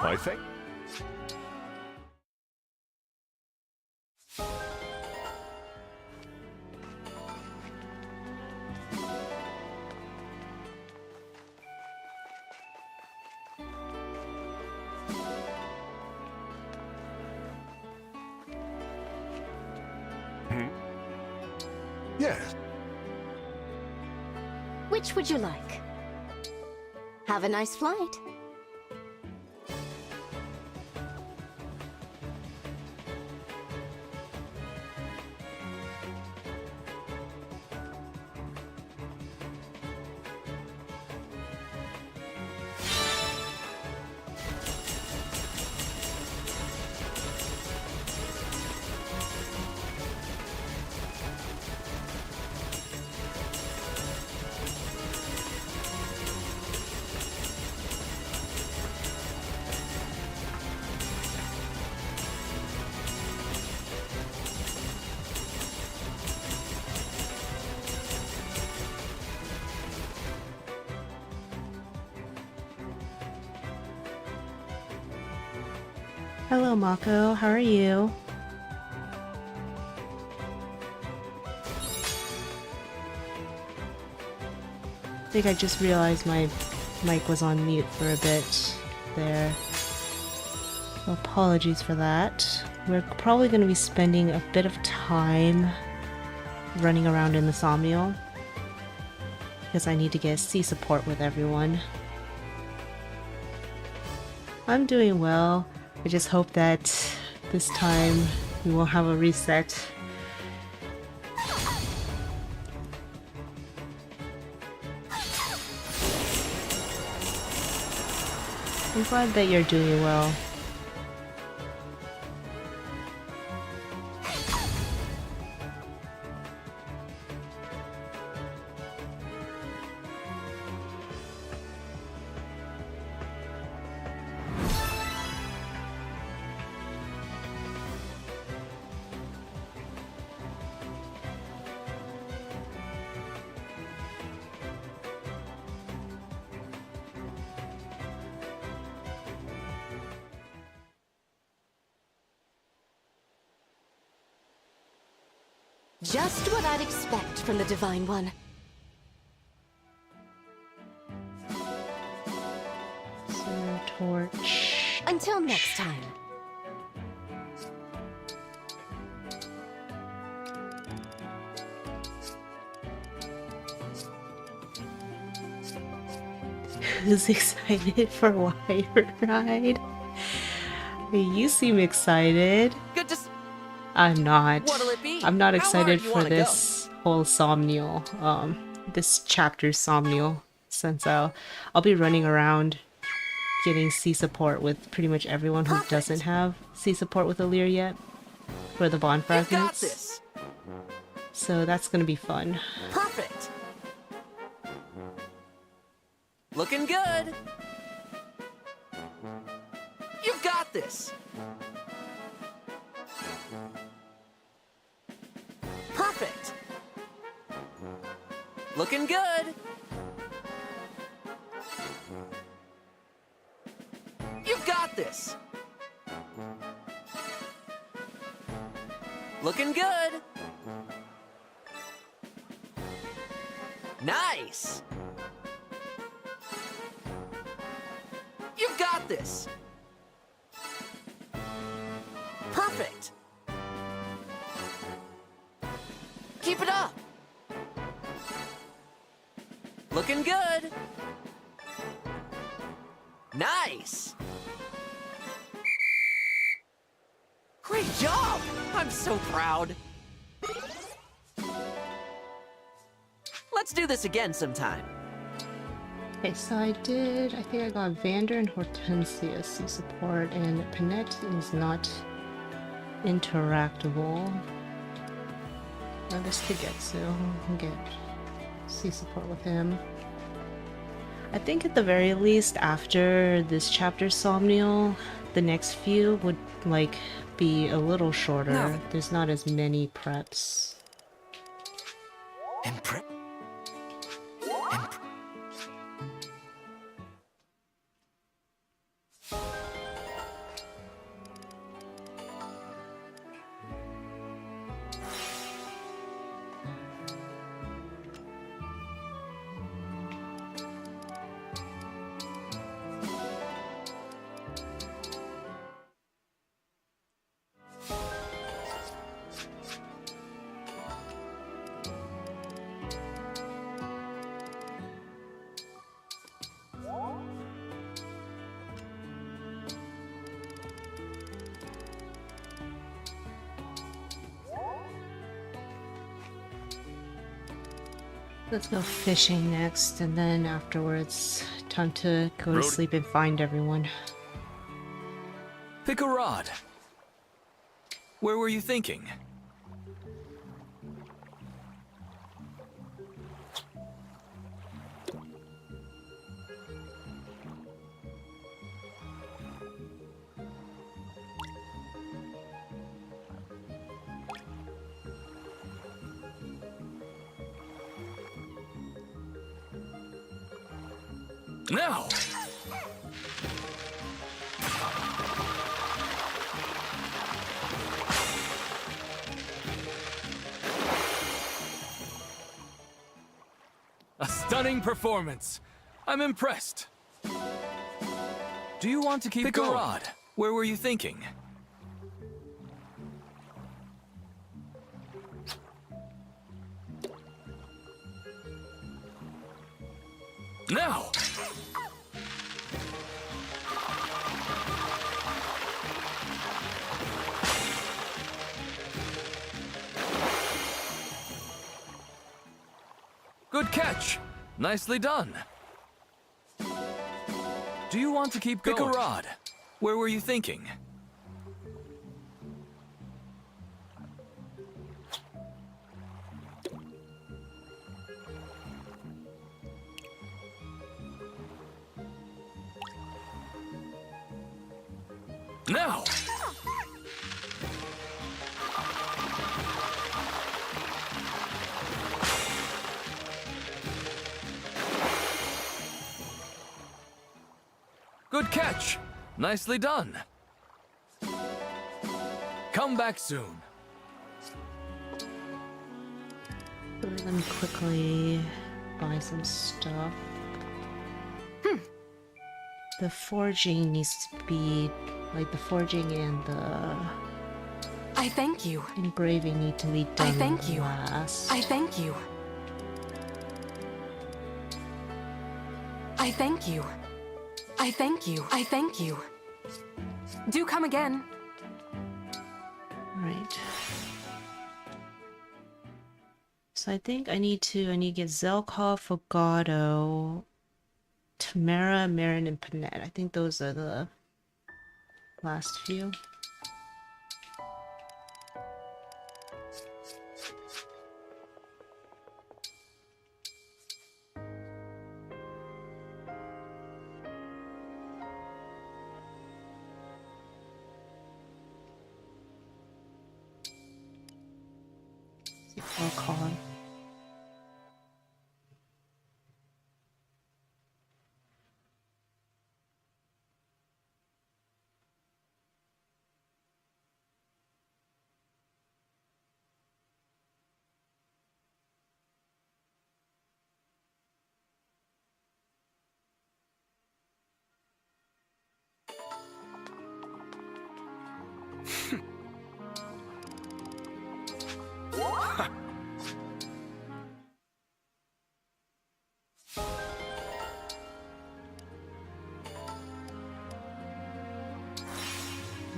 I think. Yes. Which would you like? Have a nice flight. Hello, Mako. How are you? I think I just realized my mic was on mute for a bit there. Apologies for that. We're probably going to be spending a bit of time running around in the Somnial because I need to get C support with everyone. I'm doing well. I just hope that this time we won't have a reset. I'm glad that you're doing well. Just what I'd expect from the Divine One. So, torch. Until next time. Who's excited for Wyvern Ride? You seem excited. Good to I'm not. What'll it be? I'm not How hard excited you for wanna this whole Somnial, this chapter's Somnial, since I'll be running around getting C support with pretty much everyone who doesn't have C support with Alear yet for the Bond You got Fragments. this. So that's gonna be fun. Perfect. Looking good. You got this. Perfect. Looking good. You this. Looking good. Nice. You've got this. Perfect. Keep it up. Looking good. Nice. Great job. I'm so proud. Let's do this again sometime. Okay, so I think I got Vander and Hortensia C support, and Panette is not interactable. Now this Kagetsu, I'll get C support with him. I think at the very least, after this chapter Somnial, the next few would like be a little shorter. No. There's not as many preps. Let's go fishing next, and then afterwards, time to go to sleep and find everyone. Pick a rod. Where were you thinking? Now! A stunning performance. I'm impressed. Do you want to keep going? Pick a rod. Where were you thinking? Now! Good catch. Nicely done. Do you want to keep going? Pick a rod. Where were you thinking? Now! Good catch. Nicely done. Come back soon. Let me quickly buy some stuff. The forging needs to be, like, the forging and the I thank you. engraving need to be done I thank you. last. I thank you. I thank you. I thank you. I thank you. Do come again. Right. So I think I need to get Zelkov, Fogado, Tamara, Marin, and Panette. I think those are the last few. Volcon.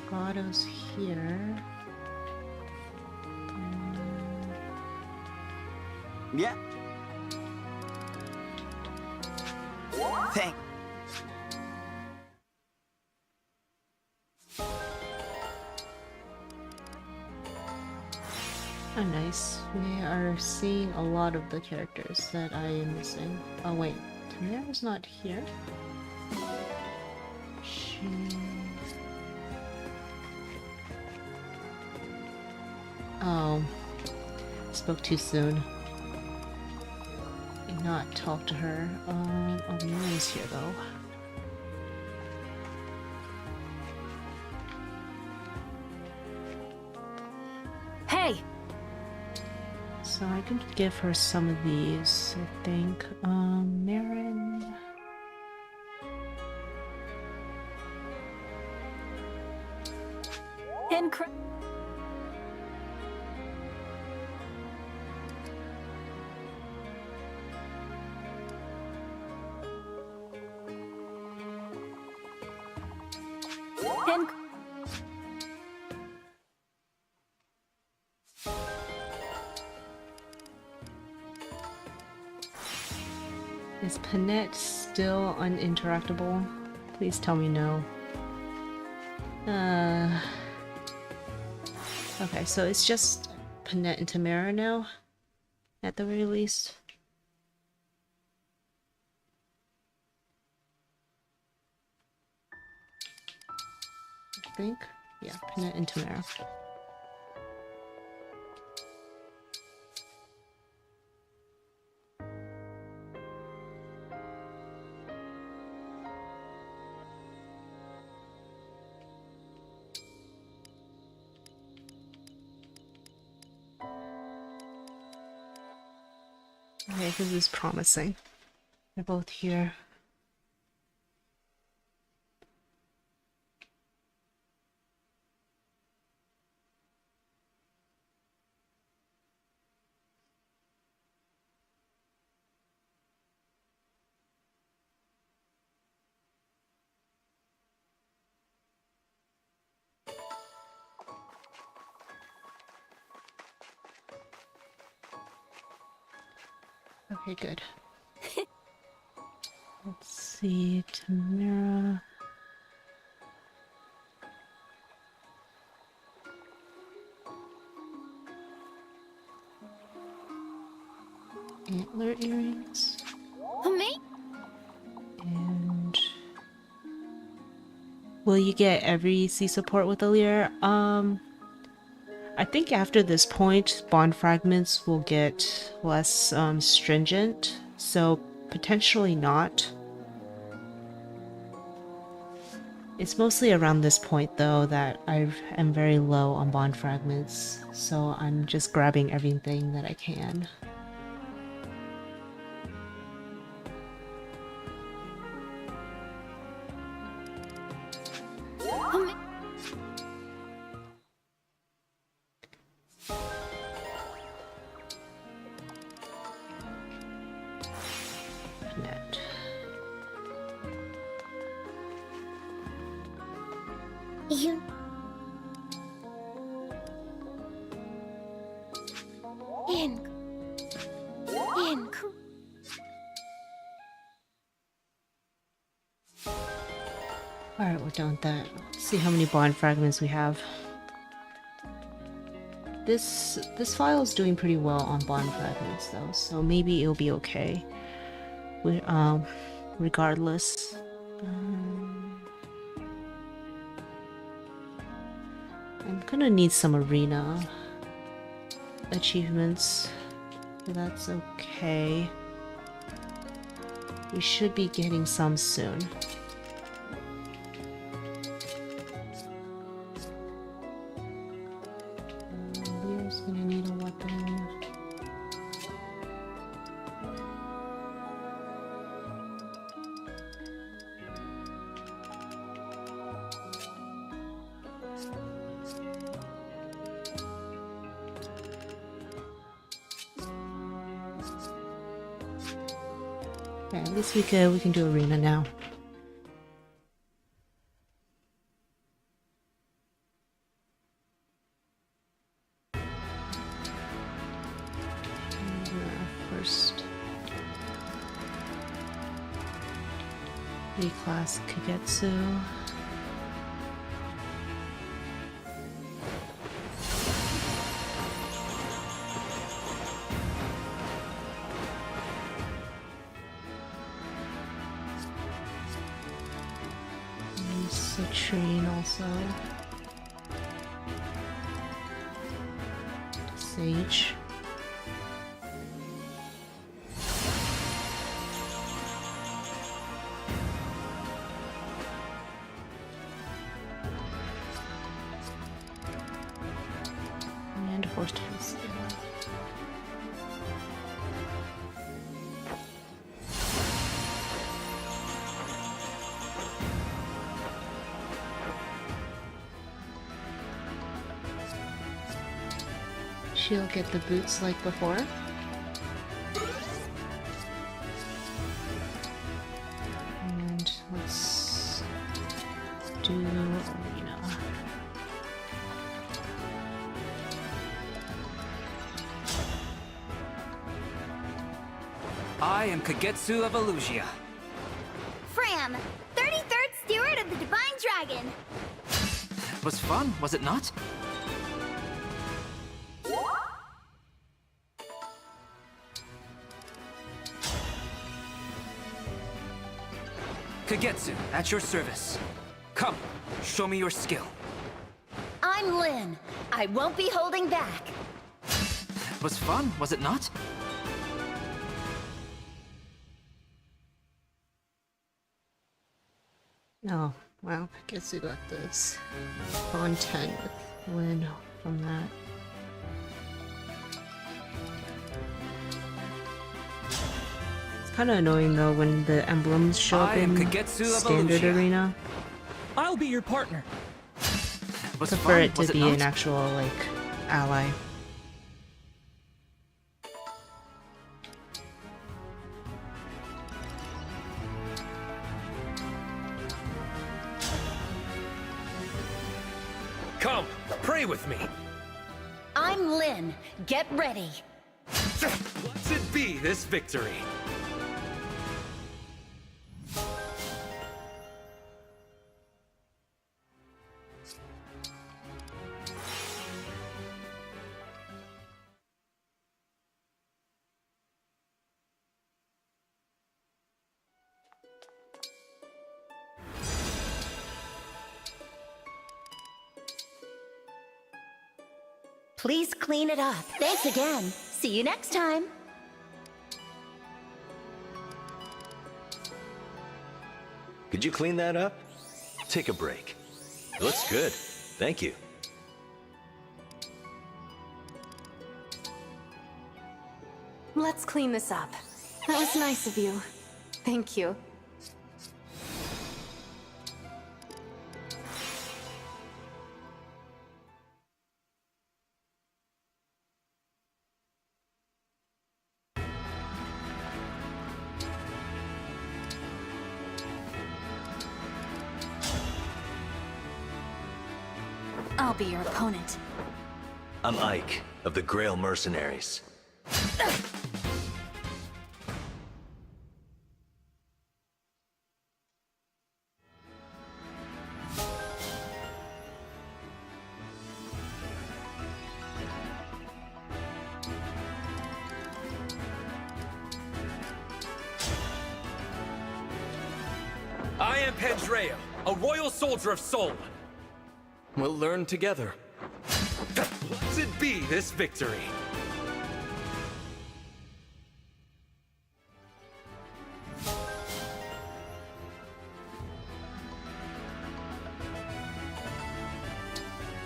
Grotto's here. Yeah. Thank. Oh, nice. We are seeing a lot of the characters that I am missing. Oh, wait. Tamara's not here? She... Oh. Spoke too soon. Did not talk to her. Oh, Mira's here, though. Hey! So I can give her some of these, I think. Marin. Is Panette still uninteractable? Please tell me no. Okay, so it's just Panette and Tamara now, at the very least. I think. Yeah, Panette and Tamara. Okay, this is promising. They're both here. Okay, good. Let's see, Tamara. Antler earrings. Me? And will you get every C support with Alear? I think after this point, Bond Fragments will get less stringent, so potentially not. It's mostly around this point though that I am very low on Bond Fragments, so I'm just grabbing everything that I can. Net. You. In. Alright, we're done with that. Let's see how many Bond Fragments we have. This file is doing pretty well on Bond Fragments though, so maybe it'll be okay. We, regardless. I'm gonna need some arena achievements, but that's okay. We should be getting some soon. Lear's gonna need a weapon. Okay, at least we can do arena now. First B-class Kagetsu. Citrine also. Sage. And Force Defense. She'll get the boots like before. And let's do arena. I am Kagetsu of Elusia. Fram, 33rd Steward of the Divine Dragon. Was fun, was it not? Kagetsu, at your service. Come, show me your skill. I'm Lynn. I won't be holding back. Was fun, was it not? Oh, wow. I guess we got this on 10 with Lynn from that. It's kind of annoying though when the emblems show up in standard arena. I'll be your partner. Was Prefer fun, it to was be not? an actual, like, ally. Come, pray with me. I'm Lynn. Get ready. Blessed be this victory. Please clean it up. Thanks again. See you next time. Could you clean that up? Take a break. It looks good. Thank you. Let's clean this up. That was nice of you. Thank you. I'll be your opponent. I'm Ike, of the Grail Mercenaries. I am Pandreo, a royal soldier of Sol. We'll learn together. Blessed be this victory.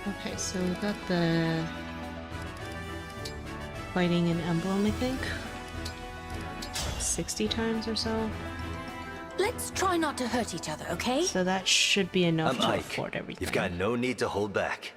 Okay, so we got the fighting an emblem, I think. 60 times or so. Let's try not to hurt each other, okay? So that should be enough I'm to Ike. afford everything. You've got no need to hold back.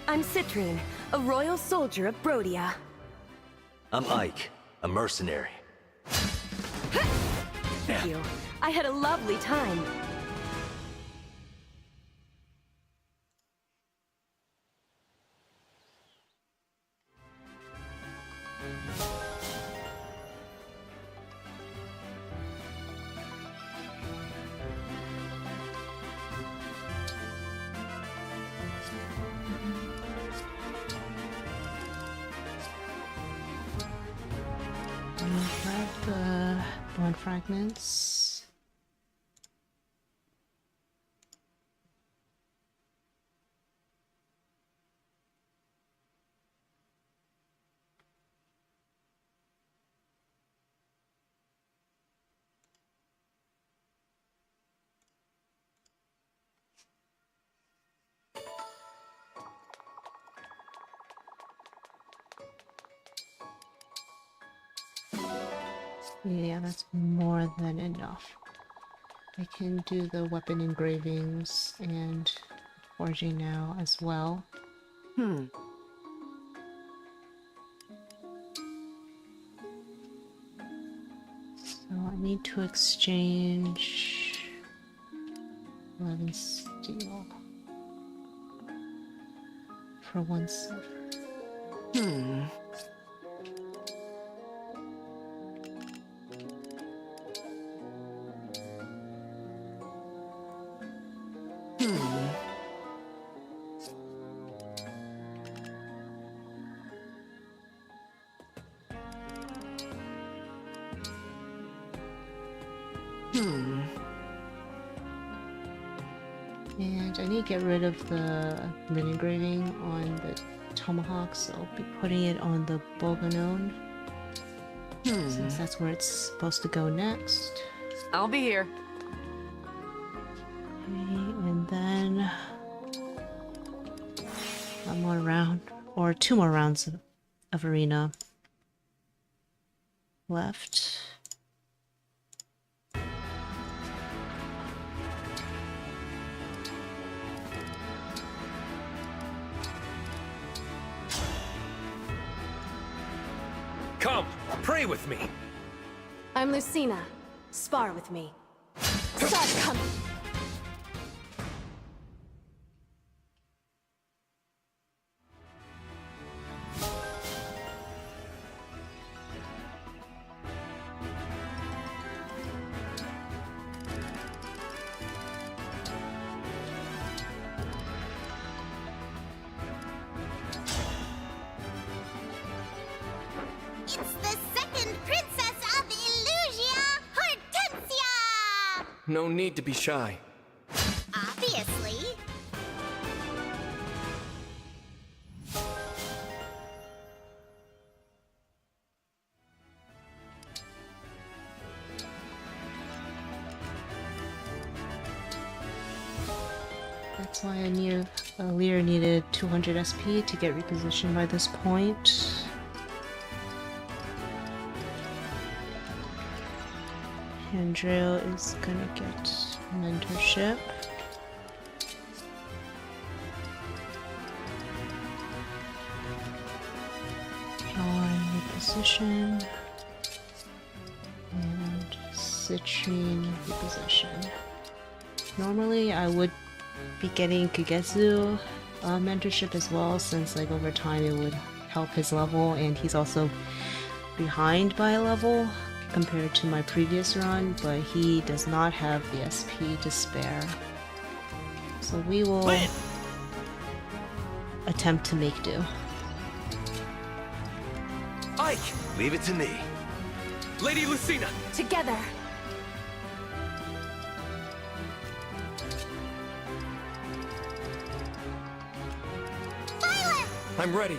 I'm Citrine, a royal soldier of Brodia. I'm Ike, a mercenary. Thank you. I had a lovely time. Grab the Bond Fragments. Yeah, that's more than enough. I can do the weapon engravings and forging now as well. So I need to exchange 11 steel for 1 silver. And I need to get rid of the lid engraving on the tomahawk, so I'll be putting it on the Boganone. Since that's where it's supposed to go next. I'll be here. Okay, and then 1 more round, or 2 more rounds of arena left. Come, pray with me. I'm Lucina. Spar with me. Start coming! It's the second princess of Illusia, Hortensia! No need to be shy. Obviously. That's why I knew Alear needed 200 SP to get repositioned by this point. Andrea is gonna get mentorship. John reposition. And Citrine reposition. Normally I would be getting Kugetsu mentorship as well, since like over time it would help his level, and he's also behind by a level compared to my previous run, but he does not have the SP to spare. So we will attempt to make do. Ike! Leave it to me. Lady Lucina! Together! I'm ready.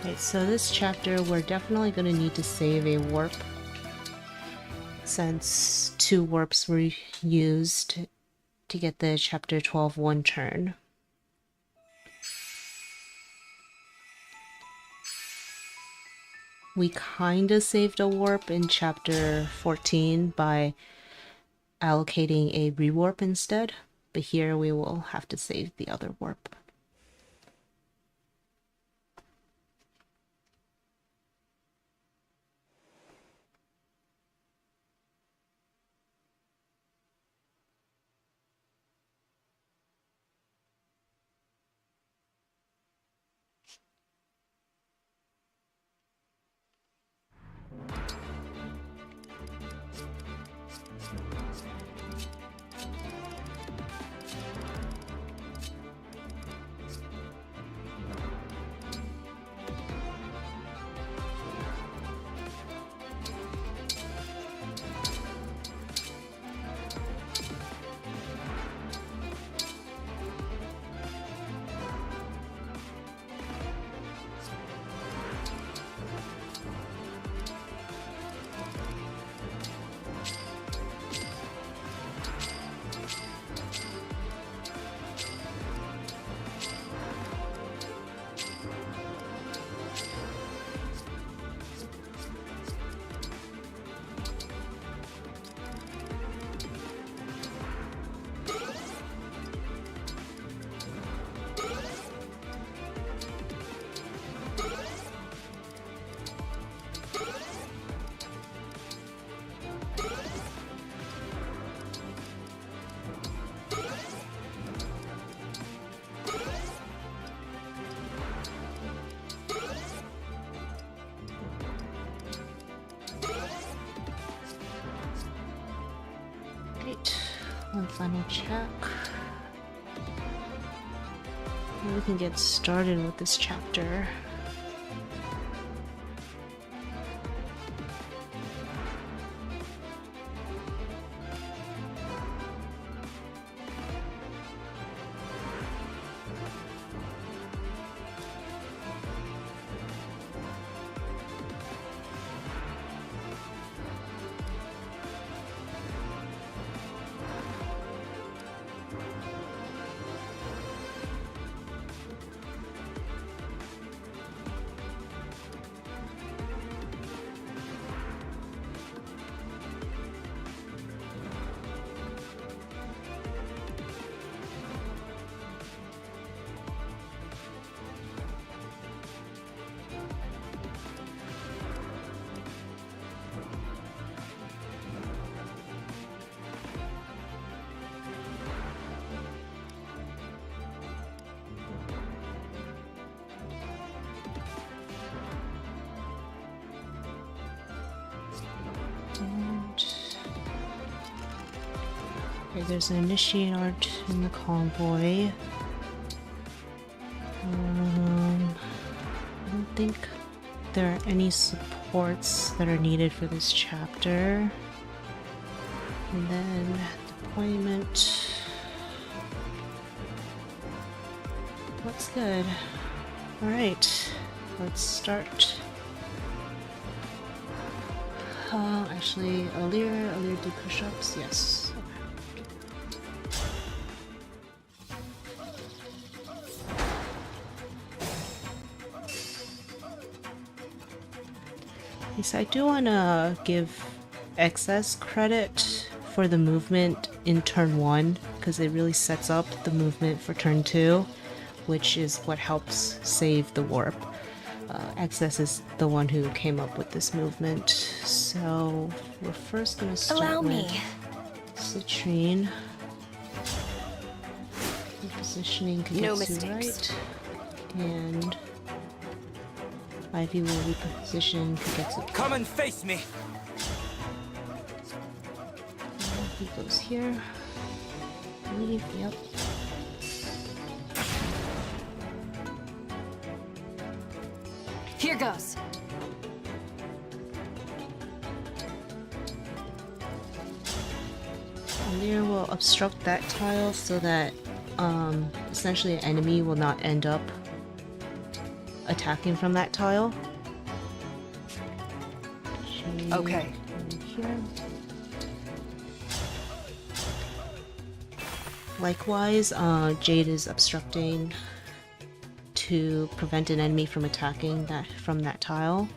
Okay, so this chapter we're definitely going to need to save a warp, since 2 warps were used to get the chapter 12 one turn. We kinda saved a warp in chapter 14 by allocating a rewarp instead, but here we will have to save the other warp. One final check. We can get started with this chapter. Okay, there's an initiate art in the convoy. I don't think there are any supports that are needed for this chapter. And then deployment. Looks good. Alright, let's start. Actually, Alear do push-ups? Yes. Yes, I do want to give excess credit for the movement in turn 1, because it really sets up the movement for turn 2, which is what helps save the warp. Excess is the one who came up with this movement, so we're first going to start with Citrine. Positioning Kagetsu right, and Ivy will reposition Kagetsu. Come and face me! He goes here. Leave, yep. Here goes. Alear will obstruct that tile so that essentially an enemy will not end up attacking from that tile. Okay. Here. Likewise, Jade is obstructing to prevent an enemy from attacking from that tile.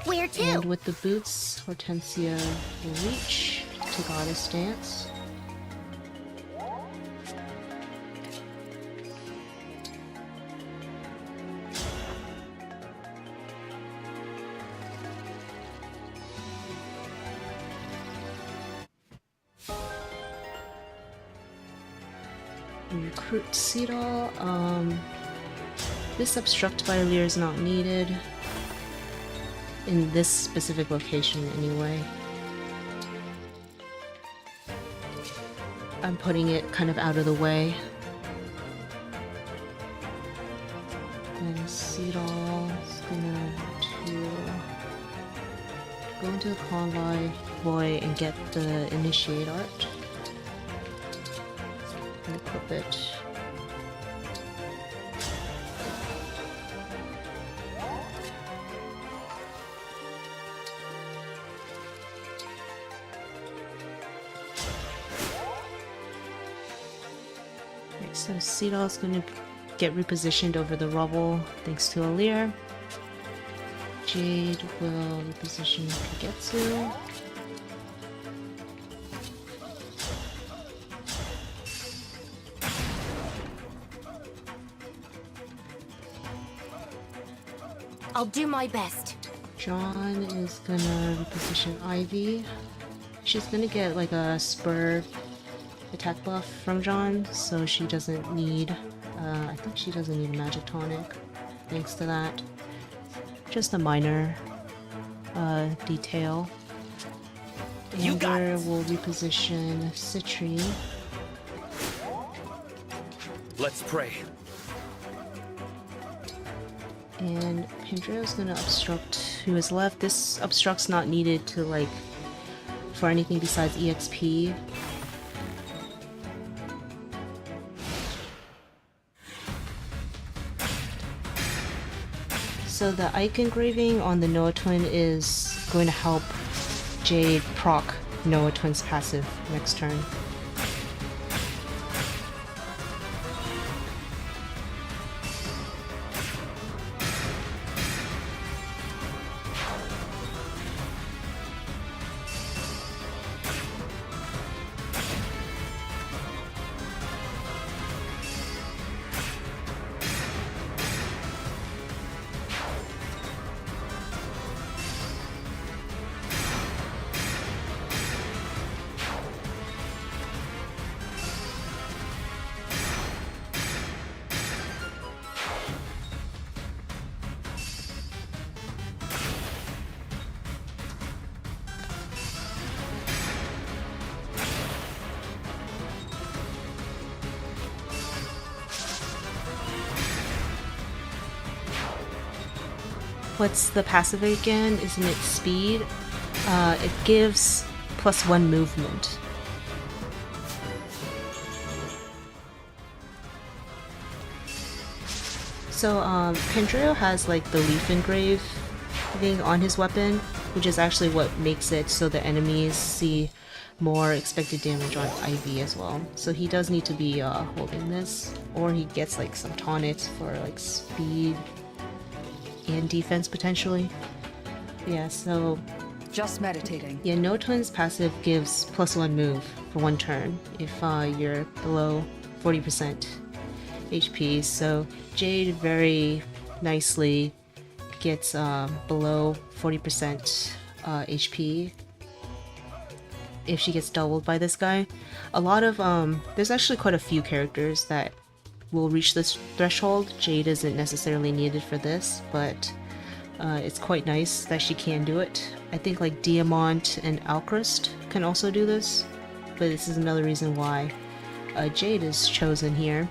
Where to? And with the boots, Hortensia will reach to Goddess Stance. Recruit Cedal. This obstruct by Alear is not needed in this specific location anyway. I'm putting it kind of out of the way. And Cedal is gonna go into the convoy and get the initiate art. And equip it. So Cedal is going to get repositioned over the rubble thanks to Alear. Jade will reposition Kagetsu. I'll do my best. John is going to reposition Ivy. She's going to get like a spur attack buff from John, so she doesn't need, I think she doesn't need a magic tonic, thanks to that. Just a minor detail. Amber will reposition Citrine. Let's pray. And Pandreo's gonna obstruct who is left. This obstruct's not needed to like for anything besides EXP. So the Ike engraving on the Noah Twin is going to help Jade proc Noah Twin's passive next turn. What's the passive again? Isn't it speed? It gives +1 movement. So Pandreo has like the leaf engrave thing on his weapon, which is actually what makes it so the enemies see more expected damage on Ivy as well. So he does need to be holding this, or he gets like some tonics for like speed and defense potentially. Yeah, so just meditating. yeah, No Twin's passive gives +1 move for 1 turn if you're below 40% HP. So Jade very nicely gets below 40% HP if she gets doubled by this guy. A lot of there's actually quite a few characters that will reach this threshold. Jade isn't necessarily needed for this, but it's quite nice that she can do it. I think like Diamant and Alcrest can also do this, but this is another reason why Jade is chosen here.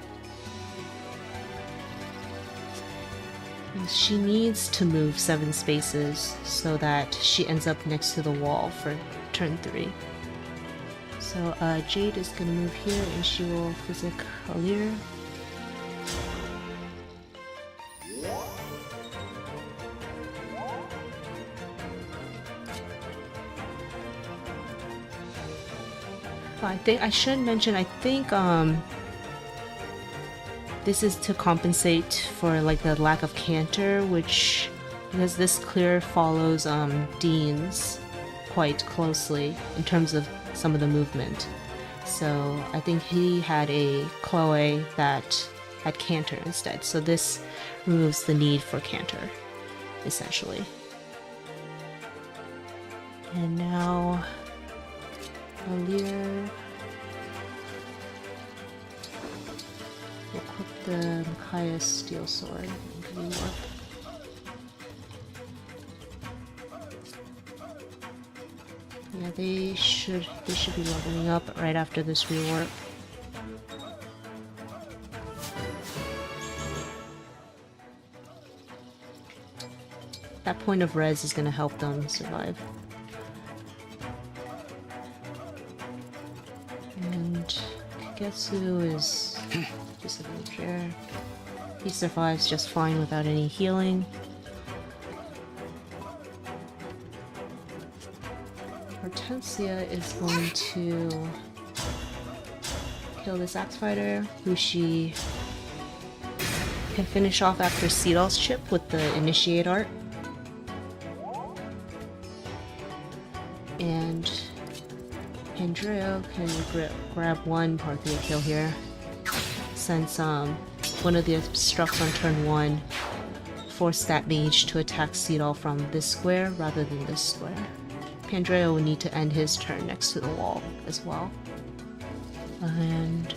And she needs to move 7 spaces so that she ends up next to the wall for turn 3. So Jade is going to move here and she will physic Alear. think I should mention, I think this is to compensate for like the lack of canter, which because this clear follows Dean's quite closely in terms of some of the movement. So I think he had a Chloe that had canter instead. So this removes the need for canter, essentially. And now Alear will equip the Micaiah's steel sword and rewarp. Yeah, they should be leveling up right after this rework. That point of res is going to help them survive. And Kagetsu is just a little chair. He survives just fine without any healing. Hortensia is going to kill this axe fighter, who she can finish off after Seedall's chip with the initiate art. And Andrea can grab one Parthia kill here, since one of the obstructs on turn 1 forced that mage to attack Seedall from this square rather than this square. Pandreo will need to end his turn next to the wall as well. And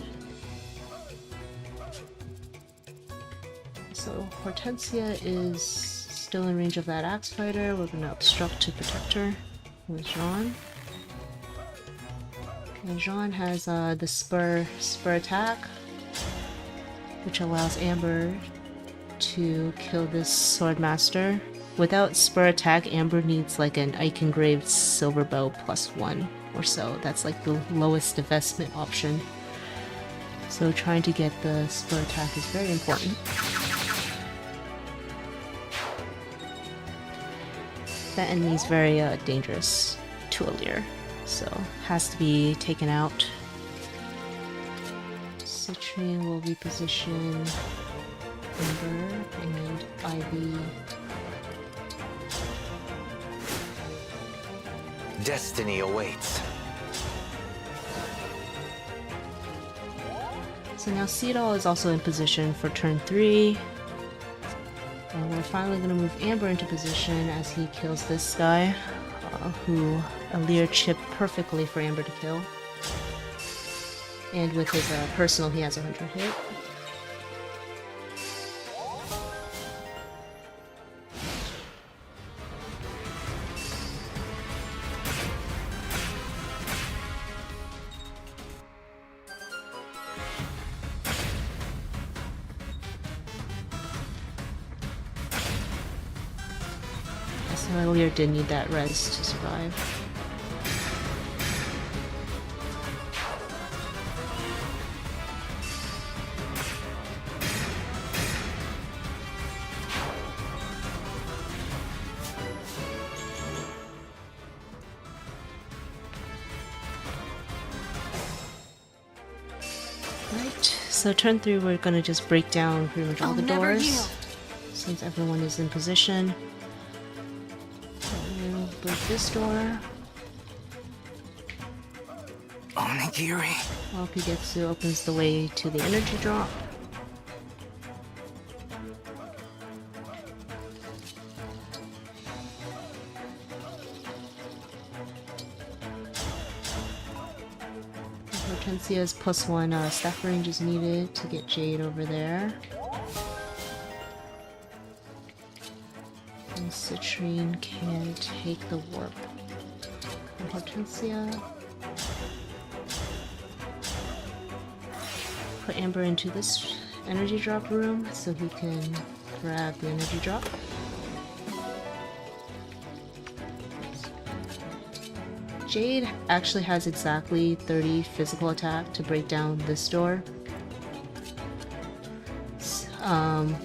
so Hortensia is still in range of that axe fighter. We're going to obstruct to protect her with Jean. And Jean has the spur attack, which allows Amber to kill this Swordmaster. Without spur attack, Amber needs like an Ike Engraved Silver Bow +1 or so. That's like the lowest investment option. So trying to get the spur attack is very important. That enemy is very dangerous to Alear, so has to be taken out. Citrine will reposition Amber and Ivy. Destiny awaits. So now Seedall is also in position for turn 3. And we're finally going to move Amber into position as he kills this guy, who Alear chipped perfectly for Amber to kill. And with his personal, he has 100 hit. So Alear did need that res to survive. Right, so turn 3 we're gonna just break down pretty much all the doors, since everyone is in position. Break this door. Onigiri. While Kagetsu opens the way to the energy drop. Hortensia's +1 staff range is needed to get Jade over there. And Citrine can take the warp. And Hortensia. Put Amber into this energy drop room so he can grab the energy drop. Jade actually has exactly 30 physical attack to break down this door.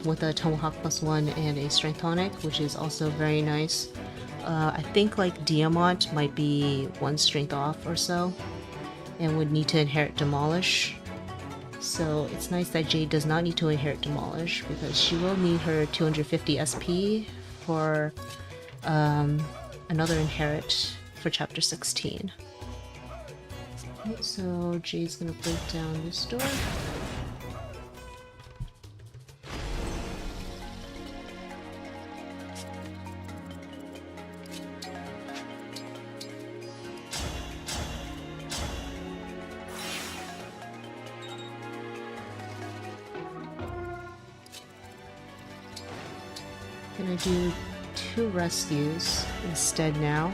With a Tomahawk +1 and a Strength Tonic, which is also very nice. I think like Diamant might be 1 strength off or so. and would need to inherit Demolish. So it's nice that Jade does not need to inherit Demolish because she will need her 250 SP for another inherit for chapter 16. Okay, so Jade's gonna break down this door. Gonna do 2 rescues instead now.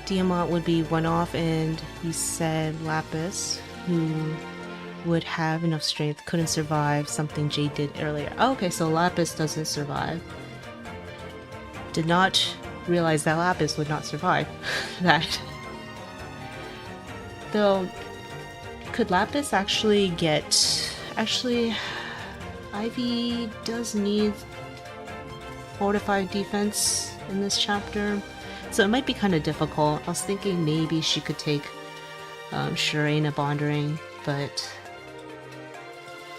Diamant would be one off, and he said Lapis, who would have enough strength, couldn't survive something Jade did earlier. Oh, okay, so Lapis doesn't survive. Did not realize that Lapis would not survive that. Though, could Lapis actually get... Actually, Ivy does need fortified defense in this chapter, so it might be kind of difficult. I was thinking maybe she could take Shireen Bondering, but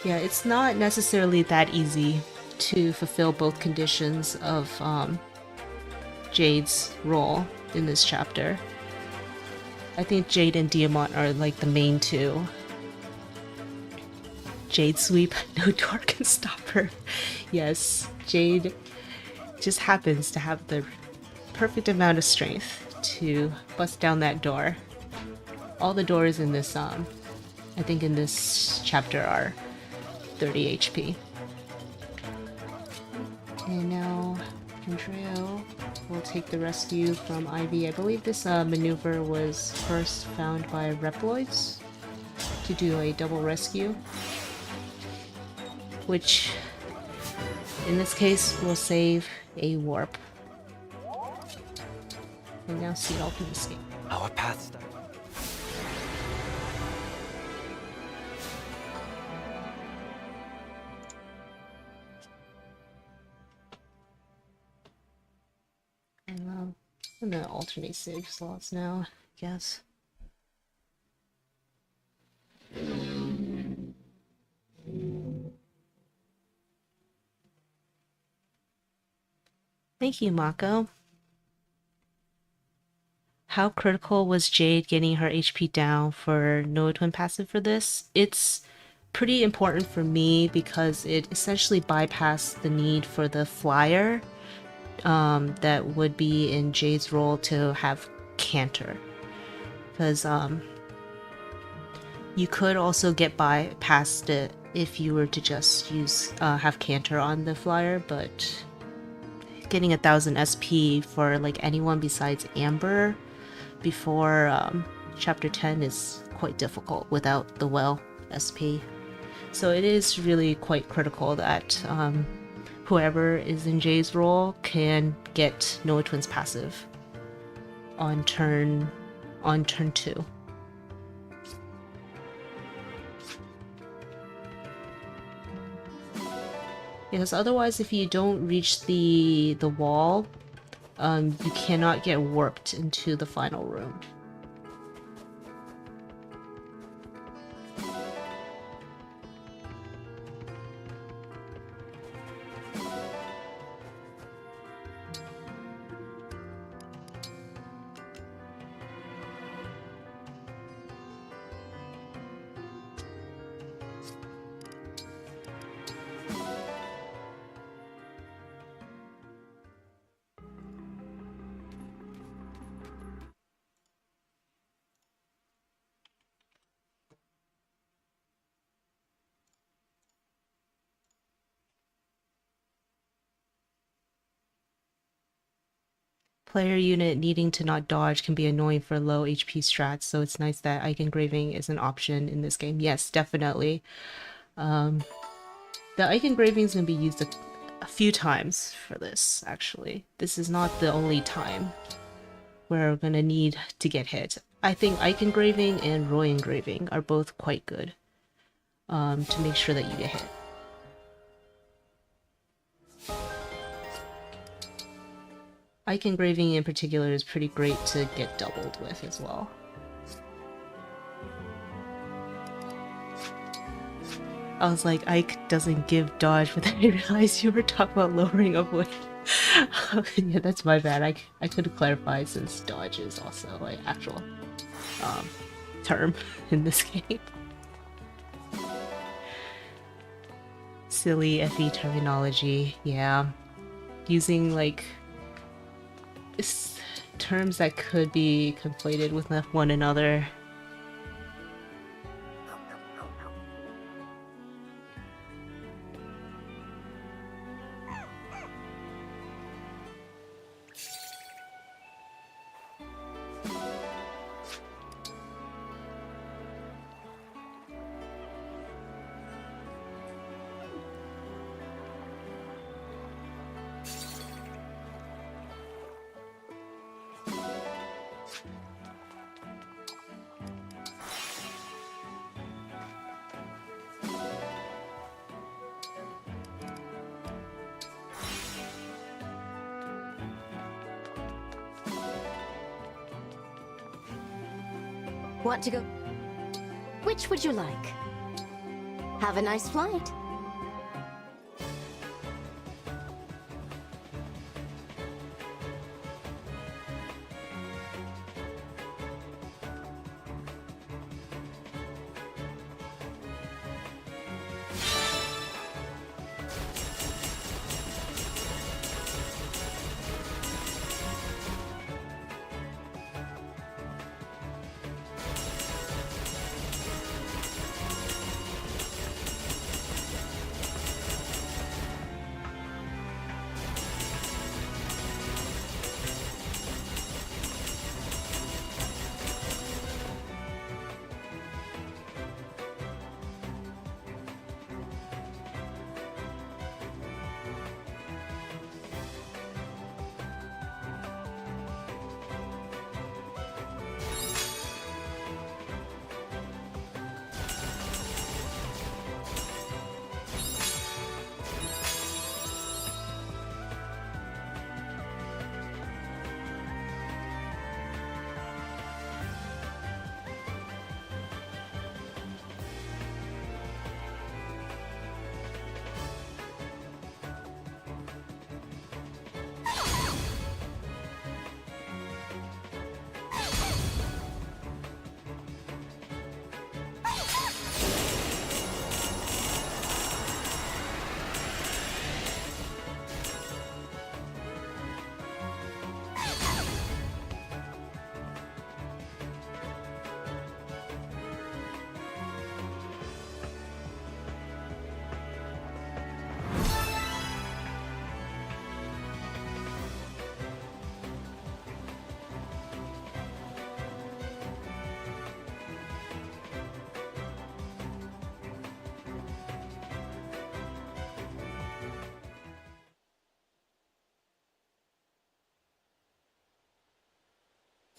yeah, it's not necessarily that easy to fulfill both conditions of Jade's role in this chapter. I think Jade and Diamant are like the main two. Jade sweep, no door can stop her. Yes, Jade just happens to have the perfect amount of strength to bust down that door. All the doors in this, I think in this chapter are 30 HP. And now Andreo will take the rescue from Ivy. I believe this maneuver was first found by Reploids to do a double rescue, which in this case will save a warp. And now Seedall can escape. Our path starts. And I'm gonna alternate save slots now, I guess. Thank you, Mako. How critical was Jade getting her HP down for Noah Twin passive for this? It's pretty important for me because it essentially bypassed the need for the flyer that would be in Jade's role to have Canter. Because you could also get by past it if you were to just use have Canter on the flyer, but getting 1000 SP for like anyone besides Amber before chapter 10 is quite difficult without the well SP. So it is really quite critical that whoever is in Jay's role can get Noah Twin's passive on turn 2. Because otherwise, if you don't reach the wall, you cannot get warped into the final room. Player unit needing to not dodge can be annoying for low HP strats, so it's nice that Ike Engraving is an option in this game. Yes, definitely. The Ike Engraving is going to be used a few times for this, actually. This is not the only time we're going to need to get hit. I think Ike Engraving and Roy Engraving are both quite good to make sure that you get hit. Ike engraving in particular is pretty great to get doubled with as well. I was like, Ike doesn't give dodge, but then I realized you were talking about lowering of weight. Yeah, that's my bad. I could have clarified since dodge is also an actual term in this game. Silly FE terminology, yeah. Using like terms that could be conflated with one another. Want to go? Which would you like? Have a nice flight.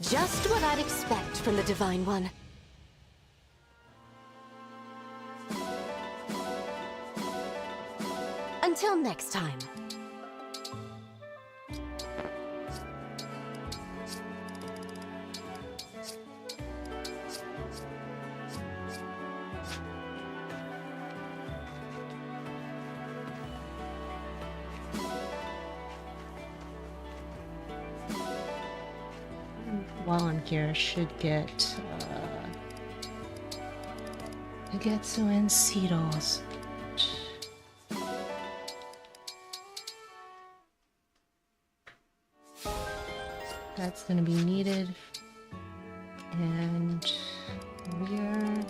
Just what I'd expect from the Divine One. Until next time. While I'm here, I should get Igetsu and Cedos. That's gonna be needed, and we're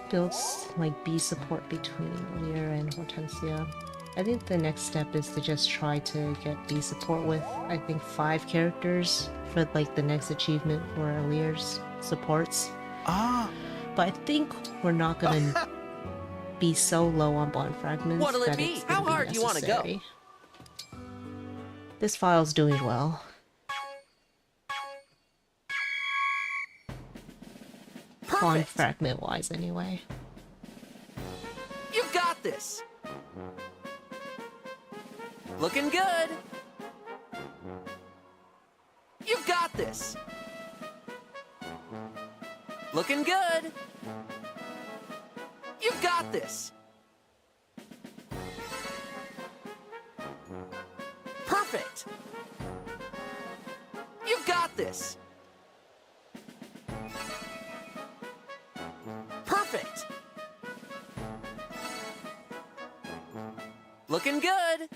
builds like B support between Alear and Hortensia. I think the next step is to just try to get B support with, I think, 5 characters for like the next achievement for Alear's supports. But I think we're not gonna be so low on Bond Fragments. What'll it that be? it's gonna How hard do you want to go? necessary. This file's doing well. Bond Perfect. Fragment wise, anyway. You got this. Looking good. You've got this. Looking good. You've got this. Perfect. You've got this. Perfect. Looking good.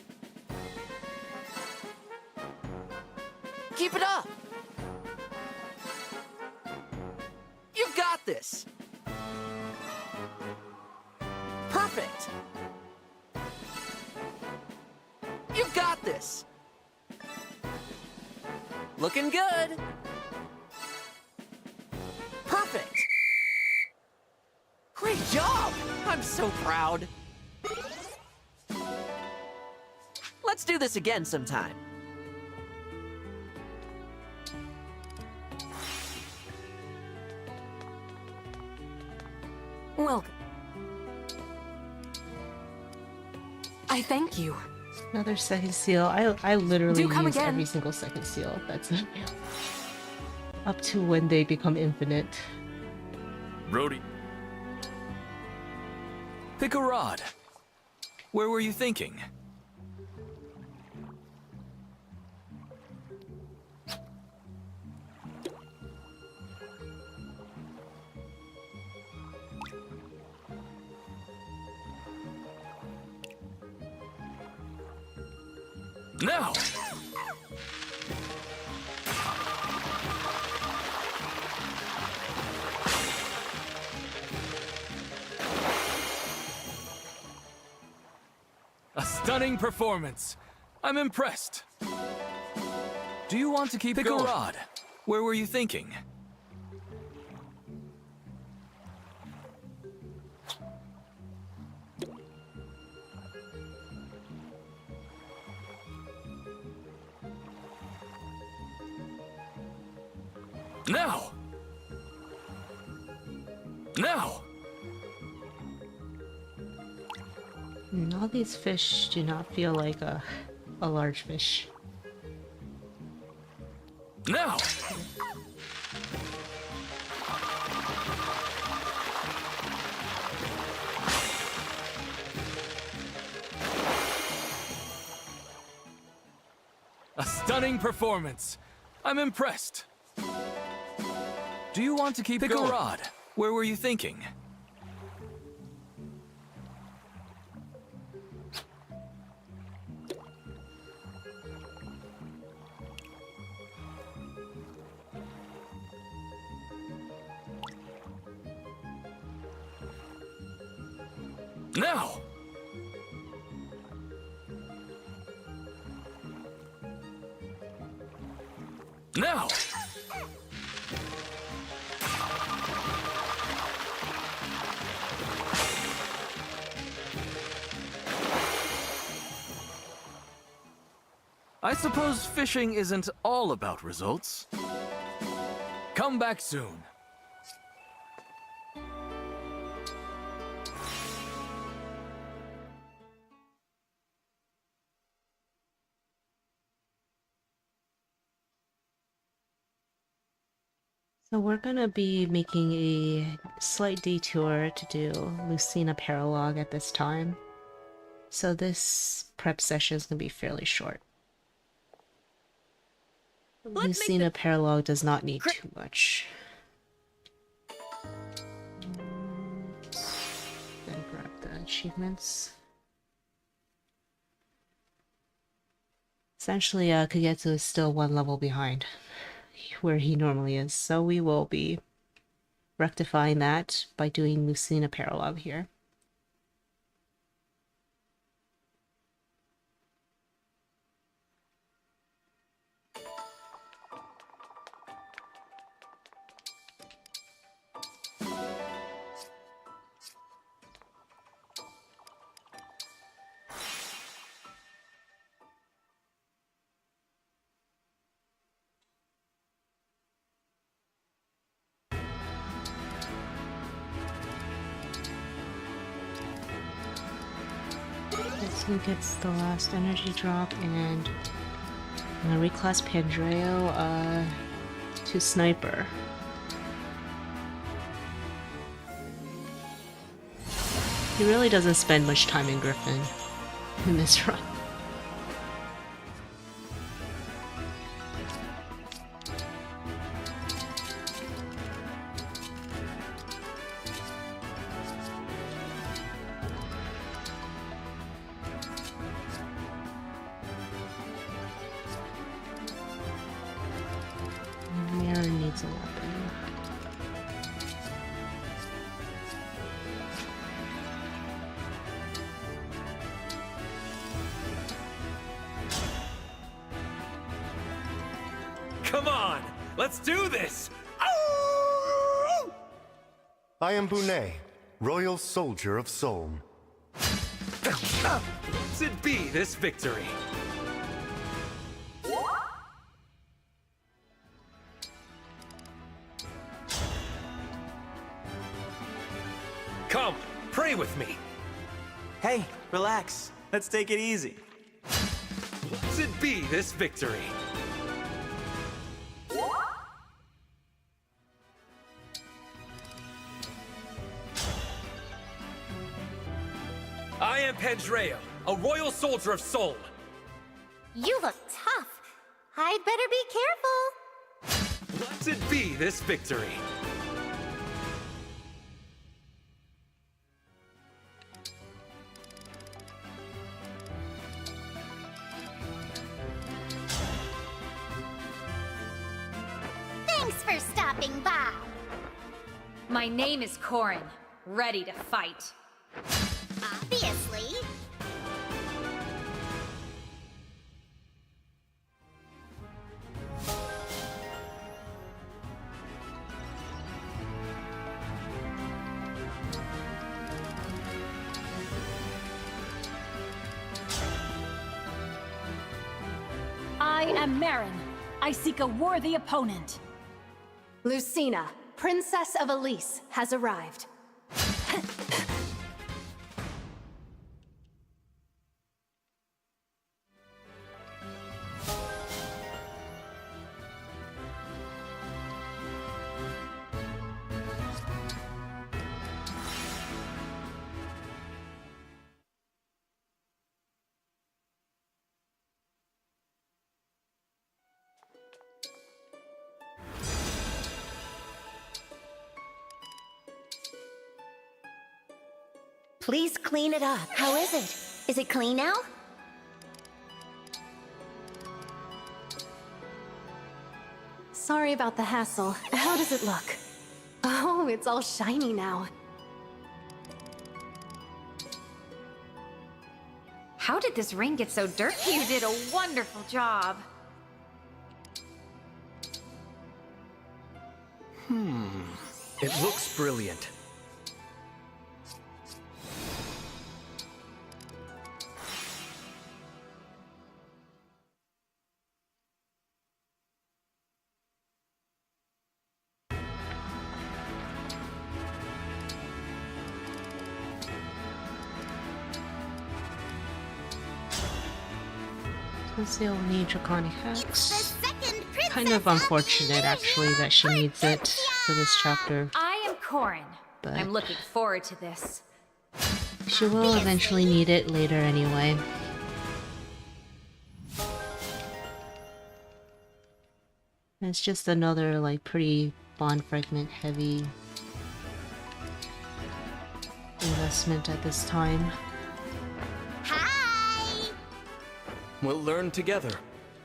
Keep it up. You've got this. Perfect. You've got this. Looking good. Perfect. Great job! I'm so proud. Let's do this again sometime. Welcome. I thank you. Another second seal. I literally Do come use again. every single second seal. That's up to when they become infinite. Brody. Pick a rod. Where were you thinking? Now! A stunning performance. I'm impressed. Do you want to keep Pick going? A rod. Where were you thinking? Now! Now! All these fish do not feel like a large fish. Now! A stunning performance. I'm impressed. Do you want to keep Pick going? A rod. Where were you thinking? Now! Now! I suppose fishing isn't all about results. Come back soon. So we're gonna be making a slight detour to do Lucina Paralogue at this time. So this prep session is gonna be fairly short. Lucina Paralogue does not need too much. Then grab the achievements. Essentially, Kagetsu is still one level behind where he normally is, so we will be rectifying that by doing Lucina Paralogue here. So he gets the last energy drop, and I'm gonna reclass Pandreo to Sniper. He really doesn't spend much time in Griffin in this run. Mirror needs a weapon. Come on! Let's do this! I am Bunet, Royal Soldier of Soul. Blessed be this victory! Come, pray with me! Hey, relax. Let's take it easy. Blessed be this victory! I am Pandreo, a royal soldier of Soul. You look tough. I'd better be careful. Blessed be this victory. Thanks for stopping by. My name is Corin, ready to fight. Obviously. I am Marin. I seek a worthy opponent. Lucina, Princess of Elise, has arrived. Please clean it up. How is it? Is it clean now? Sorry about the hassle. How does it look? Oh, it's all shiny now. How did this ring get so dirty? You did a wonderful job. It looks brilliant. Let's see, we'll need Draconic Hex. Kind of unfortunate, actually, that she needs it for this chapter. I am Corin. But I'm looking forward to this. she will eventually need it later anyway. And it's just another, like, pretty Bond Fragment heavy investment at this time. Hi! We'll learn together.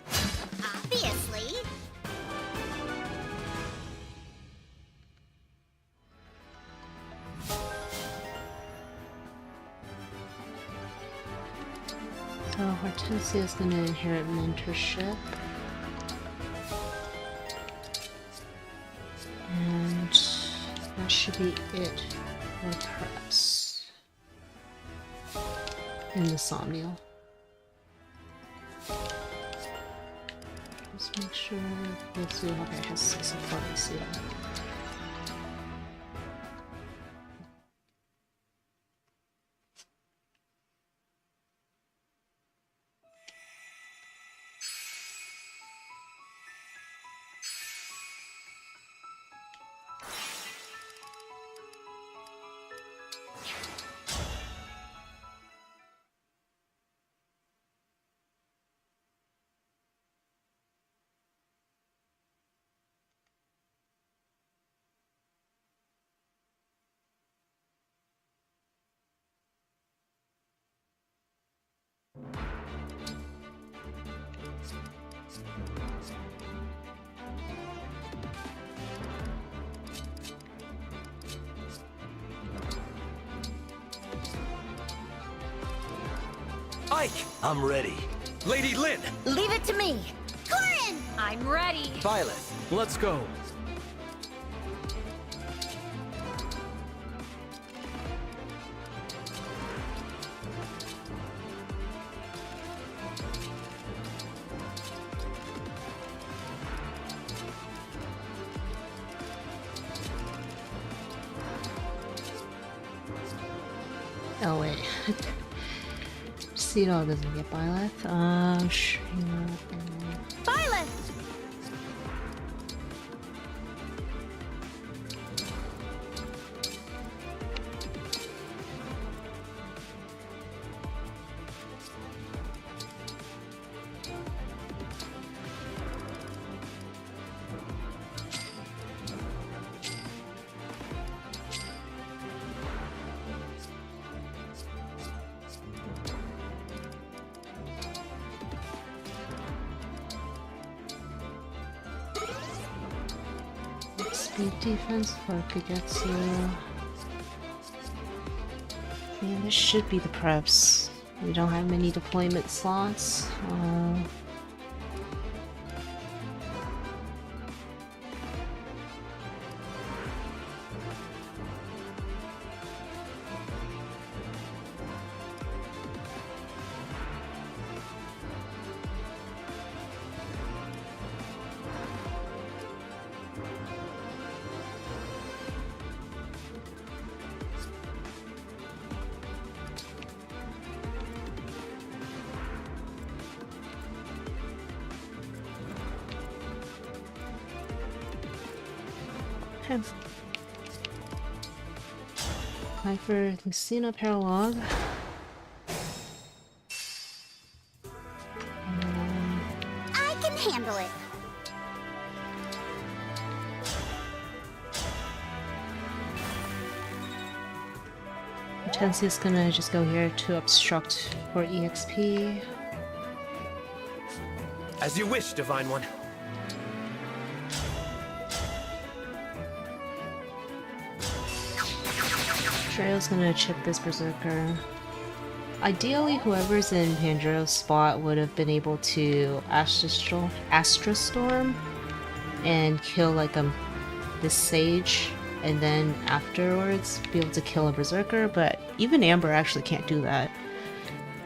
Obviously. So Hortensia is going to inherit mentorship. And that should be it for press in the Somnial. Just make sure let's see. Okay, it has 6 support. Let's see that. Ike! I'm ready. Lady Lynn! Leave it to me. Corin! I'm ready. Violet. Let's go. Oh wait. Cito doesn't get Byleth. Violet! Speed defense for Kagetsu. Man, this should be the preps. We don't have many deployment slots. Okay. Time for Lucina Paralogue. I can handle it. Hortensia's gonna just go here to obstruct for EXP. As you wish, Divine One. Trail's gonna chip this Berserker. Ideally, whoever's in Pandro's spot would have been able to Astra Storm and kill like this Sage, and then afterwards be able to kill a Berserker, but even Amber actually can't do that.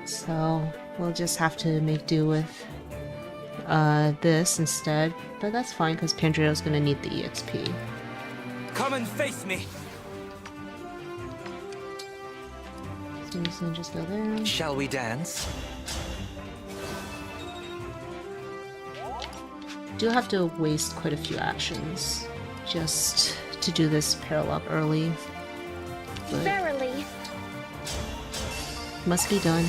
So we'll just have to make do with this instead, but that's fine because Pandro's gonna need the EXP. Come and face me! So I'm just gonna just go there. Shall we dance? Do have to waste quite a few actions just to do this Paralogue early, but Verily. must be done.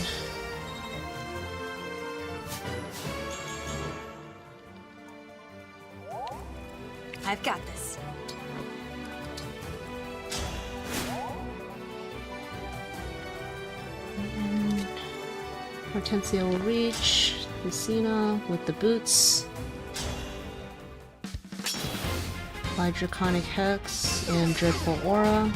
I've got this. And Hortensia will reach Lucina with the boots. By Draconic Hex and Dreadful Aura.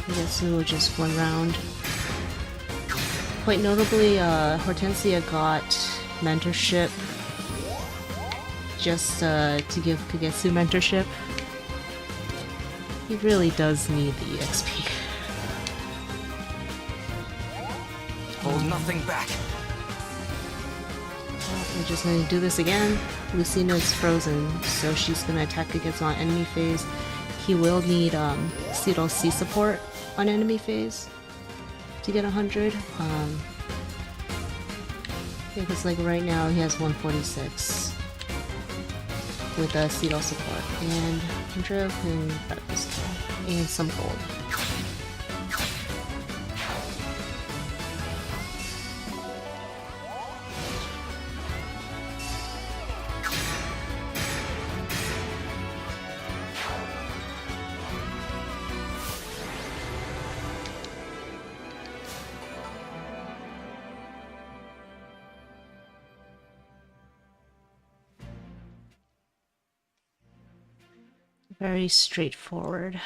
Kagetsu will just one round. Quite notably, Hortensia got mentorship just to give Kagetsu mentorship. He really does need the EXP. Hold nothing back. We're just gonna do this again. Lucina is frozen, so she's gonna attack Kagetsu on enemy phase. He will need Cito C support on enemy phase to get 100. Because like right now he has 146 with Cito support, and Kendra can grab this and some gold. Very straightforward.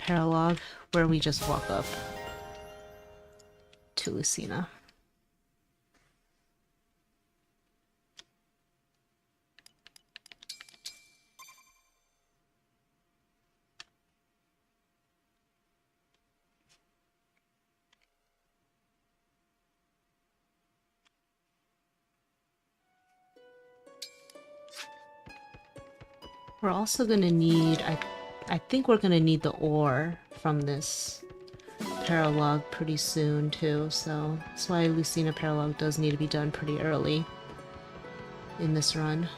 paralogue where we just walk up to Lucina. We're also gonna need, I think we're gonna need the ore from this paralogue pretty soon too, so that's why Lucina paralogue does need to be done pretty early in this run.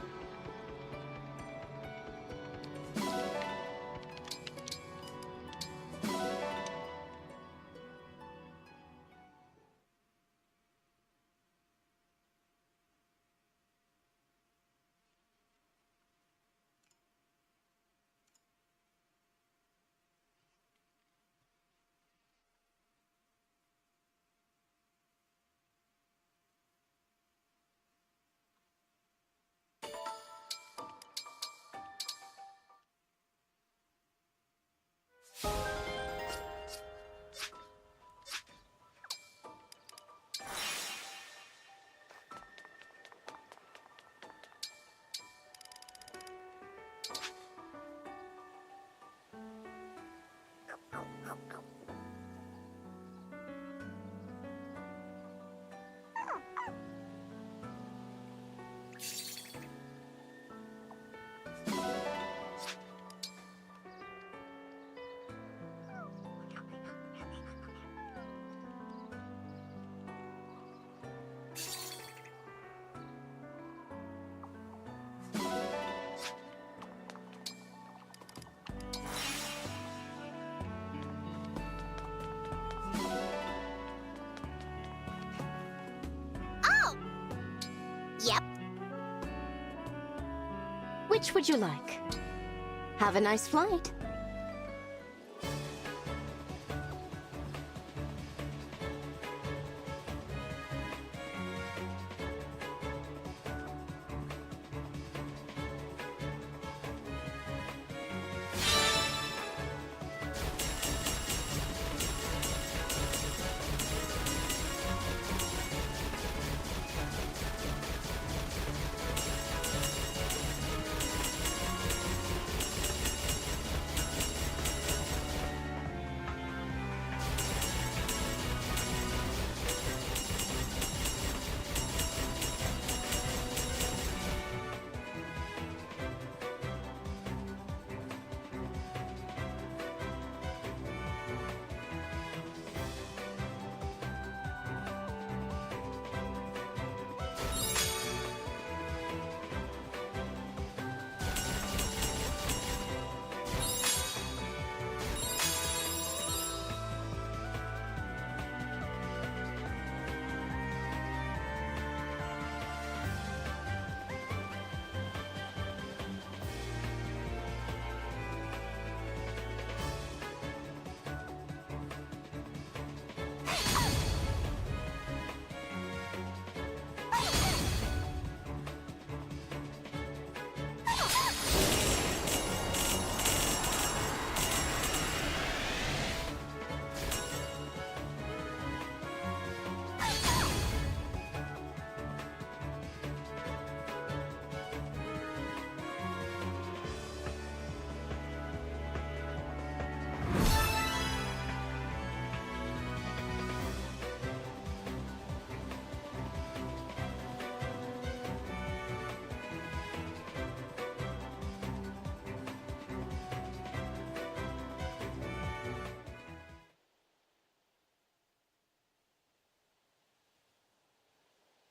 Yep. Which would you like? Have a nice flight.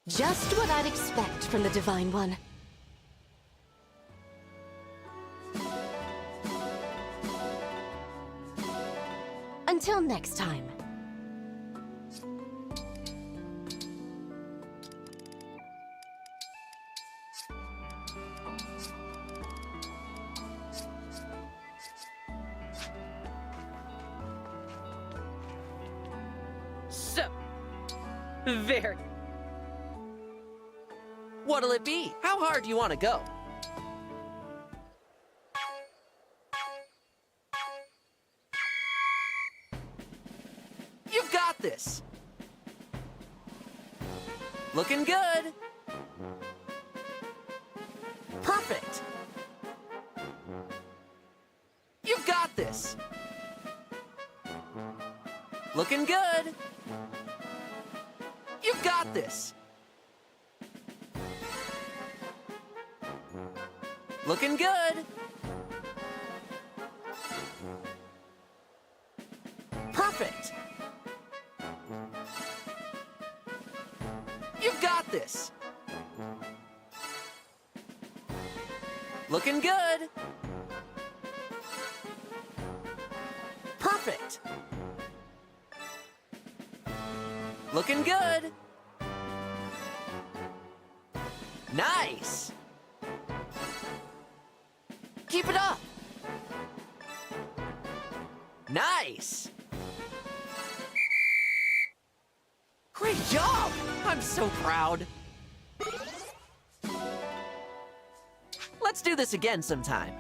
Just what I'd expect from the Divine One. Until next time. So, very. What'll it be? How hard do you want to go? this. Looking good. Perfect. You've got this. Looking good. You've got this. Looking good. Perfect. You've got this. Looking good. Perfect. Looking good. Nice. Keep it up. Nice. Great job. I'm so proud. Let's do this again sometime.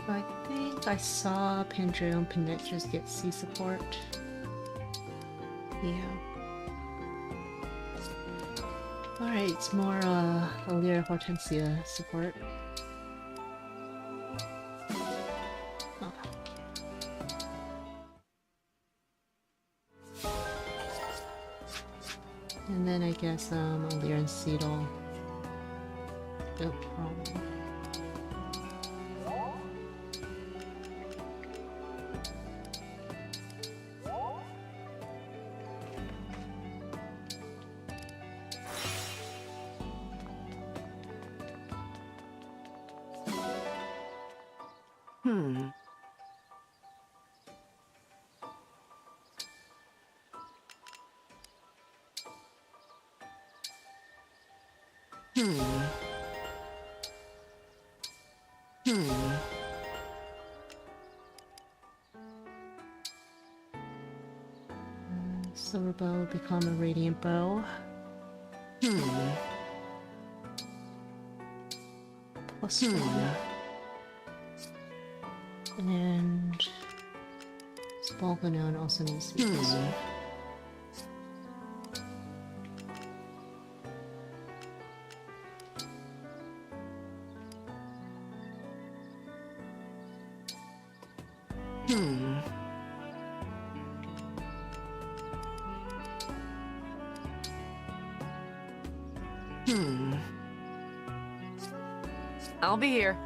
I think I saw Pandreo and Penetras get C support. Yeah. Alright, it's more Alear Hortensia support. Oh. And then I guess Alear and Seedle. Oh, wrong one. Silver bow will become a radiant bow. Plus one. And Spalganon also needs to be plus one. I'll be here.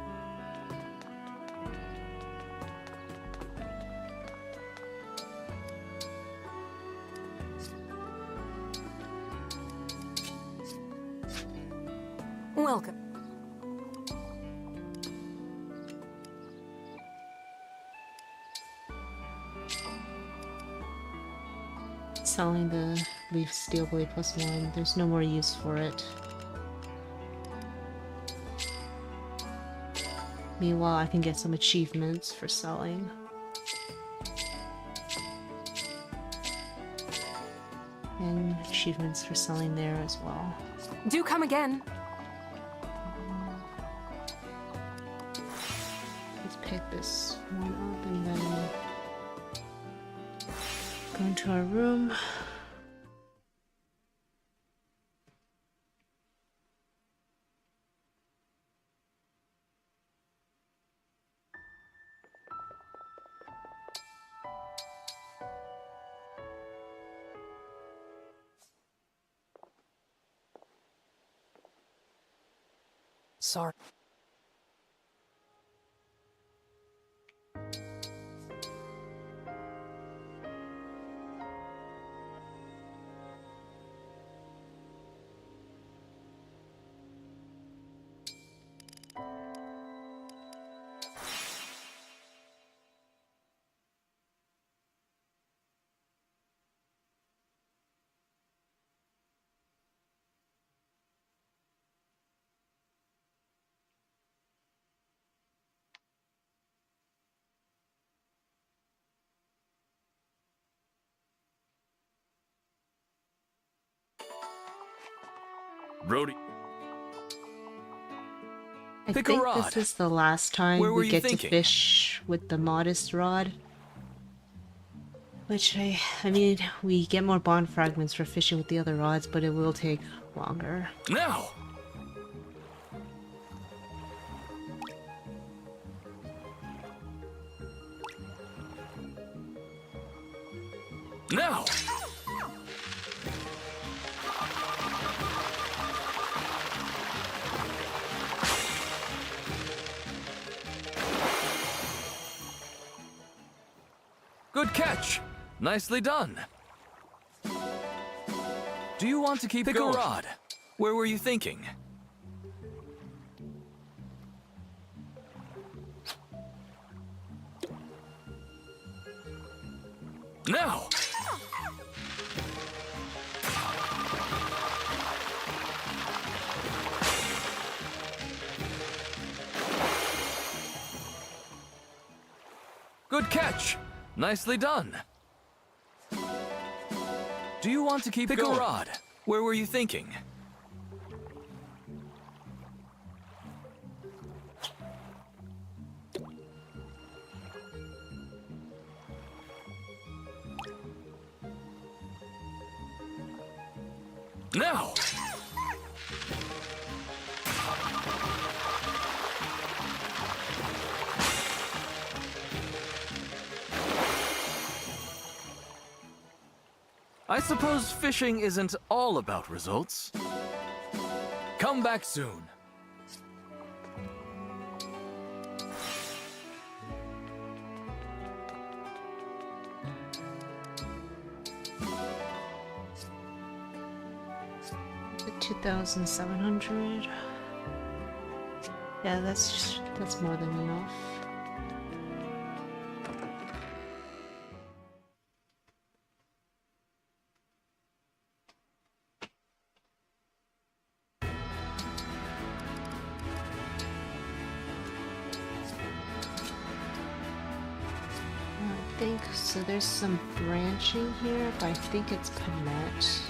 Welcome. Selling the Leaf Steel Blade plus one. There's no more use for it. Meanwhile, I can get some achievements for selling. And achievements for selling there as well. Do come again. Let's pick this one up and then go into our room. Sorry. Brody. I Pick a think rod. this is the last time Where were we you get to thinking? fish with the modest rod. Which I mean, we get more bond fragments for fishing with the other rods, but it will take longer. Now! Now! Good catch! Nicely done. Do you want to keep Pick going? A rod. Where were you thinking? Now! Good catch! Nicely done. Do you want to keep Pick going? A rod. Where were you thinking? Now! I suppose fishing isn't all about results. Come back soon. The 2,700. Yeah, that's more than enough. So there's some branching here, but I think it's Panette.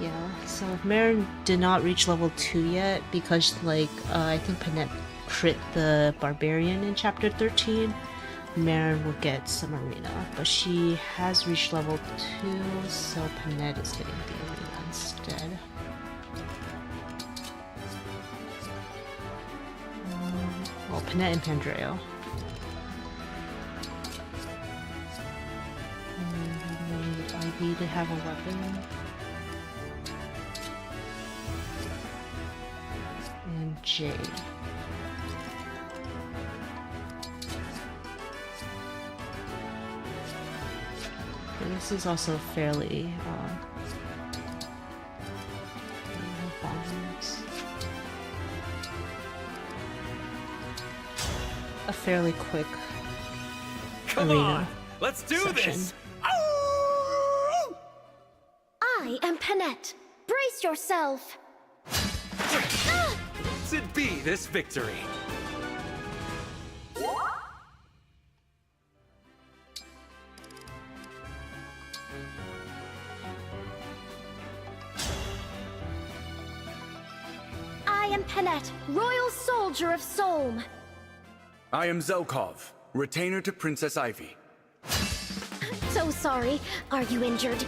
Yeah, so Marin did not reach level 2 yet because, like, I think Panette crit the Barbarian in chapter 13. Marin will get some arena, but she has reached level 2, so Panette is getting the arena instead. Well, Panette and Pandreo. Need to have a weapon. And Jade. And this is also fairly a fairly quick Come arena on, let's do session. This. I am Panette. Brace yourself. Blessed be this victory. I am Panette, Royal Soldier of Solm. I am Zelkov, retainer to Princess Ivy. So sorry. Are you injured?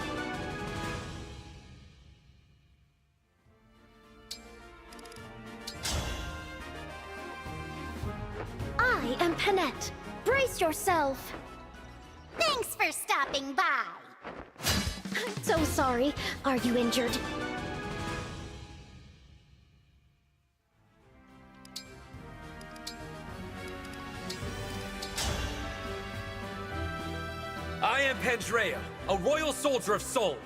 I am Panette. Brace yourself. Thanks for stopping by. So sorry. Are you injured? I am Pandreo, a royal soldier of Solm.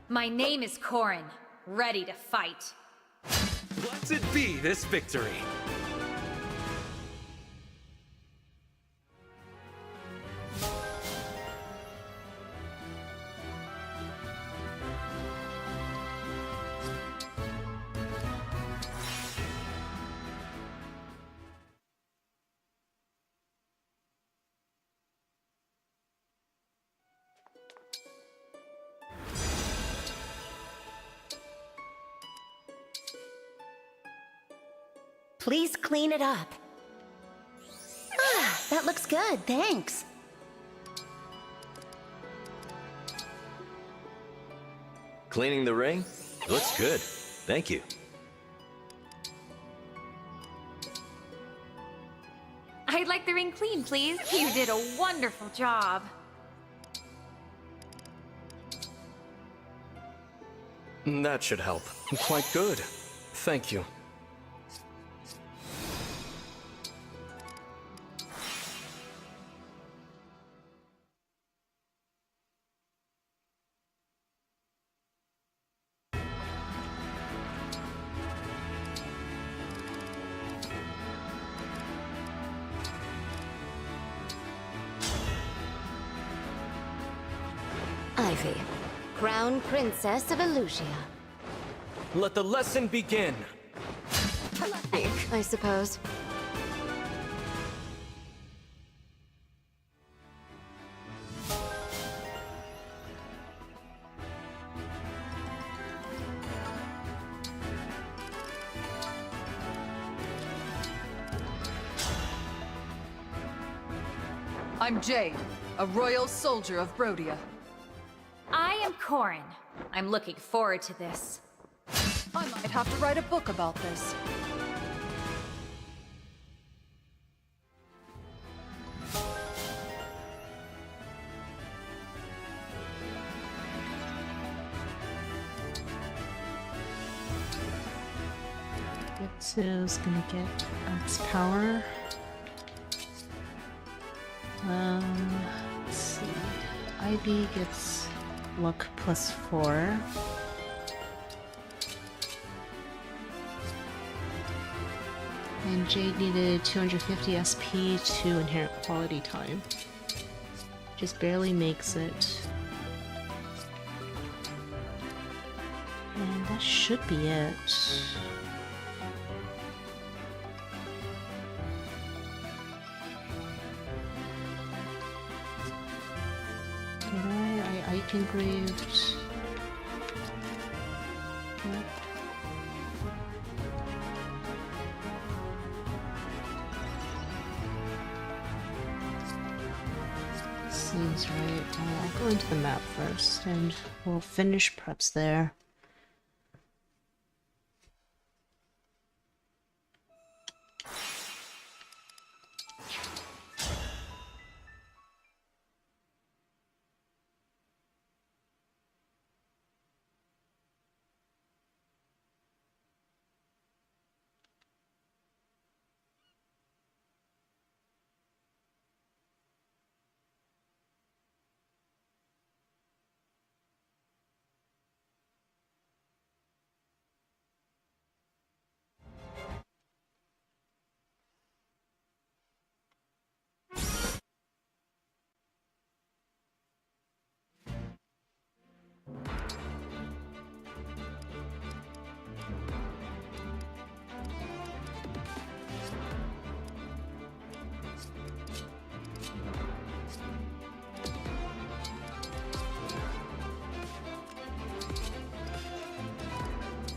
My name is Corin, ready to fight. Blessed be this victory. Please clean it up. Ah, that looks good, thanks. Cleaning the ring? Looks good. Thank you. I'd like the ring clean, please. You did a wonderful job. That should help. Quite good. Thank you. Ivy, Crown Princess of Elusia. Let the lesson begin. I suppose. I'm Jade, a royal soldier of Brodia. I am Corin. I'm looking forward to this. I might have to write a book about this. Is gonna get its power. Let's see. Ivy gets luck +4. And Jade needed 250 SP to inherent quality time. Just barely makes it. And that should be it. I engraved. Yep. Seems right. I'll go into the map first and we'll finish preps there.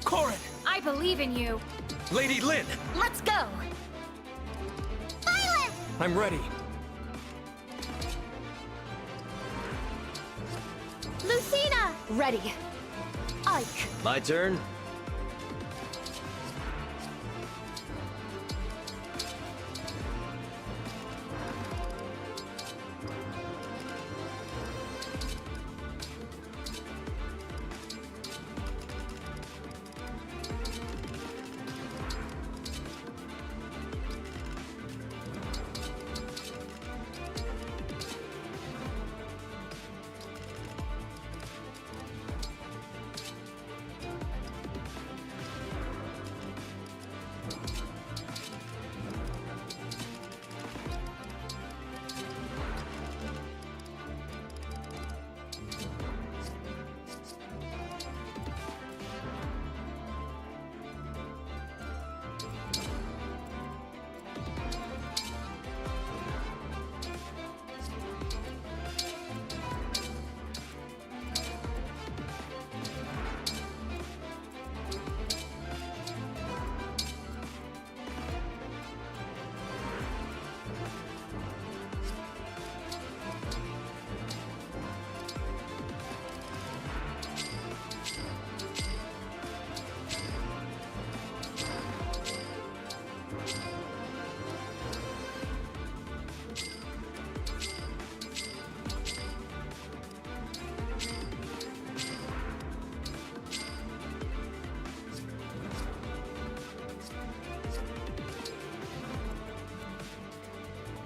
Corin! I believe in you. Lady Lin! Let's go! Violet! I'm ready. Lucina! Ready. Ike. My turn?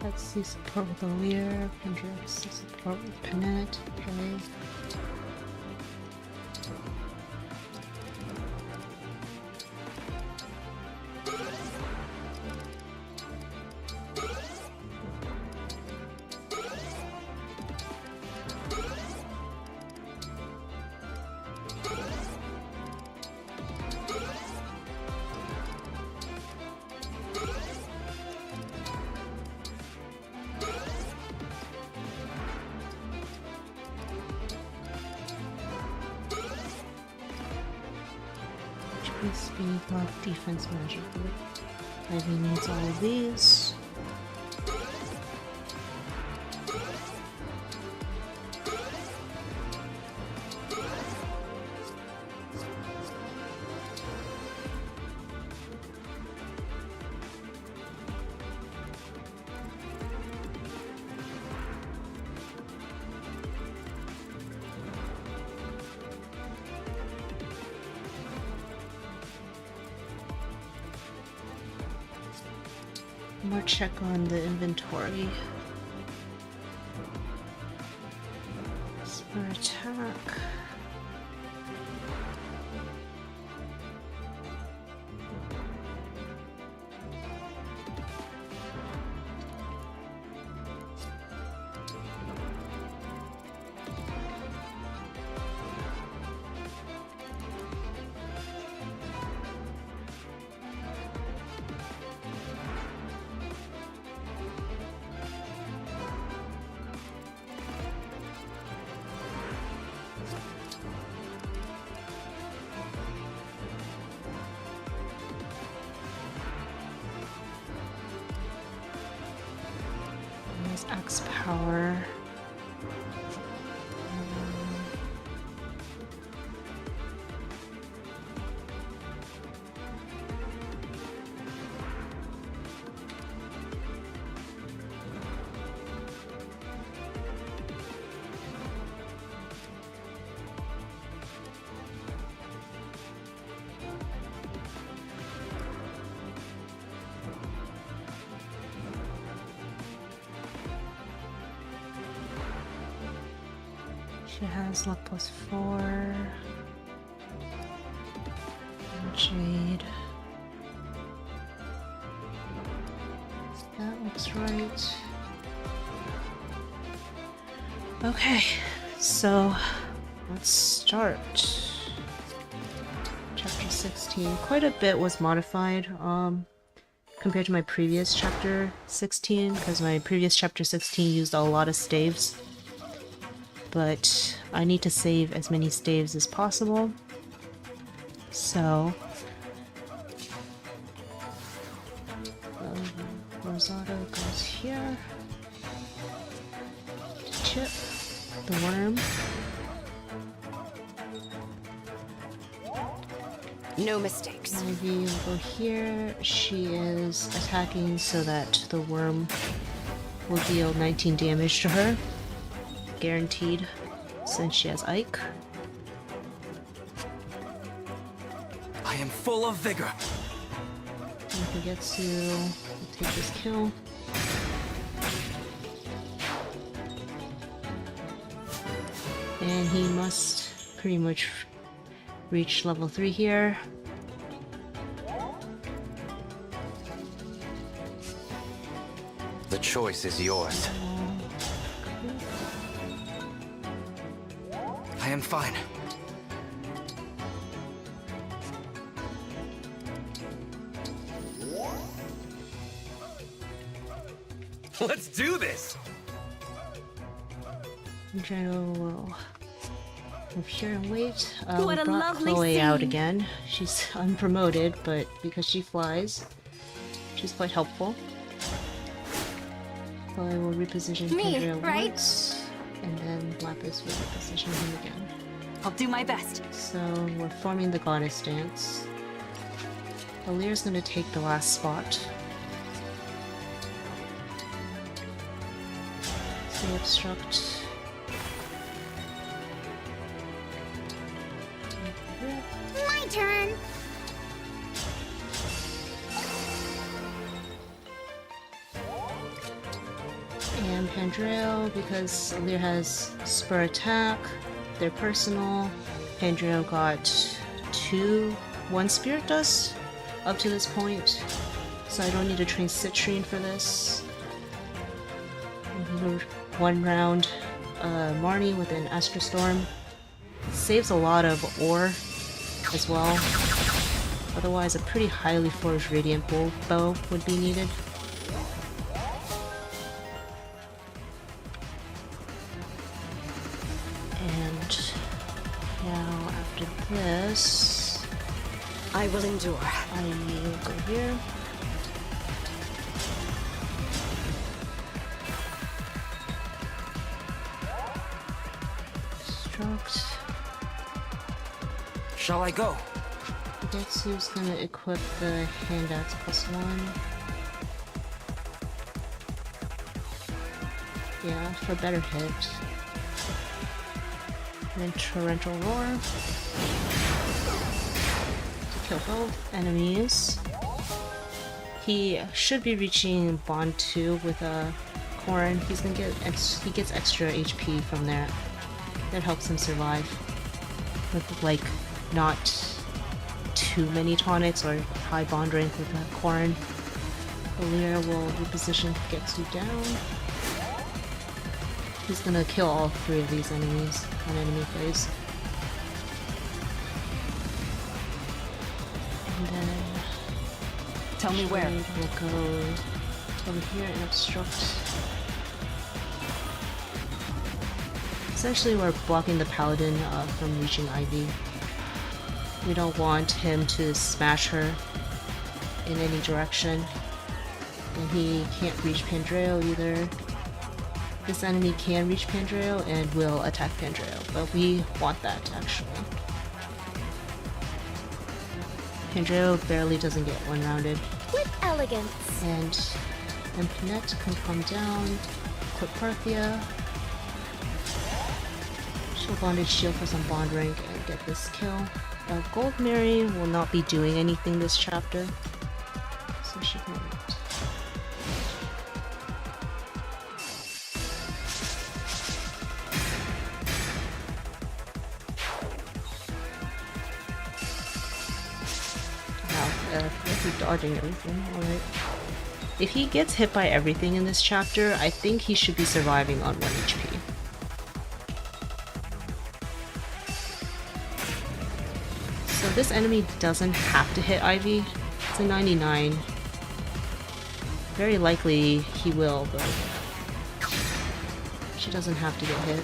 Let's see support with Alear. Hendrix, support with Panette. Okay. Speed, love, defense, magic. Ivy needs all of these. More check on the inventory. For attack. Axe power. She has luck +4. Jade. That looks right. Okay, so let's start. Chapter 16. Quite a bit was modified compared to my previous chapter 16, because my previous chapter 16 used a lot of staves. But I need to save as many staves as possible. So Rosado goes here. Chip the worm. No mistakes. Ivy will go here. She is attacking so that the worm will deal 19 damage to her. Guaranteed, since she has Ike. I am full of vigor. If he gets you, we'll take this kill. And he must pretty much reach level 3 here. The choice is yours. I am fine. Let's do this! Andrea will move here and wait. What a brought lovely Chloe out scene. again. She's unpromoted, but because she flies, she's quite helpful. Chloe will reposition Me, Andrea right? once, and then Lapis will reposition him again. I'll do my best. So we're forming the goddess dance. Alear's gonna take the last spot. So obstruct. My turn. And Pandreo, because Alear has spur attack, they're personal. Pandreo got 1 spirit dust up to this point, so I don't need to train Citrine for this. 1 round Marnie with an Astral Storm. Saves a lot of ore as well. Otherwise, a pretty highly forged Radiant Bow would be needed. And now after this, I will endure. I will go here. Destruct. Shall I go? Getsu's gonna equip the handouts +1. Yeah, for better hit. And then Torrential Roar. To kill both enemies. He should be reaching Bond 2 with a Corrin. He's gonna get he gets extra HP from there. That helps him survive. With like not too many tonics or high bond rank with a Corrin. Alear will reposition Getsu down. He's gonna kill all 3 of these enemies on enemy phase. And then tell me where. We'll go over here and obstruct. Essentially, we're blocking the Paladin from reaching Ivy. We don't want him to smash her in any direction. And he can't reach Pandreo either. This enemy can reach Pandreo and will attack Pandreo, but we want that actually. Pandreo barely doesn't get 1-rounded. With elegance. And then Panette can come down, equip Parthia. She'll bondage shield for some bond rank and get this kill. Gold Mary will not be doing anything this chapter, so she can wait. He's dodging everything, alright. If he gets hit by everything in this chapter, I think he should be surviving on 1 HP. So this enemy doesn't have to hit Ivy. It's a 99. Very likely he will, but she doesn't have to get hit.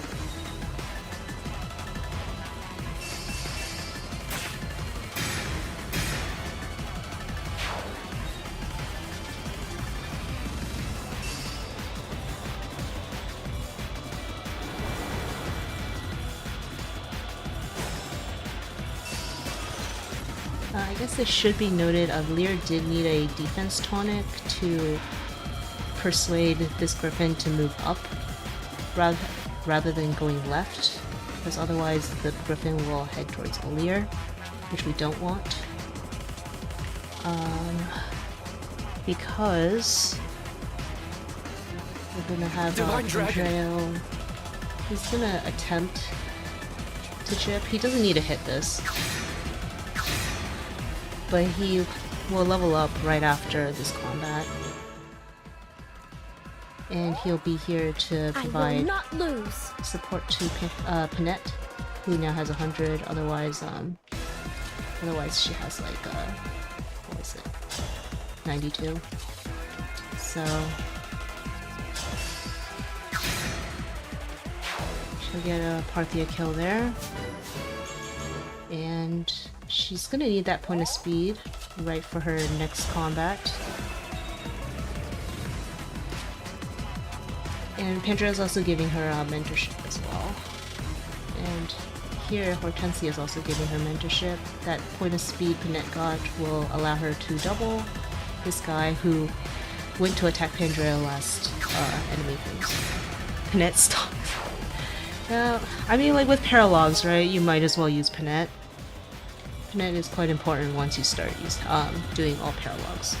I guess it should be noted Alear did need a defense tonic to persuade this Griffin to move up rather than going left, because otherwise the Griffin will head towards Alear, which we don't want. Because we're gonna have Andreo. He's gonna attempt to chip. He doesn't need to hit this, but he will level up right after this combat. And he'll be here to provide support to Panette, who now has 100. Otherwise she has like what was it? 92. So she'll get a Parthia kill there. And she's gonna need that point of speed right for her next combat. And Pandra is also giving her mentorship as well. And here Hortensia is also giving her mentorship. That point of speed Panette got will allow her to double this guy who went to attack Pandra last enemy phase. Panette stopped. Yeah, I mean, like with Paralogues, right? You might as well use Panette. Panette is quite important once you start doing all Paralogues.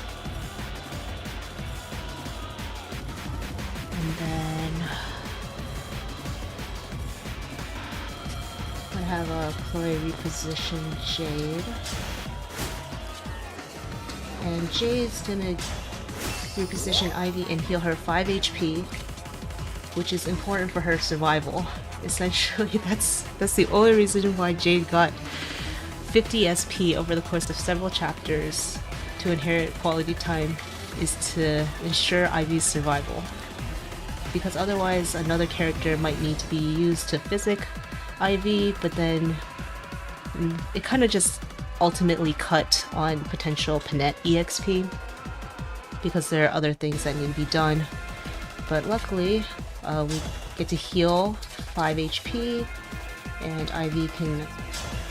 And then I have a Chloe reposition Jade. And Jade's gonna reposition Ivy and heal her 5 HP, which is important for her survival. Essentially, that's the only reason why Jade got 50 SP over the course of several chapters to inherit quality time, is to ensure Ivy's survival. Because otherwise, another character might need to be used to physic Ivy, but then it kind of just ultimately cut on potential Panette EXP, because there are other things that need to be done. But luckily, we get to heal 5 HP, and Ivy can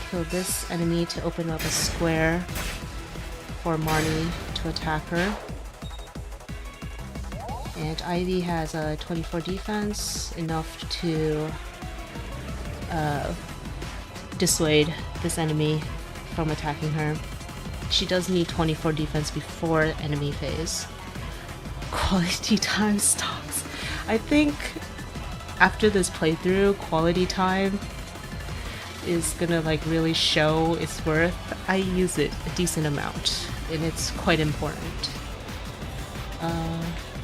kill this enemy to open up a square for Marnie to attack her. And Ivy has a 24 defense, enough to dissuade this enemy from attacking her. She does need 24 defense before enemy phase. Quality time stops. I think after this playthrough, quality time is gonna like really show its worth. I use it a decent amount, and it's quite important.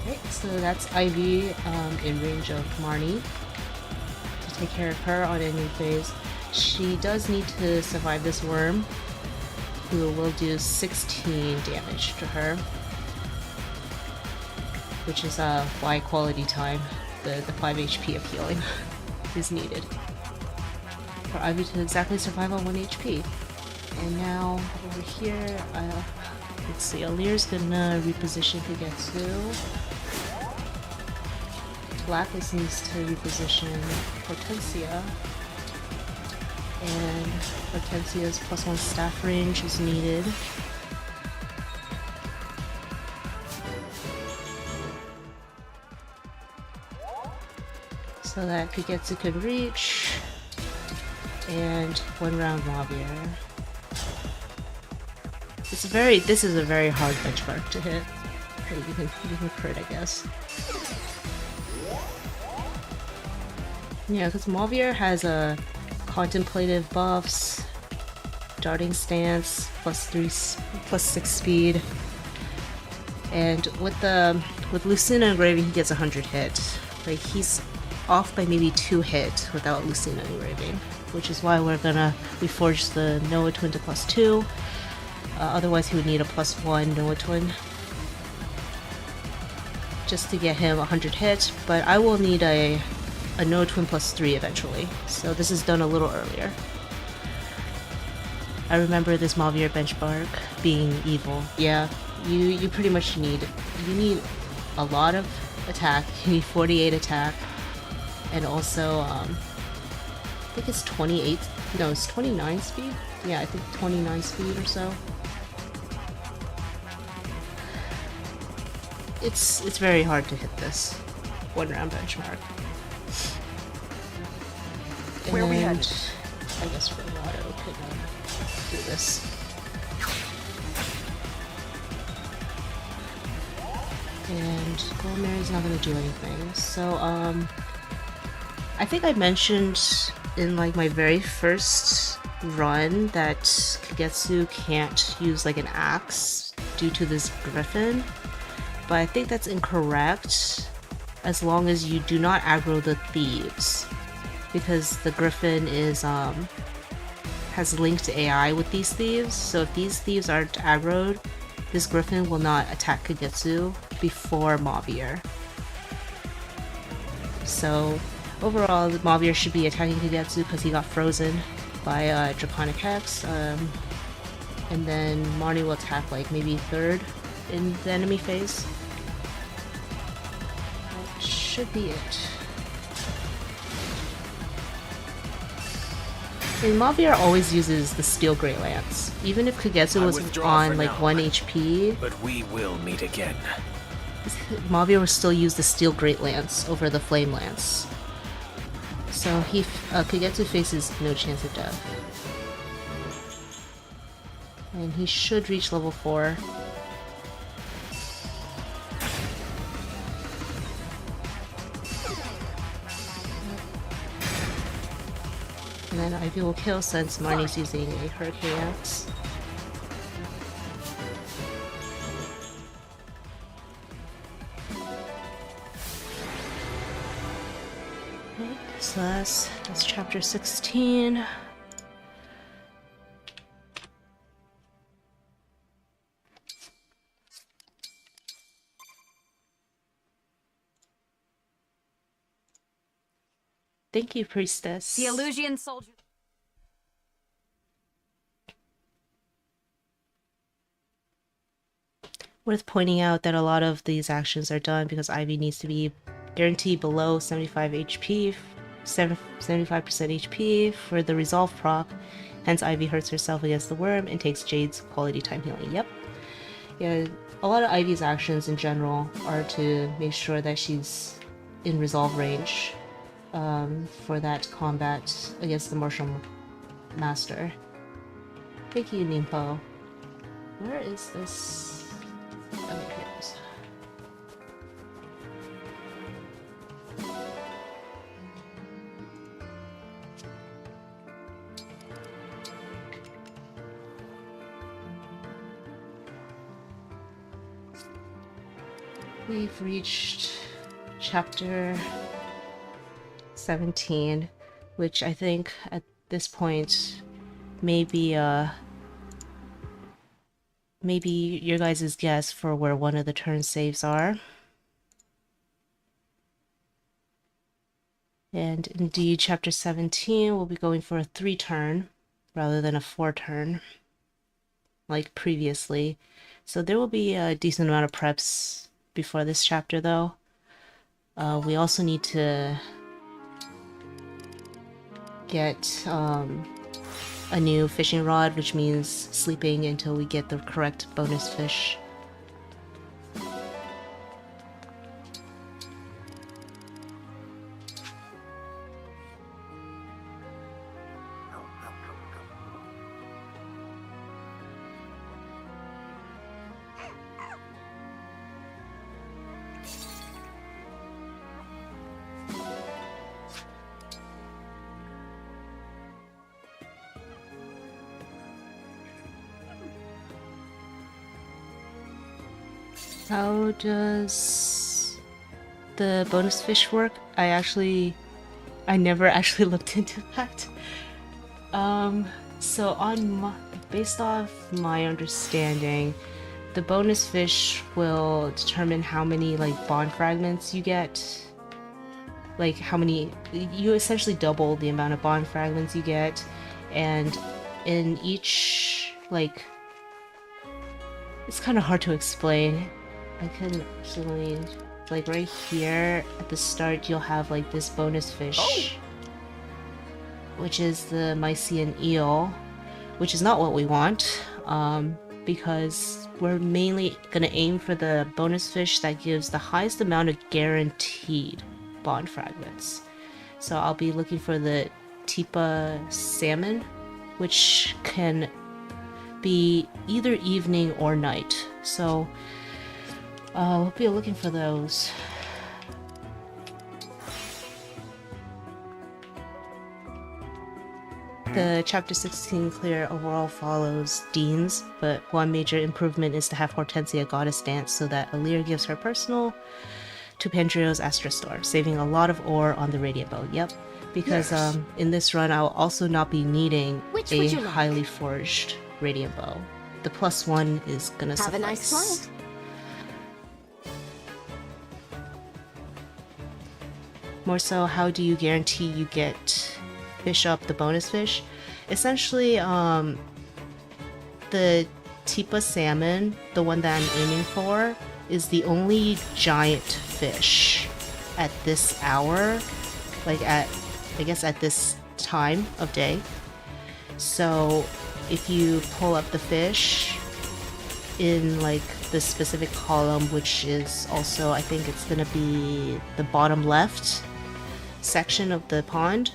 Right, so that's Ivy in range of Marnie to take care of her on enemy phase. She does need to survive this worm, who will do 16 damage to her, which is why quality time, the 5 HP of healing, is needed for Ivy to exactly survive on 1 HP. And now over here, let's see, Alear's gonna reposition Kagetsu. Blacklist needs to reposition Hortensia, and Hortensia's +1 staff range is needed. So that Kagetsu can reach, and 1 round Mavier. This is a very hard benchmark to hit. Okay, you can crit, I guess. Yeah, because Mavier has a contemplative buffs, darting stance, +6 speed, and with Lucina engraving he gets 100 hit. Like, he's off by maybe 2 hit without Lucina engraving, which is why we forged the Noah twin to +2. Otherwise he would need a +1 Noah twin just to get him 100 hit, but I will need a Noah twin +3 eventually, so this is done a little earlier. I remember this Mavier benchmark being evil. Yeah, you pretty much need a lot of attack. You need 48 attack, and also I think it's 28. No, it's 29 speed. Yeah, I think 29 speed or so. It's very hard to hit this 1 round benchmark. Where we headed? I guess Renato could do this. And Golmary's not gonna do anything. So I think I mentioned in like my very first run that Kagetsu can't use like an axe due to this griffin, but I think that's incorrect as long as you do not aggro the thieves, because the griffin is has linked AI with these thieves, so if these thieves aren't aggroed, this griffin will not attack Kagetsu before Mavier. So overall, Mavier should be attacking Kagetsu because he got frozen by Draconic Hex, and then Marnie will attack like maybe 3rd in the enemy phase. That should be it. And Mavier always uses the Steel Great Lance. Even if Kagetsu was on like 1 HP, but we will meet again. Mavier will still use the Steel Great Lance over the Flame Lance. So Kagetsu faces no chance of death. And he should reach level 4. then Ivy will kill since Marnie's using a Hurricane Axe. Okay, so that's chapter 16. Thank you, Priestess. The Illusion Soldier. Worth pointing out that a lot of these actions are done because Ivy needs to be guaranteed below 75 HP, 75% HP for the Resolve proc. Hence, Ivy hurts herself against the worm and takes Jade's quality time healing. Yep. Yeah, a lot of Ivy's actions in general are to make sure that she's in Resolve range. For that combat against the Martial Master. Thank you, Nimpo. Where is this? Oh, here it is. We've reached chapter 17, which I think at this point maybe your guys' guess for where one of the turn saves are. And indeed, chapter 17 will be going for a 3-turn rather than a 4-turn like previously. So there will be a decent amount of preps before this chapter though. We also need to get a new fishing rod, which means sleeping until we get the correct bonus fish. How does the bonus fish work? I never actually looked into that. So based off my understanding, the bonus fish will determine how many like bond fragments you get. Like how many, you essentially double the amount of bond fragments you get, and in each, like, it's kind of hard to explain. I can actually, like right here at the start, you'll have like this bonus fish, which is the Mycean eel, which is not what we want, because we're mainly gonna aim for the bonus fish that gives the highest amount of guaranteed bond fragments. So I'll be looking for the Tipa salmon, which can be either evening or night. So we'll be looking for those. The chapter 16 clear overall follows Dean's, but one major improvement is to have Hortensia goddess dance so that Alear gives her personal to Pendrio's Astrostor, saving a lot of ore on the radiant bow. Yep, because in this run I'll also not be needing a highly forged radiant bow. The +1 is gonna suffice. Have a nice flight. More so, how do you guarantee you get fish up the bonus fish? Essentially, the Tipa salmon, the one that I'm aiming for, is the only giant fish at this hour, like I guess at this time of day. So if you pull up the fish in like the specific column, which is also, I think it's gonna be the bottom left section of the pond,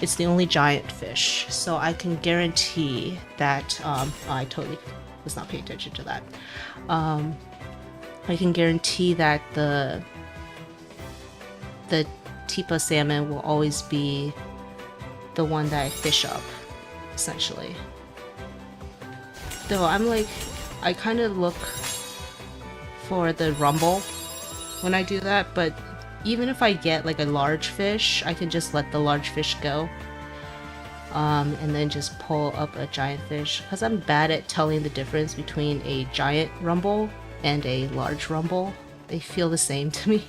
it's the only giant fish. So I can guarantee that I totally was not paying attention to that. I can guarantee that the Tipa salmon will always be the one that I fish up, essentially. Though I'm like, I kind of look for the rumble when I do that, but even if I get like a large fish, I can just let the large fish go. And then just pull up a giant fish, because I'm bad at telling the difference between a giant rumble and a large rumble. They feel the same to me.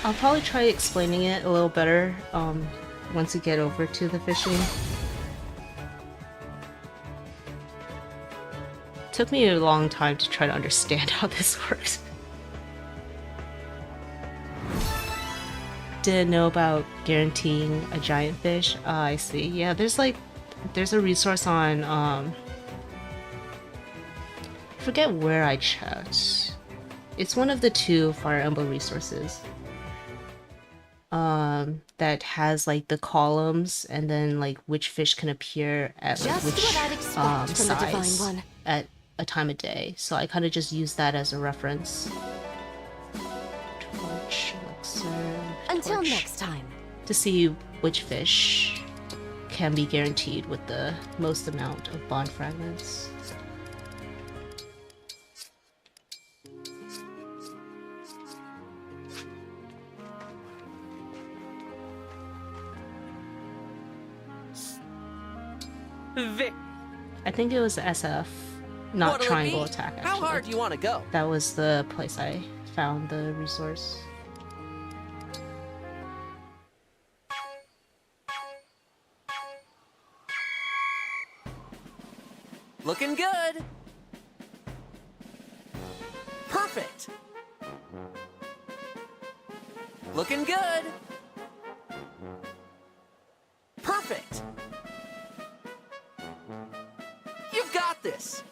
I'll probably try explaining it a little better once we get over to the fishing. Took me a long time to try to understand how this works. Didn't know about guaranteeing a giant fish. I see. Yeah, there's a resource on I forget where I checked. It's one of the 2 Fire Emblem resources. That has like the columns and then like which fish can appear at like, which size at a time of day. So I kind of just use that as a reference. Torch, elixir, Until torch, next time. to see which fish can be guaranteed with the most amount of bond fragments. I think it was SF, not What'll it triangle be? attack, actually. How hard do you want to go? That was the place I found the resource. Looking good. Perfect. Looking good. Perfect. You've got this.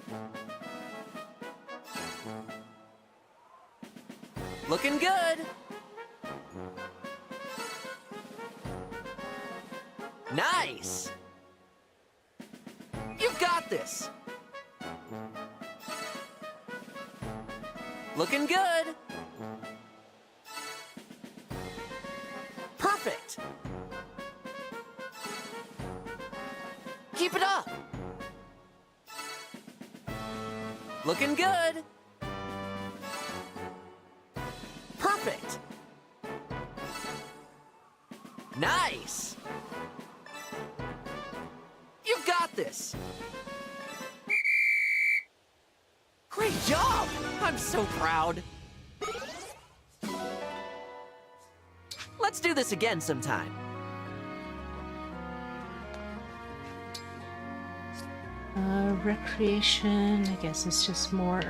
Looking good. Nice. You've got this. Looking good. Perfect. Keep it up. Looking good. Perfect. Nice. You've got this. Great job! I'm so proud. Let's do this again sometime. Recreation, I guess it's just more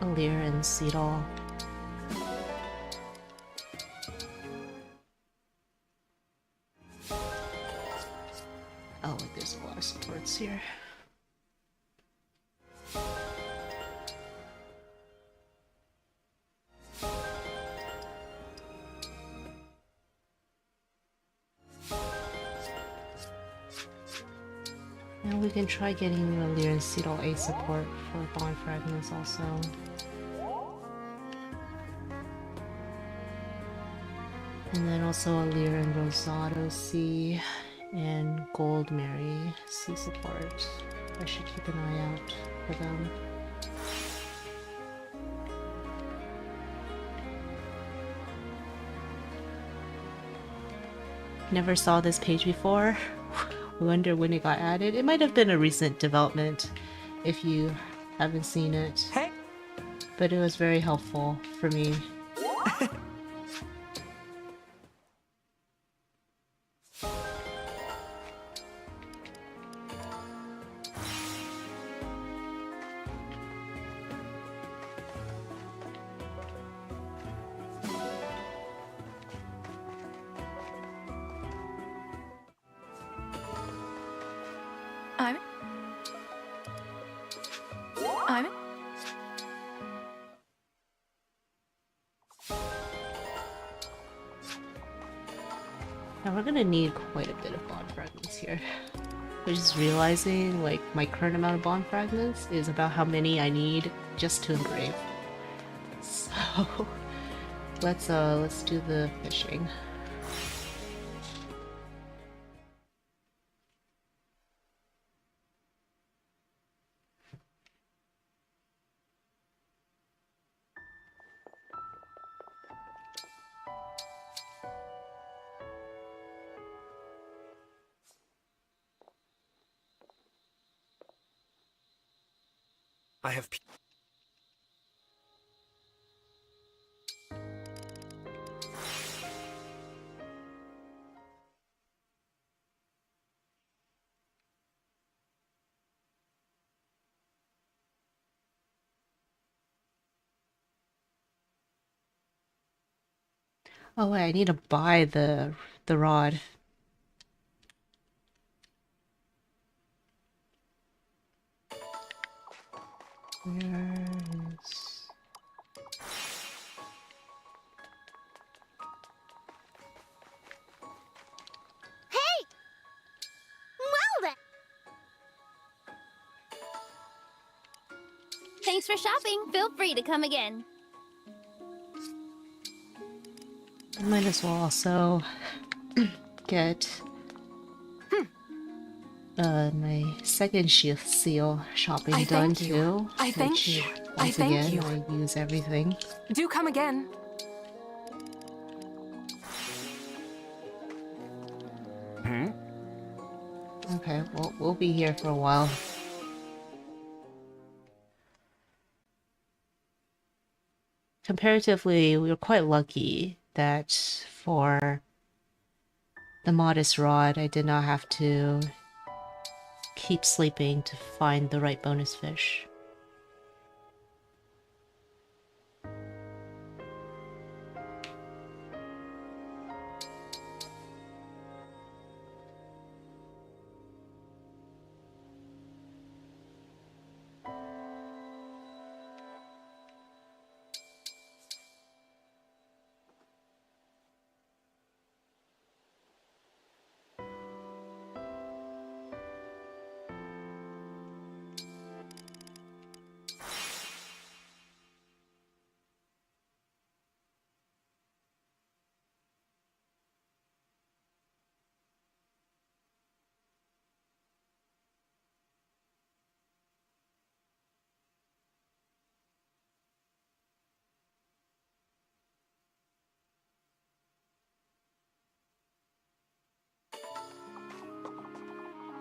Alear and Seedall. Oh, wait, there's a lot of supports here. And we can try getting Alear and Seedall A support for Bond Fragments also. And then also Alear and Rosado C and Gold Mary C support. I should keep an eye out for them. Never saw this page before. Wonder when it got added. It might have been a recent development if you haven't seen it. Hey. But it was very helpful for me. Now we're gonna need quite a bit of bond fragments here. but just realizing like my current amount of bond fragments is about how many I need just to engrave. So let's do the fishing. I have. Oh wait, I need to buy the rod. Where is... Hey! Well then! Thanks for shopping. Feel free to come again. I might as well also get my second shield seal shopping done too. I thank you. I thank you. I use everything. Do come again. Okay, well, we'll be here for a while. Comparatively, we were quite lucky that for the modest rod, I did not have to keep sleeping to find the right bonus fish.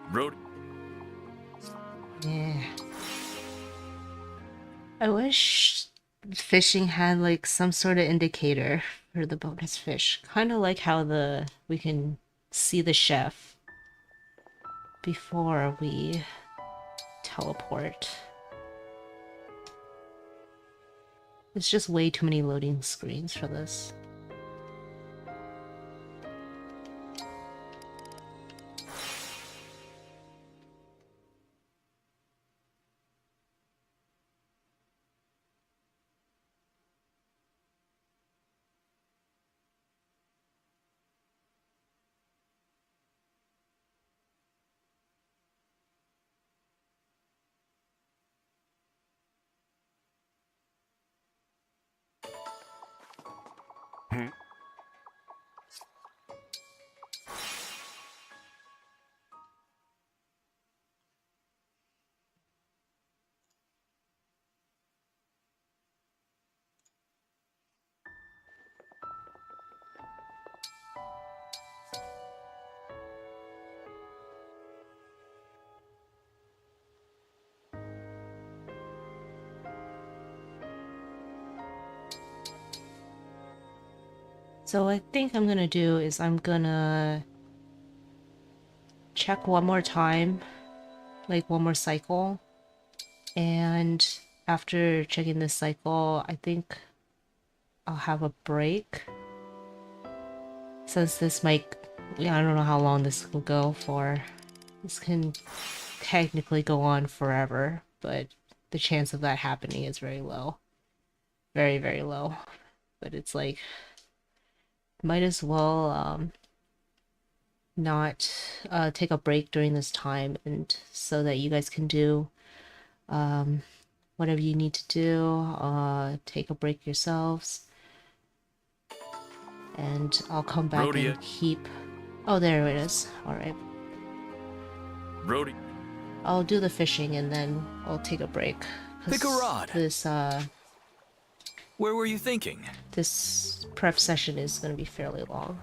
Road. Yeah. I wish fishing had like some sort of indicator for the bonus fish. Kind of like how we can see the chef before we teleport. It's just way too many loading screens for this. So I think I'm gonna do is I'm gonna check one more time, like one more cycle, and after checking this cycle, I think I'll have a break. Since this might, I don't know how long this will go for. This can technically go on forever, but the chance of that happening is very low. Very, very low. But it's like, might as well not take a break during this time, and so that you guys can do whatever you need to do. Take a break yourselves, and I'll come back and keep. Oh, there it is. All right. Brody. I'll do the fishing and then I'll take a break. Pick a rod. This Where were you thinking? This prep session is going to be fairly long.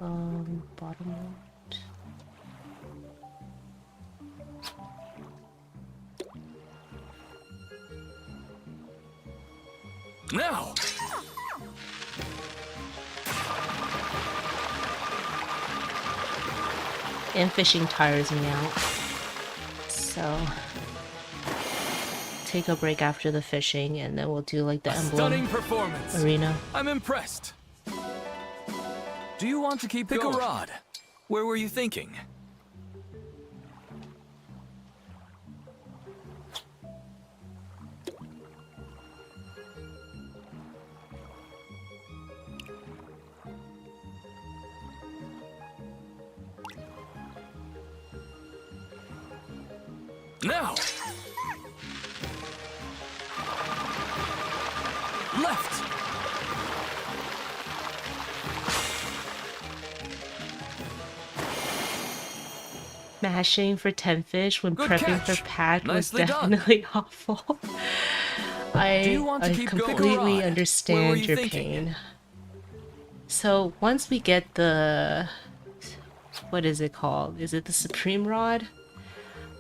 Bottom right. Now. And fishing tires me out. So take a break after the fishing and then we'll do like the emblem Stunning performance. arena. I'm impressed. Do you want to keep Pick a rod. Where were you thinking? Now! Left! Mashing for 10 fish when Good prepping catch. for pack was Nicely done. definitely awful. Do you want to I keep going? completely Pick a rod. Where were understand you your thinking? pain. So once we get the... what is it called? Is it the Supreme Rod?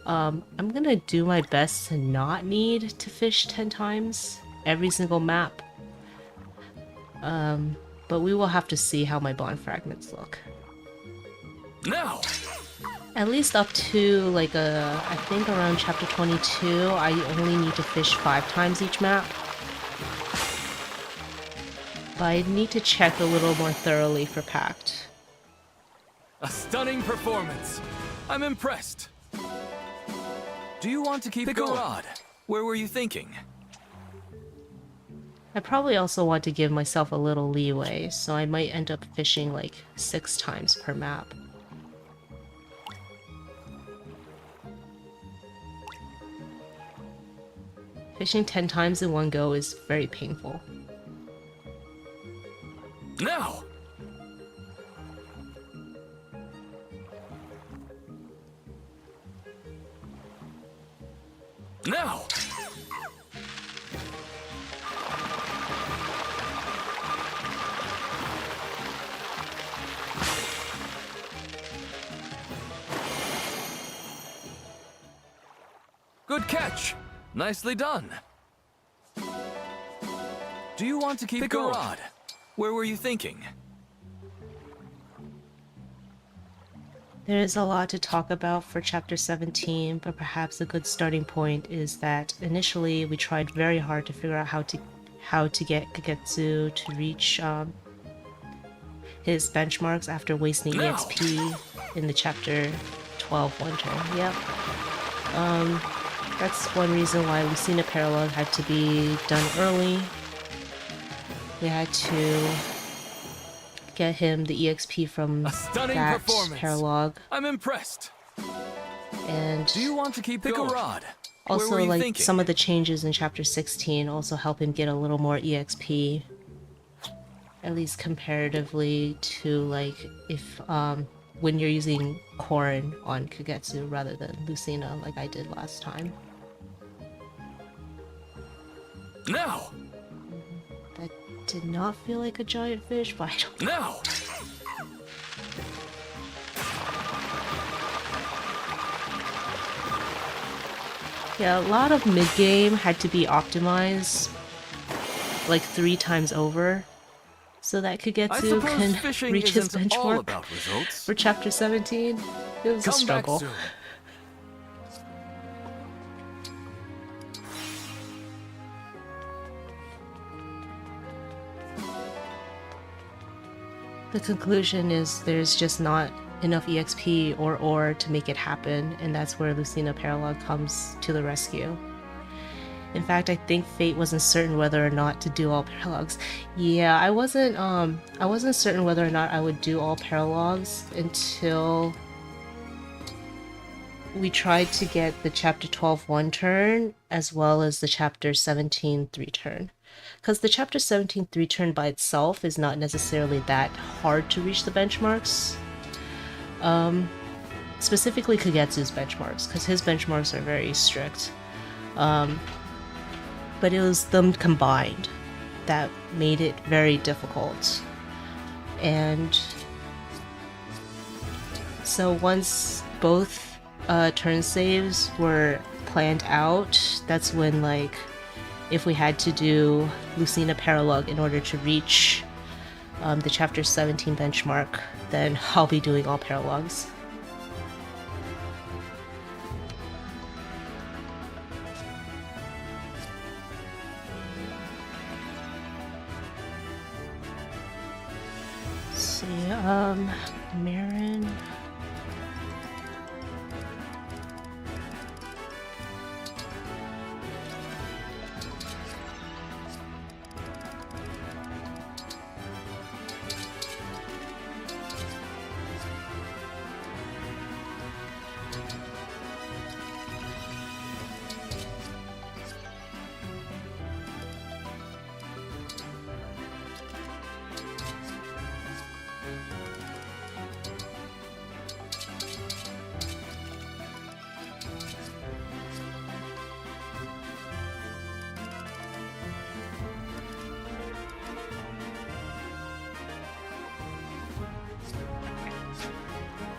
I'm gonna do my best to not need to fish 10 times every single map. But we will have to see how my Bond Fragments look. Now! At least up to like I think around chapter 22, I only need to fish 5 times each map. But I need to check a little more thoroughly for Pact. A stunning performance. I'm impressed. Do you want to keep Pick going? A rod. Where were you thinking? I probably also want to give myself a little leeway, so I might end up fishing like 6 times per map. Fishing 10 times in one go is very painful. Now! Now! Good catch! Nicely done! Do you want to keep Pick a rod? Where were you thinking? There is a lot to talk about for chapter 17, but perhaps a good starting point is that initially we tried very hard to figure out how to get Kagetsu to reach his benchmarks after wasting EXP in the chapter 12 winter. Yep. That's one reason why Lucina Paralogue had to be done early. We had to get him the EXP from that Paralogue. I'm impressed. And do you want to keep Pick a rod? Also, like some of the changes in chapter 16 also help him get a little more EXP, at least comparatively to like if when you're using Corrin on Kagetsu rather than Lucina like I did last time. Now. That did not feel like a giant fish, but I don't know. Now. Yeah, a lot of mid-game had to be optimized like 3 times over so that Kagetsu can reach his benchmark for chapter 17. It was a struggle. The conclusion is there's just not enough EXP or ore to make it happen, and that's where Lucina Paralogue comes to the rescue. In fact, I think Fate wasn't certain whether or not to do all paralogues. Yeah, I wasn't certain whether or not I would do all paralogues until we tried to get the chapter 12 1 turn as well as the chapter 17 3 turn. Because the chapter 17 3 turn by itself is not necessarily that hard to reach the benchmarks. Specifically Kagetsu's benchmarks, because his benchmarks are very strict. But it was them combined that made it very difficult. And so once both turn saves were planned out, that's when, like, if we had to do Lucina Paralogue in order to reach the chapter 17 benchmark, then I'll be doing all paralogues. Marin.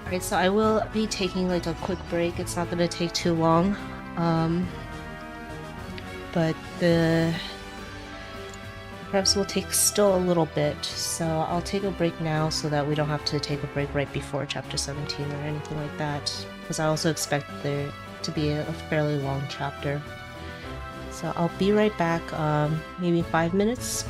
Alright, so I will be taking like a quick break. It's not gonna take too long. But the preps will take still a little bit, so I'll take a break now so that we don't have to take a break right before chapter 17 or anything like that, because I also expect there to be a fairly long chapter. So I'll be right back, maybe 5 minutes.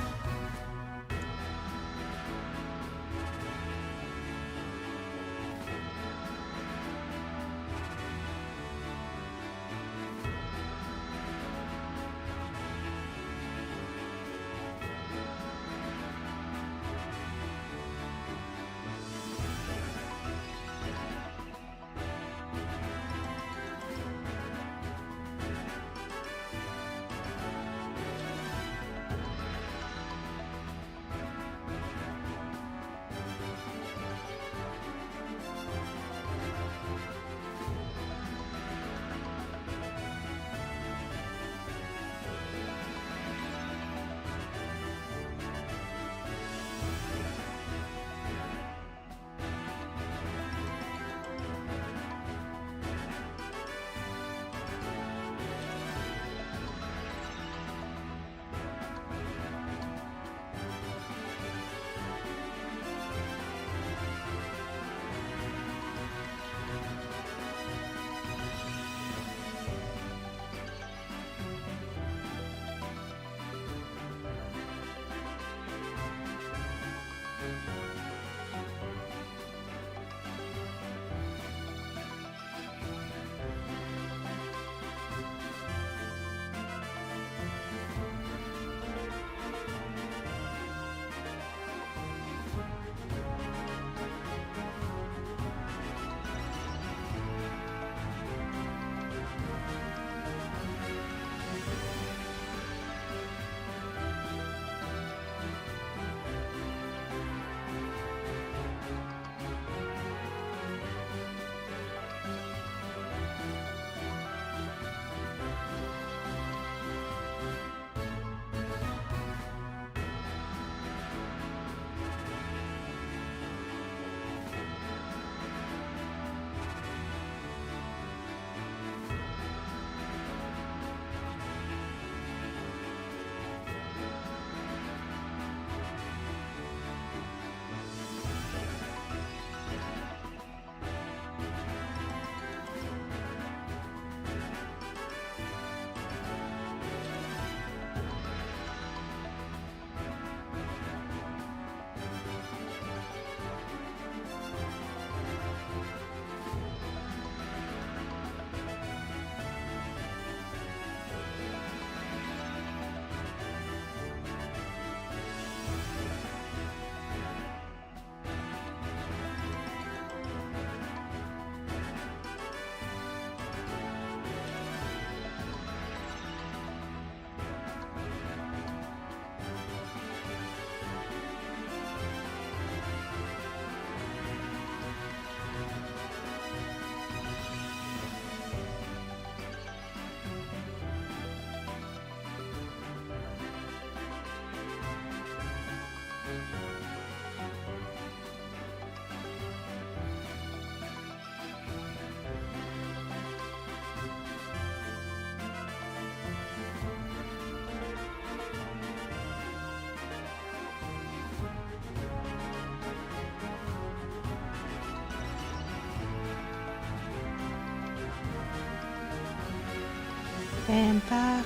And back.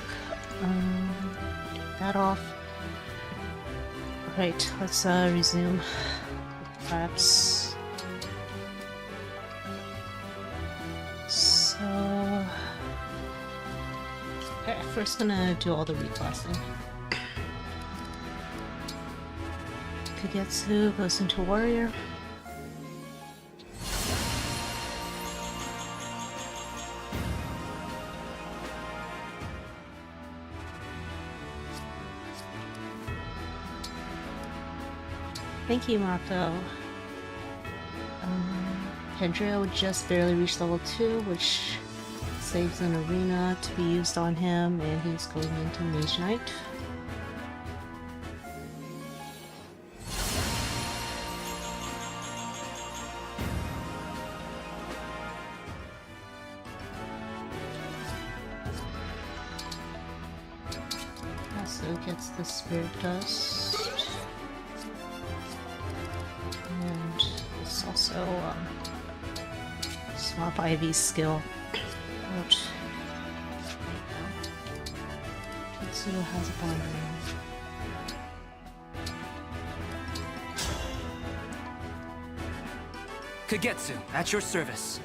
Take that off. Right, let's resume. Perhaps. So. Okay, first gonna do all the reclassing. Kagetsu goes into warrior. Thank you, Mako. Pendreo just barely reached level 2, which saves an arena to be used on him, and he's going into Mage Knight. Also gets the Spirit Dust. And it's also swap Ivy's skill out. Kitsu has a Bond ring. Kagetsu, at your service.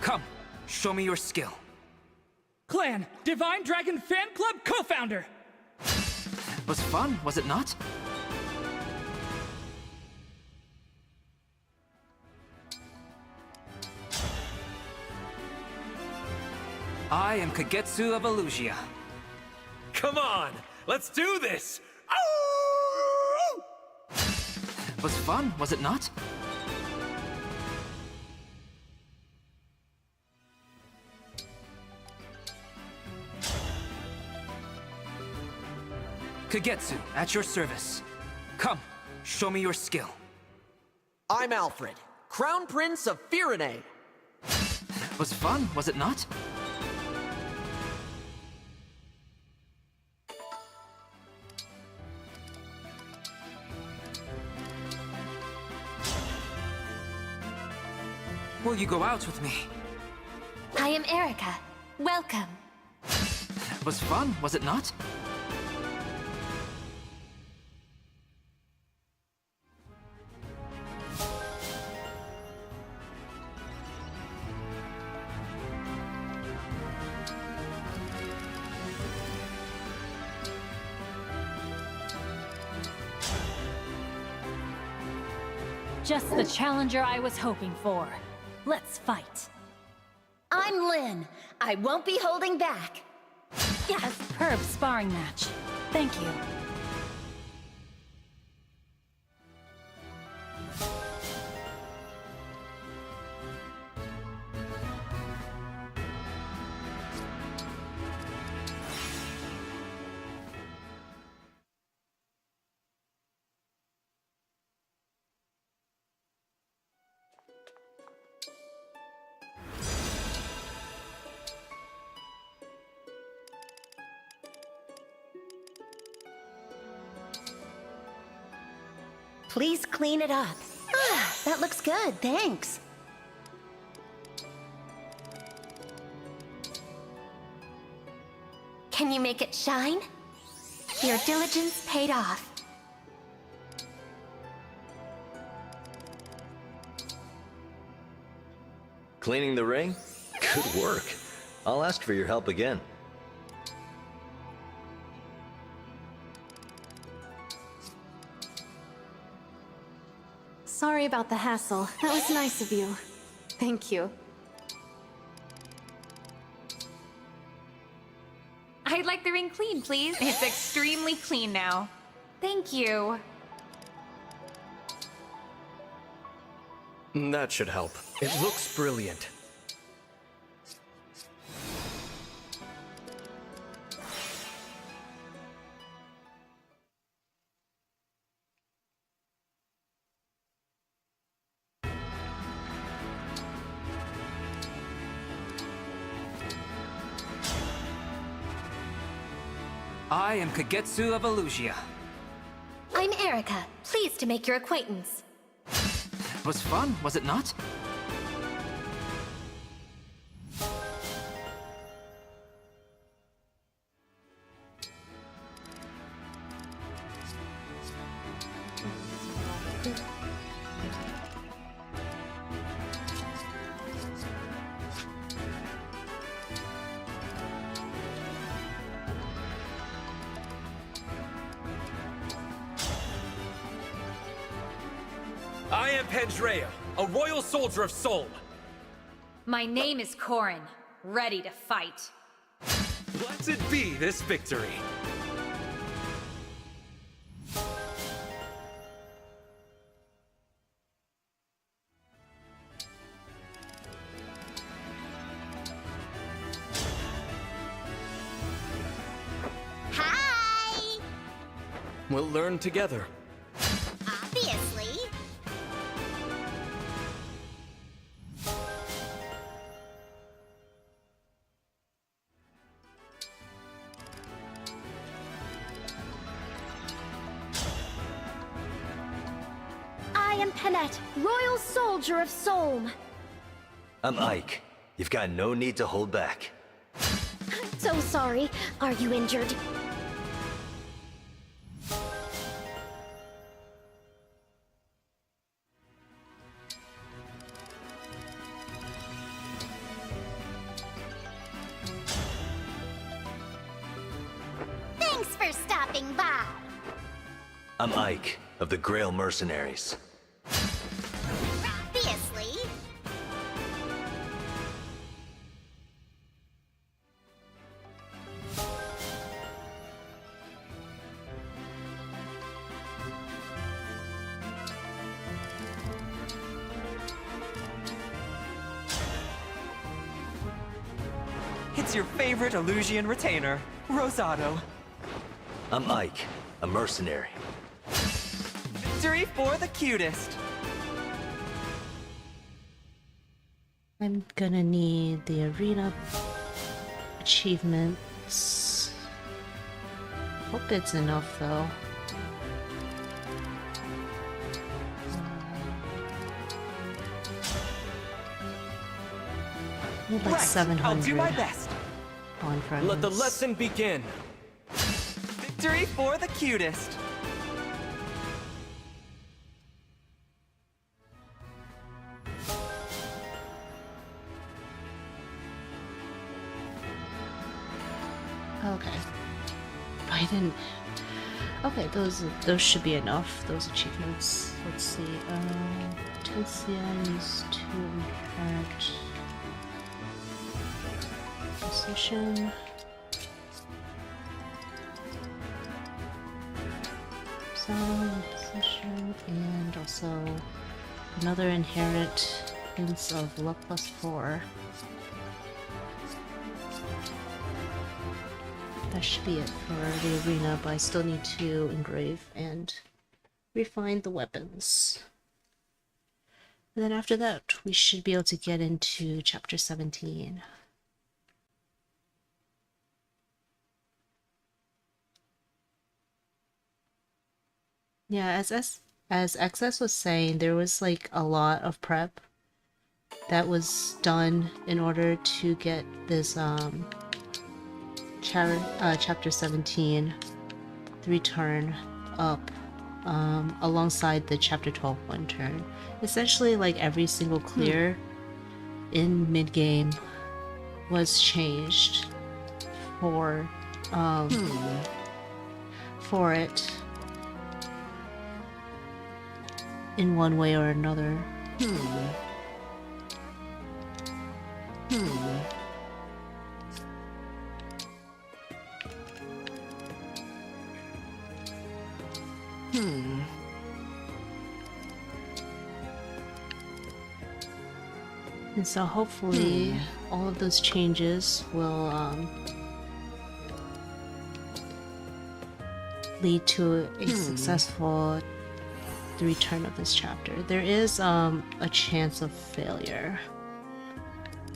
Come, show me your skill. Clan, Divine Dragon Fan Club co-founder! Was fun, was it not? I am Kagetsu of Elusia. Come on, let's do this! Oh! Was fun, was it not? Kagetsu, at your service. Come, show me your skill. I'm Alfred, Crown Prince of Firene. Was fun, was it not? Will you go out with me? I am Erica. Welcome. Was fun, was it not? Just the challenger I was hoping for. Let's fight. I'm Lynn. I won't be holding back. A superb sparring match. Thank you. Please clean it up. Ah, that looks good, thanks. Can you make it shine? Your diligence paid off. Cleaning the ring? Good work. I'll ask for your help again. Sorry about the hassle. That was nice of you. Thank you. I'd like the ring clean, please. It's extremely clean now. Thank you. That should help. It looks brilliant. I am Kagetsu of Elusia. I'm Erica. Pleased to make your acquaintance. Was fun, was it not? am Pandrea, a royal soldier of Solm. My name is Corin, ready to fight. Blessed be this victory. Hi! We'll learn together. Obviously. I am Penette, Royal Soldier of Solm. I'm Ike. You've got no need to hold back. So sorry. Are you injured? Thanks for stopping by. I'm Ike, of the Grail Mercenaries. Obviously. It's your favorite Illusian retainer, Rosado. I'm Ike, a mercenary. Victory for the cutest. I'm gonna need the arena achievements. Hope it's enough though. Need like 700. I'll do my best. Bond Fragments. Let the lesson begin. Victory for the cutest. Okay. I didn't. Okay, those should be enough. Those achievements. Let's see. Tensia needs to interact. Position. Sound, position, and also another inheritance of luck +4. That should be it for the arena, but I still need to engrave and refine the weapons. And then after that, we should be able to get into chapter 17. Yeah, as XS was saying, there was like a lot of prep that was done in order to get this chapter 17 return up alongside the chapter 12 one turn. Essentially, like every single clear in mid-game was changed for it in one way or another. And so hopefully all of those changes will lead to a successful return of this chapter. There is a chance of failure.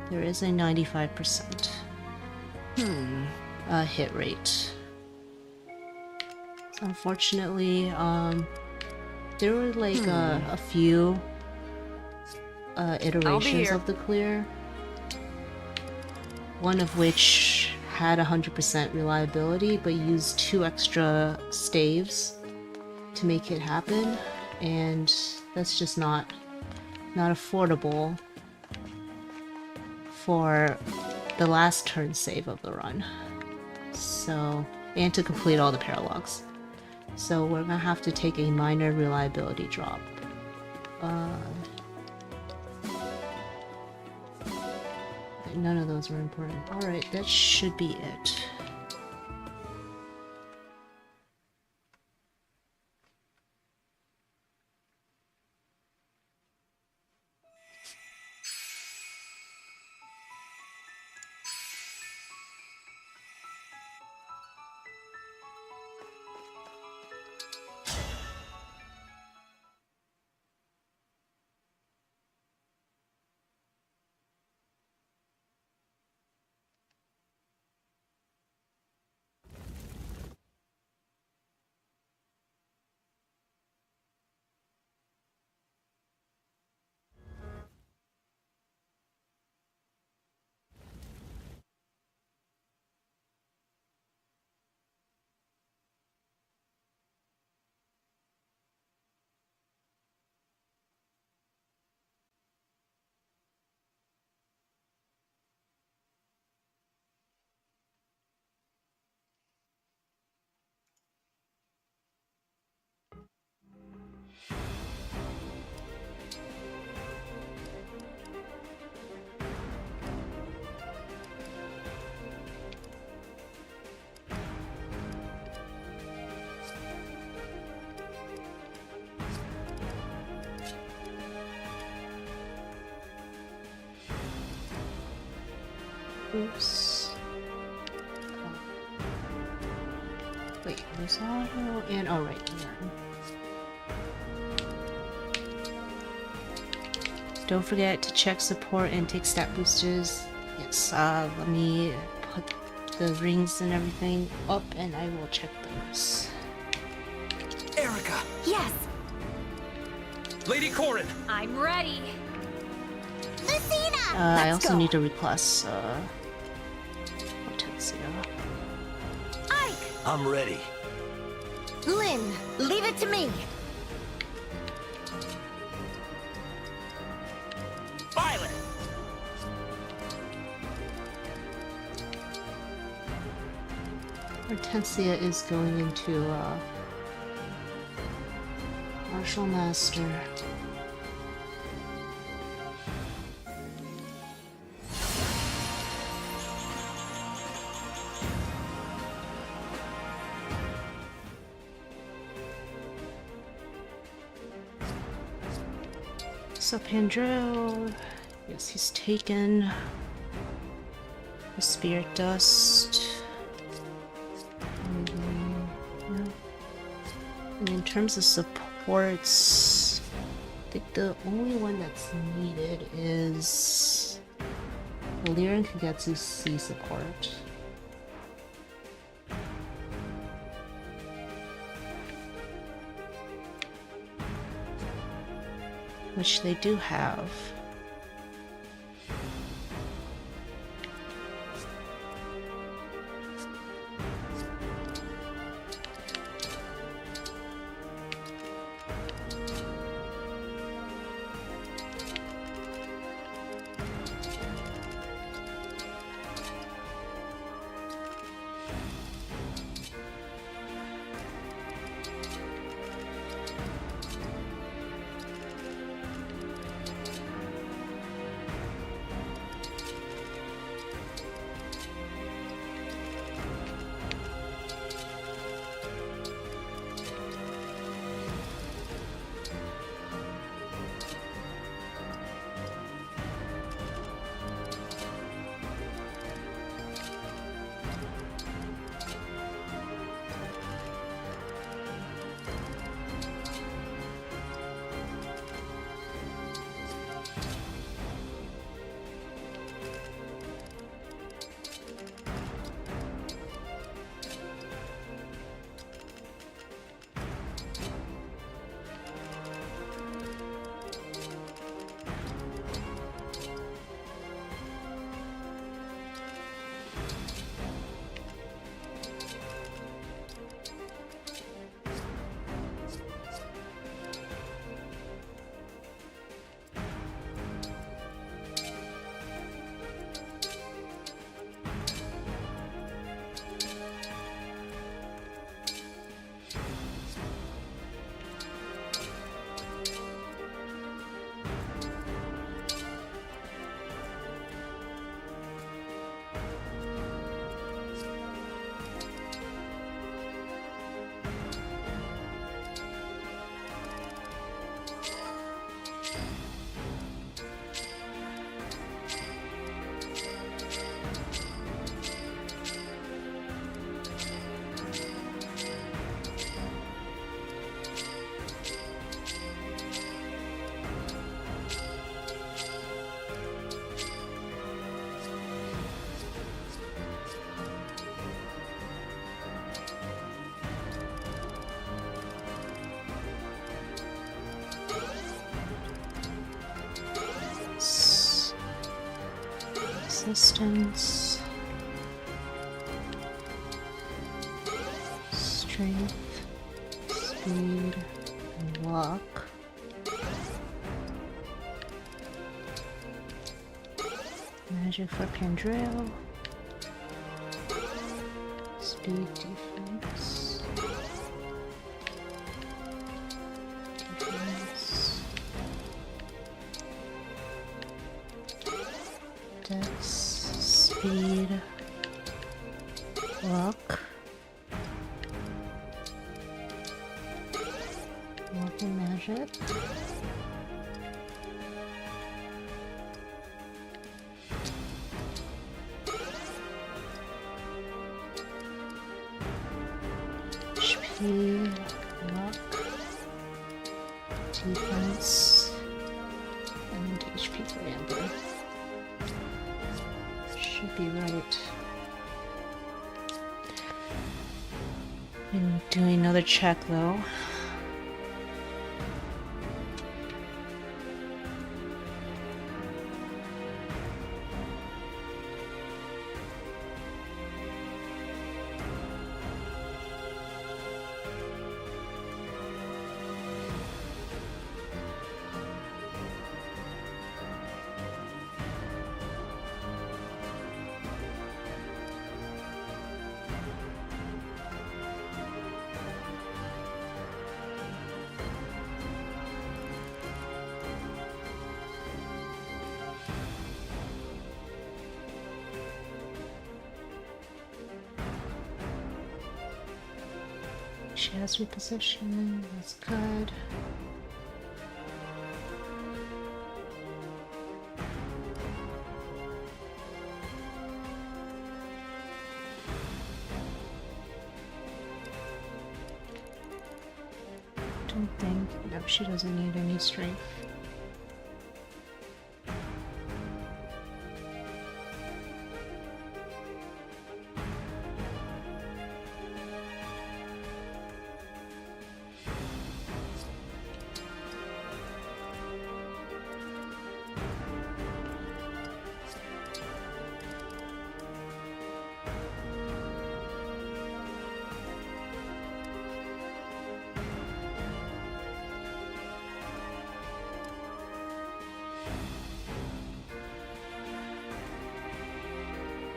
There is a 95% hit rate. So unfortunately, there were like a few iterations of the clear, one of which had 100% reliability but used 2 extra staves to make it happen, and that's just not affordable for the last turn save of the run. So, and to complete all the paralogues. So we're gonna have to take a minor reliability drop. None of those were important. Alright, that should be it. Oops. Oh. Wait, there's auto and oh right here. Don't forget to check support and take stat boosters. Yes, let me put the rings and everything up and I will check those. Erica! Yes! Lady Corrin! I'm ready. Lucina! I also need to request Hortensia. Ike! I'm ready. Lynn, leave it to me. Violet! Hortensia is going into Martial Master. So Pandrel, yes, he's taken the Spirit Dust. And in terms of supports, I think the only one that's needed is Alear and Kagetsu's C support. Which they do have. resistance, strength, speed, and luck. Magic for Pandreo. Speed, defense. Defense. Dex, speed, luck. Luck and magic. HP, luck, defense, and HP for Amber. Should be right. I'm doing another check though. She has reposition, that's good. Don't think, no, she doesn't need any strength.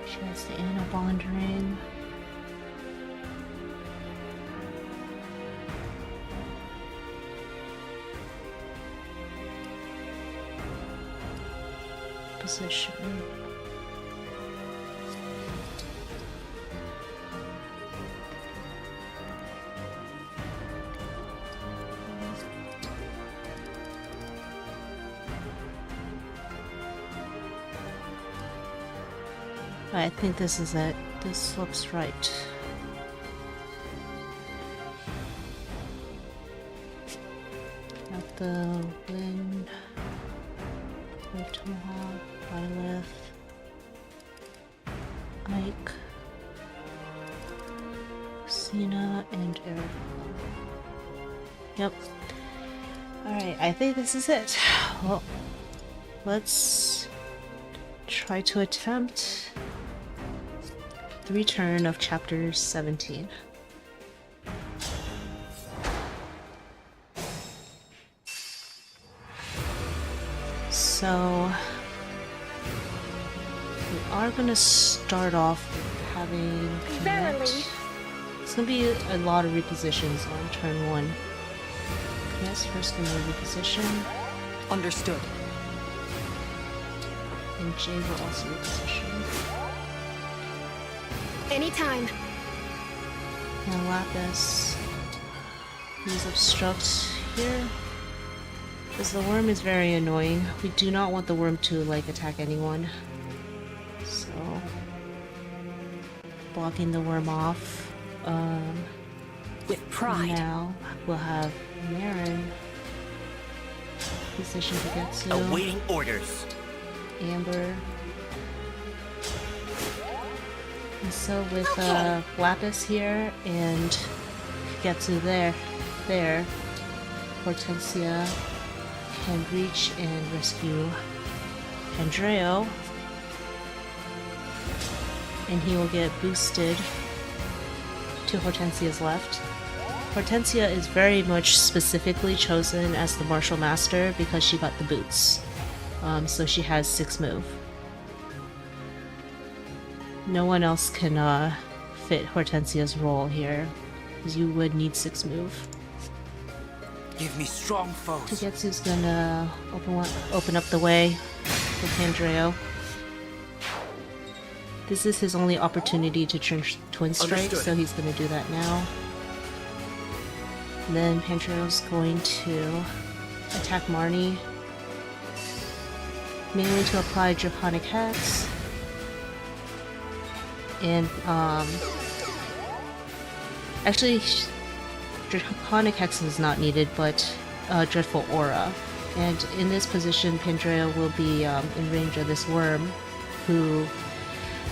She has the Anna Bond ring. Position. I think this is it. This looks right. Got the wind, red tomahawk, Byleth, Ike, Xena, and Eric. Yep. Alright, I think this is it. Well, let's try to attempt the return of chapter 17. So we are gonna start off having Verily. It's gonna be a lot of repositions on turn 1. Yes, first gonna reposition. Understood. And Jay will also reposition. Anytime. Now Lapis. Use obstruct here. Because the worm is very annoying. We do not want the worm to like attack anyone. So blocking the worm off. With pride. Now we'll have Marin position to get to. Awaiting orders. Amber. And so with Lapis here and Getsu there, Hortensia can reach and rescue Andreo. and he will get boosted to Hortensia's left. Hortensia is very much specifically chosen as the martial master because she got the boots. So she has 6 move. No one else can fit Hortensia's role here, because you would need 6 move. Give me strong foes. Kagetsu's gonna open up the way for Pandreo. This is his only opportunity to turn Twin Strike, Understood. so he's gonna do that now. And then Pandreo's going to attack Marnie, mainly to apply Draconic Hex. And, actually, Draconic Hex is not needed, but Dreadful Aura. And in this position, Pandreo will be in range of this worm, who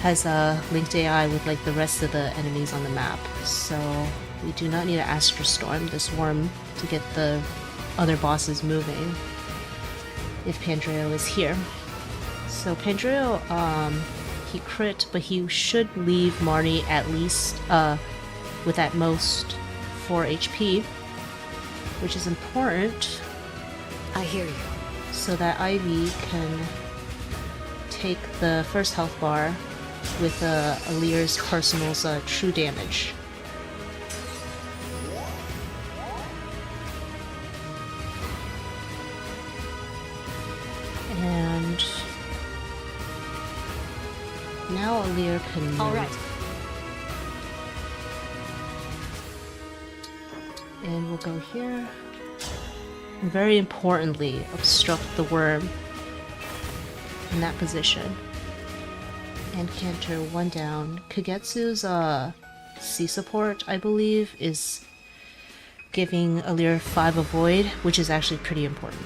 has a linked AI with like the rest of the enemies on the map. So we do not need to Astral Storm this worm to get the other bosses moving if Pandreo is here. So Pandreo, he crit, but he should leave Marnie at least with at most 4 HP, which is important. I hear you. So that Ivy can take the first health bar with Alear's Personal's true damage. And now Alear can move. All right. And we'll go here. And very importantly, obstruct the worm in that position. And canter 1 down. Kagetsu's C support, I believe, is giving Alear 5 avoid, which is actually pretty important.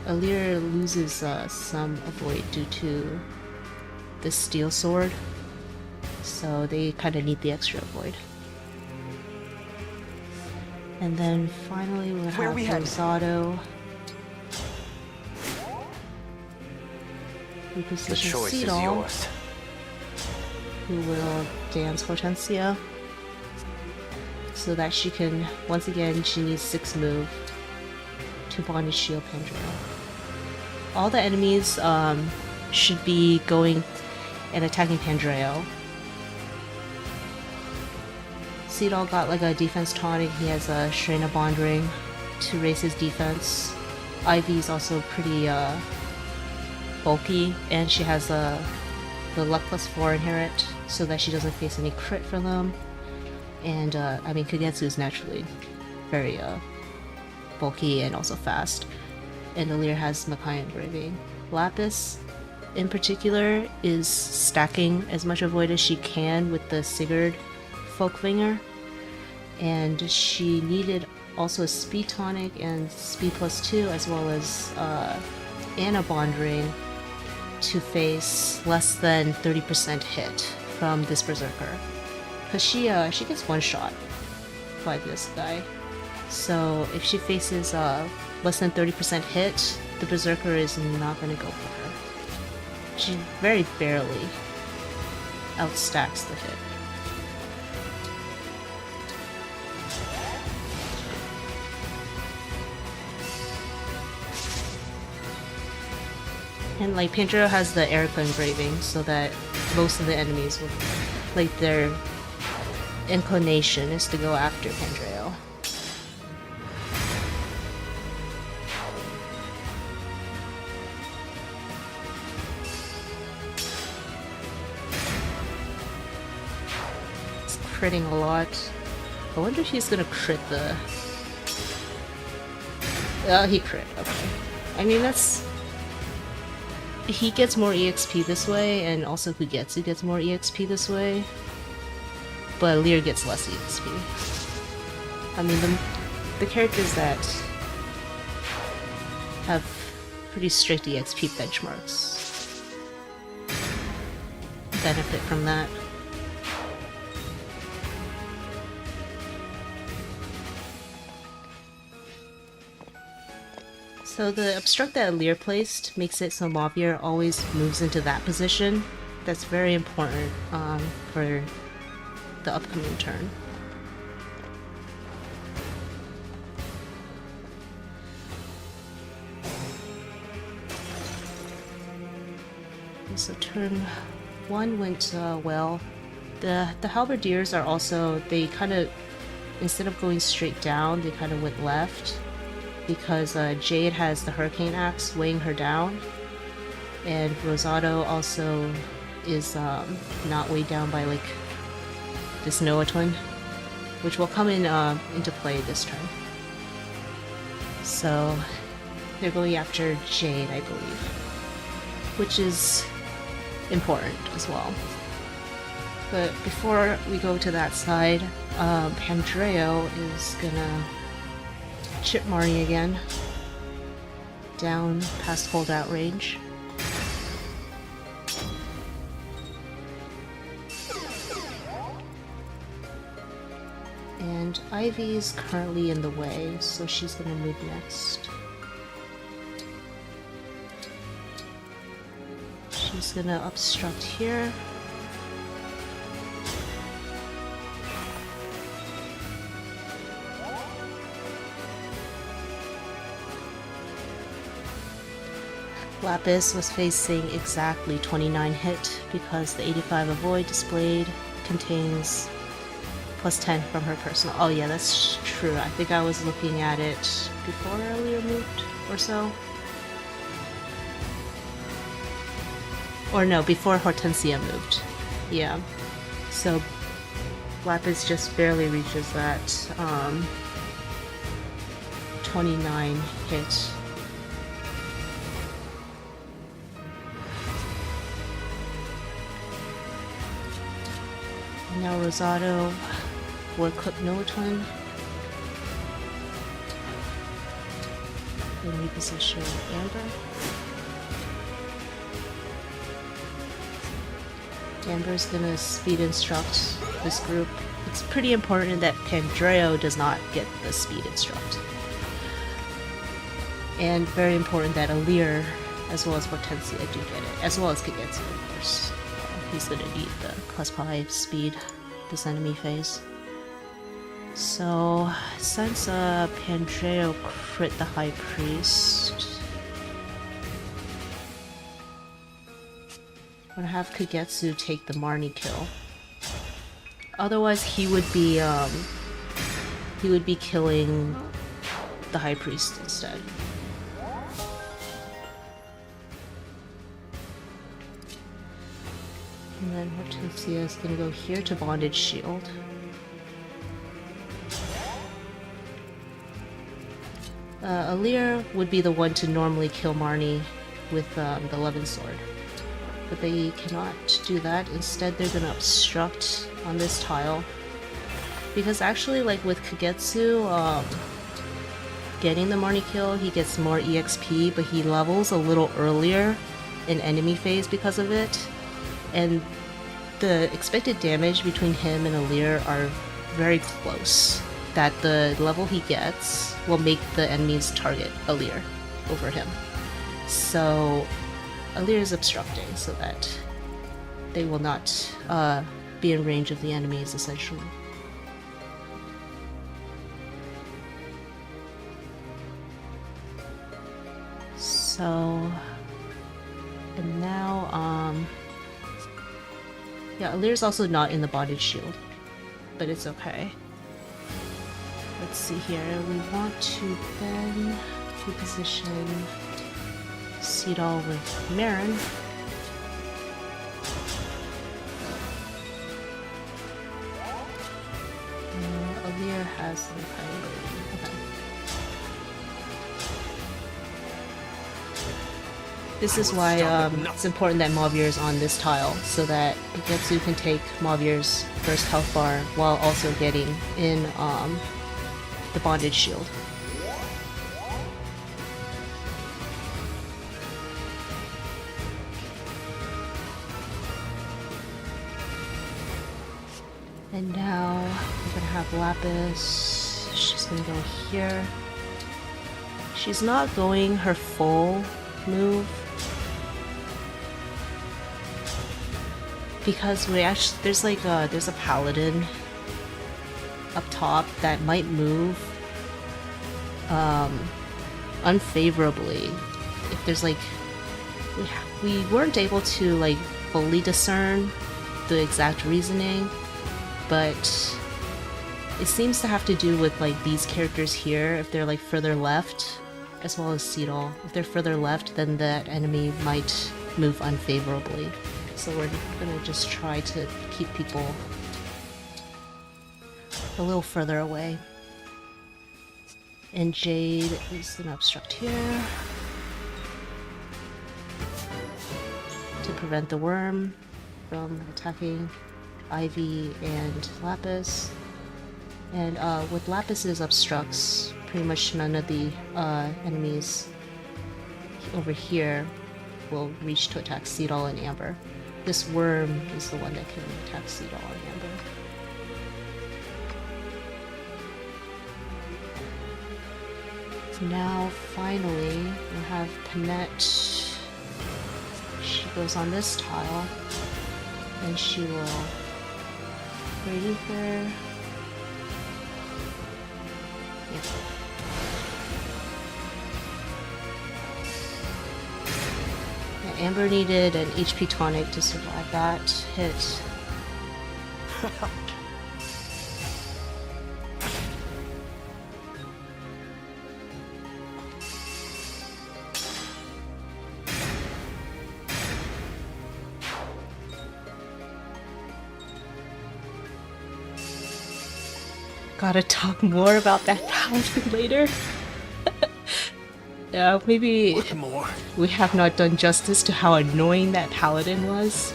Alear loses some avoid due to the steel sword, so they kind of need the extra avoid. And then finally we'll have Rosado reposition Seedall, who will dance Hortensia so that she can, once again, she needs 6 move to Bondage Shield Pandreo. All the enemies should be going and attacking Pandreo. Seedall got like a defense tonic, he has a Strain of Bond Ring to raise his defense. Ivy's also pretty bulky, and she has the Luck +4 inherent so that she doesn't face any crit from them. And I mean, Kagetsu is naturally very bulky and also fast. And Alear has Makai Engraving. Lapis, in particular, is stacking as much avoid as she can with the Sigurd Folkvinger. And she needed also a Speed Tonic and Speed +2, as well as and a Bond Ring to face less than 30% hit from this Berserker. Because she gets one shot by this guy. So if she faces less than 30% hit, the Berserker is not going to go for her. She very barely outstacks the hit. And like Pandreo has the Erica engraving so that most of the enemies will, like, their inclination is to go after Pandreo. It's critting a lot. I wonder if he's gonna crit the... he crit, okay. I mean, that's... He gets more EXP this way, and also Kagetsu gets more EXP this way. But Alear gets less EXP. I mean, the characters that have pretty strict EXP benchmarks benefit from that. So the obstruct that Alear placed makes it so Mavier always moves into that position that's very important for the upcoming turn. So turn 1 went well. The halberdiers are also, they kind of, instead of going straight down, they kind of went left because Jade has the hurricane axe weighing her down, and Rosado also is not weighed down by like this Noah twin, which will come in into play this turn. So they're going after Jade, I believe, which is important as well. But before we go to that side, Pandreo is gonna chip Marnie again down past holdout range. And Ivy is currently in the way, so she's gonna move next. She's gonna obstruct here. Lapis was facing exactly 29 hit because the 85 avoid displayed contains plus 10 from her personal. Oh yeah, that's true. I think I was looking at it before Alear moved or so. Or no, before Hortensia moved. Yeah. So Lapis just barely reaches that 29 hit. Now Rosado will equip Noah Twin. Then reposition Amber. Amber's gonna speed instruct this group. It's pretty important that Pandreo does not get the speed instruct. And very important that Alear, as well as Hortensia, do get it. As well as Kagetsu, of course. He's gonna need the plus 5 speed this enemy phase. So, since Pandreo crit the High Priest, I'm gonna have Kagetsu take the Marnie kill. Otherwise, he would be killing the High Priest instead. And then Hortensia is gonna go here to Bondage Shield. Alear would be the one to normally kill Marnie with the Levin Sword. But they cannot do that. Instead, they're gonna obstruct on this tile. Because actually, like with Kagetsu, getting the Marnie kill, he gets more EXP, but he levels a little earlier in enemy phase because of it. And the expected damage between him and Alear are very close. That the level he gets will make the enemies target Alear over him. So Alear is obstructing so that they will not be in range of the enemies, essentially. So, and now, yeah, Alear's also not in the bondage shield, but it's okay. Let's see here, we want to then reposition Seedall with Marin. Alear has the priority. Okay. This is why it's important that Mauvir is on this tile, so that Kagetsu can take Mauvir's first health bar while also getting in the bondage shield. And now we're gonna have Lapis. She's gonna go here. She's not going her full move. because we actually there's a paladin up top that might move unfavorably if there's like we weren't able to like fully discern the exact reasoning, but it seems to have to do with like these characters here. If they're like further left, as well as Seedal, if they're further left, then that enemy might move unfavorably. So we're gonna just try to keep people a little further away. And Jade is an obstruct here to prevent the worm from attacking Ivy and Lapis. And with Lapis's obstructs, pretty much none of the enemies over here will reach to attack Seedal and Amber. This worm is the one that can attack Seedal and Amber. So now, finally, we have Panette. She goes on this tile, and she will ready her. Yeah. Amber needed an HP tonic to survive that hit. Gotta talk more about that paladin later. Yeah, maybe we have not done justice to how annoying that paladin was.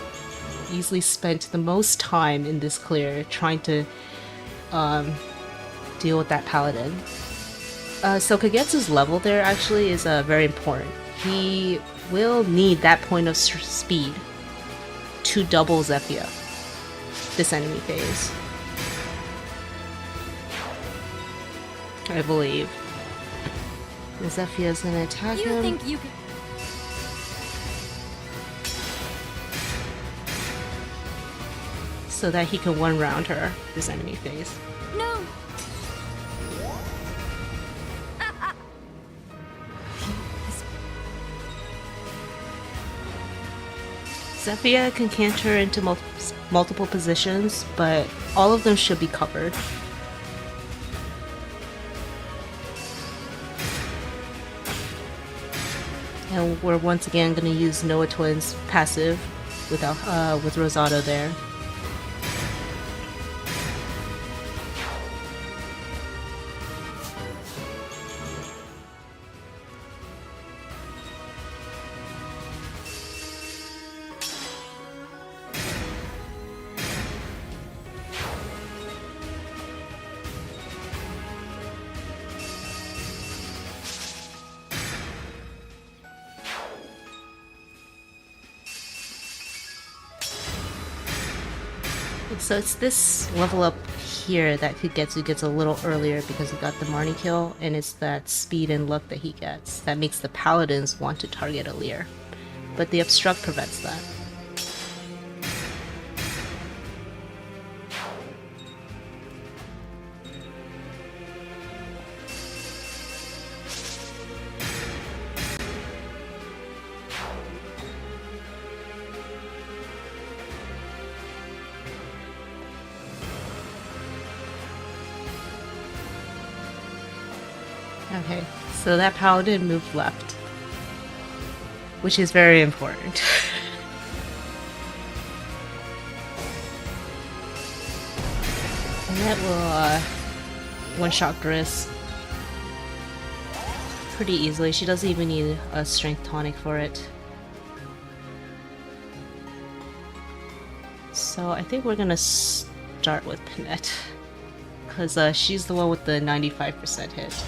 Easily spent the most time in this clear trying to deal with that paladin. So Kagetsu's level there actually is very important. He will need that point of speed to double Zephyr this enemy phase, I believe. Zephyr's gonna attack him. You think you can... So that he can one-round her this enemy phase. No! Zephyr can canter into multiple positions, but all of them should be covered. And we're once again going to use Noah Twin's passive with Rosado there. So it's this level up here that Kagetsu gets a little earlier because he got the Marnie kill, and it's that speed and luck that he gets that makes the paladins want to target Alear. But the obstruct prevents that. Okay, so that paladin moved left, which is very important. And that will one-shot Gris pretty easily. She doesn't even need a strength tonic for it. So I think we're gonna start with Panette, because she's the one with the 95% hit.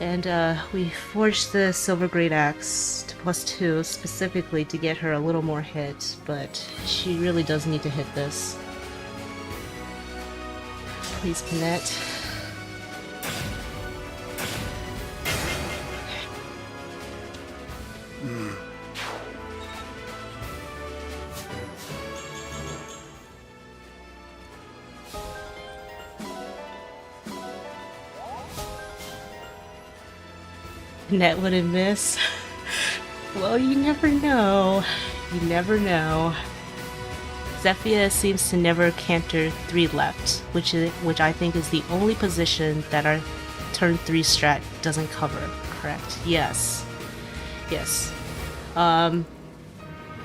And we forged the Silver Great Axe to +2 specifically to get her a little more hit, but she really does need to hit this. Please, Panette. Net wouldn't miss. Well, you never know. You never know. Zephyr seems to never canter 3 left, which I think is the only position that our turn 3 strat doesn't cover, correct? Yes. Yes.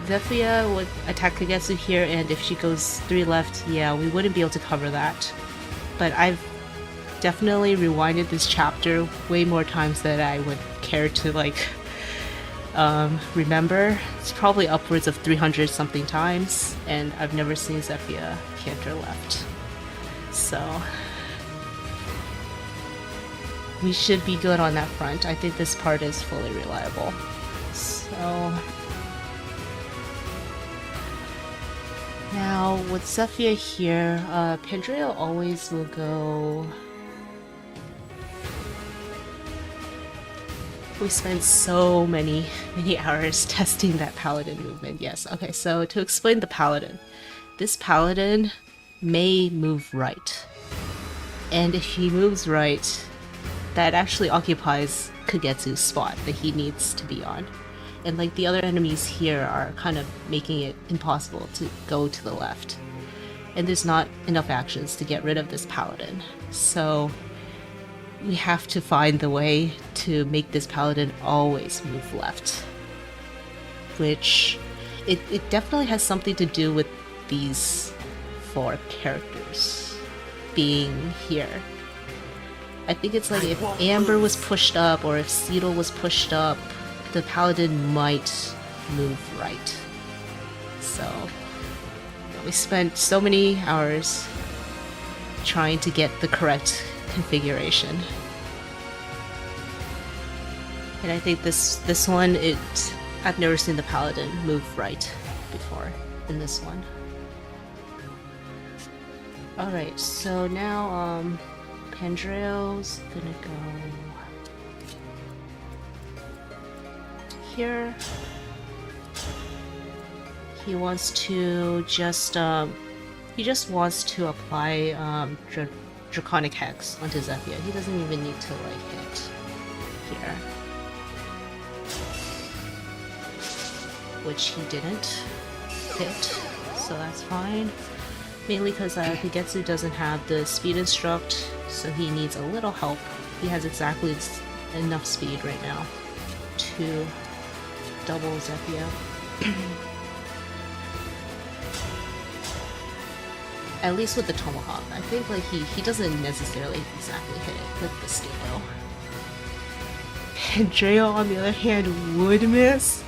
Zephyr would attack Kagetsu here, and if she goes 3 left, yeah, we wouldn't be able to cover that. But I've definitely rewinded this chapter way more times than I would care to, like, remember. It's probably upwards of 300 something times, and I've never seen Zephyr canter left. So we should be good on that front. I think this part is fully reliable. So now with Zephyr here, Pandreo always will go. We spent so many hours testing that paladin movement. Yes, okay, so to explain the paladin. This paladin may move right. And if he moves right, that actually occupies Kagetsu's spot that he needs to be on. And like the other enemies here are kind of making it impossible to go to the left. And there's not enough actions to get rid of this paladin. So we have to find the way to make this paladin always move left. Which, it definitely has something to do with these 4 characters being here. I think it's like if Amber was pushed up or if Cedal was pushed up, the paladin might move right. So we spent so many hours trying to get the correct configuration. And I think this one, I've never seen the paladin move right before in this one. Alright, so now Pandreo's gonna go here. He wants to just he just wants to apply Draconic Hex onto Zephyr. He doesn't even need to like hit here. Which he didn't hit, so that's fine. Mainly because Kagetsu doesn't have the speed instruct, so he needs a little help. He has exactly enough speed right now to double Zephyr. At least with the Tomahawk. I think like he doesn't necessarily exactly hit it with the Stilo. Pandreo, on the other hand, would miss.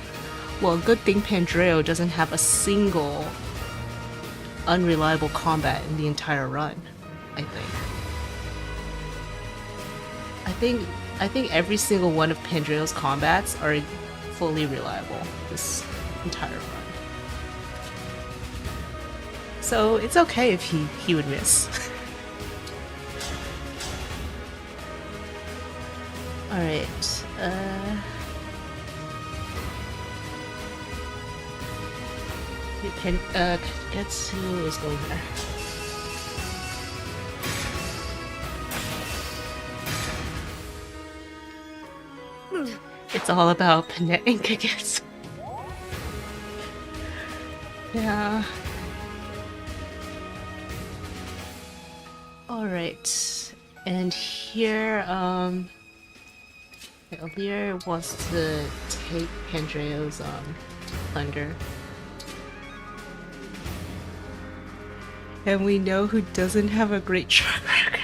Well, good thing Pandreo doesn't have a single unreliable combat in the entire run, I think. I think every single one of Pandreo's combats are fully reliable this entire run. So it's okay if he would miss. Alright, Kagetsu is going there. It's all about Panette and Kagetsu. Yeah. Alright. And here, Alear wants to take Pandreo's thunder. And we know who doesn't have a great track record.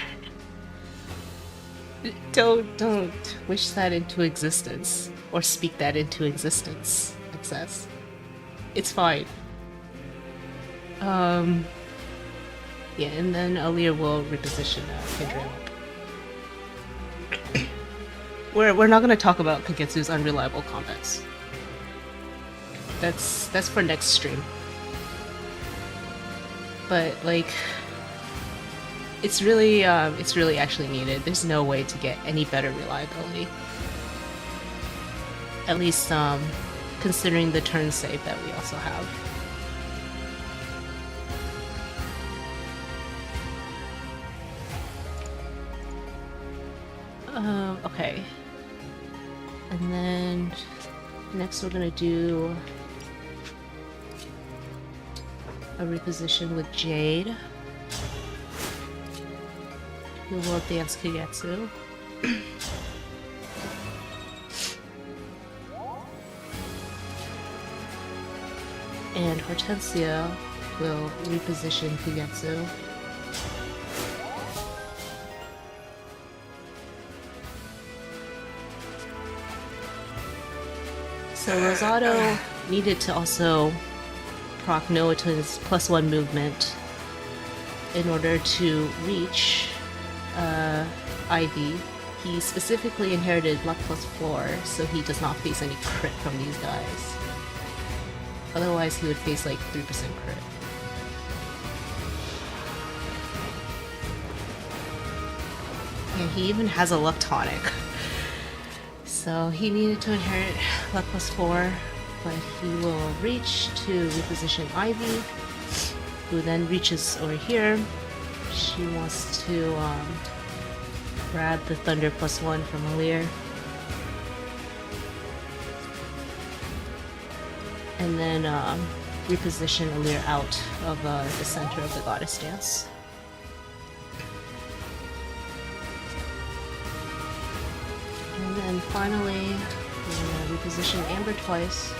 Don't wish that into existence. Or speak that into existence, it says. It's fine. Yeah, and then Alear will reposition Pandreo. We're not gonna talk about Kagetsu's unreliable combats. That's for next stream. But like, it's really actually needed. There's no way to get any better reliability. At least considering the turn save that we also have. Okay. And then next we're gonna do a reposition with Jade, who will dance Kagetsu. And Hortensia will reposition Kagetsu. So Rosado needed to also proc Noah to his +1 movement in order to reach Ivy. He specifically inherited luck +4, so he does not face any crit from these guys. Otherwise, he would face like 3% crit. Yeah, he even has a luck tonic. So he needed to inherit luck +4, but he will reach to reposition Ivy, who then reaches over here. She wants to grab the Thunder +1 from Alear. And then reposition Alear out of the center of the Goddess Dance. And then finally, we're gonna reposition Amber twice.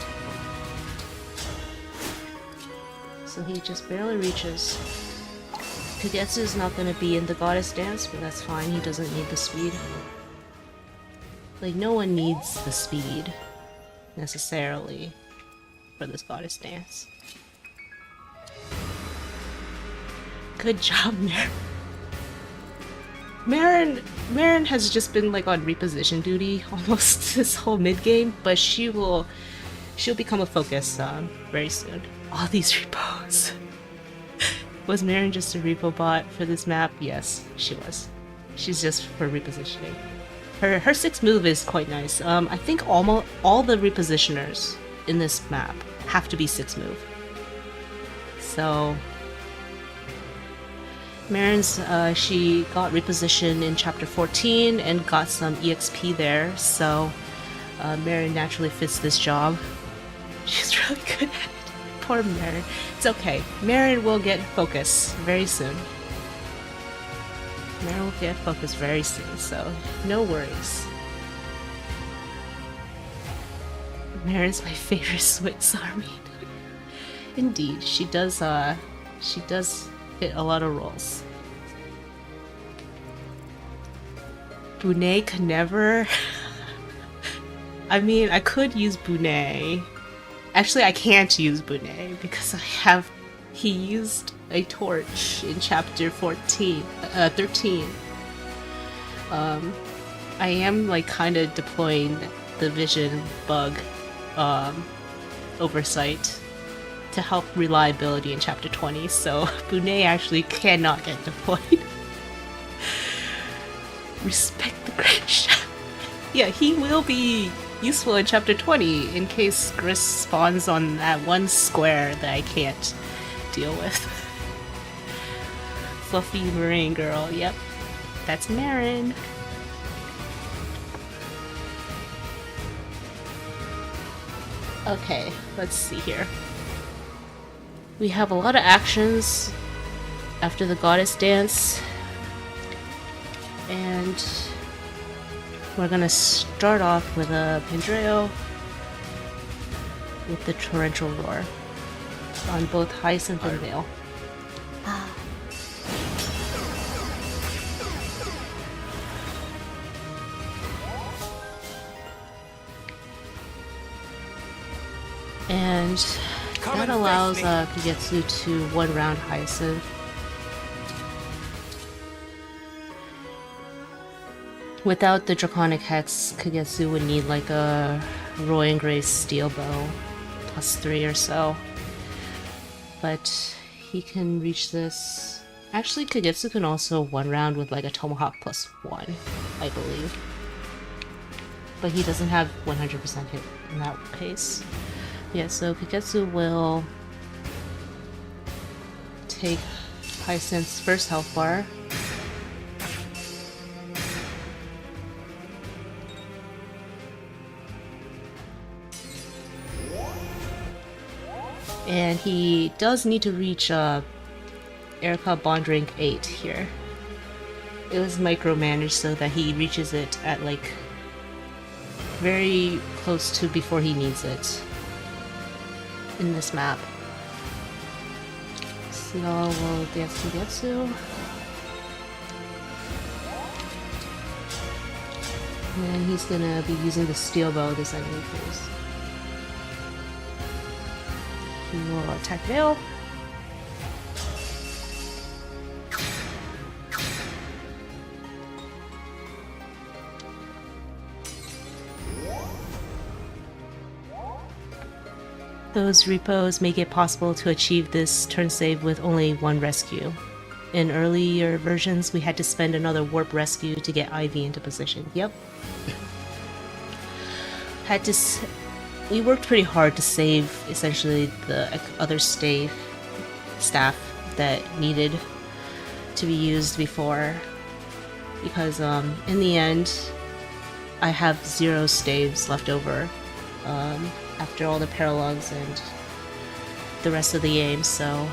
So he just barely reaches. Kagetsu is not gonna be in the Goddess Dance, but that's fine, he doesn't need the speed. Like, no one needs the speed, necessarily, for this Goddess Dance. Good job, Marin. Marin has just been like on reposition duty almost this whole mid-game, but she'll become a focus very soon. All these repos. Was Marin just a repo bot for this map? Yes, she was. She's just for repositioning. Her 6th move is quite nice. I think almost all the repositioners in this map have to be 6 move. So Marin's she got repositioned in chapter 14 and got some EXP there, so Marin naturally fits this job. She's really good at it. Poor Marin. It's okay. Marin will get focus very soon. Marin will get focus very soon, so no worries. Marin's my favorite Swiss army. Indeed, she does hit a lot of rolls. Bunei could never. I mean, I could use Bunei. Actually, I can't use Bunei because he used a torch in chapter 13. I am like kind of deploying the vision bug oversight to help reliability in chapter 20, so Bunei actually cannot get deployed. Respect the great shot. Yeah, he will be useful in chapter 20 in case Gris spawns on that one square that I can't deal with. Fluffy marine girl, yep. That's Marin. Okay, let's see here. We have a lot of actions after the Goddess Dance, and we're gonna start off with a Pandreo with the Torrential Roar on both Hyacinth and Veil. And that allows Kagetsu to 1-round Hyacinth. Without the Draconic Hex, Kagetsu would need like a Roy and Grace Steel Bow +3 or so. But he can reach this. Actually, Kagetsu can also 1-round with like a Tomahawk +1, I believe. But he doesn't have 100% hit in that case. Yeah, so Kagetsu will take Hyacinth's first health bar. And he does need to reach Erica Bond rank 8 here. It was micromanaged so that he reaches it at like very close to before he needs it in this map. So we'll dance to Getsu. And he's gonna be using the steel bow this enemy phase. He will attack Veil. Those repos make it possible to achieve this turn save with only one rescue. In earlier versions, we had to spend another warp rescue to get Ivy into position. Yep. We worked pretty hard to save essentially the other staff that needed to be used before, because in the end, I have 0 staves left over. After all the paralogues and the rest of the game, so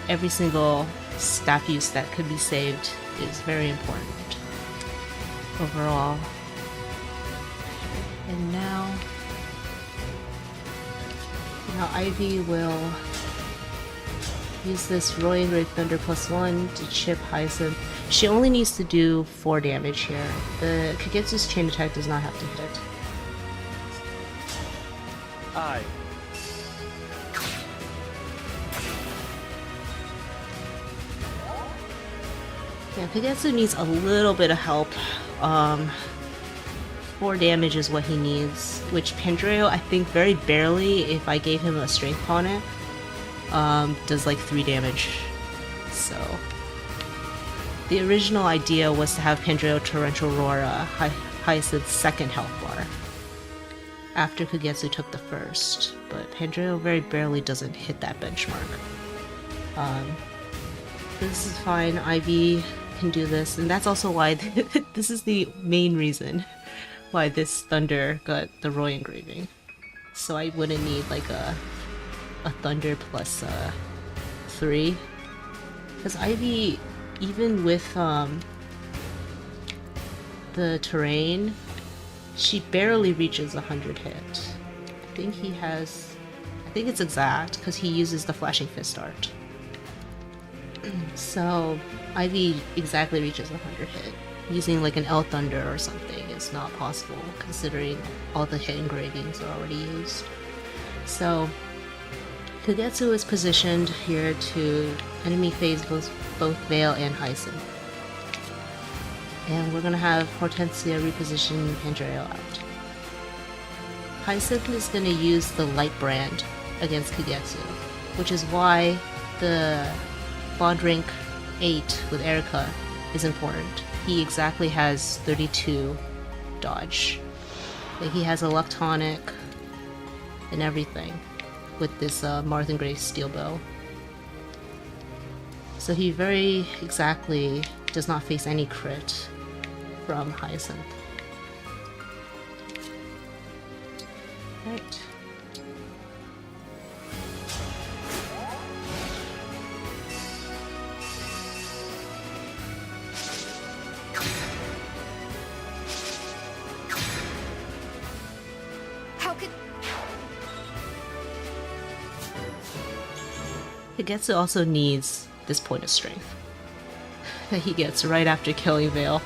every single staff use that could be saved is very important overall. And now Ivy will use this Roaring Great Thunder +1 to chip Hyacinth. She only needs to do 4 damage here. The Kagetsu's chain attack does not have to hit. Aye. Yeah, Kagetsu needs a little bit of help. 4 damage is what he needs, which Pandreo, I think very barely, if I gave him a strength tonic, does like 3 damage. So the original idea was to have Pandreo Torrential Roar Hyacinth's second health bar after Kagetsu took the first, but Pandreo very barely doesn't hit that benchmark. This is fine, Ivy can do this, and that's also why this is the main reason why this Thunder got the Roy engraving. So I wouldn't need like a Thunder plus 3. Because Ivy, even with the terrain, she barely reaches 100 hit. I think it's exact because he uses the Flashing Fist art. So Ivy exactly reaches 100 hit. Using like an L Thunder or something is not possible considering all the hit engravings are already used. So Kagetsu is positioned here to enemy phase both Veil and Hyacinth. And we're gonna have Hortensia reposition Pandreo out. Hyacinth is gonna use the Light Brand against Kagetsu, which is why the Bond rank 8 with Erica is important. He exactly has 32 dodge. He has a luck tonic and everything with this Martha Gray steel bow. So he very exactly does not face any crit from Hyacinth. Right. Kagetsu also needs this point of strength that he gets right after killing Veil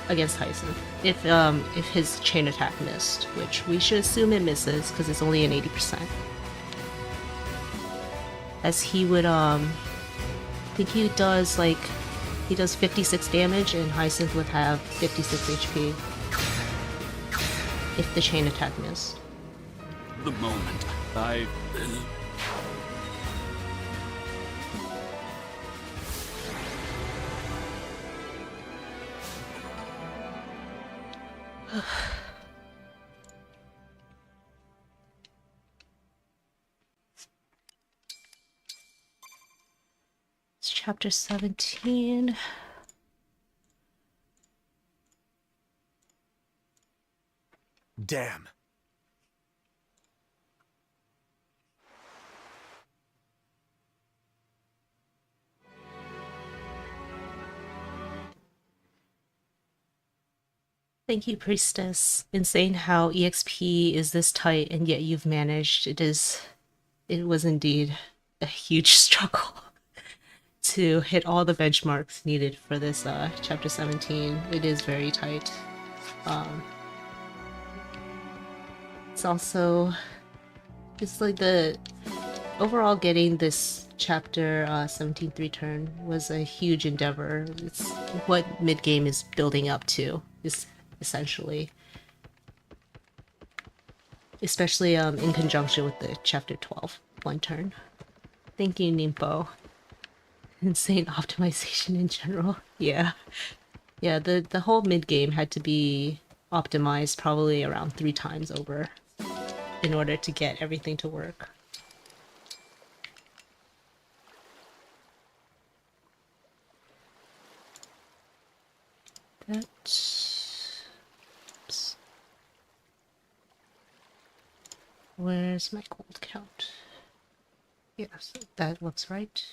against Hyacinth. If his chain attack missed, which we should assume it misses because it's only an 80%. As he would I think he does 56 damage and Hyacinth would have 56 HP if the chain attack missed. The moment I It's chapter 17. Damn. Thank you, Priestess. Insane how EXP is this tight and yet you've managed. It was indeed a huge struggle to hit all the benchmarks needed for this chapter 17. It is very tight. It's also just like the overall getting this chapter 17 3-turn was a huge endeavor. It's what mid-game is building up to, essentially. Especially in conjunction with the chapter 12 1-turn. Thank you, Nimpo. Insane optimization in general. Yeah. Yeah, the whole mid-game had to be optimized probably around 3 times over in order to get everything to work. Where's my gold count? Yes, that looks right.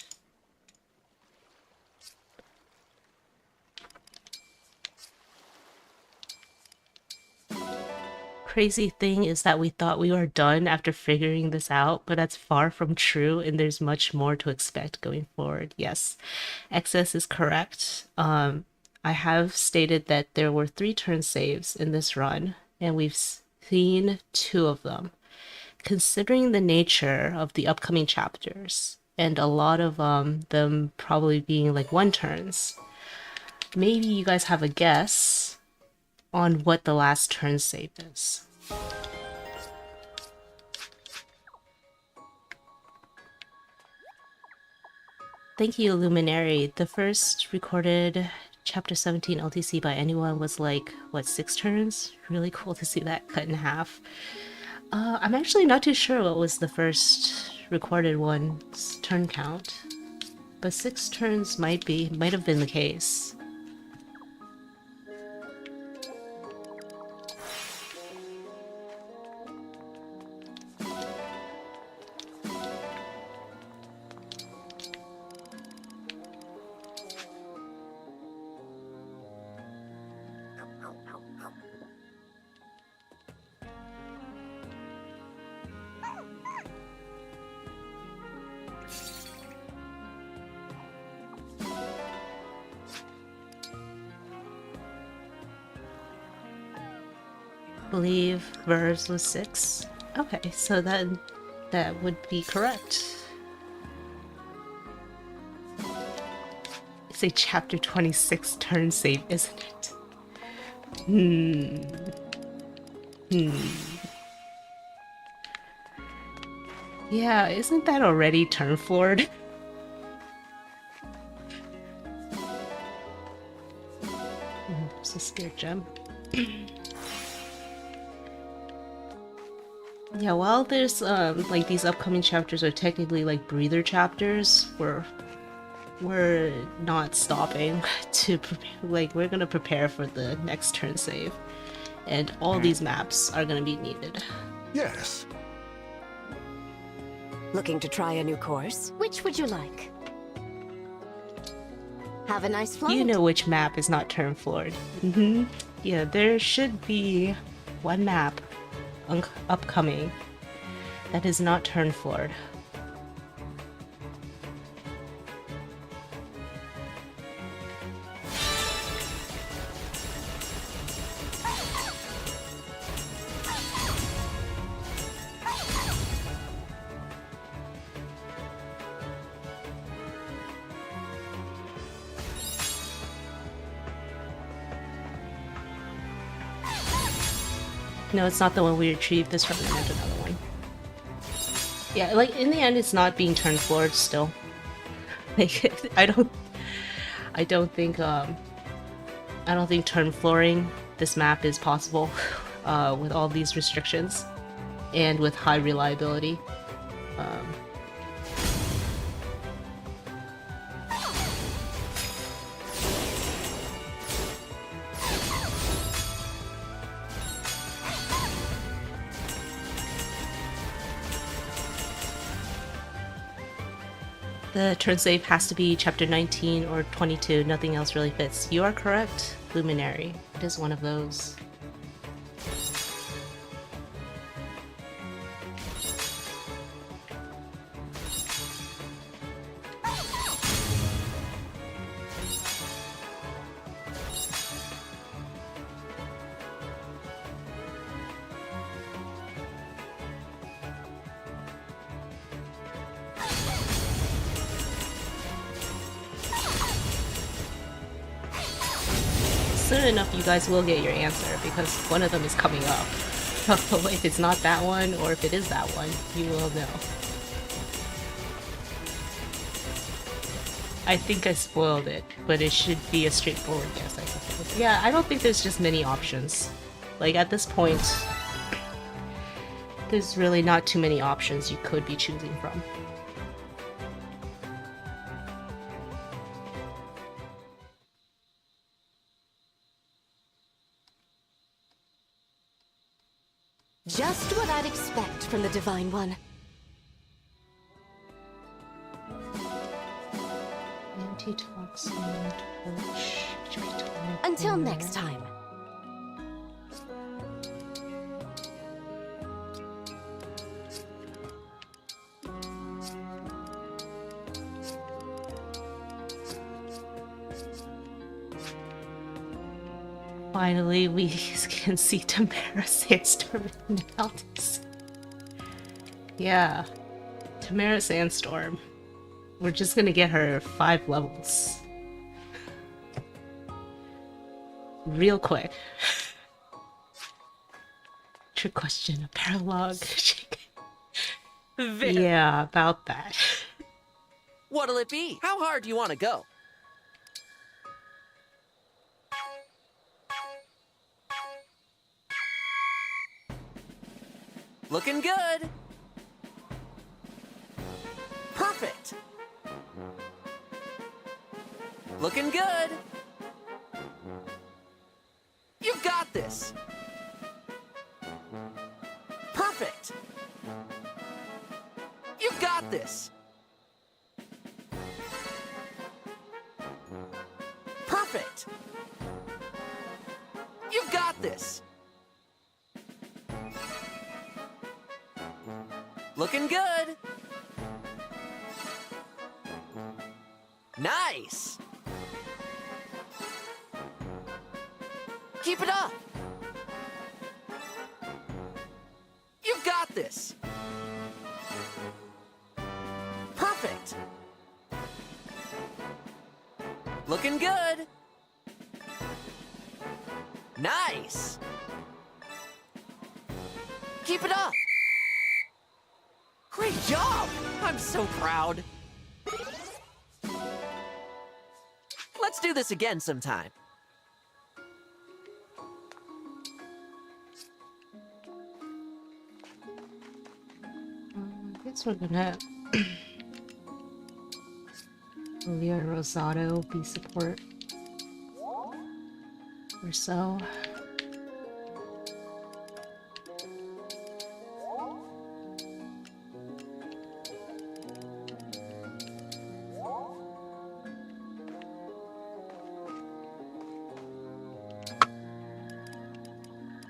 Crazy thing is that we thought we were done after figuring this out, but that's far from true and there's much more to expect going forward. Yes, XS is correct. I have stated that there were 3 turn saves in this run, and we've seen 2 of them. Considering the nature of the upcoming chapters, and a lot of them probably being like 1 turns, maybe you guys have a guess on what the last turn save is. Thank you, Luminary. The first recorded chapter 17 LTC by anyone was like, what, 6 turns? Really cool to see that cut in half. I'm actually not too sure what was the first recorded one's turn count, but 6 turns might have been the case. I believe Verves was 6. Okay, so that would be correct. It's a chapter 26 turn save, isn't it? Yeah, isn't that already turn floored? It's a spirit gem. Yeah, while there's like these upcoming chapters are technically like breather chapters, we're not stopping to prepare, like we're gonna prepare for the next turn save, and all these maps are gonna be needed. Yes. Looking to try a new course? Which would you like? Have a nice flight. You know which map is not turn floored. Yeah, there should be one map upcoming that is not turn floored. No, it's not the one we retrieved. This represents another one. Yeah, like in the end, it's not being turn floored still. Like I don't think turn flooring this map is possible with all these restrictions and with high reliability. The turn save has to be chapter 19 or 22, nothing else really fits. You are correct, Luminary. It is one of those. soon enough you guys will get your answer because one of them is coming up. So if it's not that one or if it is that one, you will know. I think I spoiled it, but it should be a straightforward guess, I suppose. Yeah, I don't think there's just many options. Like at this point, there's really not too many options you could be choosing from. Just what I'd expect from the Divine One. Antitoxin, torch, Draconic. Until next time. Finally, we can see Tamara Sandstorm in the mountains. Yeah, Tamara Sandstorm. We're just gonna get her 5 levels. Real quick. Trick question, a paralogue. Yeah, about that. What'll it be? How hard do you want to go? Looking good. Perfect. Looking good. You've got this. Perfect. You've got this. Perfect. You've got this. Looking good. Nice. Keep it up. You've got this. Perfect. Looking good. Nice. Keep it up. Great job! I'm so proud. Let's do this again sometime. I guess we're gonna Alear and Rosado be support or so.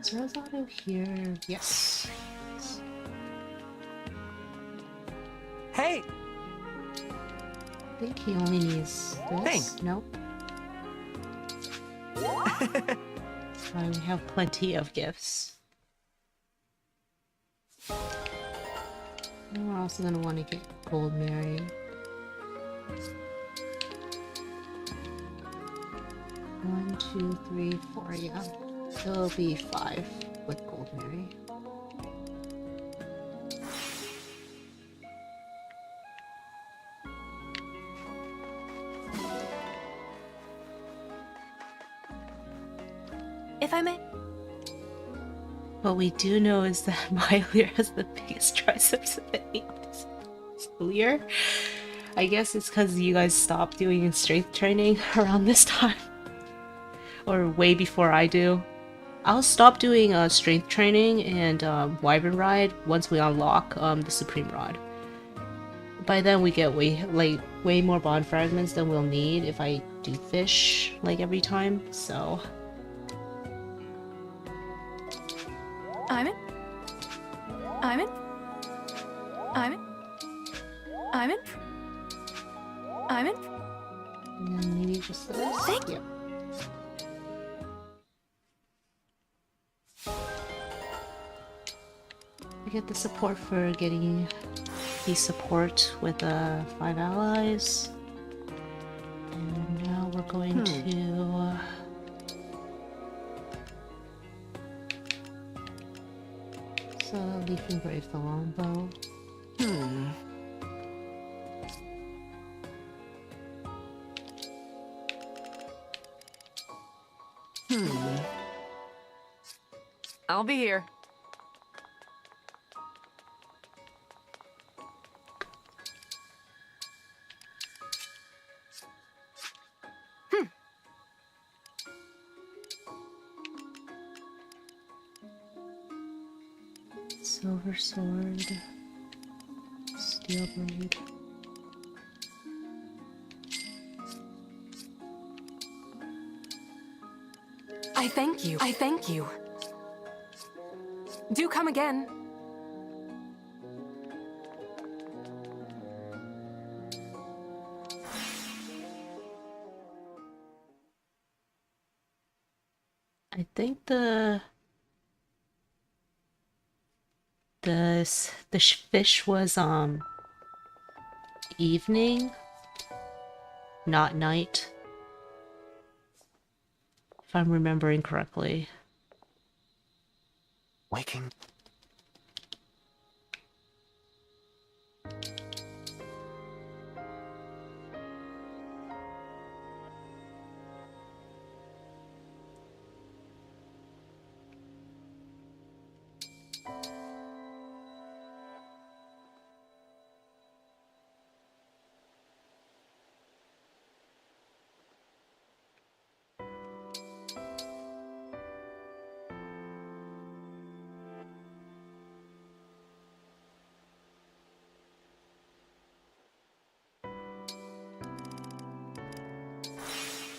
Is Rosado here? Yes. Hey! I think he only needs this. Thanks. Nope. We have plenty of gifts. And we're also going to want to get Gold Mary. One, 2, 3, 4, yeah. So it'll be 5 with Gold Mary. If I may. What we do know is that my Alear has the biggest triceps of any of this Alear. I guess it's because you guys stopped doing strength training around this time. Or way before I do. I'll stop doing strength training and Wyvern Ride once we unlock the Supreme Rod. By then we get way more Bond Fragments than we'll need if I do fish like every time, so... I'm in. I'm in. I'm in. I'm in. I'm in. And then maybe just this. Thank you. We get the support for getting the support with 5 allies. And now we're going to Leaf engrave the longbow. I'll be here. Silver sword. Steel blade. I thank you. I thank you. Do come again. I think the fish was evening, not night, if I'm remembering correctly. Waking.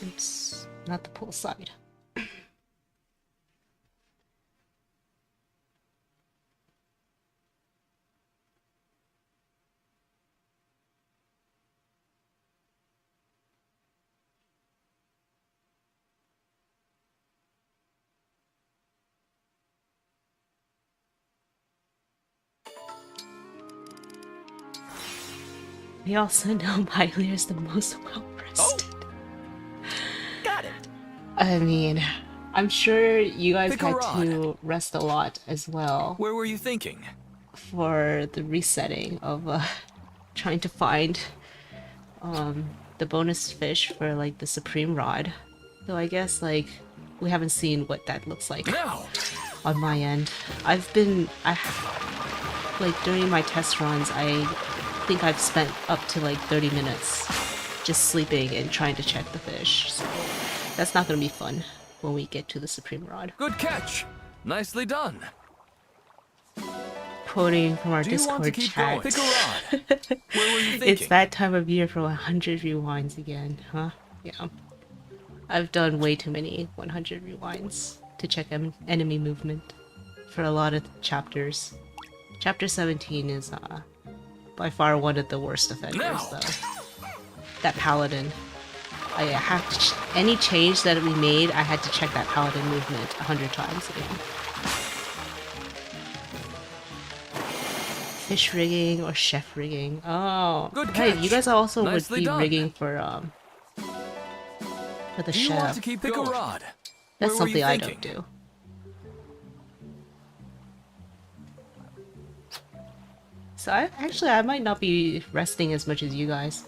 Oops, not the poolside. We also know Alear is the most well-rested. Got it. I mean, I'm sure you guys Pick a had rod. to rest a lot as well Where were you thinking? for the resetting of trying to find the bonus fish for like the supreme rod. Though I guess like we haven't seen what that looks like Now! on my end. Like during my test runs, I think I've spent up to like 30 minutes just sleeping and trying to check the fish. So that's not gonna be fun when we get to the supreme rod. Good catch! Nicely done. Quoting from our Do you want to Discord keep chat. going? Pick a rod. Where were you thinking? It's that time of year for 100 rewinds again, huh? Yeah. I've done way too many 100 rewinds to check enemy movement for a lot of chapters. Chapter 17 is by far one of the worst offenders, though. That paladin. I have to any change that we made, I had to check that paladin movement 100 times again. Fish rigging or chef rigging. Oh, Good hey, catch. you guys also Nicely would be done. rigging for the Do you chef. want to keep Pick a rod. That's Where were you something I thinking? don't do. So I might not be resting as much as you guys.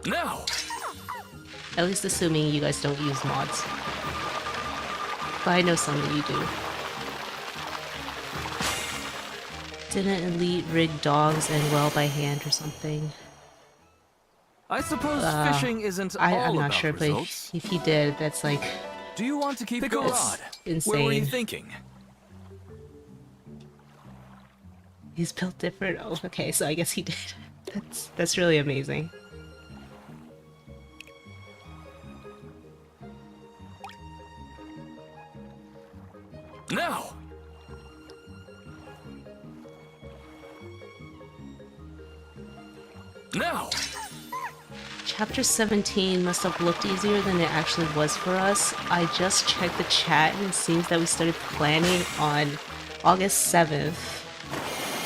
Now! At least assuming you guys don't use mods. But I know some of you do. Didn't Elite rig dogs and well by hand or something? I suppose fishing isn't all I'm not about sure, but results. if he did, that's like Do you want to keep Pick a a rod? rod. Where were you insane. thinking? He's built different. Oh, okay, so I guess he did. That's really amazing. Now! Now! Chapter 17 must have looked easier than it actually was for us. I just checked the chat and it seems that we started planning on August 7th,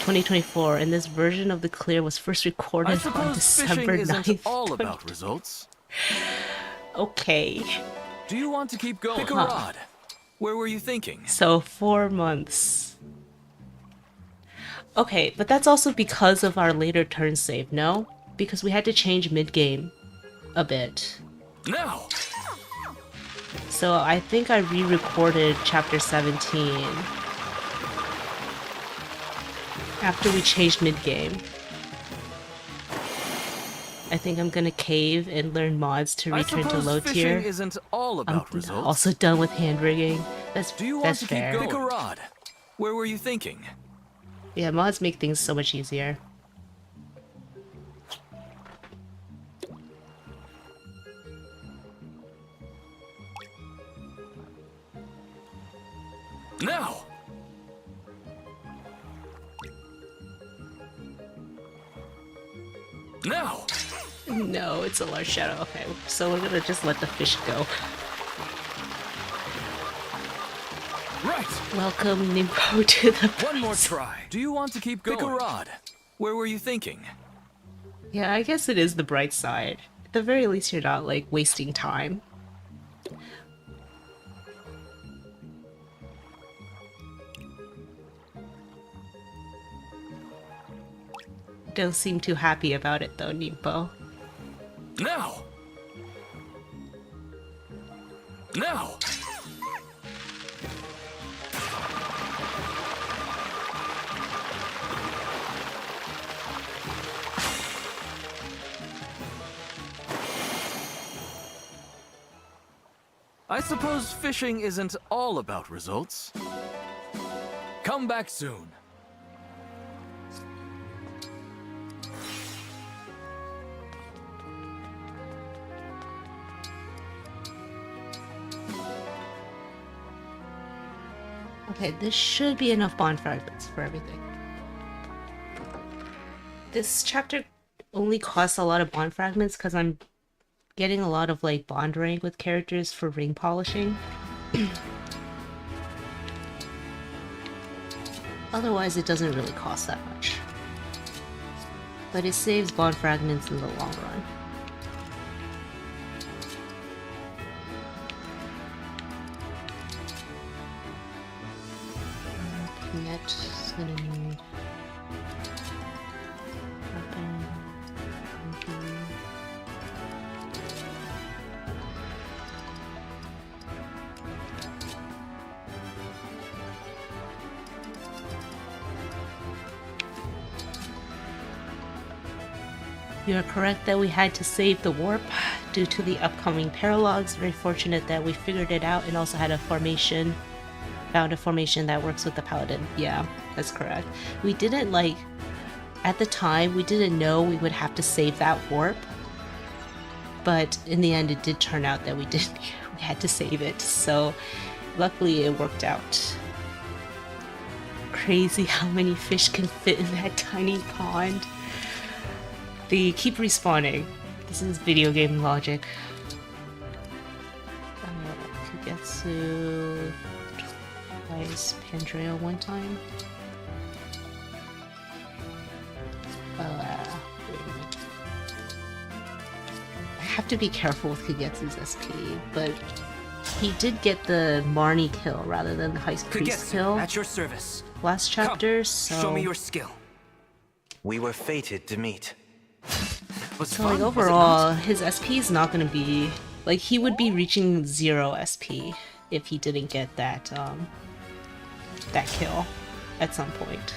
2024, and this version of the clear was first I recorded on suppose December fishing 9th. isn't all about results. Okay. Do you want to keep going? Pick a rod. Where were you thinking? So 4 months. Okay, but that's also because of our later turn save, no? Because we had to change mid-game a bit. Now! So I think I re-recorded chapter 17 after we changed mid-game. I think I'm gonna cave and learn mods to return to low tier. Fishing isn't all about I'm results. also done with hand rigging. That's Do you want that's to fair. keep going? Pick a rod. Where were you thinking? Yeah, mods make things so much easier. Now! Now! No, it's a large shadow. Okay, so we're gonna just let the fish go. Right! Welcome, Nimbo, to the One more try. Do you want to keep going? Pick a rod. Where were you thinking? Yeah, I guess it is the bright side. At the very least, you're not, like, wasting time. Don't seem too happy about it, though, Nimbo. Now! Now! I suppose fishing isn't all about results. Come back soon. Okay, this should be enough Bond Fragments for everything. This chapter only costs a lot of Bond Fragments because I'm getting a lot of like bond rank with characters for ring polishing. Otherwise it doesn't really cost that much. But it saves Bond Fragments in the long run. Next, gonna need weapon. You are correct that we had to save the warp due to the upcoming Paralogues. Very fortunate that we figured it out and also had a formation. Found a formation that works with the paladin. Yeah, that's correct. We didn't like, at the time, we didn't know we would have to save that warp. But in the end, it did turn out that we had to save it. So luckily it worked out. Crazy how many fish can fit in that tiny pond. They keep respawning. This is video game logic. Kugetsu... twice, Pandrea one time. Wait a minute. I have to be careful with Kagetsu's SP, but he did get the Marnie kill rather than the High Priest kill at your service. Last chapter, Come, so... show me your skill. We were fated to meet. So like overall, his SP is not gonna be... Like, he would be reaching 0 SP if he didn't get that, that kill at some point.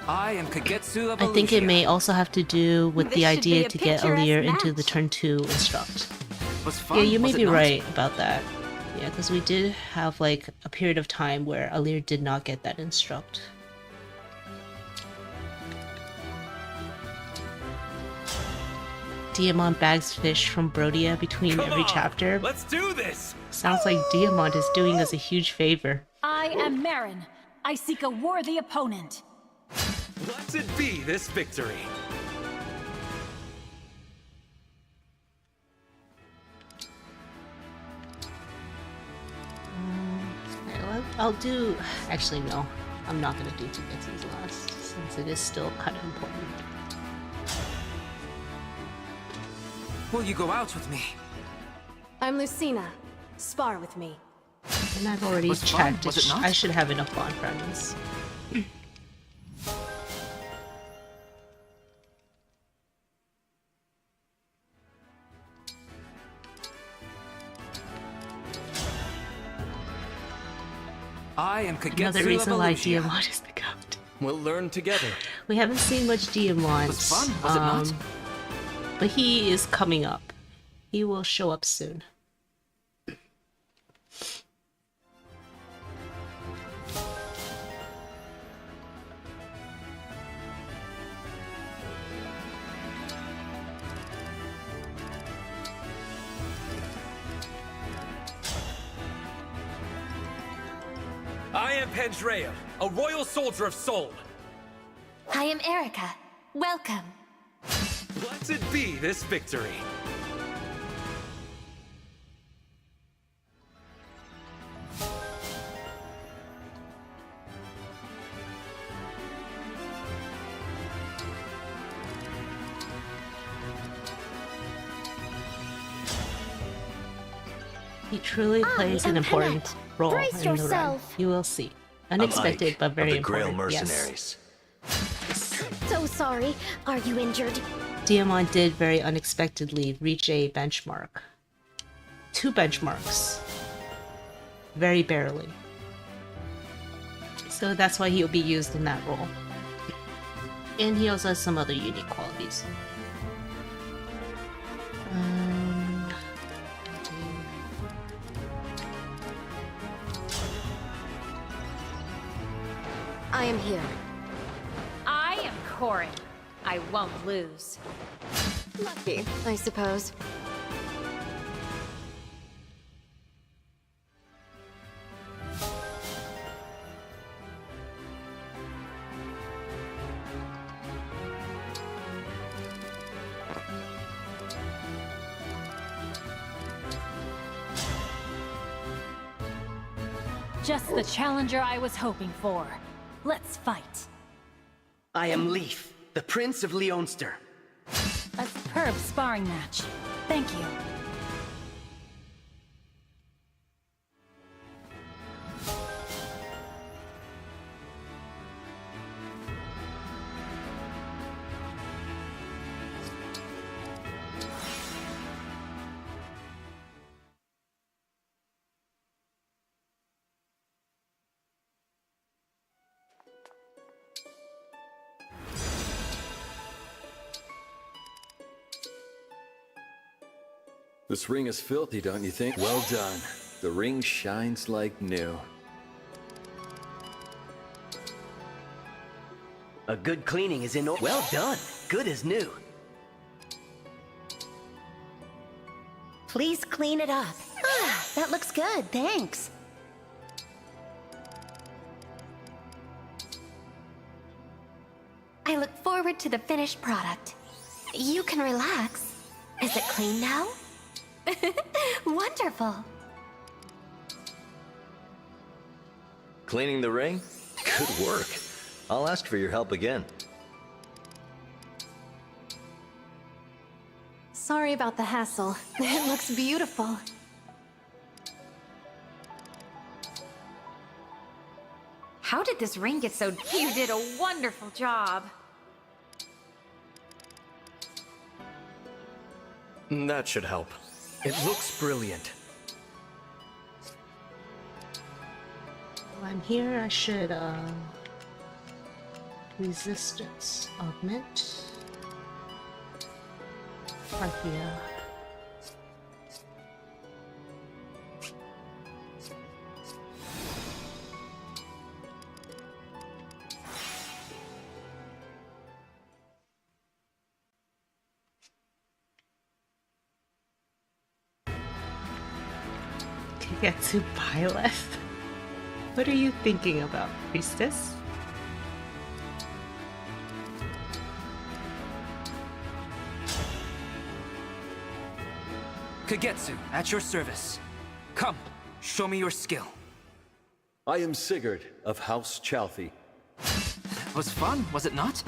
I am Kagetsu of I think it Elusia. may also have to do with the This should be idea a to get picturesque Alear into match. the turn 2 instruct. Was fun, Yeah, you may was it be not? right about that. Yeah, because we did have like a period of time where Alear did not get that instruct. Diamond bags fish from Brodia between Come every on, chapter. Let's do this! Sounds like Diamond is doing us a huge favor. I am Marin. I seek a worthy opponent. Let it be this victory! I'll do... Actually, no. I'm not gonna do Kugetsu's last, since it is still kind of important. Will you go out with me? I'm Lucina. Spar with me. And I've already Was fun, checked. was it not? I should have enough Bond Fragments. I am Another Kagetsu of reason why Illusia. Diamond is the goat. We'll learn together. We haven't seen much Diamond. Was fun, was it not? But he is coming up. He will show up soon. I am Pandrea, a royal soldier of Sol. I am Erica. Welcome. Blessed be this victory. He truly plays an am important Penet. role Brace in the run. yourself. You will see. I'm Unexpected, Ike, but very of the Grail important. Mercenaries. So sorry. Are you injured? Diamond did very unexpectedly reach a benchmark. 2 benchmarks. Very barely. So that's why he'll be used in that role. And he also has some other unique qualities. I am here. I am Corin. I won't lose. Lucky, I suppose. Just the challenger I was hoping for. Let's fight. I am Leaf, the Prince of Leonster. A superb sparring match. Thank you. This ring is filthy, don't you think? Well done. The ring shines like new. A good cleaning is in order. Well done. Good as new. Please clean it up. Ah, that looks good, thanks. I look forward to the finished product. You can relax. Is it clean now? Wonderful. Cleaning the ring? Good work. I'll ask for your help again. Sorry about the hassle. It looks beautiful. How did this ring get so... You did a wonderful job. That should help. It looks brilliant. While I'm here, I should, resistance augment. Parthia. Kagetsu Byleth? What are you thinking about, priestess? Kagetsu, at your service. Come, show me your skill. I am Sigurd of House Chalfie. Was fun, was it not?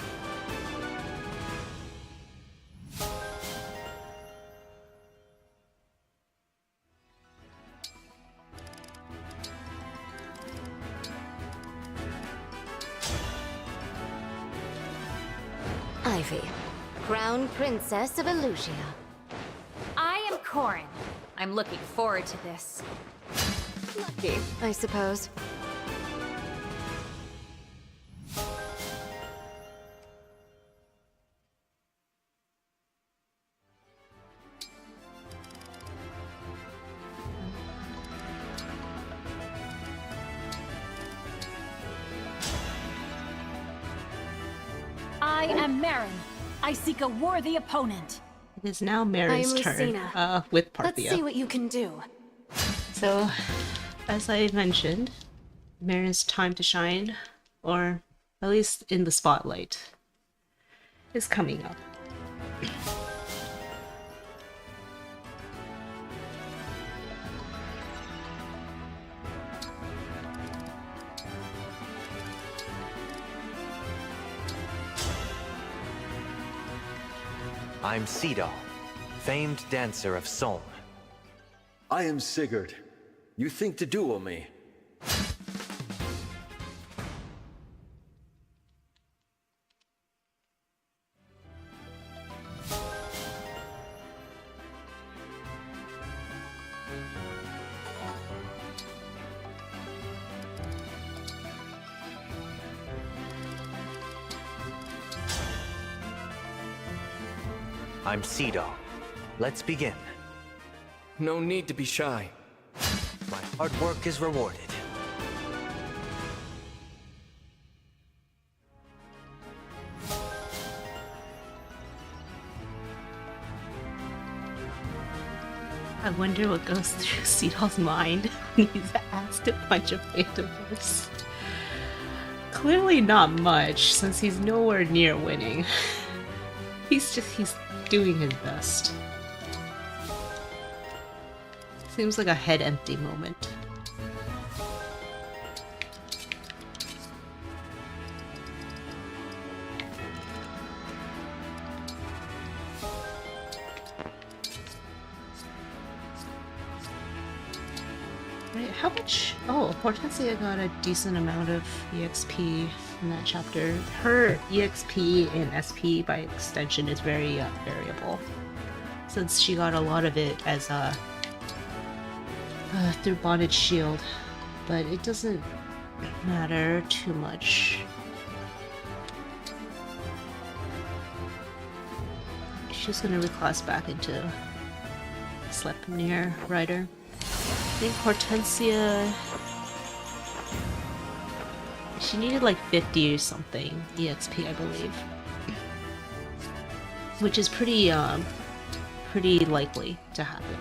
Ivy, Crown Princess of Elusia. I am Corin. I'm looking forward to this. Lucky, I suppose. I am Marin. I seek a worthy opponent. It is now Marin's turn with Parthia. Let's see what you can do. So, as I mentioned, Marin's time to shine, or at least in the spotlight, is coming up. I'm Cedal, famed dancer of Solm. I am Sigurd. You think to duel me? I'm Cedal. Let's begin. No need to be shy. My hard work is rewarded. I wonder what goes through Cedal's mind when he's asked to punch a Phantomverse. Clearly not much, since he's nowhere near winning. He's doing his best. Seems like a head empty moment. Right, how much? Oh, Hortensia got a decent amount of EXP in that chapter. Her EXP and SP by extension is very variable, since she got a lot of it as through Bonded Shield, but it doesn't matter too much. She's gonna reclass back into Sleipnir Rider. I think Hortensia, she needed like 50 or something EXP, I believe, which is pretty likely to happen.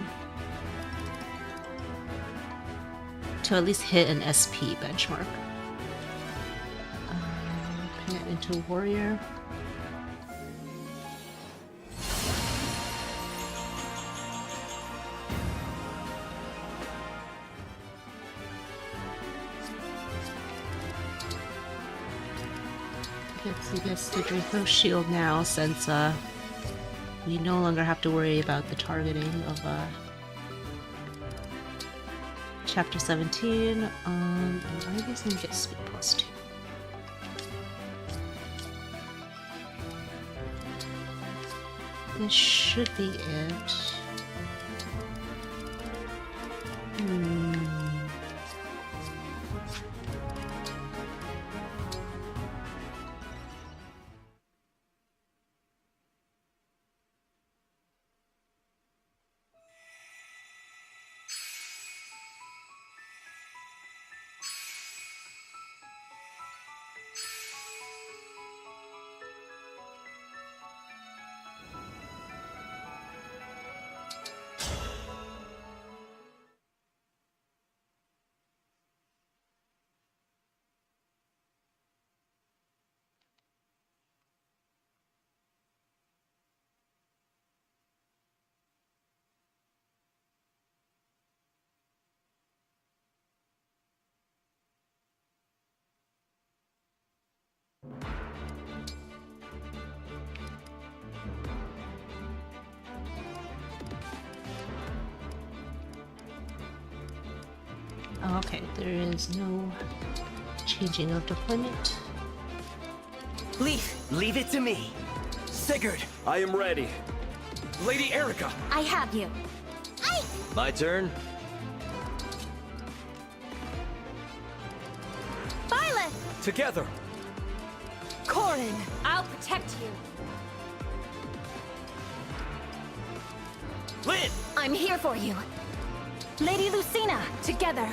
To at least hit an SP benchmark. Putting it into Warrior. He gets the Draco Shield now, since we no longer have to worry about the targeting of Chapter 17, and Ivy's gonna get speed +2. This should be it. Oh, okay, there is no changing of deployment. Leave it to me. Sigurd! I am ready. Lady Erica! I have you. My turn. Violet! Together! Corin, I'll protect you. Lynn! I'm here for you. Lady Lucina, together.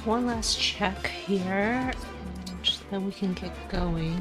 One last check here, and then we can get going.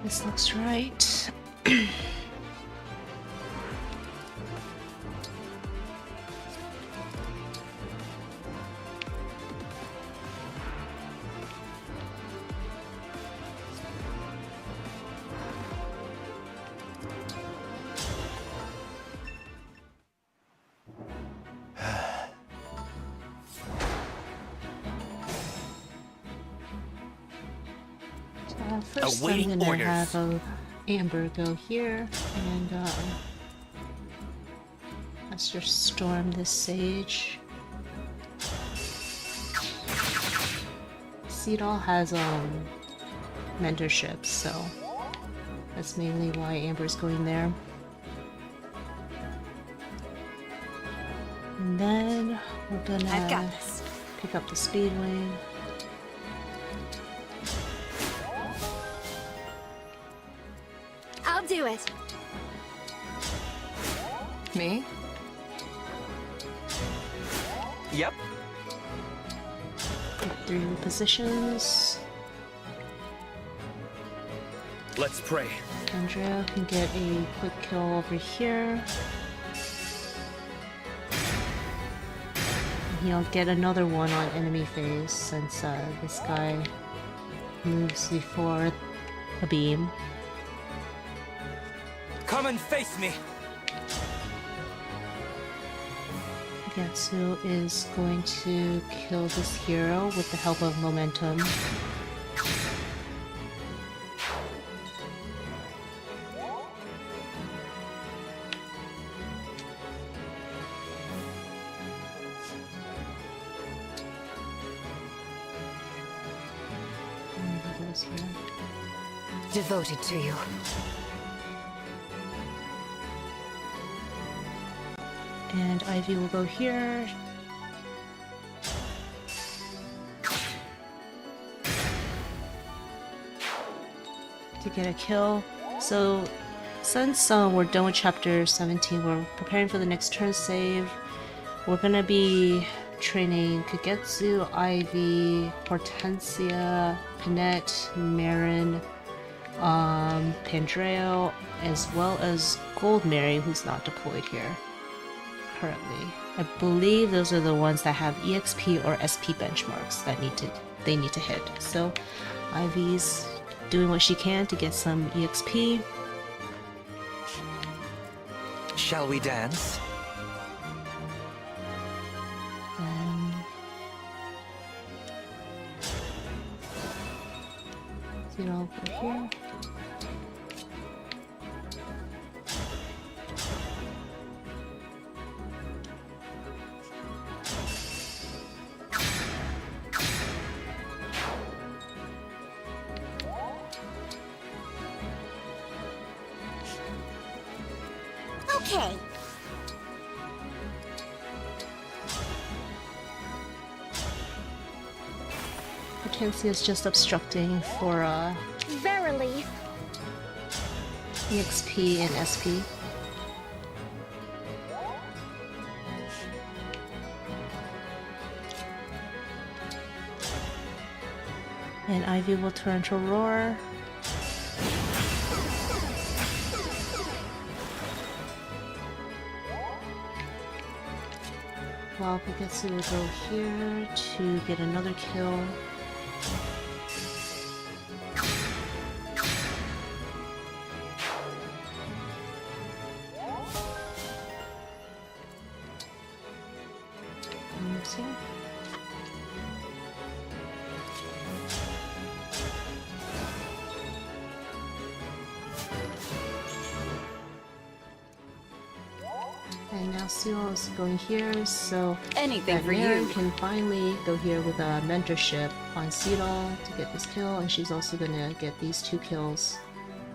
This looks right. First Awaiting I'm gonna orders. have Amber go here, and let's just storm this sage. Seedall has mentorships, so that's mainly why Amber's going there. And then we're gonna I've got this. pick up the Speedwing. I'll do it. Me? Yep. Get through positions. Let's pray. Andrea can get a quick kill over here. he'll get another one on enemy phase since this guy moves before a beam. Come and face me! Kagetsu is going to kill this hero with the help of momentum. Devoted to you. And Ivy will go here. To get a kill. So, since we're done with chapter 17, we're preparing for the next turn save. We're gonna be training Kagetsu, Ivy, Hortensia, Pinette, Marin, Pandreo, as well as Gold Mary, who's not deployed here currently. I believe those are the ones that have EXP or SP benchmarks that they need to hit. So Ivy's doing what she can to get some EXP. Shall we dance? You know, over here. Okay. Hortensia is just obstructing for Verily. EXP and SP. And Ivy will turn to Roar. While Kagetsu will go here to get another kill. And now Seal is going here, so anything that for Marin you can finally go here with a mentorship on Seedall to get this kill, and she's also gonna get these 2 kills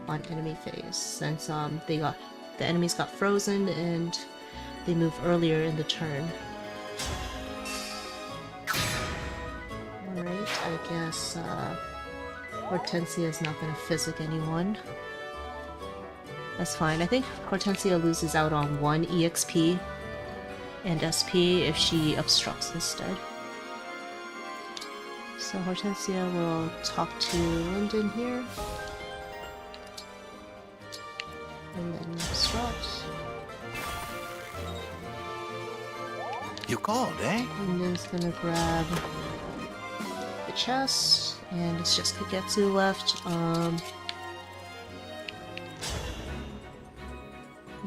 on enemy phase since the enemies got frozen and they move earlier in the turn. Alright, I guess Hortensia is not gonna physic anyone. That's fine. I think Hortensia loses out on 1 EXP and SP if she obstructs instead. So Hortensia will talk to Linden here. And then obstruct. You called, eh? Linden's gonna grab the chest, and it's just Kagetsu left.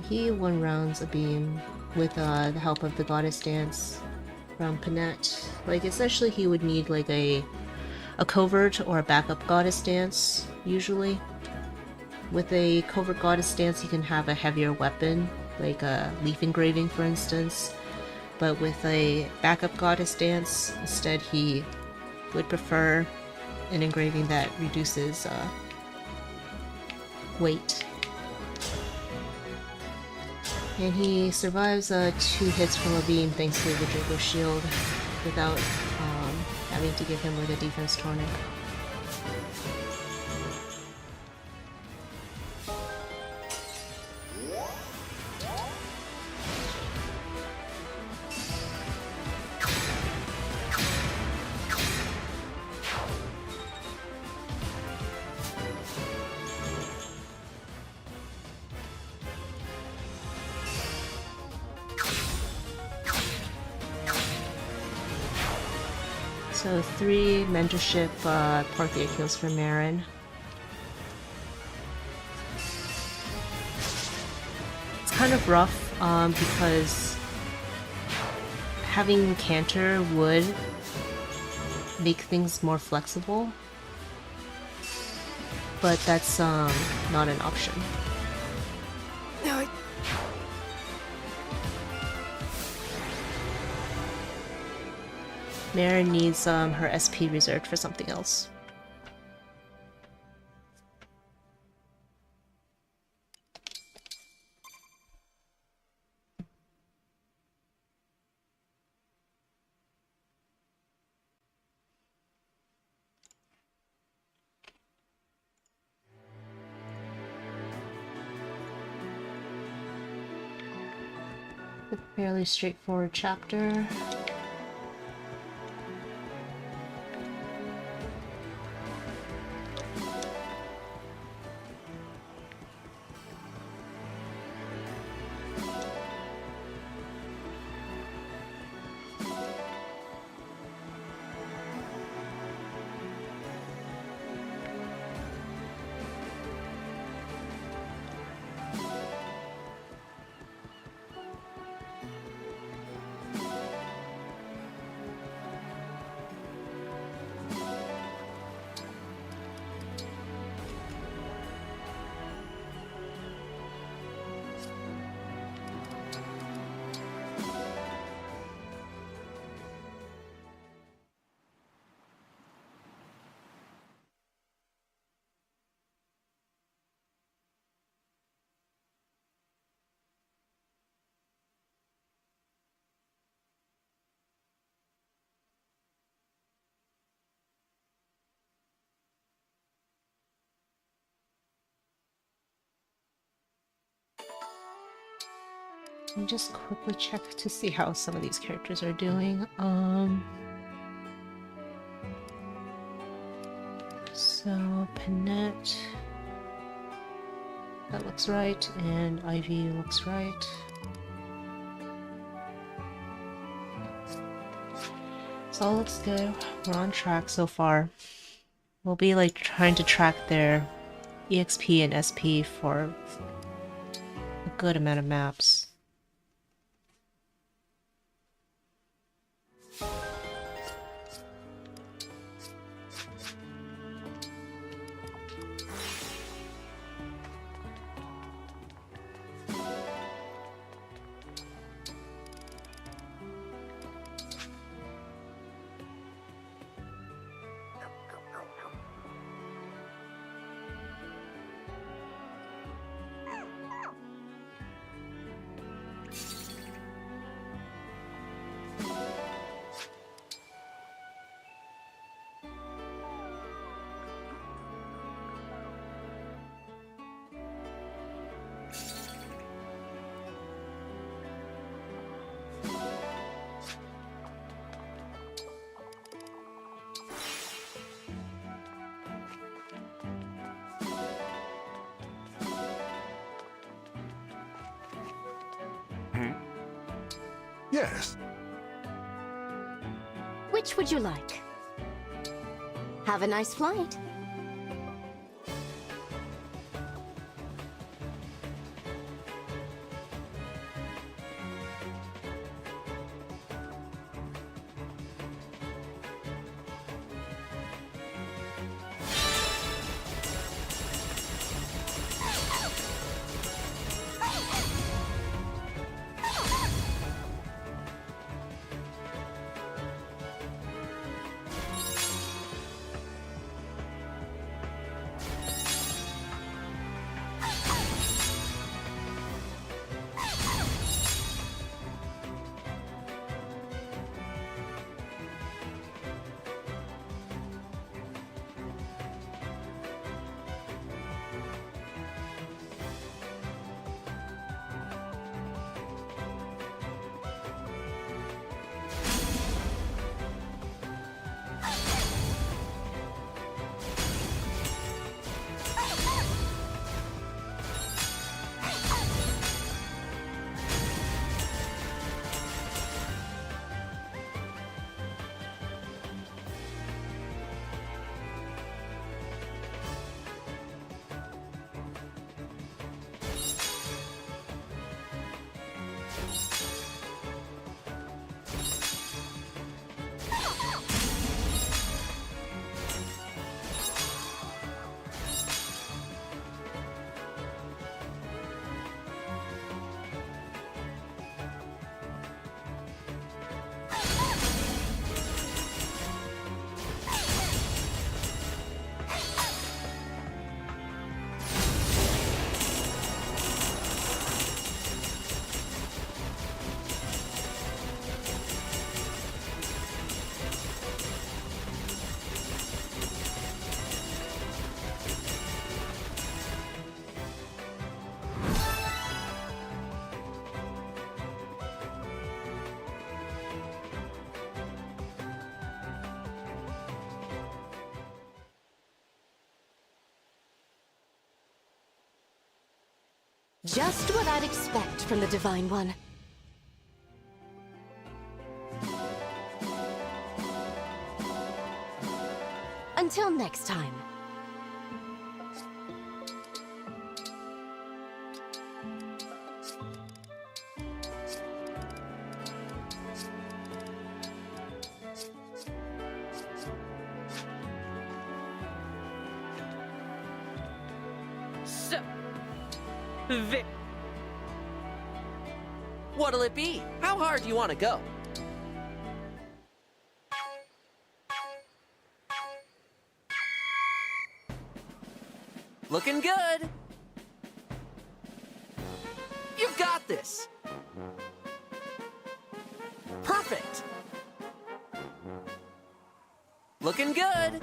He one-rounds a beam with the help of the Goddess Dance from Pinette. Like, essentially he would need like a covert or a backup Goddess Dance, usually. With a covert Goddess Dance you can have a heavier weapon, like a leaf engraving for instance. But with a backup Goddess Dance, instead he would prefer an engraving that reduces weight. And he survives 2 hits from a beam thanks to the Draco Shield without having to give him like a defense tonic. So 3 mentorship Parthia kills for Marin. It's kind of rough because having Cantor would make things more flexible, but that's not an option. Marin needs her SP reserved for something else. A fairly straightforward chapter. Let me just quickly check to see how some of these characters are doing. So Panette, that looks right, and Ivy looks right. So all looks good. We're on track so far. We'll be like trying to track their EXP and SP for a good amount of maps. Yes. Which would you like? Have a nice flight. Just what I'd expect from the Divine One. Until next time. What'll it be? How hard do you want to go? Looking good. You've got this. Perfect. Looking good.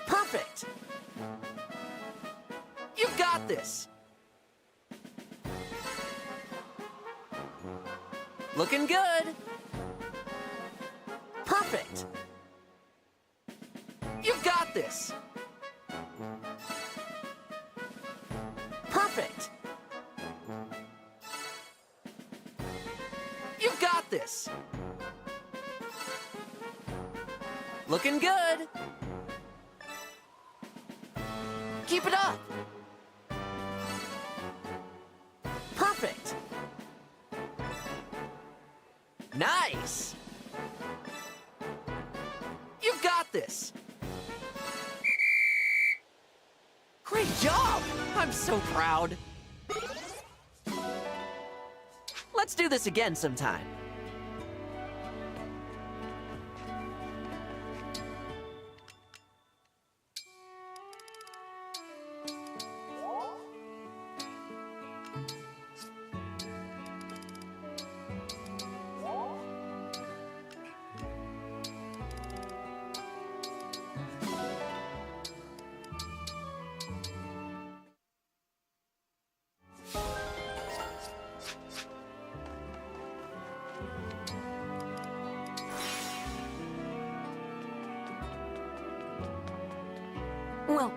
Perfect. You've got this. Looking good. Perfect. You've got this. Perfect. You've got this. Looking good. Keep it up. Perfect. Nice. You've got this. Great job! I'm so proud. Let's do this again sometime. Well,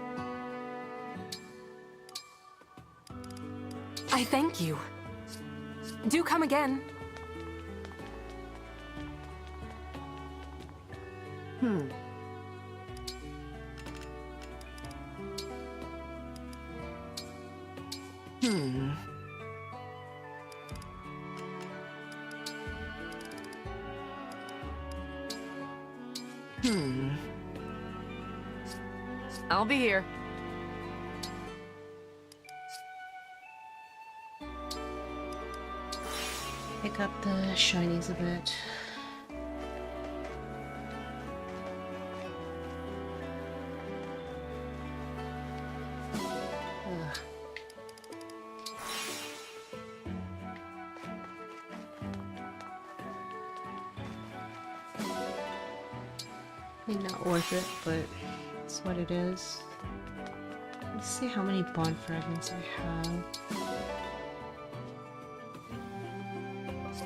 I thank you. Do come again. I'll be here. Pick up the shinies a bit. Ugh. Maybe not worth it, but it's what it is. Let's see how many Bond Fragments I have.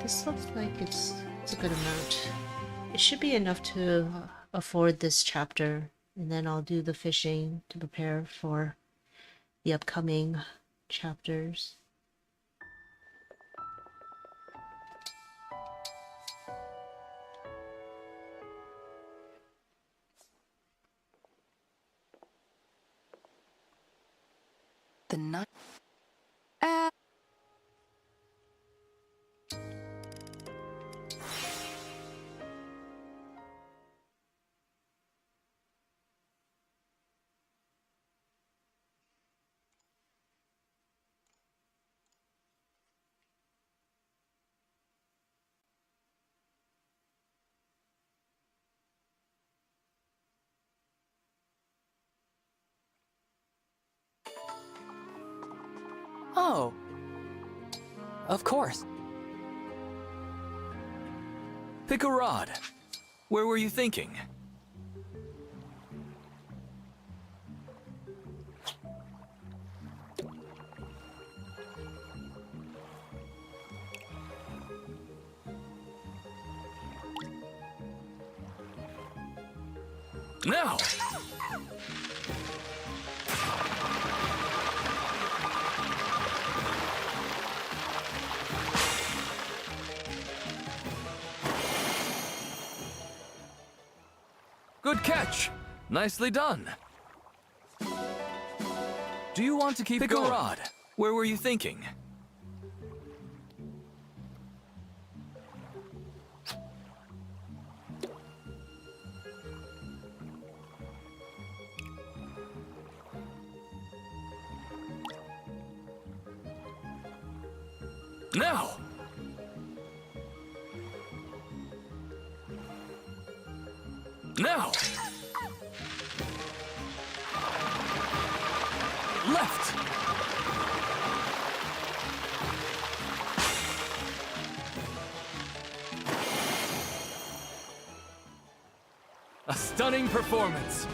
This looks like it's a good amount. It should be enough to afford this chapter, and then I'll do the fishing to prepare for the upcoming chapters. The nut. Oh. Of course. Pick a rod. Where were you thinking? Now! catch! Nicely done. Do you want to keep going? Rod, where were you thinking? Now! Now! Left! A stunning performance.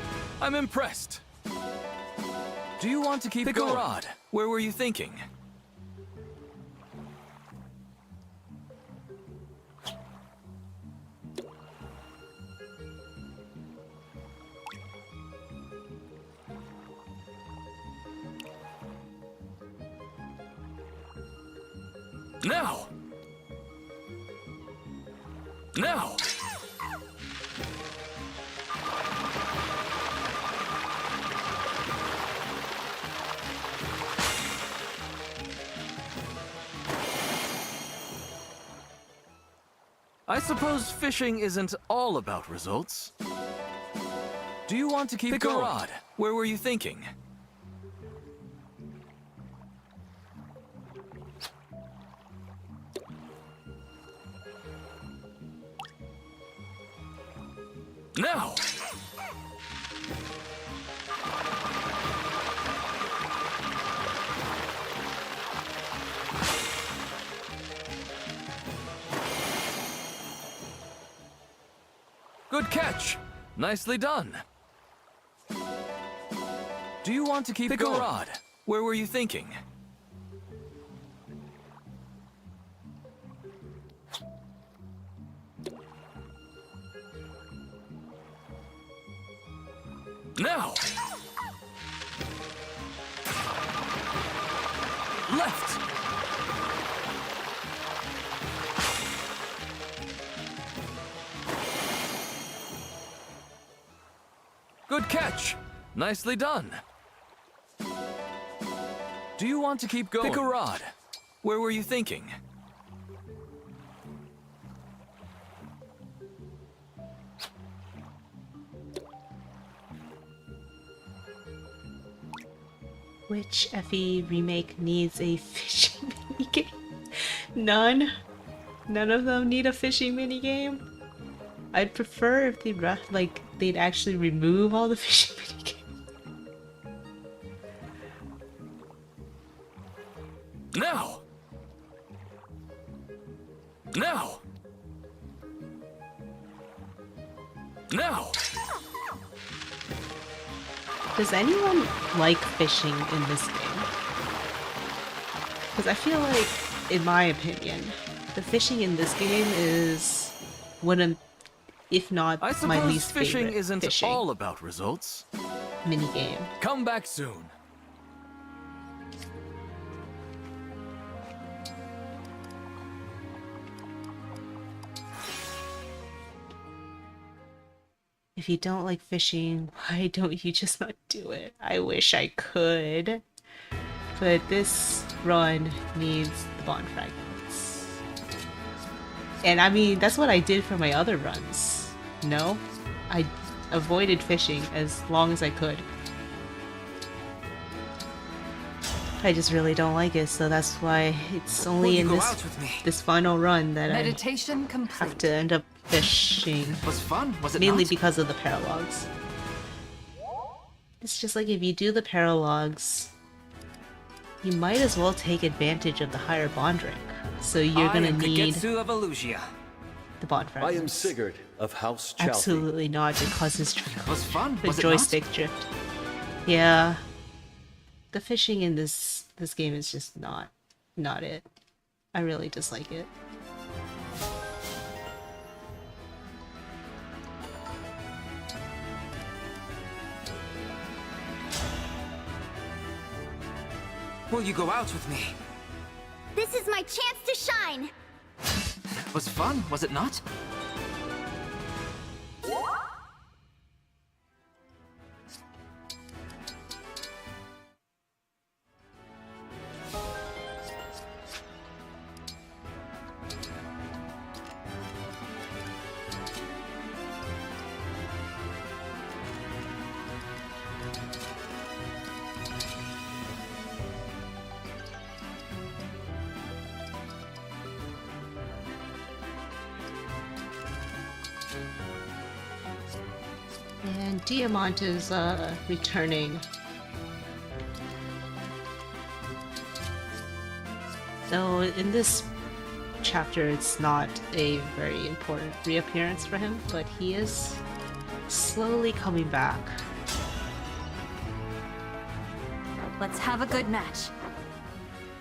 I'm impressed. Do you want to keep going? Rod, where were you thinking? Now! Now! I suppose fishing isn't all about results. Do you want to keep going? Rod, where were you thinking? Now! Good catch! Nicely done. Do you want to keep going? Rod, where were you thinking? Now! Left! Good catch! Nicely done. Do you want to keep going? Pick a rod. Where were you thinking? Which FE remake needs a fishing minigame? None. None of them need a fishing minigame. I'd prefer if they'd actually remove all the fishing minigames. Now! Now! Now! Does anyone like fishing in this game? Because I feel like, in my opinion, the fishing in this game is one of, if not my least fishing favorite isn't fishing all about results. minigame. Come back soon. If you don't like fishing, why don't you just not do it? I wish I could. But this run needs the Bond Fragments. And I mean, that's what I did for my other runs. No? I avoided fishing as long as I could. I just really don't like it, so that's why it's only in this final run that Meditation I complete. have to end up fishing. Was fun, was it mainly not? because of the Paralogues. It's just like if you do the Paralogues, you might as well take advantage of the higher bond rank. So you're gonna need Kagetsu of Elusia. the Bond Fragments. I am Sigurd of House Chalfie. Absolutely not, it causes Was fun, the was it joystick drift. Yeah. The fishing in this game is just not it. I really dislike it. Will you go out with me? This is my chance to shine! Was fun, was it not? Diamant is returning. Though in this chapter it's not a very important reappearance for him, but he is slowly coming back. Let's have a good match.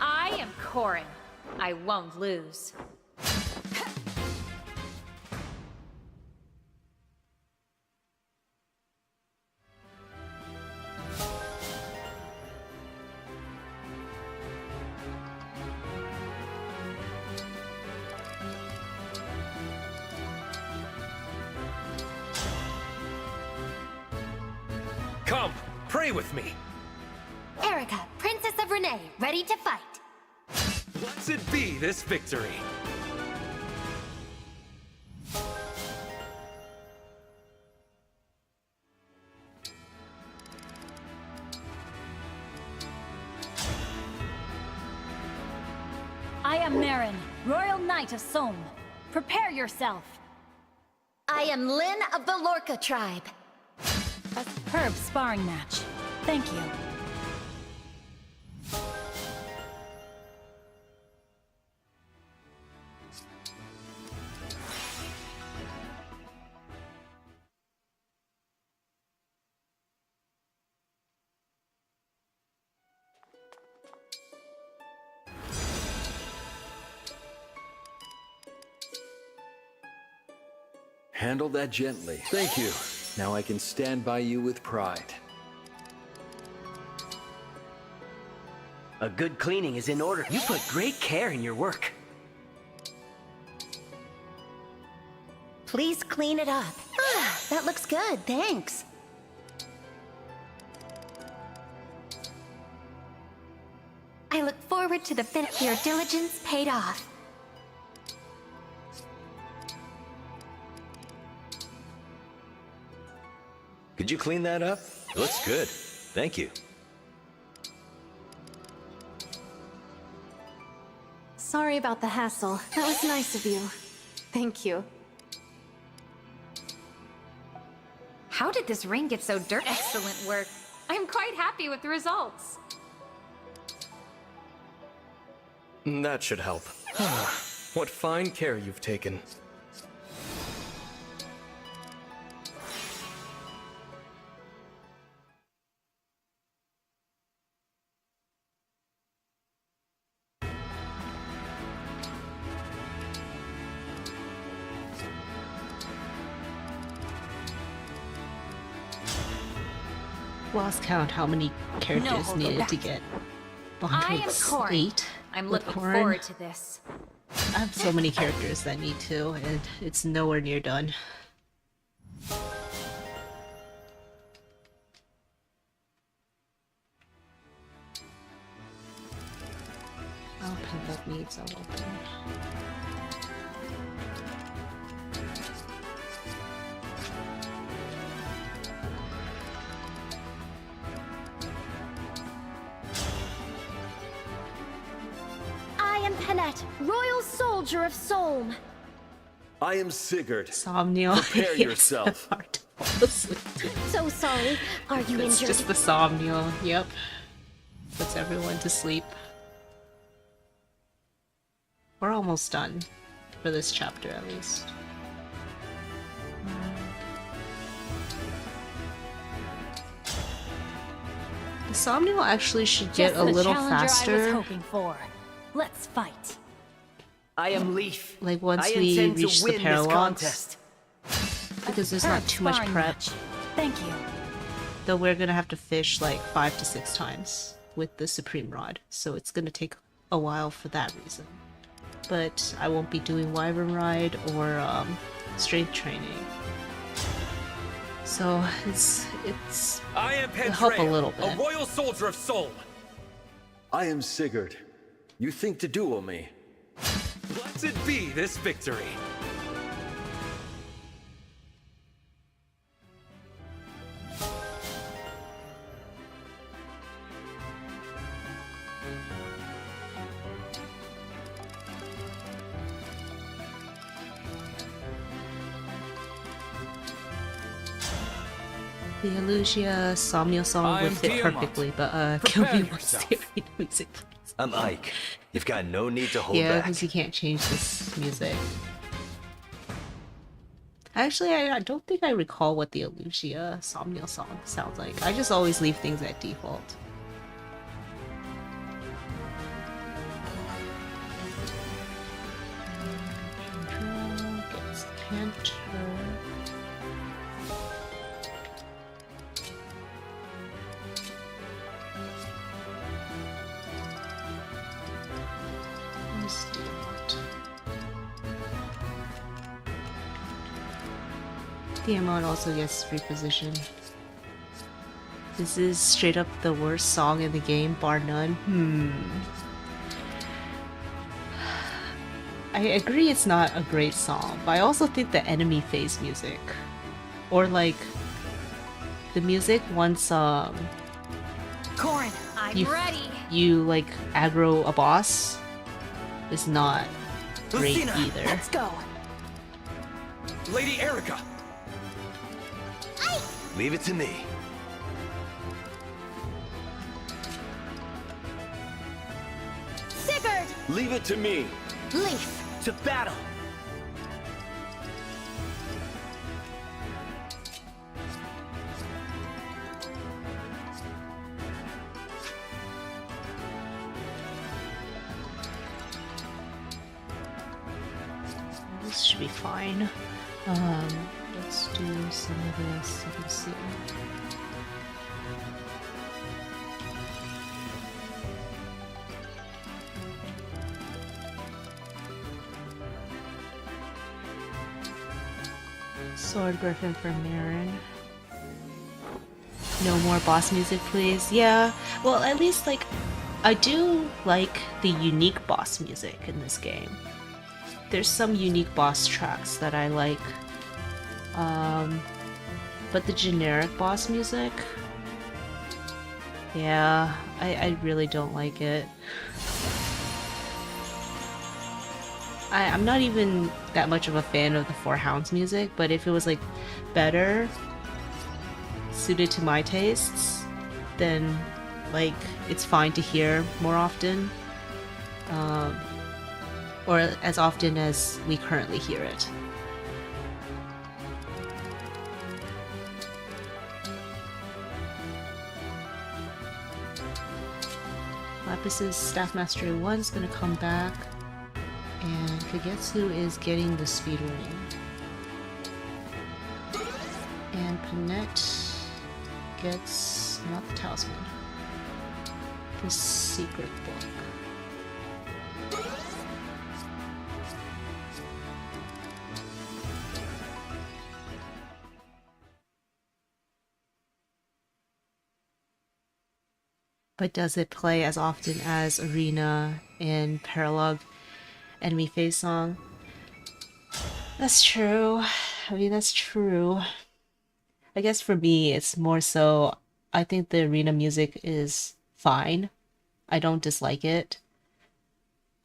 I am Corin. I won't lose. Come, pray with me. Erica, Princess of Renee, ready to fight. Blessed be this victory. I am Marin, Royal Knight of Somme. Prepare yourself. I am Lynn of the Lorca tribe. A superb sparring match. Thank you. Handle that gently. Thank you. Now I can stand by you with pride. A good cleaning is in order. You put great care in your work. Please clean it up. Ah, that looks good, thanks. I look forward to the finish. Your diligence paid off. Could you clean that up? It looks good. Thank you. Sorry about the hassle. That was nice of you. Thank you. How did this ring get so dirty? Excellent work. I'm quite happy with the results. That should help. What fine care you've taken. Lost count how many characters needed to get I am Corin. 108. I'm with looking Corin. forward to this. I have so many characters that need to, and it's nowhere near done. Oh, Pent-Up needs all open. I am Penette, Royal Soldier of Somme. I am Sigurd. Somnial. Prepare yourself. So sorry. Are you It's injured? just the Somnial. Yep. Puts everyone to sleep. We're almost done. For this chapter, at least. The Somnial actually should get Just a the little challenger I was faster. hoping for. Let's fight. I am Leaf. Like once I we intend reach to the win this Paralogues. contest. Because there's not too much sparring prep. match. Thank you. Though we're gonna have to fish like 5 to 6 times with the Supreme Rod, so it's gonna take a while for that reason. But I won't be doing Wyvern Ride or strength training. So it's I am it'll help a little a bit. royal soldier of Soul. I am Sigurd. You think to duel me? Blessed be this victory. The Elusia Somnial song would fit perfectly, but kill me once the arena music, please. I'm Ike. You've got no need to hold Yeah, back. because you can't change this music. Actually, I don't think I recall what the Elusia Somnial song sounds like. I just always leave things at default. Gets Canter. Diamond also gets repositioned. This is straight up the worst song in the game, bar none. I agree it's not a great song, but I also think the enemy phase music, or like the music once Corrin, I'm ready. you like aggro a boss is not great Lucina, either. Let's go. Lady Erica! Leave it to me. Sigurd! Leave it to me. Leaf! To battle! This should be fine. Let's do some of this. You can see. Sword Griffin for Marin. No more boss music, please. Yeah, well, at least, like, I do like the unique boss music in this game. There's some unique boss tracks that I like. But the generic boss music, yeah, I really don't like it. I'm not even that much of a fan of the Four Hounds music, but if it was like better suited to my tastes, then like it's fine to hear more often, or as often as we currently hear it. Lapis's Staff Mastery 1 is going to come back, and Kagetsu is getting the speed ring. And Panette gets not the talisman, the secret book. But does it play as often as Arena and Paralogue enemy phase song? That's true. I mean, that's true. I guess for me, it's more so, I think the Arena music is fine. I don't dislike it.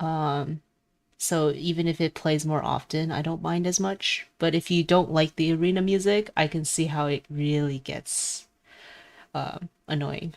So even if it plays more often, I don't mind as much. But if you don't like the Arena music, I can see how it really gets annoying.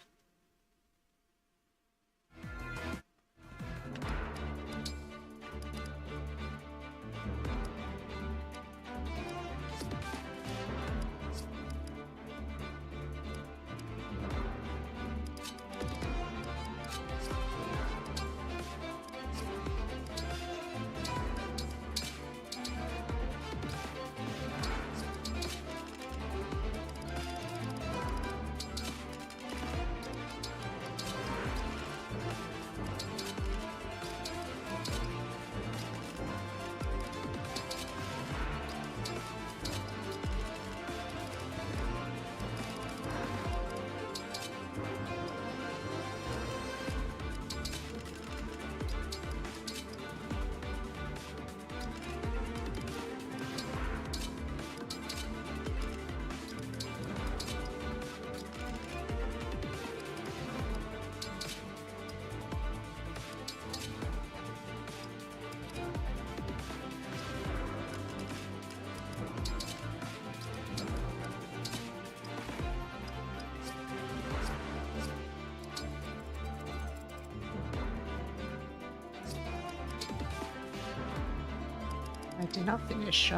I did not finish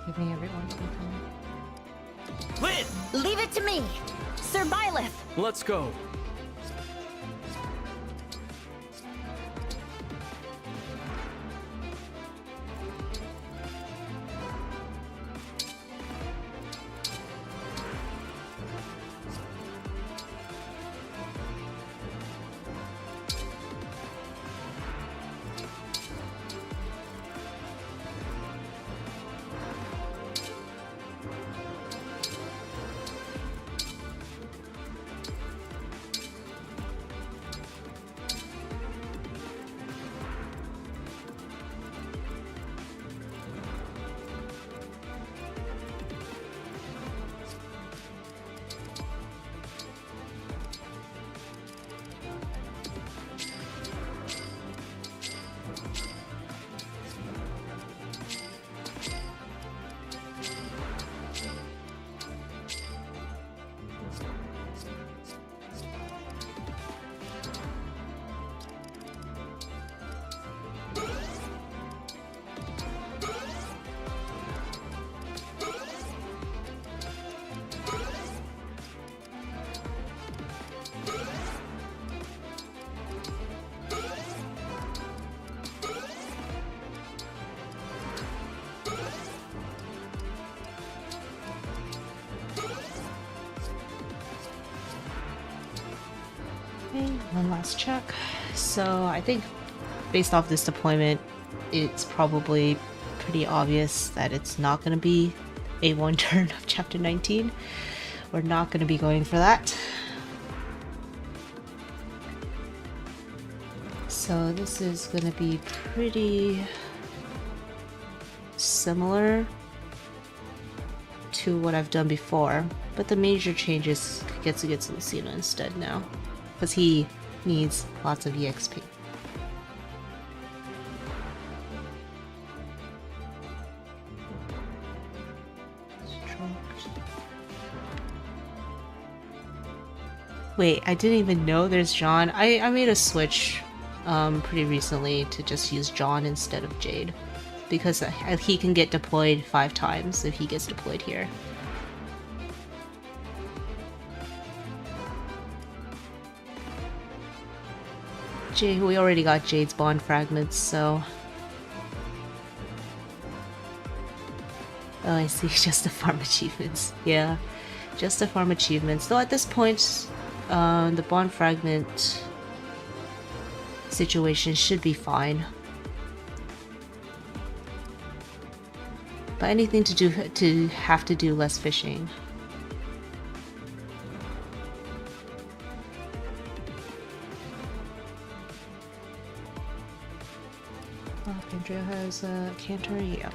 giving everyone anything. Lynn! Leave it to me! Sir Byleth! Let's go. Okay, one last check. So I think based off this deployment, it's probably pretty obvious that it's not going to be a one turn of chapter 19. We're not going to be going for that. So this is going to be pretty similar to what I've done before, but the major change is Kagetsu gets Lucina instead now, because he needs lots of EXP. Wait, I didn't even know there's John. I made a switch pretty recently to just use John instead of Jade, because he can get deployed 5 times if he gets deployed here. We already got Jade's Bond Fragments, so... Oh, I see, just the farm achievements. Yeah, just the farm achievements. Though at this point, the Bond Fragment situation should be fine. But anything to have to do less fishing. Oh, Kendra has a canter, yeah.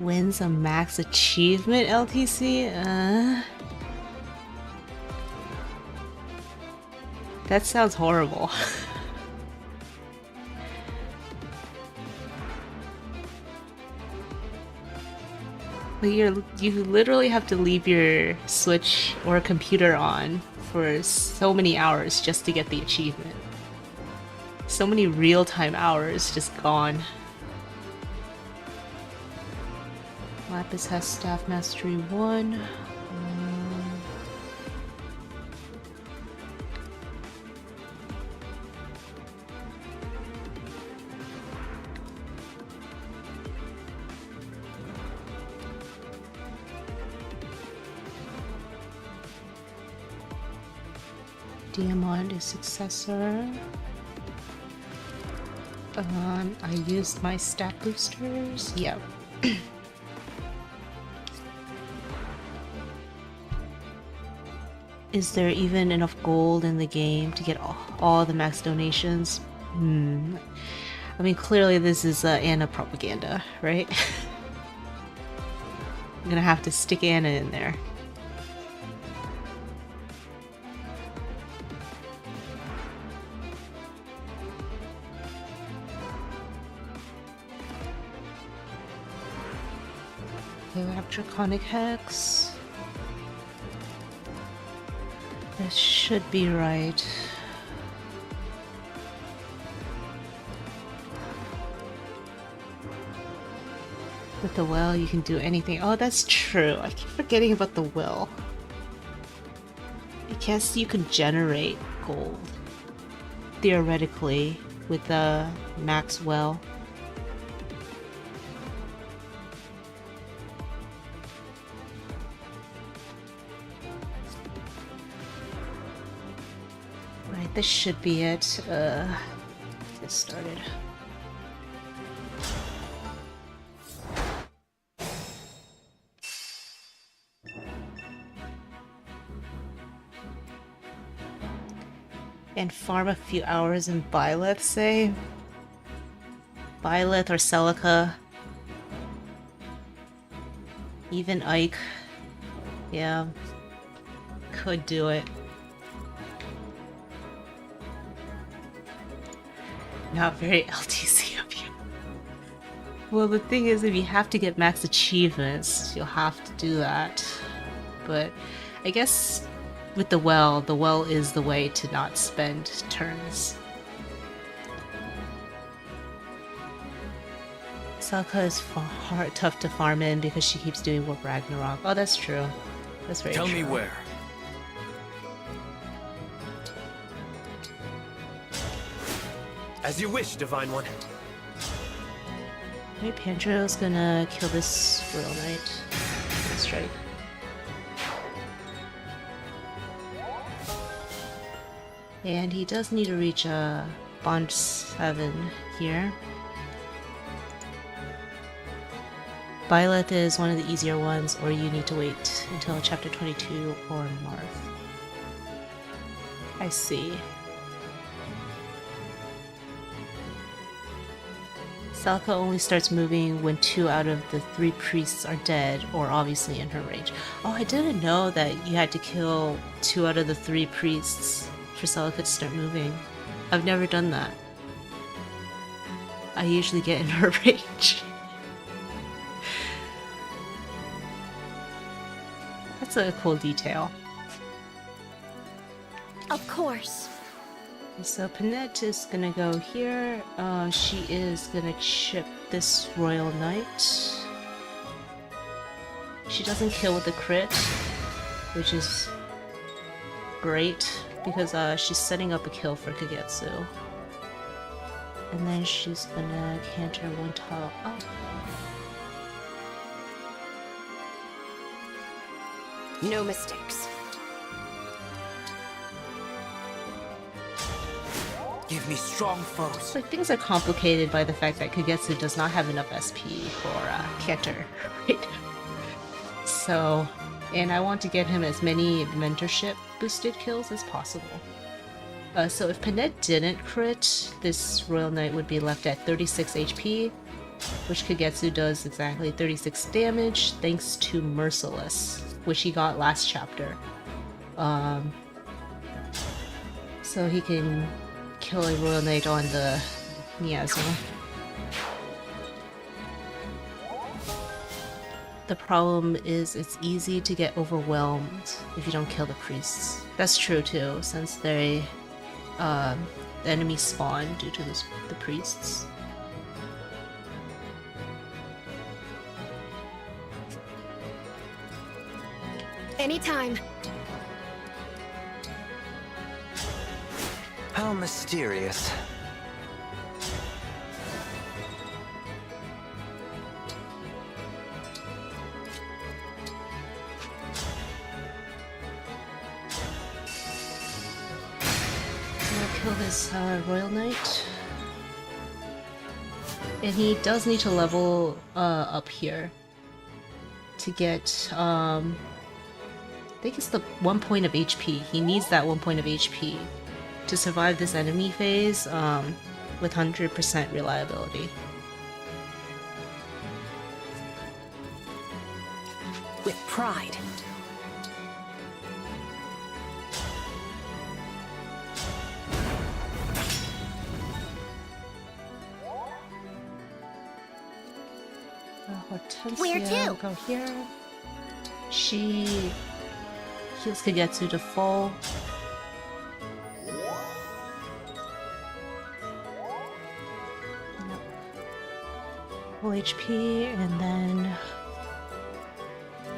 Wins a max achievement LTC? That sounds horrible. But you literally have to leave your Switch or computer on for so many hours just to get the achievement. So many real-time hours just gone. Lapis has Staff Mastery 1. Diamond is Successor. I used my stat boosters. Yep. Is there even enough gold in the game to get all the max donations? I mean, clearly this is Anna propaganda, right? I'm gonna have to stick Anna in there. Okay, we have Draconic Hex. This should be right. With the well, you can do anything. Oh, that's true. I keep forgetting about the well. I guess you can generate gold. Theoretically, with the max well. Right, this should be it. Let's get started. And farm a few hours in Byleth, say? Byleth or Celica. Even Ike. Yeah. Could do it. Not very LTC of you. Well, the thing is, if you have to get max achievements, you'll have to do that. But I guess with the well is the way to not spend turns. Celica is tough to farm in because she keeps doing Warp Ragnarok. Oh, that's true. That's very true. Tell me where. As you wish, Divine One. Maybe Pandro's gonna kill this Royal Knight. Strike. And he does need to reach Bond 7 here. Byleth is one of the easier ones, or you need to wait until chapter 22 or Marth. I see. Celica only starts moving when 2 out of the 3 priests are dead, or obviously in her range. Oh, I didn't know that you had to kill 2 out of the 3 priests for Celica to start moving. I've never done that. I usually get in her range. That's a cool detail. Of course. So Panette is gonna go here. She is gonna chip this Royal Knight. She doesn't kill with the crit, which is great because she's setting up a kill for Kagetsu. And then she's gonna canter one tile up. No mistakes. Give me strong foes. Like, things are complicated by the fact that Kagetsu does not have enough SP for canter right now. So, and I want to get him as many mentorship boosted kills as possible. So if Panette didn't crit, this Royal Knight would be left at 36 HP, which Kagetsu does exactly 36 damage thanks to Merciless, which he got last chapter. So he can kill a Royal Knight on the miasma. The problem is it's easy to get overwhelmed if you don't kill the priests. That's true too, since they the enemies spawn due to the priests. Anytime. How mysterious. Kill this Royal Knight. And he does need to level up here to get, I think it's the 1 point of HP. He needs that 1 point of HP to survive this enemy phase with 100% reliability. With pride. Where to? Go here. She heals Kagetsu to full. Full HP, and then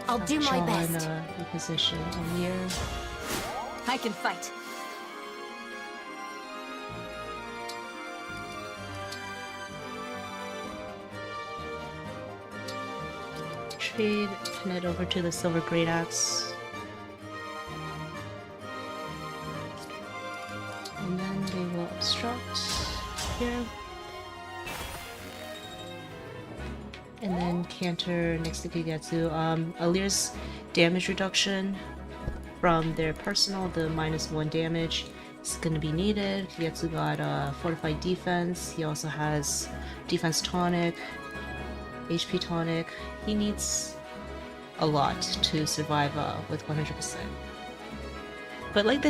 I'll do my best. Reposition Alear. I can fight. Trade, pin it over to the Silver Great Axe. And then they will obstruct here. And then canter next to Kagetsu. Alear's damage reduction from their personal, the -1 damage, is going to be needed. Kagetsu got fortified defense. He also has defense tonic, HP tonic. He needs a lot to survive with 100%. But like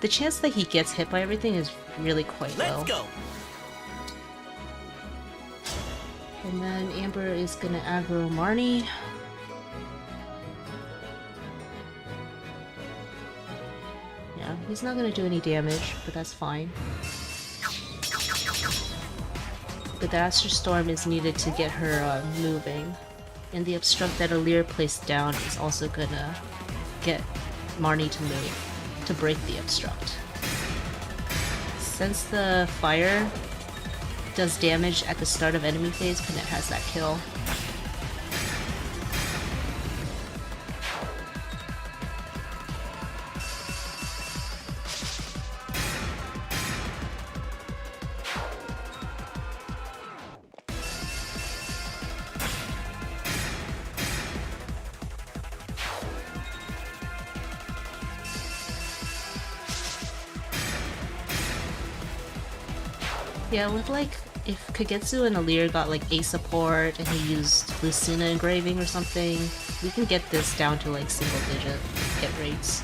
the chance that he gets hit by everything is really quite low. Let's go. And then Amber is gonna aggro Marnie. Yeah, he's not gonna do any damage, but that's fine. But the Astral Storm is needed to get her moving. And the obstruct that Alear placed down is also gonna get Marnie to move, to break the obstruct. Since the fire does damage at the start of enemy phase, Panette has that kill. Yeah, with like, if Kagetsu and Alear got like A support and he used Lucina engraving or something, we can get this down to like single digit hit rates.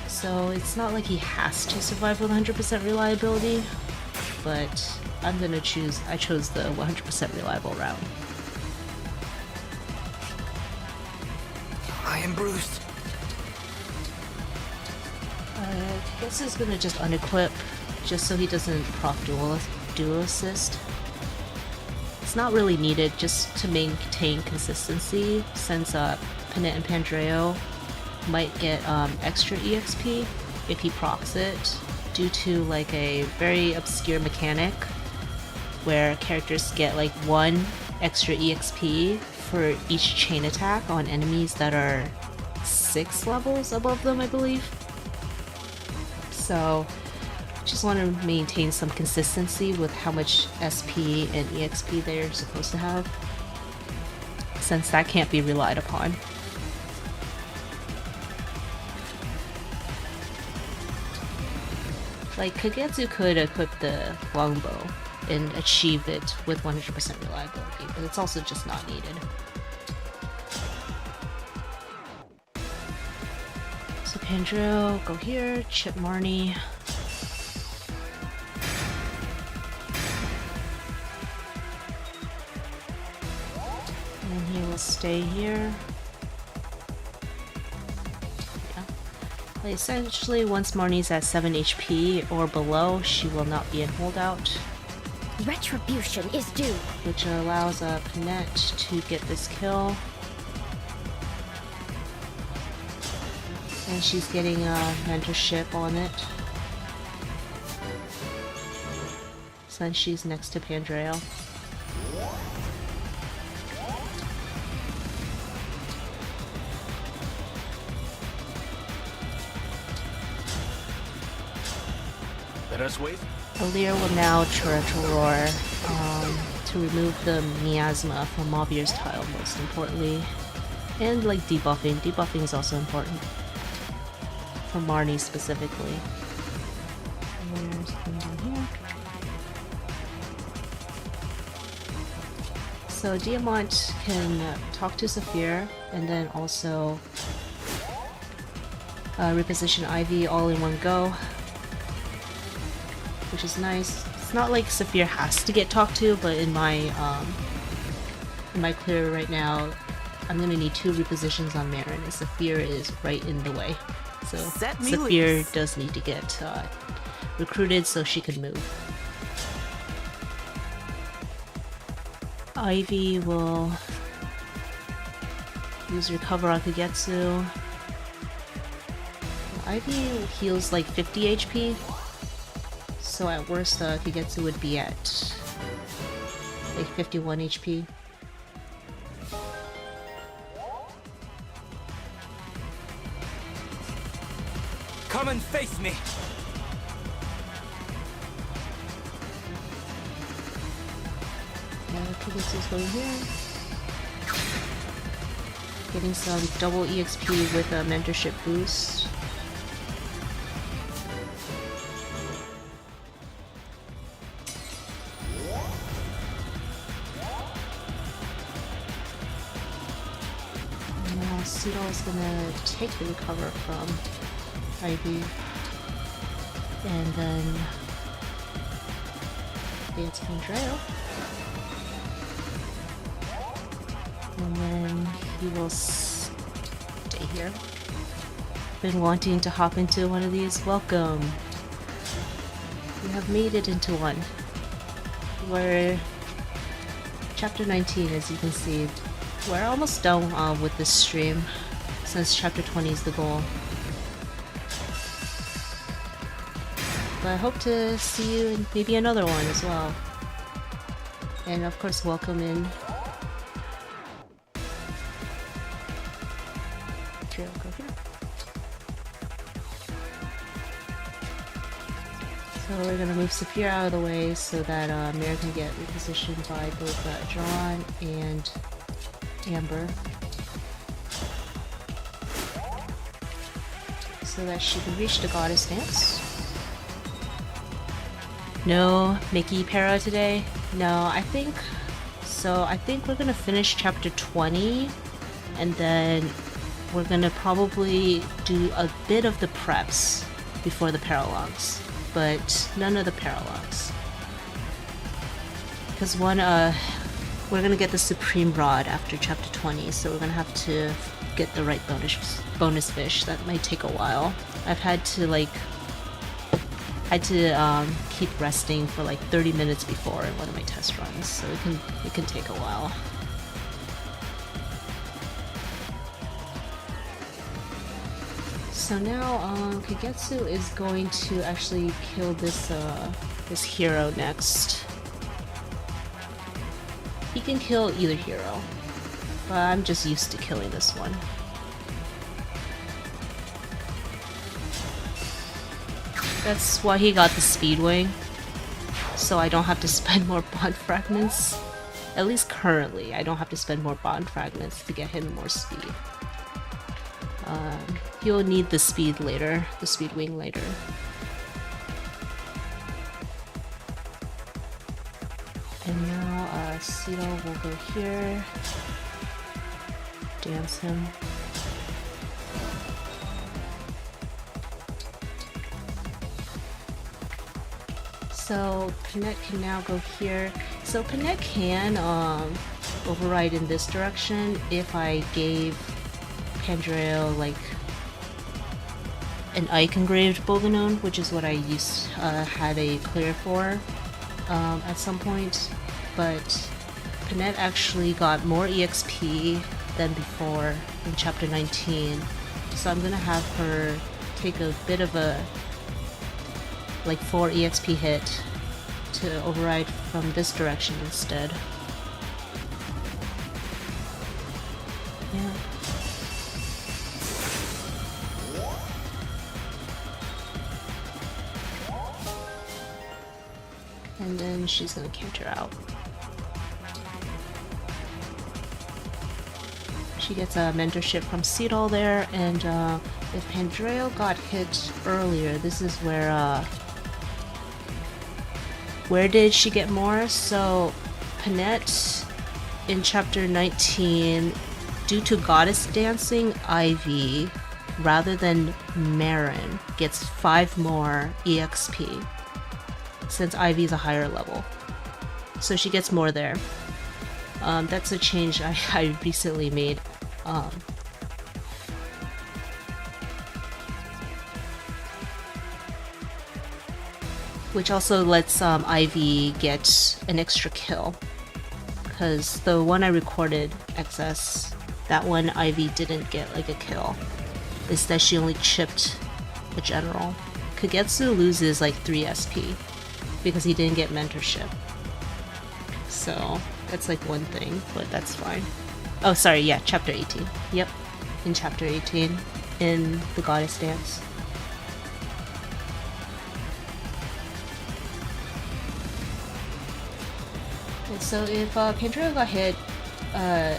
So it's not like he has to survive with 100% reliability, but I chose the 100% reliable route. I am bruised. Kagetsu's gonna just unequip, just so he doesn't proc dual assist. It's not really needed, just to maintain consistency, since Panette and Pandreo might get extra EXP if he procs it, due to like a very obscure mechanic where characters get like 1 extra EXP for each chain attack on enemies that are 6 levels above them, I believe. So just want to maintain some consistency with how much SP and EXP they're supposed to have, since that can't be relied upon. Like, Kagetsu could equip the longbow and achieve it with 100% reliability, but it's also just not needed. So Pandreo, go here, chip Marnie. And he will stay here. Yeah. But essentially, once Marnie's at 7 HP or below, she will not be in holdout. Retribution is due. Which allows Panette to get this kill. And she's getting mentorship on it. So then she's next to Pandreo. Let us wait. Alear will now Torrential Roar to remove the miasma from Mauvir's tile, most importantly. And like debuffing. Debuffing is also important. For Marnie specifically. Alear's coming down here. So Diamant can talk to Saphir and then also reposition Ivy all in one go, which is nice. It's not like Saphir has to get talked to, but in my in my clear right now, I'm gonna need 2 repositions on Marin, and Saphir is right in the way. So Saphir does need to get recruited so she can move. Ivy will use Recover on Kagetsu. Ivy heals like 50 HP, so at worst Kagetsu would be at like 51 HP. Come and face me! Kagetsu's going here. Getting some double EXP with a mentorship boost. Now Seedall is gonna take the recover from Ivy. And then it's Andreo. And then he will stay here. Been wanting to hop into one of these. Welcome. You have made it into one. We're chapter 19, as you can see. We're almost done with this stream, since chapter 20 is the goal. But I hope to see you in maybe another one as well. And of course, welcome in. Here, I'll go here. So we're gonna move Saphir out of the way so that Mare can get repositioned by both John and Amber. So that she can reach the Goddess Dance. No Mickey Para today? No, I think we're gonna finish chapter 20 and then we're gonna probably do a bit of the preps before the Paralogues, but none of the Paralogues. Because we're gonna get the Supreme Rod after chapter 20, so we're gonna have to get the right bonus fish. That might take a while. I've had to keep resting for like 30 minutes before in one of my test runs, so it can take a while. So now Kagetsu is going to actually kill this hero next. He can kill either hero, but I'm just used to killing this one. That's why he got the speed wing, so I don't have to spend more Bond Fragments. At least currently, I don't have to spend more Bond Fragments to get him more speed. He'll need the speed later, the speed wing later. And now Seedall will go here, dance him. So Panette can now go here. So Panette can override in this direction if I gave Pandreo like an Ike engraved Boganone, which is what I had a clear for at some point. But Panette actually got more EXP than before in chapter 19, so I'm gonna have her take a bit of a 4 EXP hit to override from this direction instead. Yeah. And then she's gonna canter out. She gets a mentorship from Seedall there, and if Pandreo got hit earlier, this is where did she get more? So Panette in chapter 19, due to Goddess Dancing, Ivy, rather than Marin, gets 5 more EXP, since Ivy's a higher level. So she gets more there. That's a change I recently made. Which also lets Ivy get an extra kill. Because the one I recorded, XS, that one Ivy didn't get like a kill. Instead she only chipped a general. Kagetsu loses like 3 SP because he didn't get mentorship. So that's like one thing, but that's fine. Oh sorry, yeah, chapter 18. Yep, in chapter 18, in the Goddess Dance. So if Pandora got hit,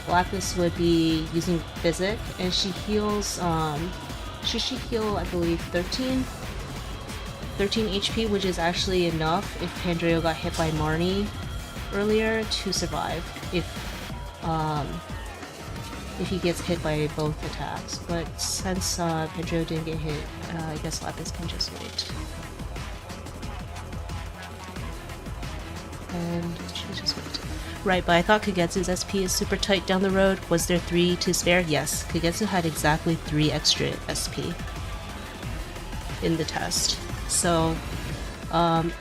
Lapis would be using Physic, and she heals, should she heal, I believe, 13 HP, which is actually enough if Pandora got hit by Marnie earlier to survive, if he gets hit by both attacks. But since Pandora didn't get hit, I guess Lapis can just wait. And she just went. Right, but I thought Kagetsu's SP is super tight down the road. Was there 3 to spare? Yes, Kagetsu had exactly 3 extra SP in the test. So,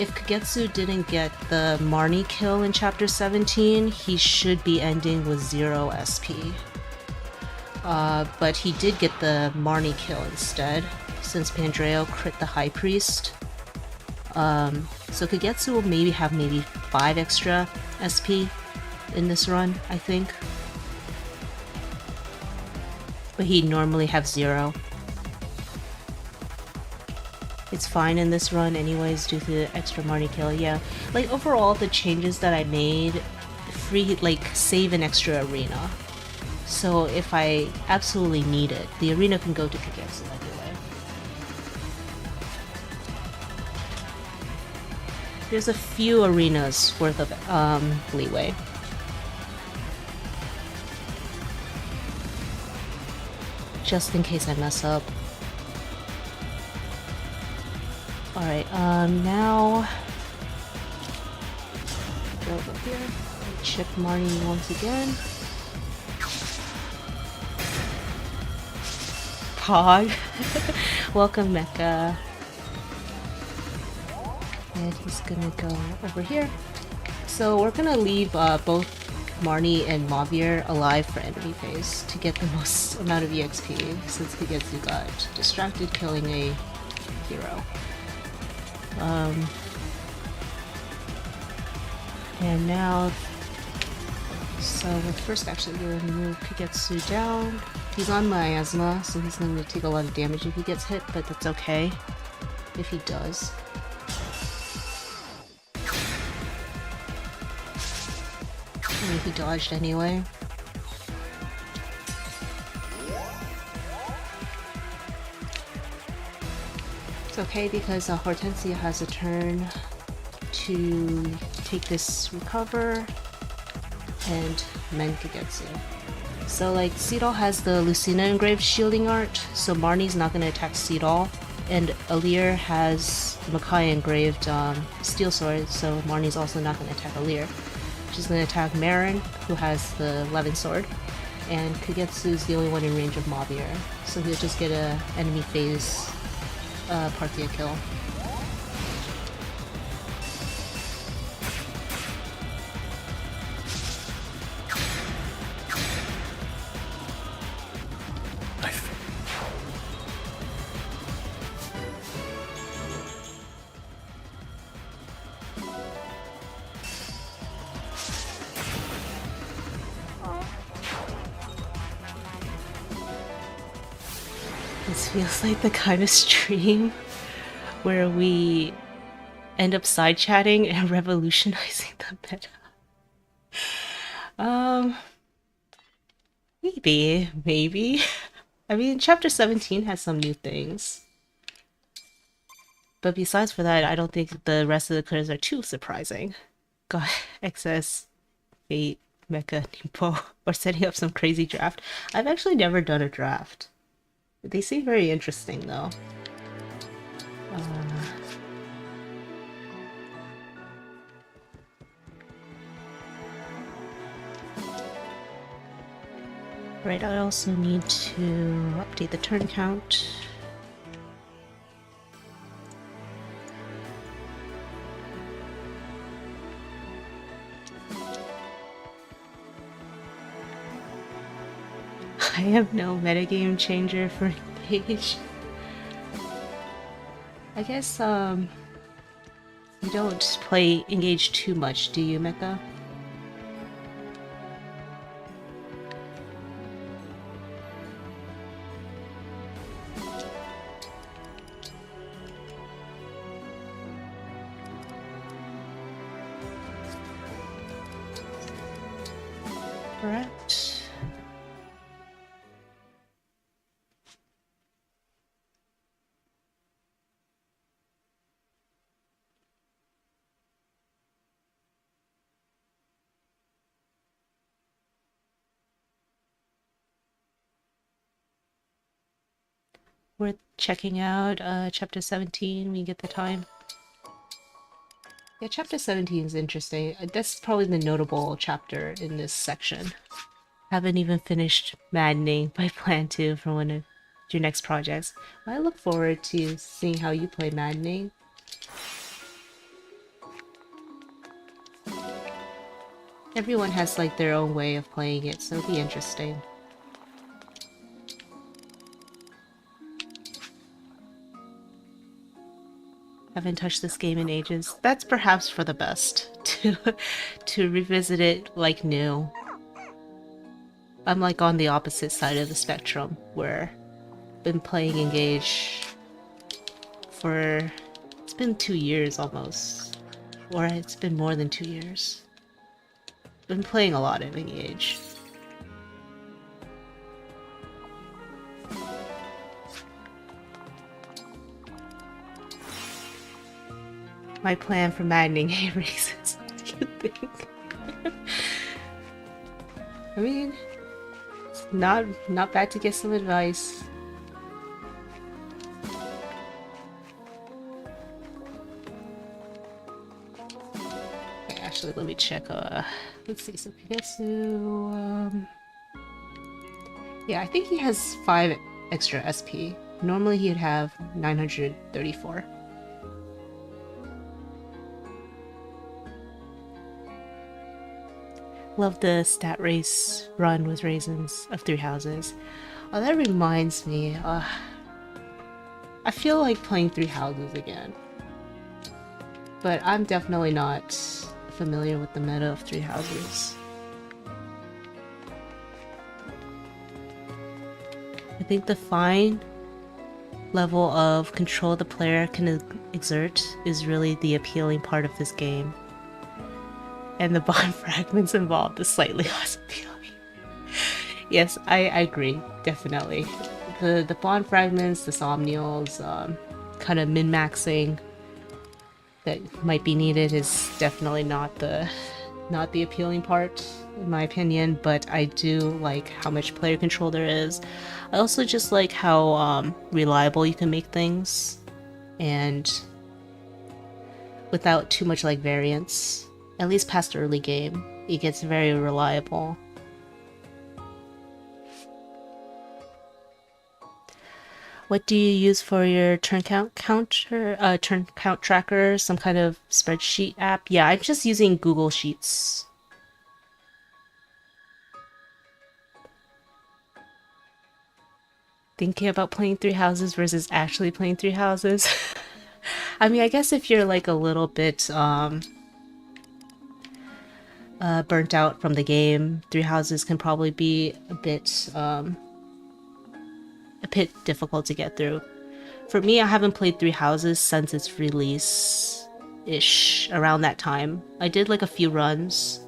if Kagetsu didn't get the Marnie kill in chapter 17, he should be ending with 0 SP. But he did get the Marnie kill instead, since Pandreo crit the High Priest. So Kagetsu will maybe have 5 extra SP in this run, I think. But he'd normally have 0. It's fine in this run anyways due to the extra Marnie kill, yeah. Like overall the changes that I made save an extra arena. So if I absolutely need it, the arena can go to Kagetsu anyway. There's a few arenas worth of leeway. Just in case I mess up. Alright, now go over here. Chip Marnie once again. Pog. Welcome, Mecha. And he's gonna go over here. So we're gonna leave both Marnie and Mavier alive for enemy phase to get the most amount of EXP, since Kagetsu got distracted killing a hero. And now, so we're first actually going to move Kagetsu down. He's on Miasma, so he's going to take a lot of damage if he gets hit, but that's okay if he does. And he dodged anyway. It's okay because Hortensia has a turn to take this recover and mend Kagetsu. So like Seedall has the Lucina engraved shielding art, so Marnie's not going to attack Seedall, and Alear has Makai engraved steel sword, so Marnie's also not going to attack Alear. She's going to attack Marin, who has the Levin sword, and Kagetsu's the only one in range of Mavier, so he'll just get a enemy phase Parthia kill. This feels like the kind of stream where we end up side chatting and revolutionizing the meta. Maybe. I mean, chapter 17 has some new things. But besides for that, I don't think the rest of the clears are too surprising. God, XS, Fate, Mecha, Nimpo, or setting up some crazy draft. I've actually never done a draft. They seem very interesting though. Right, I also need to update the turn count. I have no metagame changer for Engage. I guess, you don't play Engage too much, do you, Mecha? Correct. Worth checking out chapter 17 when you get the time. Yeah, chapter 17 is interesting. That's probably the notable chapter in this section. Haven't even finished Maddening, but I plan to for one of your next projects. I look forward to seeing how you play Maddening. Everyone has like their own way of playing it, so it'll be interesting. Haven't touched this game in ages. That's perhaps for the best, to revisit it like new. I'm like on the opposite side of the spectrum, where I've been playing Engage for... it's been 2 years almost. Or it's been more than 2 years. I've been playing a lot of Engage. My plan for Maddening reasons. What do you think? I mean, it's not bad to get some advice. Okay, actually, let me check. Let's see. So Kagetsu. Yeah, I think he has 5 extra SP. Normally, he'd have 934. Love the stat race run with raisins of 3 houses. Oh, that reminds me. I feel like playing 3 houses again. But I'm definitely not familiar with the meta of 3 houses. I think the fine level of control the player can exert is really the appealing part of this game. And the Bond Fragments involved is slightly less appealing. Yes, I agree, definitely. The Bond Fragments, the Somnials, kind of min-maxing that might be needed is definitely not the appealing part, in my opinion, but I do like how much player control there is. I also just like how reliable you can make things, and without too much like variance. At least past early game, it gets very reliable. What do you use for your turn count tracker? Some kind of spreadsheet app? Yeah, I'm just using Google Sheets. Thinking about playing 3 houses versus actually playing 3 houses. I mean, I guess if you're like a little bit burnt out from the game, 3 houses can probably be a bit difficult to get through. For me, I haven't played 3 houses since its release-ish, around that time. I did like a few runs.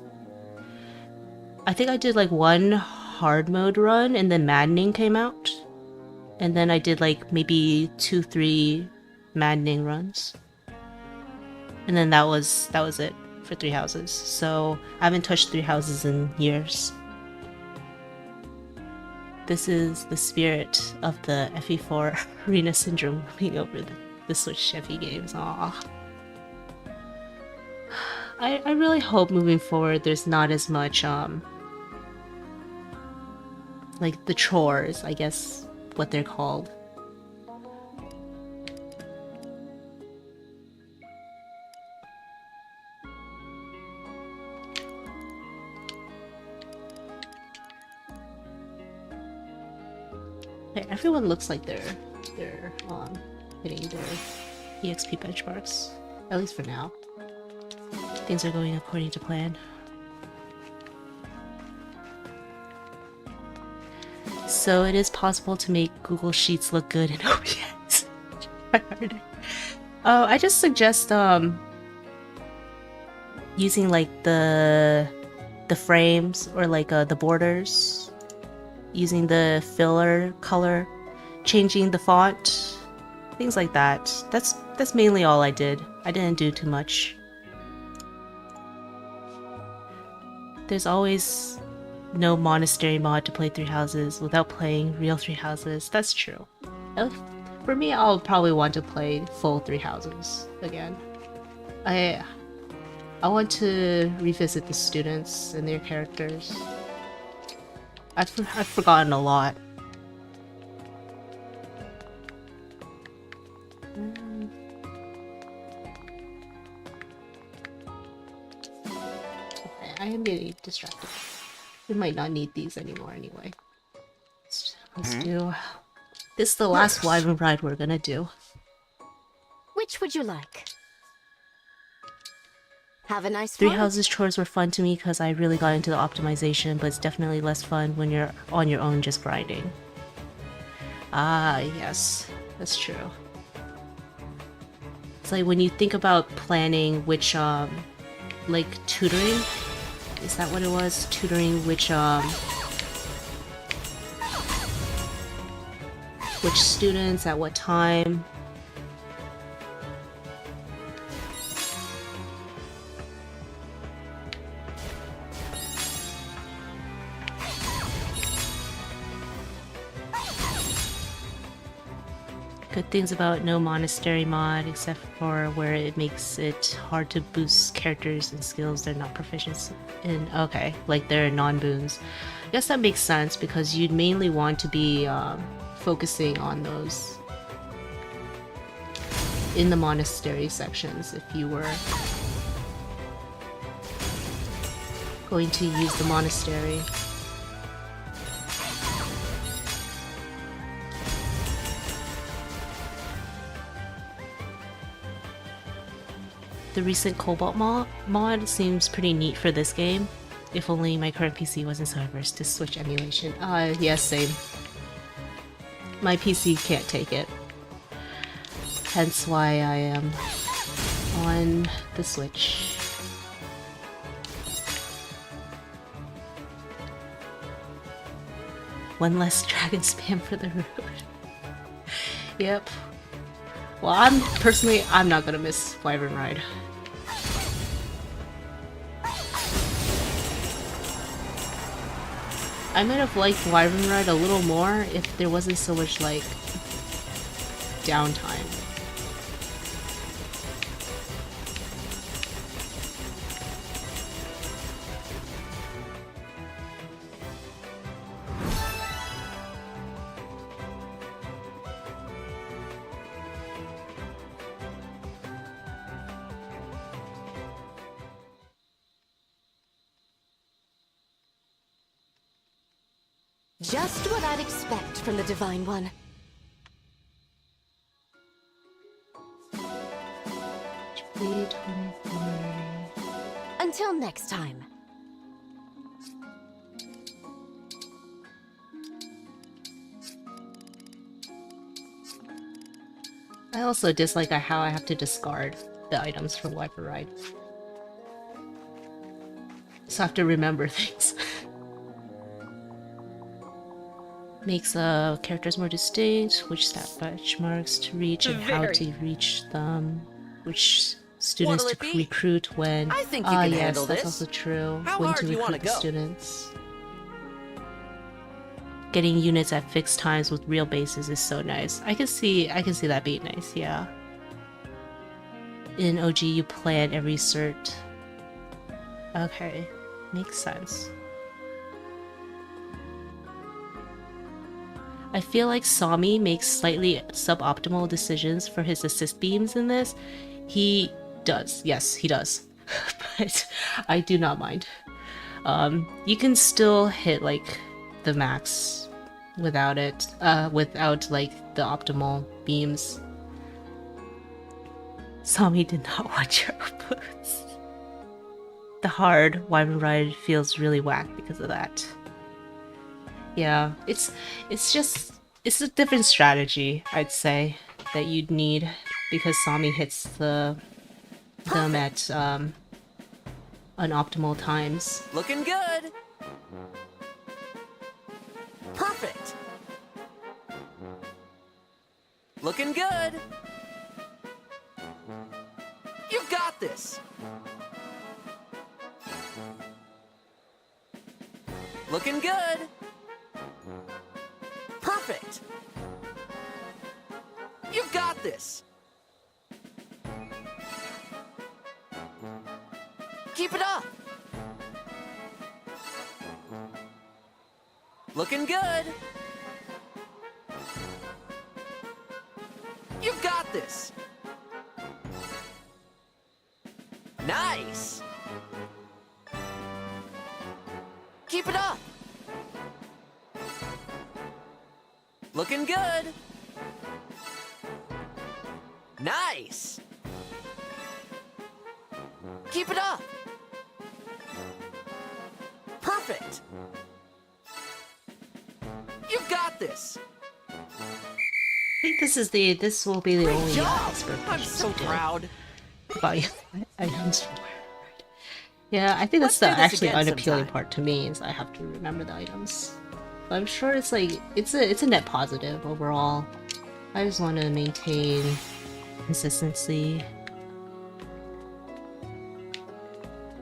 I think I did like 1 hard mode run, and then Maddening came out. And then I did like maybe 2-3 Maddening runs. And then that was it for 3 houses. So I haven't touched 3 houses in years. This is the spirit of the FE4 Arena Syndrome moving over the Switch FE games. Aww. I really hope moving forward there's not as much like the chores, I guess what they're called. Okay, everyone looks like they're hitting their EXP benchmarks, at least for now. Things are going according to plan. So it is possible to make Google Sheets look good in OBS. I just suggest using like the frames or like the borders, using the filler color, changing the font, things like that. That's mainly all I did. I didn't do too much. There's always no monastery mod to play Three Houses without playing real Three Houses. That's true. For me, I'll probably want to play full Three Houses again. I want to revisit the students and their characters. I've forgotten a lot. Okay, I am getting distracted. We might not need these anymore anyway. Let's do... This is the last Wyvern Ride we're gonna do. Which would you like? Have a nice Three fun. Houses chores were fun to me because I really got into the optimization, but it's definitely less fun when you're on your own just grinding. Ah, yes. That's true. It's like when you think about planning which, like tutoring? Is that what it was? Tutoring which students at what time? Good things about no monastery mod, except for where it makes it hard to boost characters and skills they're not proficient in. Okay, like they're non-boons. I guess that makes sense because you'd mainly want to be focusing on those in the monastery sections if you were going to use the monastery. The recent Cobalt mod seems pretty neat for this game. If only my current PC wasn't so averse to Switch emulation. Yeah, same. My PC can't take it. Hence why I am on the Switch. One less dragon spam for the road. Yep. Well, I'm not gonna miss Wyvern Ride. I might have liked Wyvern Ride a little more if there wasn't so much, like, downtime. Just what I'd expect from the Divine One. Until next time. I also dislike how I have to discard the items from Wyvern Ride. So I have to remember things. Makes characters more distinct, which stat benchmarks to reach and how to reach them, which students to recruit when. I think you can handle that's this. also true. How when hard to do you recruit want to the go? students. Getting units at fixed times with real bases is so nice. I can see that being nice, yeah. In OG you plan every cert. Okay. Makes sense. I feel like Sami makes slightly suboptimal decisions for his assist beams in this. He does. Yes, he does. But I do not mind. You can still hit like the max without it, without like the optimal beams. Sami did not watch your boots. The hard Wyvern Ride feels really whack because of that. Yeah, it's a different strategy, I'd say, that you'd need because Sami hits them at unoptimal times. Looking good. Perfect. Looking good. You've got this. Looking good. Perfect. You've got this. Keep it up. Looking good. You've got this. Nice. Keep it up. Looking good. Nice. Keep it up. Perfect. You've got this. I think this will be the Great only job. expert I'm so proud. Buy items. Yeah, I think that's the Let's do this actually again unappealing sometime. part to me is I have to remember the items. But I'm sure it's like it's a net positive overall. I just want to maintain consistency.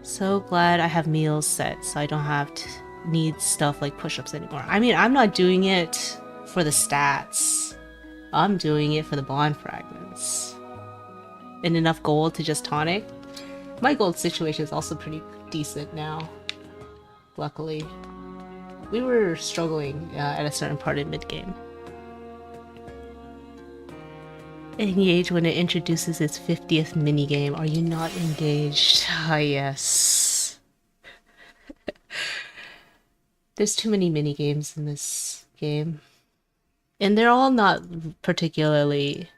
So glad I have meals set so I don't have to need stuff like push-ups anymore. I mean, I'm not doing it for the stats. I'm doing it for the Bond Fragments. And enough gold to just tonic. My gold situation is also pretty decent now. Luckily. We were struggling at a certain part in mid-game. Engage when it introduces its 50th minigame. Are you not engaged? Ah, yes. There's too many minigames in this game. And they're all not particularly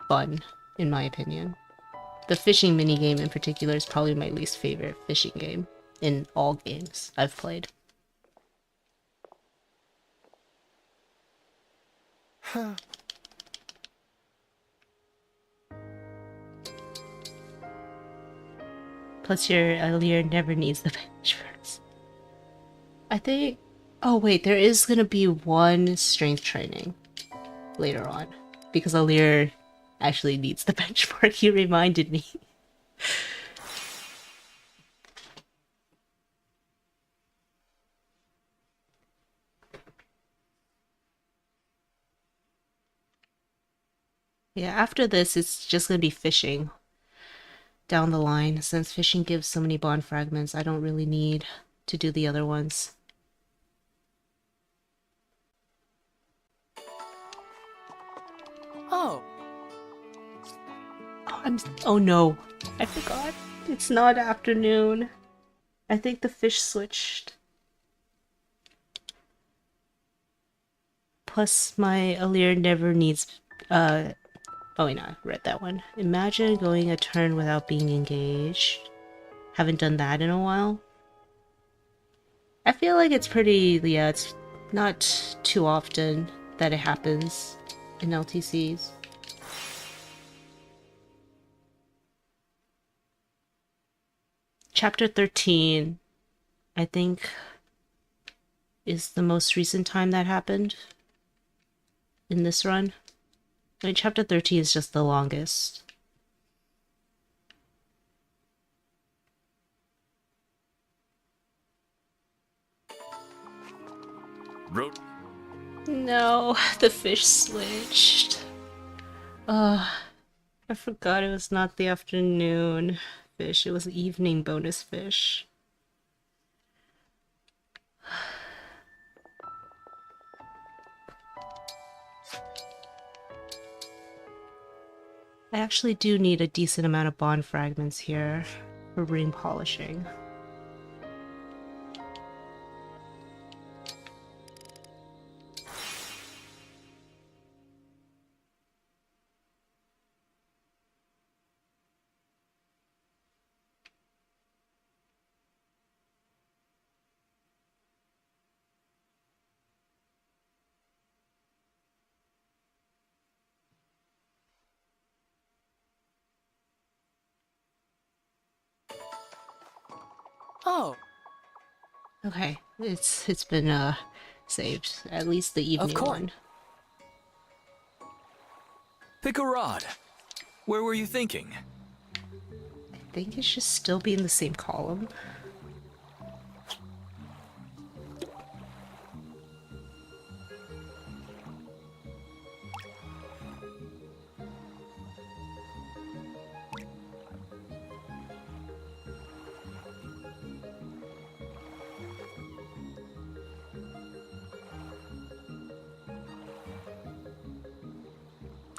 fun, in my opinion. The fishing minigame in particular is probably my least favorite fishing game in all games I've played. Plus your Alear never needs the bench press. I think... Oh wait, there is gonna be one strength training later on. Because Alear actually needs the benchmark, you reminded me. Yeah, after this, it's just gonna be fishing down the line. Since fishing gives so many bond fragments, I don't really need to do the other ones. Oh. Oh no, I forgot. It's not afternoon. I think the fish switched. Plus my Alear never needs oh wait, no, I read that one. Imagine going a turn without being engaged. Haven't done that in a while. I feel like it's pretty, yeah, it's not too often that it happens in LTCs. Chapter 13, I think, is the most recent time that happened in this run. I mean, chapter 13 is just the longest. No, the fish switched. I forgot it was not the afternoon fish, it was the evening bonus fish. I actually do need a decent amount of bond fragments here for ring polishing. Oh. Okay, it's been saved. At least the evening one. Pick a rod. Where were you thinking? I think it should still be in the same column.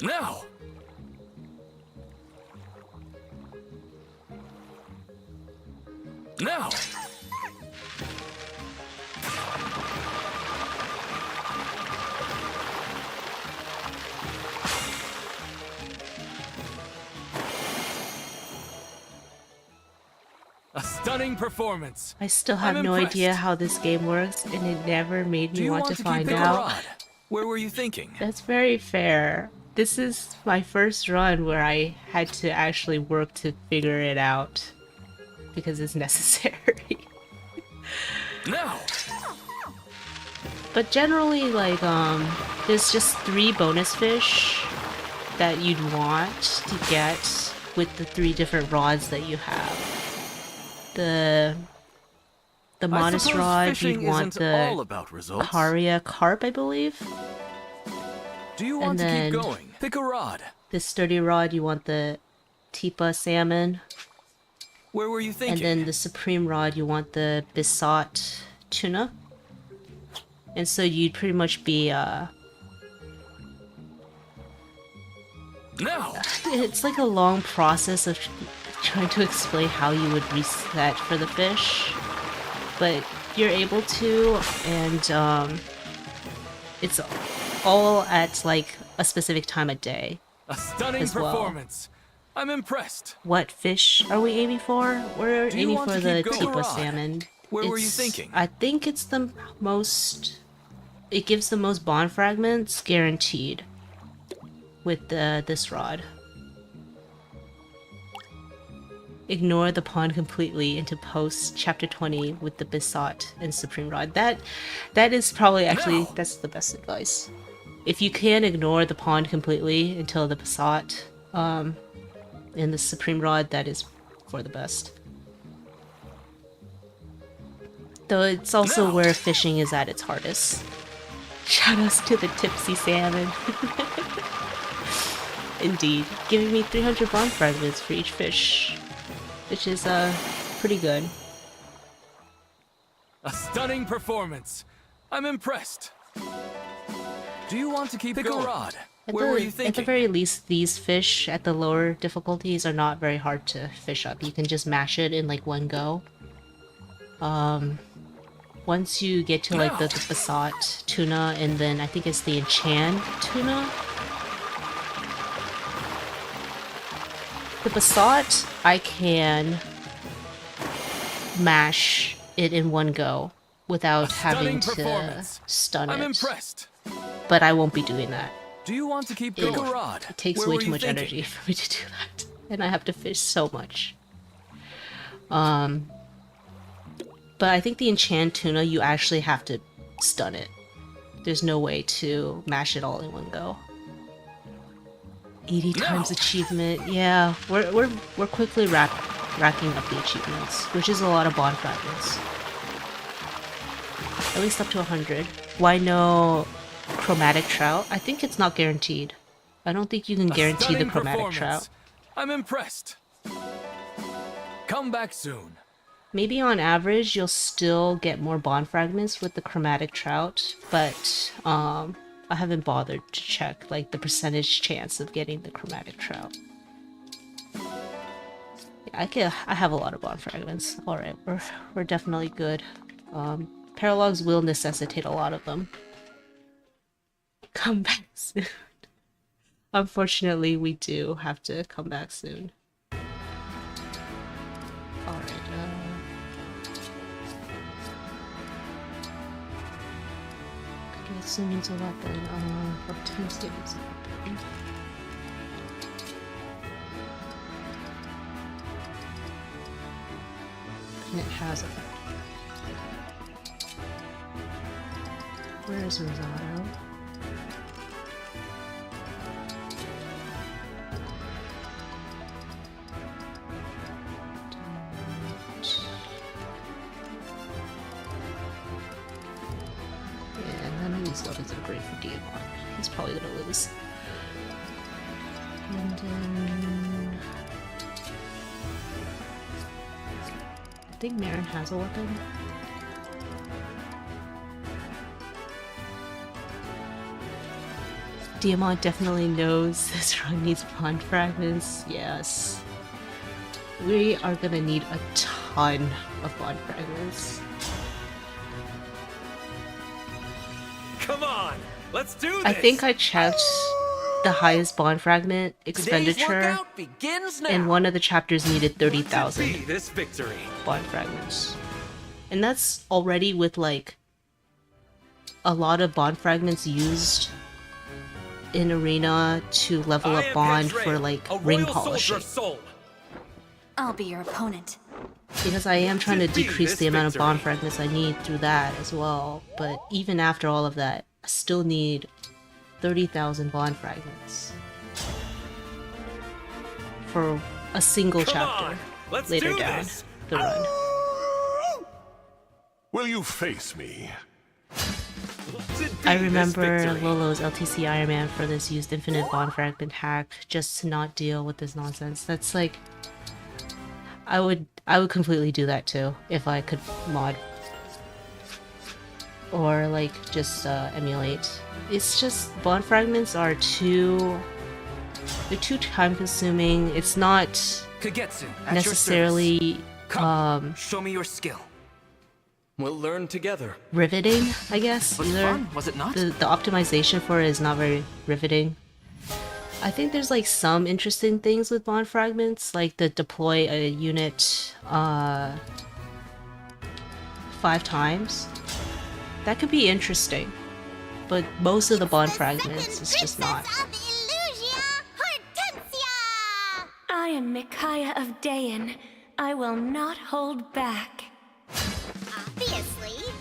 Now! Now! A stunning performance. I still have no idea how this game works, and it never made me want to find out. Where were you thinking? That's very fair. This is my first run where I had to actually work to figure it out because it's necessary. No. But generally, like, there's just 3 bonus fish that you'd want to get with the 3 different rods that you have. The modest rod, you'd want the Caria carp, I believe. Do you want to keep going? Pick a rod. The sturdy rod, you want the Tipa salmon. Where were you thinking? And then the supreme rod, you want the besought tuna. And so you'd pretty much be No. It's like a long process of trying to explain how you would reset for the fish, but you're able to, and it's all at like a specific time of day. A stunning performance. I'm impressed. What fish are we aiming for? We're aiming for the Tipa salmon. Where were you thinking? I think it's the most. It gives the most bond fragments guaranteed with this rod. Ignore the pond completely into post chapter 20 with the besought and supreme rod. That is probably actually that's the best advice. If you can ignore the pond completely until the besought and the supreme rod, that is for the best. Though it's also where fishing is at its hardest. Shoutouts to the tipsy salmon. Indeed, giving me 300 bond fragments for each fish, which is pretty good. A stunning performance. I'm impressed. Do you want to keep pick a rod? Where were you thinking? At the very least, these fish at the lower difficulties are not very hard to fish up. You can just mash it in like one go. Once you get to like the besought tuna, and then I think it's the enchant tuna. The besought, I can mash it in one go without having to stun it. I'm impressed. But I won't be doing that. Do you want to keep going? Pick a rod. It takes way too much energy for me to do that, and I have to fish so much. But I think the enchant tuna, you actually have to stun it. There's no way to mash it all in one go. 80 times achievement. Yeah, we're quickly racking up the achievements, which is a lot of bond fragments. At least up to 100. Why no chromatic trout? I think it's not guaranteed. I don't think you can guarantee the chromatic trout. I'm impressed. Come back soon. Maybe on average you'll still get more bond fragments with the chromatic trout, but I haven't bothered to check like the percentage chance of getting the chromatic trout. I have a lot of Bond Fragments. Alright, we're definitely good. Paralogues will necessitate a lot of them. Come back soon. Unfortunately, we do have to come back soon. Alright, Kagetsu needs a weapon. Hortensia needs a weapon. And it has it. Where's Rosado? Yeah, none of these weapons are great for Diamond. He's probably gonna lose. And then I think Marin has a weapon. Diamond definitely knows this run needs Bond Fragments. Yes. We are gonna need a ton of Bond Fragments. Come on, let's do this. I think I checked the highest Bond Fragment expenditure, and one of the chapters needed 30,000 this victory. Bond Fragments. And that's already with like a lot of Bond Fragments used in Arena to level up Bond for like ring polishing. I'll be your opponent. Because I am trying to decrease the amount of Bond Fragments I need through that as well, but even after all of that, I still need 30,000 Bond Fragments for a single chapter later down the run. Will you face me? I remember Lolo's LTC Ironman for this used infinite Bond Fragment hack just to not deal with this nonsense. That's like, I would completely do that too if I could mod or like just emulate. It's just Bond Fragments are they're too time consuming. It's not Kagetsu, at necessarily Come, show me your skill. We'll learn together. Riveting, I guess. Was Either fun, was it not? the optimization for it is not very riveting. I think there's like some interesting things with Bond Fragments, like the deploy a unit 5 times. That could be interesting, but most of the Bond Fragments is just not. I am Micaiah of Dayan. I will not hold back. Obviously.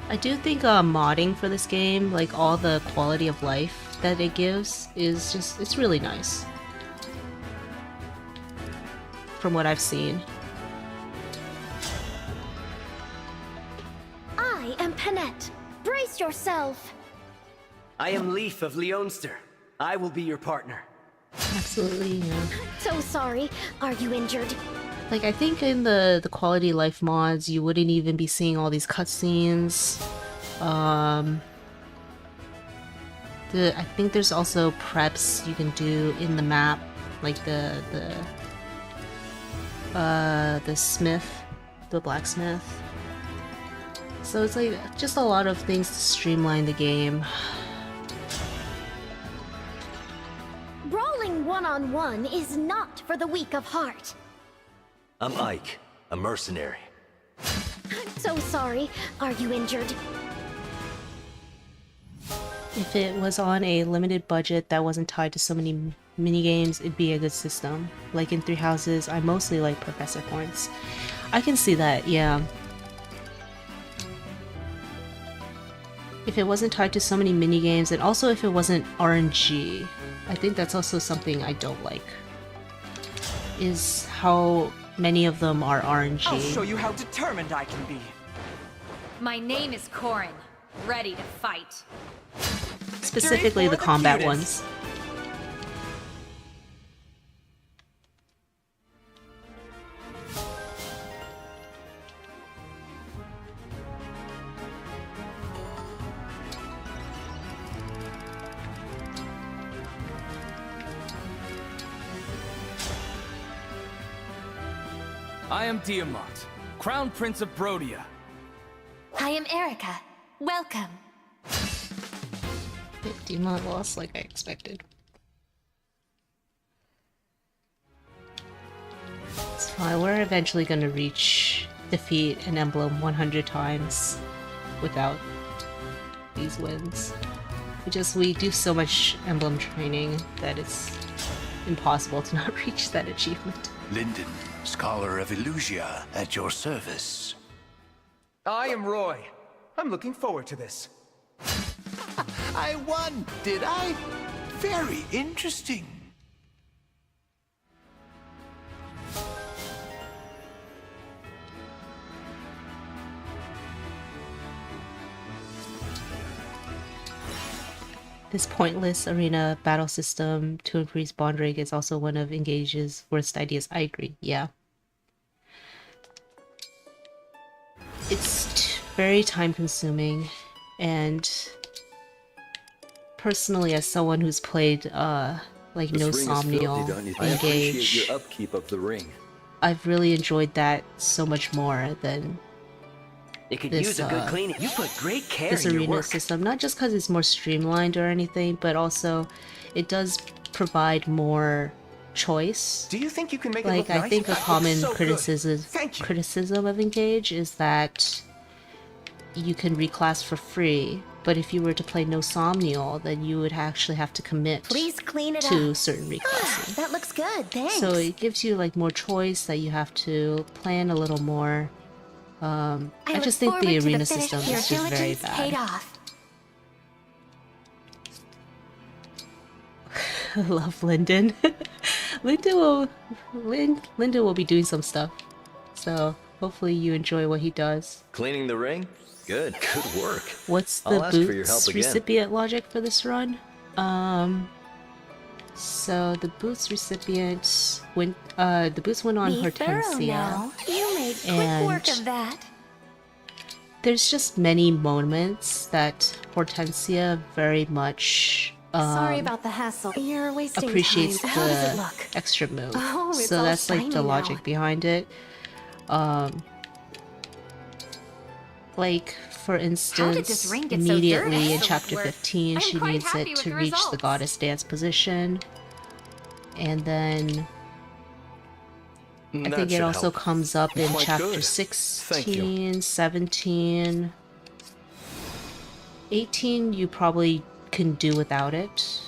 I do think modding for this game, like all the quality of life that it gives, is just, it's really nice. From what I've seen. I am Panette. Brace yourself. I am Leaf of Leonster. I will be your partner. Absolutely, yeah. So sorry. Are you injured? Like, I think in the quality of life mods, you wouldn't even be seeing all these cutscenes. I think there's also preps you can do in the map, like the smith, the blacksmith. So it's like just a lot of things to streamline the game. Brawling one-on-one is not for the weak of heart. I'm Ike, a mercenary. I'm so sorry. Are you injured? If it was on a limited budget that wasn't tied to so many minigames, it'd be a good system. Like in Three Houses, I mostly like Professor Points. I can see that, yeah. If it wasn't tied to so many minigames, and also if it wasn't RNG, I think that's also something I don't like. Is how many of them are RNG. I'll show you how determined I can be. My name is Corin, ready to fight. Specifically the combat ones. I am Diamant, Crown Prince of Brodia. I am Erica. Welcome. Diamant lost like I expected. It's fine. We're eventually gonna defeat an emblem 100 times without these wins. We do so much emblem training that it's impossible to not reach that achievement. Linden, Scholar of Illusia, at your service. I am Roy. I'm looking forward to this. I won, did I? Very interesting. This pointless arena battle system to increase bond rate is also one of Engage's worst ideas. I agree, yeah. It's very time consuming, and personally, as someone who's played like No Somnial, Engage, your upkeep of the ring. I've really enjoyed that so much more than it could use a good cleaning. You put great care this in your arena work. system, not just because it's more streamlined or anything, but also it does provide more choice. Do you think you can make it like look nice? I think a common so criticism of Engage is that you can reclass for free, but if you were to play No Somnial, then you would actually have to commit Please clean it to up. certain reclassing. That looks good, thanks. So it gives you like more choice that you have to plan a little more. I just think the arena system is just very bad. I love Linden. Linden will be doing some stuff. So hopefully you enjoy what he does. Cleaning the ring? Good work. What's I'll the ask for your help boots again. recipient logic for this run? So the boots recipient went the boots went on Hortensia. You made quick work of that. There's just many moments that Hortensia very much Sorry about the hassle. You're wasting appreciates time. How does it the look? extra move. Oh, it's so all that's like the shiny logic now. behind it. Like for instance, this ring get so immediately dirty? in chapter Work. 15, I'm she quite needs happy it with to the reach the results. goddess dance position, and then I think it also comes up in Quite chapter good. 16, 17, 18. You probably can do without it,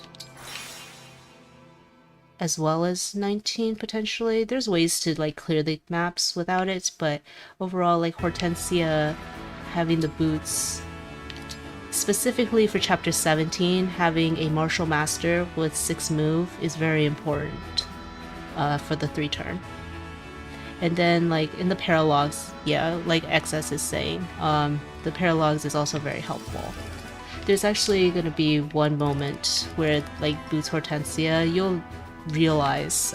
as well as 19 potentially. There's ways to like clear the maps without it, but overall, like Hortensia having the boots, specifically for chapter 17, having a martial master with 6 move is very important for the 3 turn. And then like in the Paralogues, yeah, like XS is saying, the Paralogues is also very helpful. There's actually going to be one moment where like boots Hortensia, you'll realize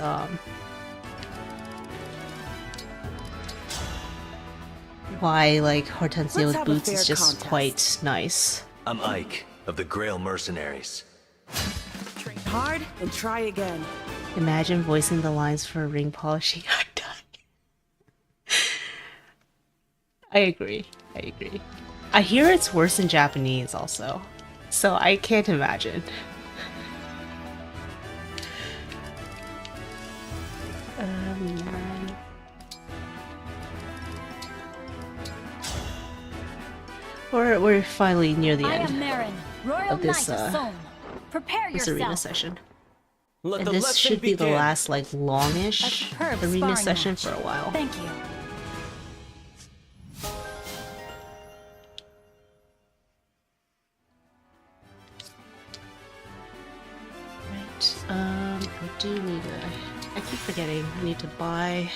why like Hortensia with boots is just quite nice. I'm Ike of the Grail Mercenaries. Train hard and try again. Imagine voicing the lines for ring polishing. I'm dying. I agree. I hear it's worse in Japanese also, so I can't imagine. We're finally near the I end am Marin, Royal of this Knight of Somme. Prepare this yourself. arena session. Let And the this lesson should be the begin. last like longish Superb arena sparring session match. for a while. Thank you. Right. I do need to. I keep forgetting. I need to buy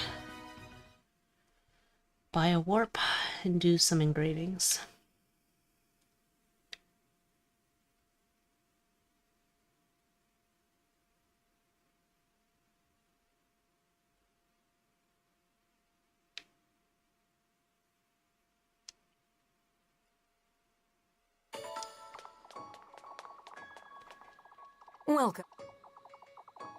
a warp and do some engravings. Welcome.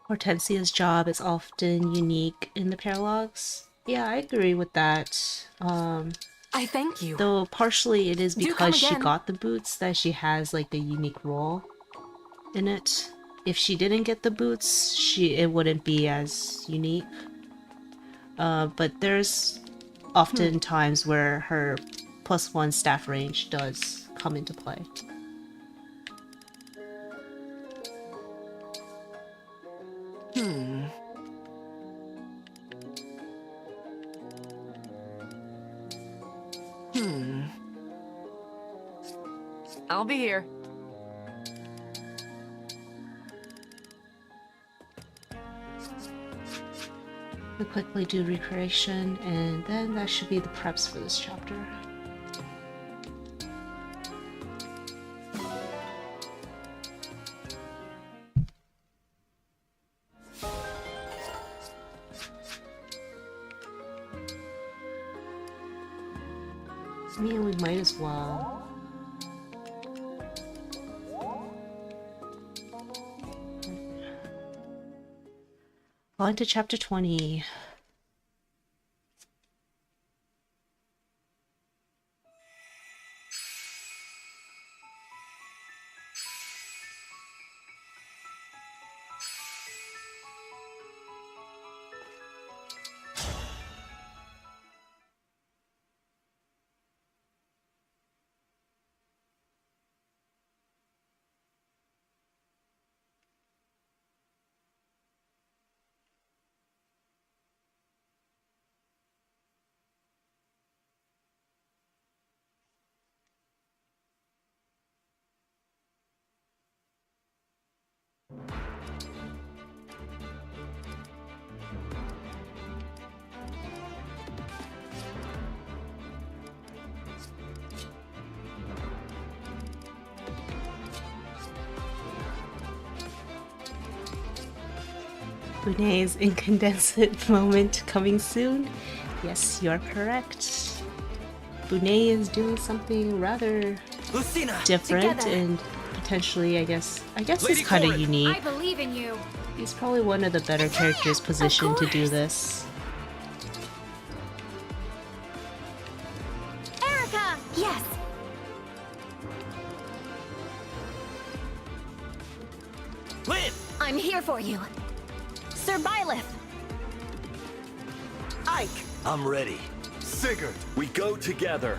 Hortensia's job is often unique in the Paralogues. Yeah, I agree with that. I thank you. Though partially it is Do come because she again. got the boots that she has like a unique role in it. If she didn't get the boots, it wouldn't be as unique. But there's often times where her +1 staff range does come into play. I'll be here. We quickly do recreation, and then that should be the preps for this chapter. I mean, we might as well. On to chapter 20. Bune's incandescent moment coming soon? Yes, you're correct. Bune is doing something rather different and potentially, I guess it's kind of unique. I believe in you. He's probably one of the better characters positioned to do this. Erica! Yes! Lynn! I'm here for you. Sir Byleth! Ike! I'm ready. Sigurd! We go together.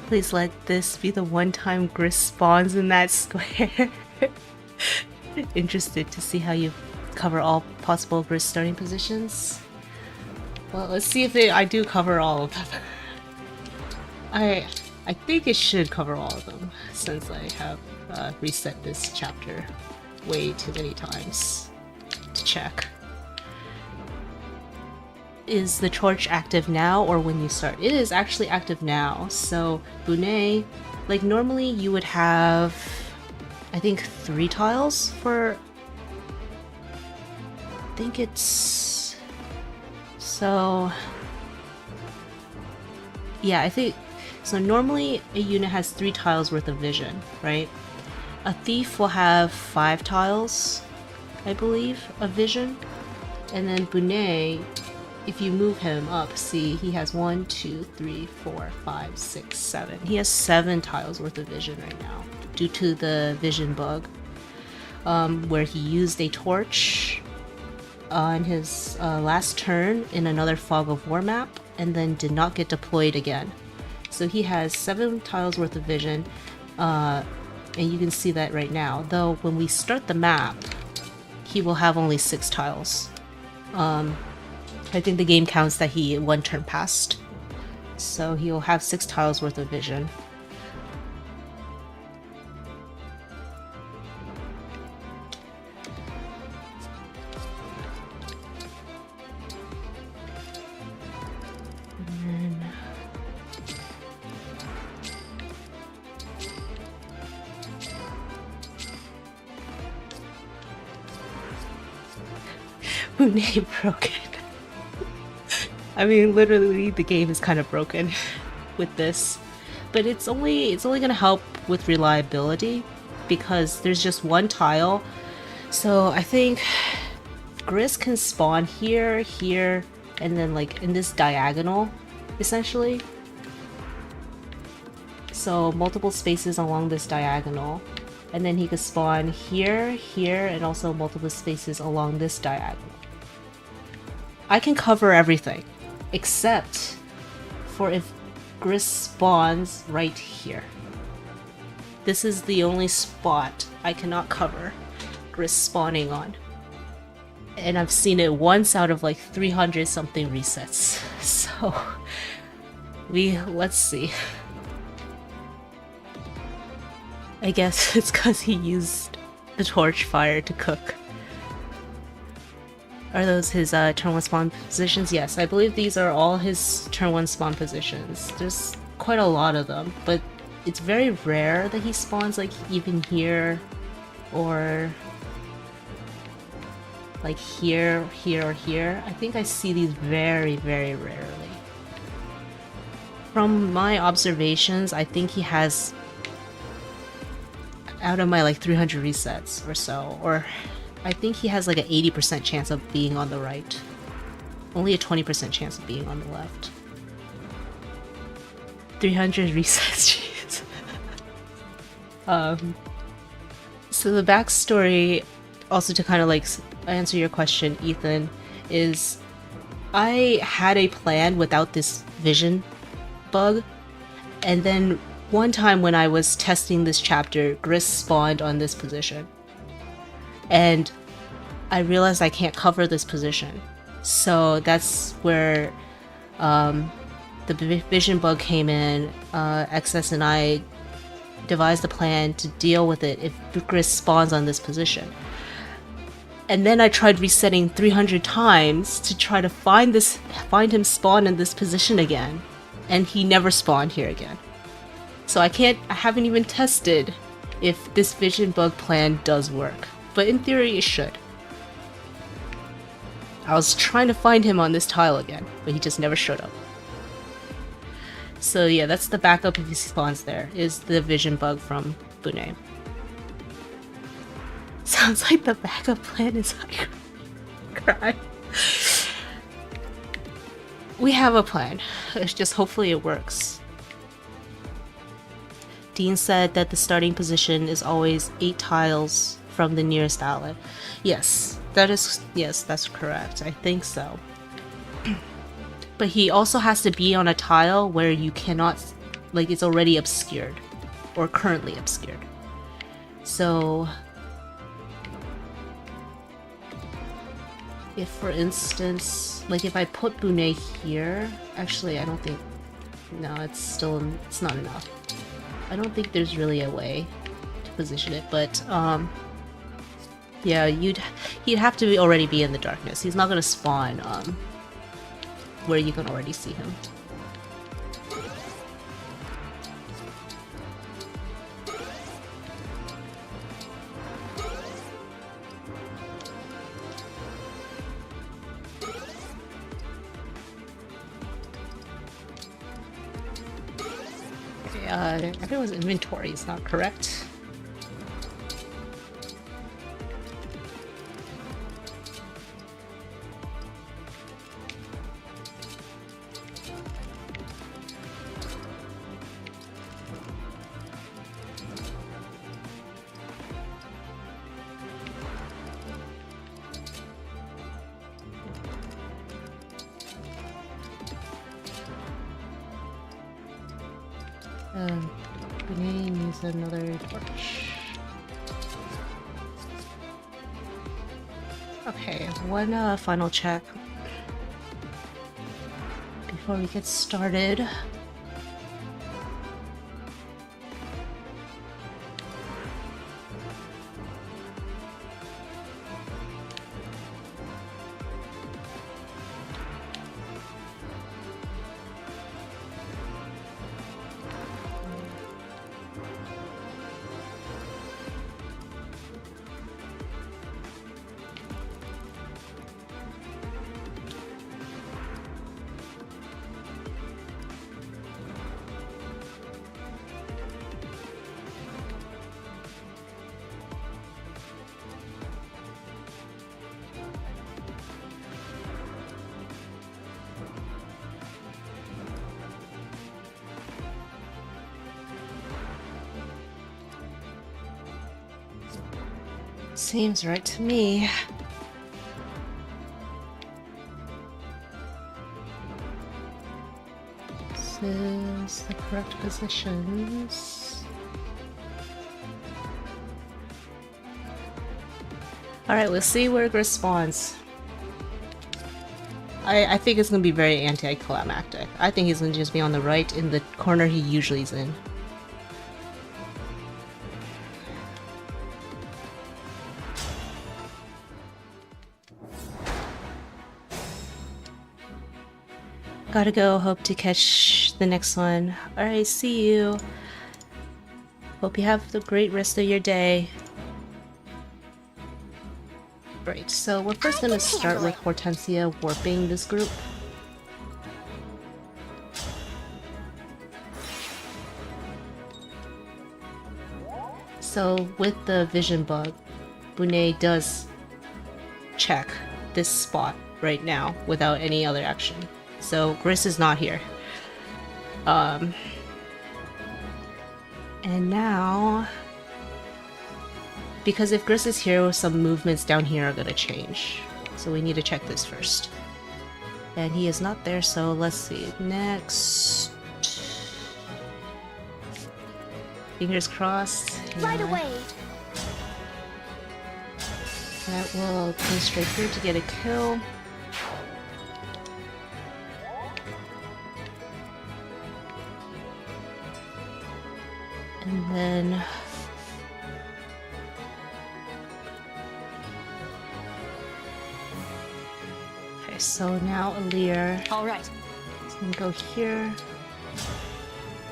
Please let this be the one time Gris spawns in that square. Interested to see how you cover all possible Gris starting positions. Well, let's see if I do cover all of them. I think it should cover all of them, since I have reset this chapter way too many times to check. Is the torch active now or when you start? It is actually active now. So Bune, like normally you would have, I think 3 tiles for, I think it's, so yeah, I think, so normally a unit has 3 tiles worth of vision, right? A thief will have 5 tiles, I believe, of vision. And then Bune, if you move him up, see, he has 1, 2, 3, 4, 5, 6, 7. He has 7 tiles worth of vision right now, due to the vision bug, where he used a torch on his last turn in another Fog of War map, and then did not get deployed again. So he has 7 tiles worth of vision, and you can see that right now. Though when we start the map, he will have only 6 tiles. I think the game counts that he 1 turn passed. So he'll have 6 tiles worth of vision. Bune broken. I mean, literally, the game is kind of broken with this, but it's only gonna help with reliability because there's just 1 tile. So I think Gris can spawn here, here, and then like in this diagonal, essentially. So multiple spaces along this diagonal. And then he could spawn here, here, and also multiple spaces along this diagonal. I can cover everything, except for if Gris spawns right here. This is the only spot I cannot cover Gris spawning on. And I've seen it once out of like 300 something resets. So let's see. I guess it's because he used the torch fire to cook. Are those his turn 1 spawn positions? Yes, I believe these are all his turn 1 spawn positions. There's quite a lot of them, but it's very rare that he spawns like even here or like here, here, or here. I think I see these very, very rarely. From my observations, I think he has, out of my like 300 resets or so, or I think he has like an 80% chance of being on the right. Only a 20% chance of being on the left. 300 resets, jeez. So the backstory, also to kind of like answer your question, Ethan, is I had a plan without this vision bug, and then one time when I was testing this chapter, Gris spawned on this position. And I realized I can't cover this position. So that's where the vision bug came in. XS and I devised a plan to deal with it if Gris spawns on this position. And then I tried resetting 300 times to try to find him spawn in this position again. And he never spawned here again. So I haven't even tested if this vision bug plan does work. But in theory, it should. I was trying to find him on this tile again, but he just never showed up. So yeah, that's the backup if he spawns there, is the vision bug from Bune. Sounds like the backup plan is cry. We have a plan. It's just hopefully it works. Dean said that the starting position is always 8 tiles from the nearest outlet. Yes, that's correct. I think so. But he also has to be on a tile where you cannot, like, it's already obscured or currently obscured. So if, for instance, like if I put Bune here, actually I don't think, no, it's not enough. I don't think there's really a way to position it, but yeah, he'd have to already be in the darkness. He's not gonna spawn where you can already see him. Everyone's inventory is not correct. Bune needs another torch. Okay, one final check before we get started. Seems right to me. This is the correct positions. Alright, we'll see where Gris spawns. I think it's going to be very anticlimactic. I think he's going to just be on the right in the corner he usually is in. Gotta go, hope to catch the next one. Alright, see you. Hope you have the great rest of your day. Right, so we're first gonna start with Hortensia warping this group. So with the vision bug, Bunei does check this spot right now without any other action. So Gris is not here. And now, because if Gris is here, some movements down here are gonna change. So we need to check this first. And he is not there, so let's see. Next. Fingers crossed. Right away. That will go straight through to get a kill. And then okay, so now Alear. All right. So we go here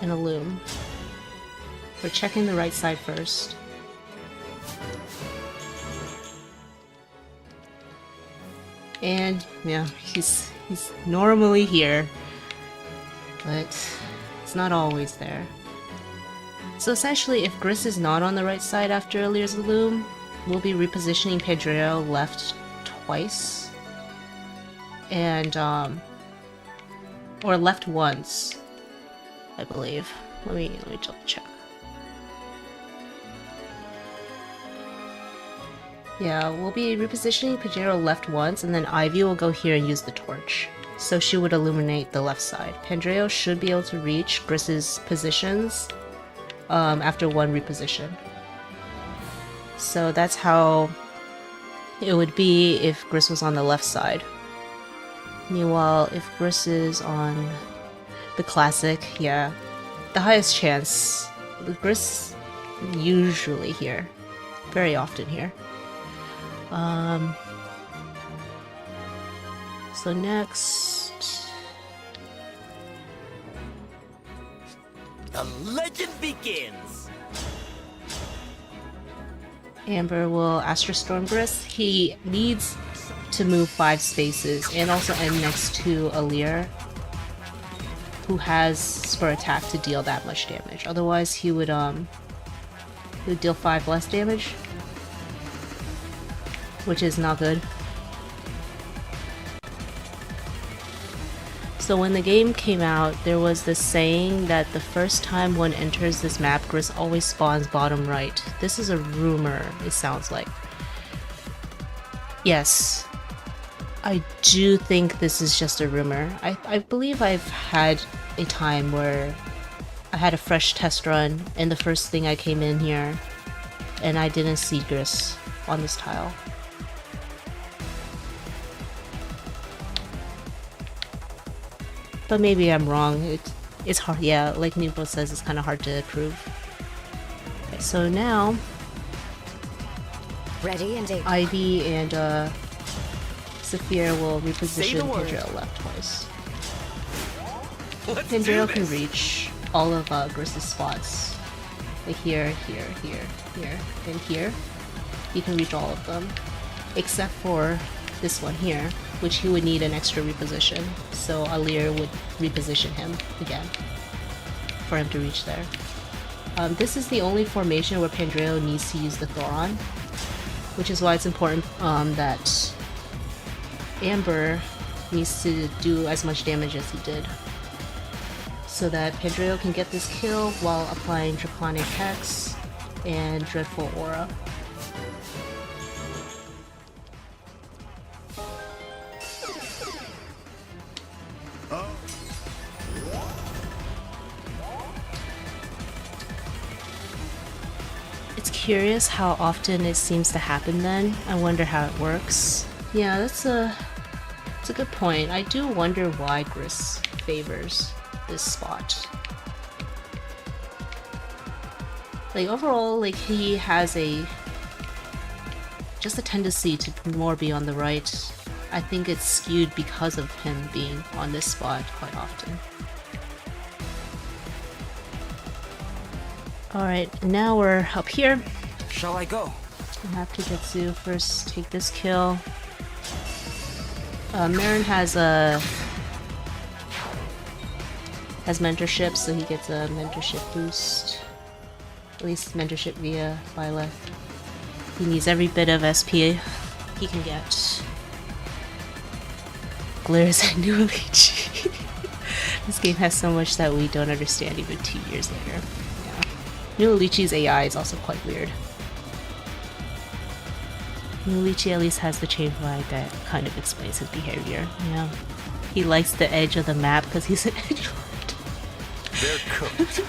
and a loom. We're checking the right side first. And yeah, he's normally here, but it's not always there. So essentially, if Gris is not on the right side after Alear's loom, we'll be repositioning Pedreo left twice. And, or left once, I believe. Let me double check. Yeah, we'll be repositioning Pajero left once, and then Ivy will go here and use the torch. So she would illuminate the left side. Pandreo should be able to reach Gris's positions after one reposition. So that's how it would be if Gris was on the left side. Meanwhile, if Gris is on the classic, yeah, the highest chance, Gris usually here, very often here. So next, the legend begins. Amber will Astral Storm Gris. He needs to move 5 spaces and also end next to Alear, who has spur attack to deal that much damage. Otherwise, he would deal 5 less damage, which is not good. So when the game came out, there was this saying that the first time one enters this map, Gris always spawns bottom right. This is a rumor, it sounds like. Yes, I do think this is just a rumor. I believe I've had a time where I had a fresh test run and the first thing I came in here and I didn't see Gris on this tile. But maybe I'm wrong. It's hard. Yeah, like Nubo says, it's kind of hard to prove. Okay, so now, ready and able. Ivy and Saphir will reposition Pendrell left twice. Pendrell can reach all of Gris's spots. Like here, here, here, here, and here. He can reach all of them, except for this one here, which he would need an extra reposition. So Alear would reposition him again for him to reach there. This is the only formation where Pandreo needs to use the Thoron, which is why it's important that Amber needs to do as much damage as he did, so that Pandreo can get this kill while applying Draconic Hex and Dreadful Aura. It's curious how often it seems to happen then. I wonder how it works. Yeah, that's a good point. I do wonder why Gris favors this spot. Like overall, like he has just a tendency to more be on the right. I think it's skewed because of him being on this spot quite often. Alright, now we're up here. Shall I go? I have to Getsu first take this kill. Marin has mentorship, so he gets a mentorship boost. At least mentorship via Violet. He needs every bit of SP he can get. Glares at New Elixir. This game has so much that we don't understand even 2 years later. Yeah. New Elixir's AI is also quite weird. New Elixir at least has the chain flag that kind of explains his behavior. Yeah. He likes the edge of the map because he's an edgelord. They're cooked.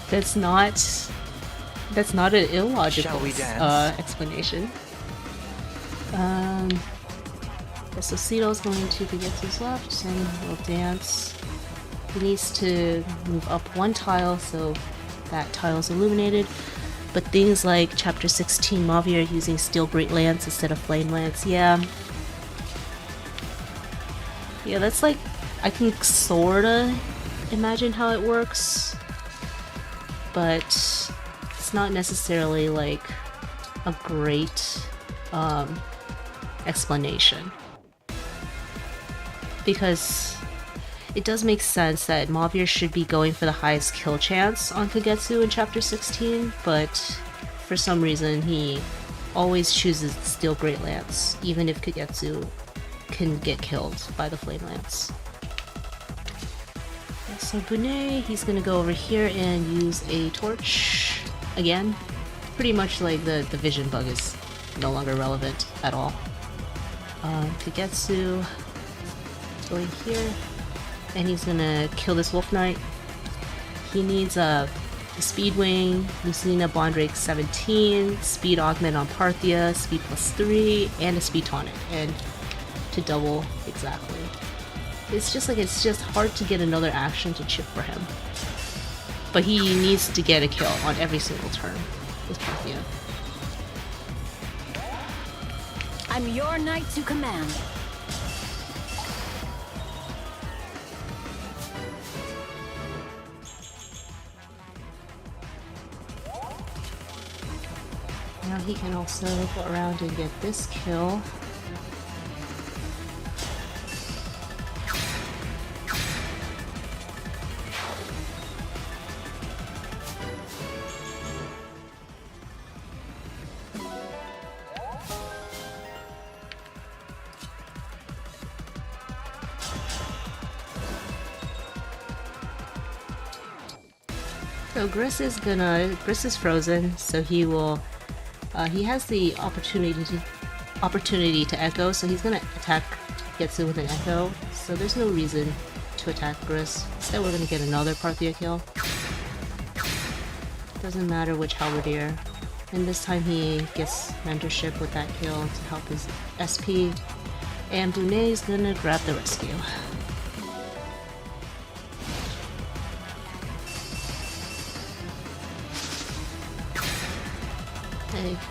That's not an illogical explanation. So Cito's going to Kagetsu's left and will dance. He needs to move up one tile so that tile is illuminated. But things like Chapter 16 Mavier using Steel Great Lance instead of Flame Lance, yeah. Yeah, that's like, I can sorta imagine how it works. But it's not necessarily like a great explanation. Because it does make sense that Mavier should be going for the highest kill chance on Kagetsu in Chapter 16, but for some reason he always chooses the Steel Great Lance, even if Kagetsu can get killed by the Flame Lance. So Bune, he's gonna go over here and use a torch again. Pretty much like the vision bug is no longer relevant at all. Kagetsu going here, and he's gonna kill this Wolf Knight. He needs a Speed Wing, Lucina Bond Rake 17, Speed Augment on Parthia, Speed +3, and a Speed Tonic, and to double exactly. It's just hard to get another action to chip for him. But he needs to get a kill on every single turn with Parthia. I'm your knight to command. Now he can also go around and get this kill. So Gris is frozen, so he will he has the opportunity to echo, so he's gonna attack Getsu with an echo, so there's no reason to attack Gris. Instead we're gonna get another Parthia kill. Doesn't matter which halberdier. And this time he gets mentorship with that kill to help his SP. And Bune is gonna grab the rescue.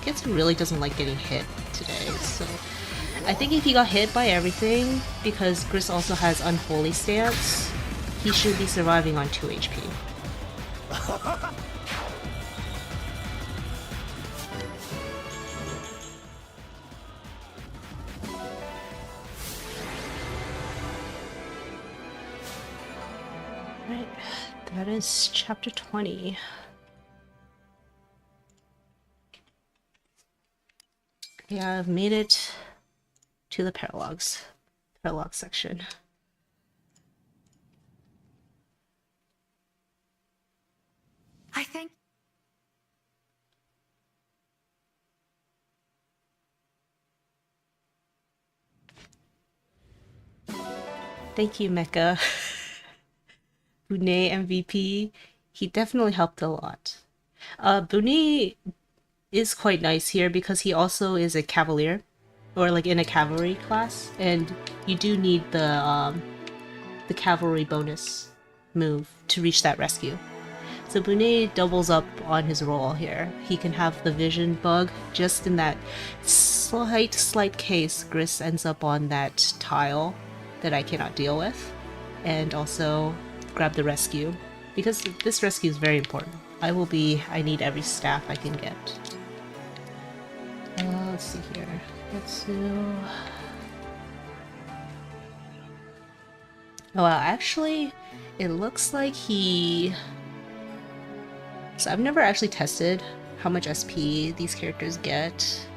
Getsu really doesn't like getting hit today, so I think if he got hit by everything, because Gris also has Unholy Stance, he should be surviving on 2 HP. Right, that is chapter 20. Yeah, I've made it to the Paralogues section. I think. Thank you, Mecha. Bune MVP. He definitely helped a lot. Buni is quite nice here because he also is a cavalier, or like in a cavalry class, and you do need the cavalry bonus move to reach that rescue. So Bune doubles up on his role here. He can have the vision bug just in that slight case Gris ends up on that tile that I cannot deal with, and also grab the rescue, because this rescue is very important. I need every staff I can get. Let's see here. Let's do... Oh, well, actually, it looks like he... So I've never actually tested how much SP these characters get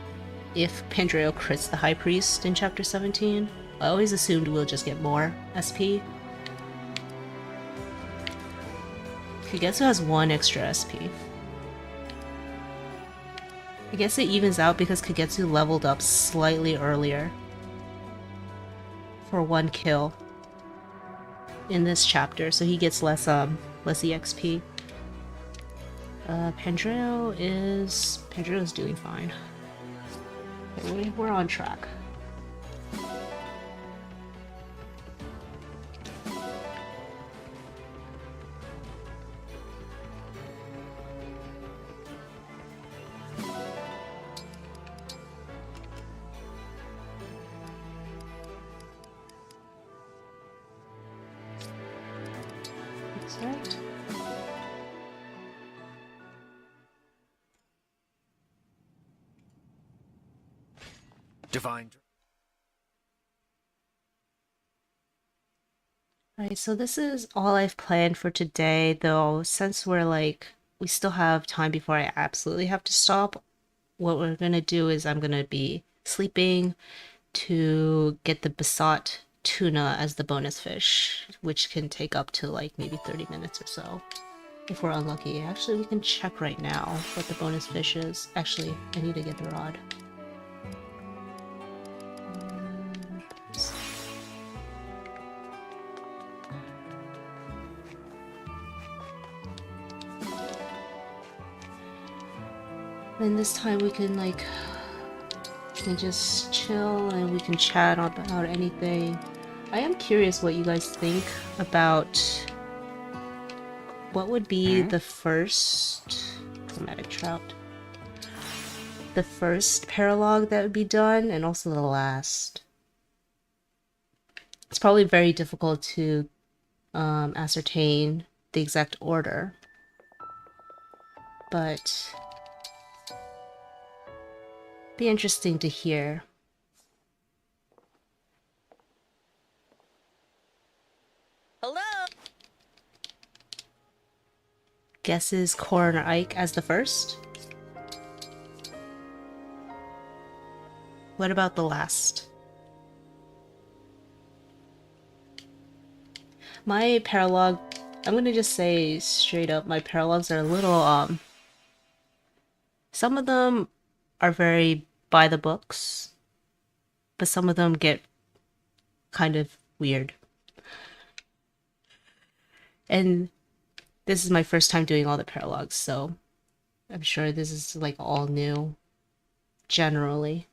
if Pandreo crits the High Priest in Chapter 17. I always assumed we'll just get more SP. Kagetsu has 1 extra SP. I guess it evens out because Kagetsu leveled up slightly earlier for 1 kill in this chapter, so he gets less EXP. Pandreo is doing fine. Okay, we're on track. That's right. Divine. Alright, so this is all I've planned for today, though since we still have time before I absolutely have to stop, what we're gonna do is I'm gonna be sleeping to get the besought tuna as the bonus fish, which can take up to like maybe 30 minutes or so if we're unlucky. Actually, we can check right now what the bonus fish is. Actually, I need to get the rod. Then this time we can just chill and we can chat about anything. I am curious what you guys think about what would be the first chromatic trout. The first paralogue that would be done, and also the last. It's probably very difficult to ascertain the exact order, but be interesting to hear. Hello. Guesses Coroner Ike as the first. What about the last? My paralogue, I'm gonna just say straight up, my paralogues are a little, some of them are very by the books, but some of them get kind of weird. And this is my first time doing all the paralogues, so I'm sure this is like all new, generally.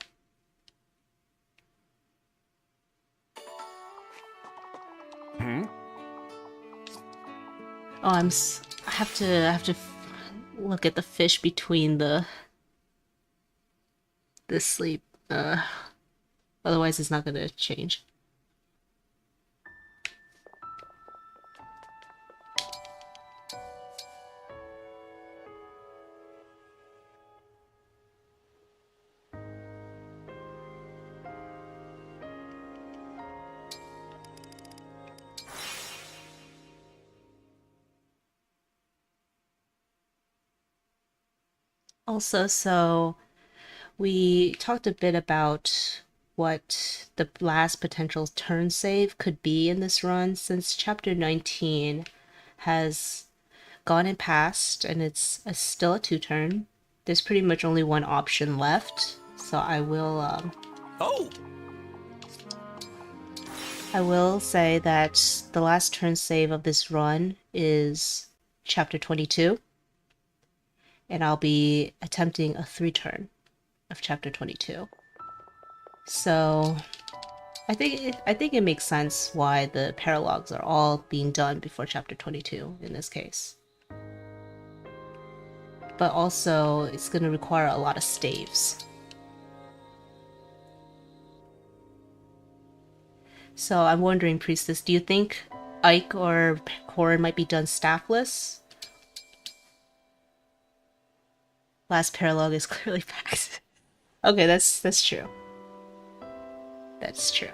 Oh, I have to look at the fish between the sleep. Otherwise it's not gonna change. Also, so we talked a bit about what the last potential turn save could be in this run, since chapter 19 has gone and passed and it's still a 2-turn. There's pretty much only one option left, so I will say that the last turn save of this run is chapter 22. and I'll be attempting a 3-turn of chapter 22. So I think it makes sense why the paralogues are all being done before chapter 22 in this case. But also it's going to require a lot of staves. So I'm wondering, Priestess, do you think Ike or Corin might be done staffless? Last paralogue is clearly packed. Okay, that's true. That's true.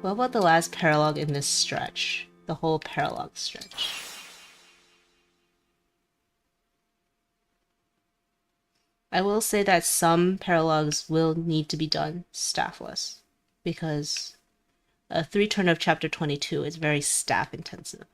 What about the last paralogue in this stretch? The whole paralogue stretch. I will say that some paralogues will need to be done staffless, because a 3-turn of chapter 22 is very staff intensive.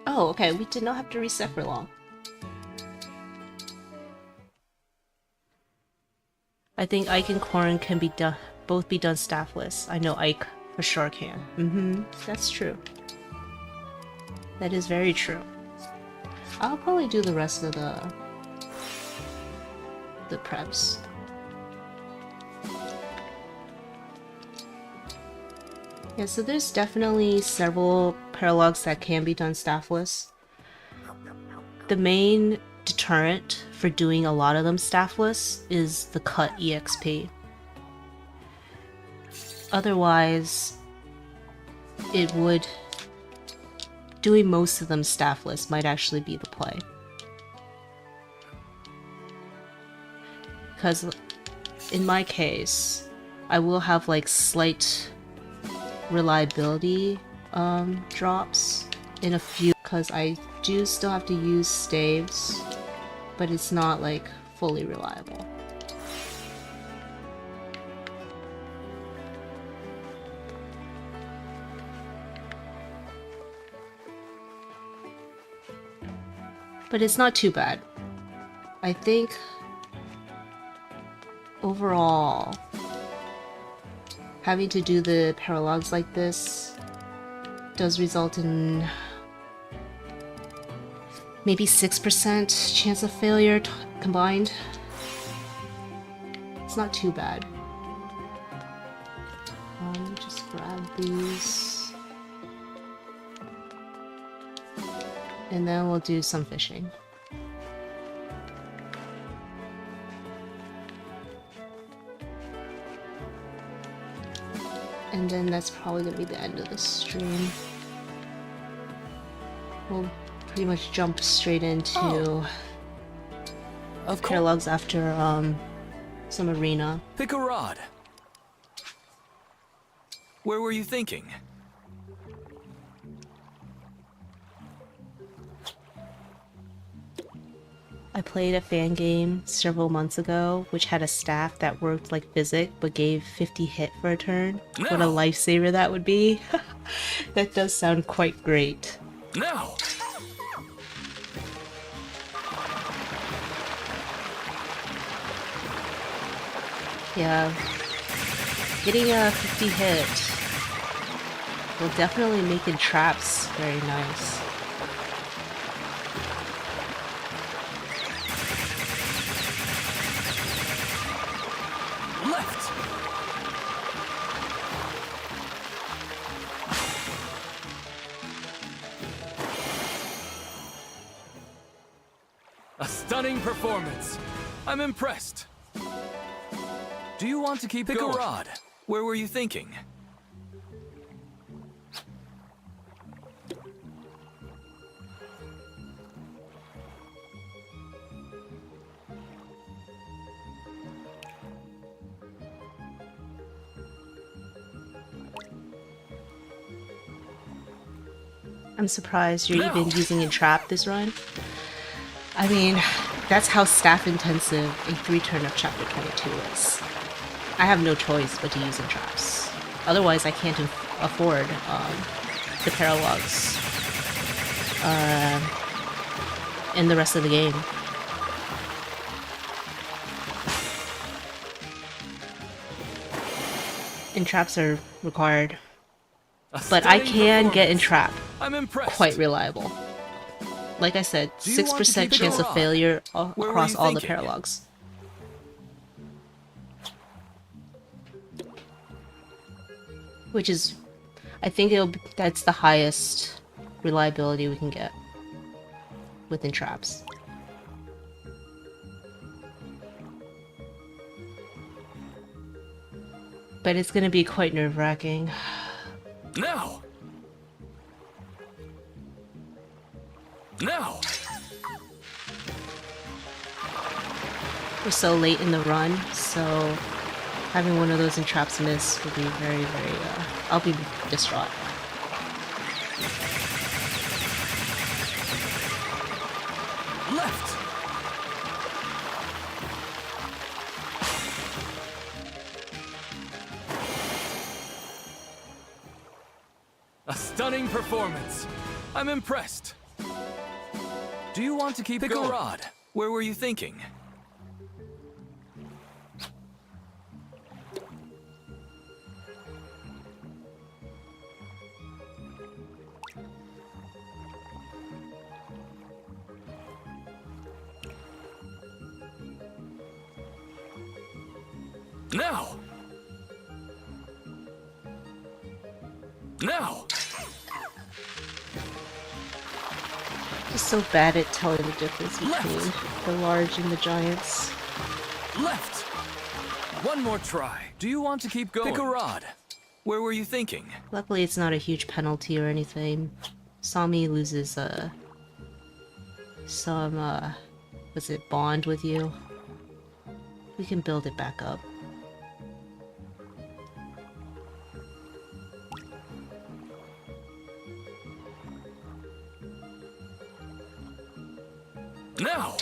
Oh, okay, we did not have to reset for long. I think Ike and Corin can be done, both be done staffless. I know Ike for sure can. That's true. That is very true. I'll probably do the rest of the preps. Yeah, so there's definitely several paralogues that can be done staffless. The main deterrent for doing a lot of them staffless is the cut EXP. Otherwise, doing most of them staffless might actually be the play. Because in my case, I will have like slight reliability drops in a few, because I do still have to use staves, but it's not like fully reliable. But it's not too bad. I think overall, having to do the paralogues like this does result in maybe 6% chance of failure combined. It's not too bad. Just grab these. And then we'll do some fishing. And then that's probably gonna be the end of the stream. We'll pretty much jump straight into paralogues after some arena. Pick a rod. Where were you thinking? I played a fan game several months ago, which had a staff that worked like physic, but gave 50 hit for a turn. No. What a lifesaver that would be. That does sound quite great. No. Yeah. Getting a 50 hit will definitely make in traps very nice. A stunning performance. I'm impressed. Do you want to keep going? Pick a rod. Where were you thinking? I'm surprised you're even using a trap this run. I mean, that's how staff intensive a 3-turn of chapter 22 is. I have no choice but to use in traps. Otherwise, I can't afford the paralogues in the rest of the game. Entraps are required. But I can get entrap. I'm impressed. Quite reliable. Like I said, Do you want to 6% keep it chance of on? failure Where were across you all the thinking? paralogues. Which is, I think that's the highest reliability we can get with entraps. But it's gonna be quite nerve-wracking. Now! Now! We're so late in the run, so having one of those entraps miss would be very, very, I'll be distraught. Left! A stunning performance. I'm impressed. Do you want to keep going? Pick a rod. Where were you thinking? Now! Now! Just so bad at telling the difference between the large and the giants. Left! One more try. Do you want to keep going? Pick a rod. Where were you thinking? Luckily, it's not a huge penalty or anything. Sami loses, some, was it bond with you? We can build it back up. Now!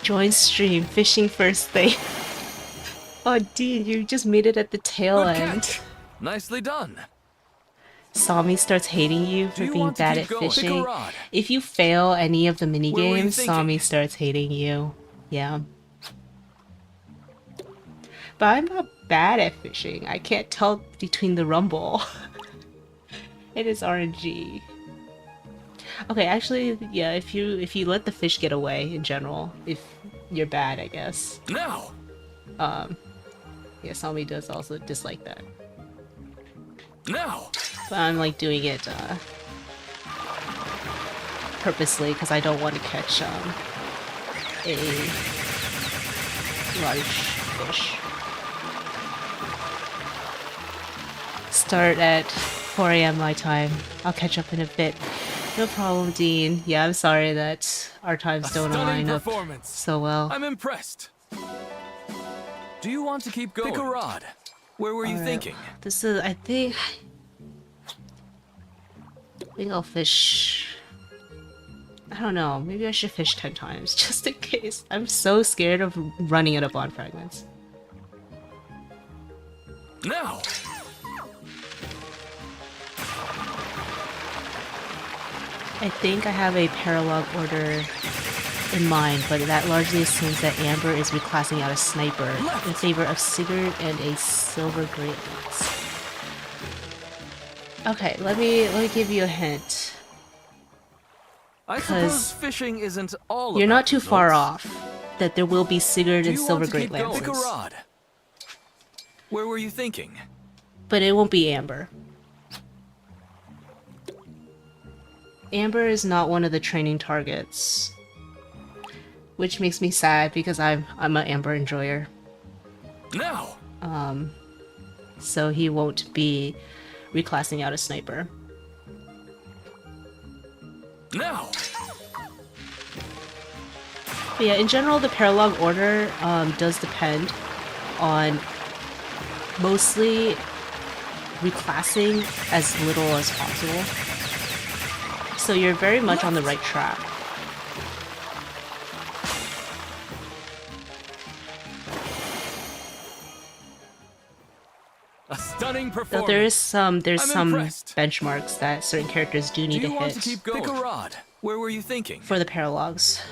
Join stream, fishing first thing. Oh, Dean, you just made it at the tail Good end. catch. Nicely done. Sami starts hating you for you being want to bad keep at going? Pick a fishing. rod. If you fail any of the mini Where were you games, thinking? Sami starts hating you. Yeah. But I'm not bad at fishing. I can't tell between the rumble. It is RNG. Okay, actually, yeah, if you let the fish get away in general, if you're bad, I guess. Now! Yeah, Sami does also dislike that. Now! But I'm like doing it purposely because I don't want to catch a large fish. Start at 4 AM my time. I'll catch up in a bit. No problem, Dean. Yeah, I'm sorry that our times don't align up so well. I'm impressed. Do you want to keep going? Pick a rod. Where were you thinking? This is, I think I'll fish. I don't know. Maybe I should fish 10 times just in case. I'm so scared of running out of Bond Fragments. Now! I think I have a paralogue order in mind, but that largely assumes that Amber is reclassing out a sniper in favor of Sigurd and a silver great lance. Okay, let me give you a hint. I suppose fishing isn't all You're about not too far results. off that there will be Sigurd Do and you silver want to great keep going? lances. Pick a rod. Where were you thinking? But it won't be Amber. Amber is not one of the training targets, which makes me sad because I'm an Amber enjoyer. Now! So he won't be reclassing out a sniper. Now! But yeah, in general, the paralogue order does depend on mostly reclassing as little as possible. So you're very much on the right track. A stunning Though performance. there's I'm some impressed. benchmarks that certain characters do need Do to you want hit to keep going? Pick a rod. Where were you thinking? for the paralogues.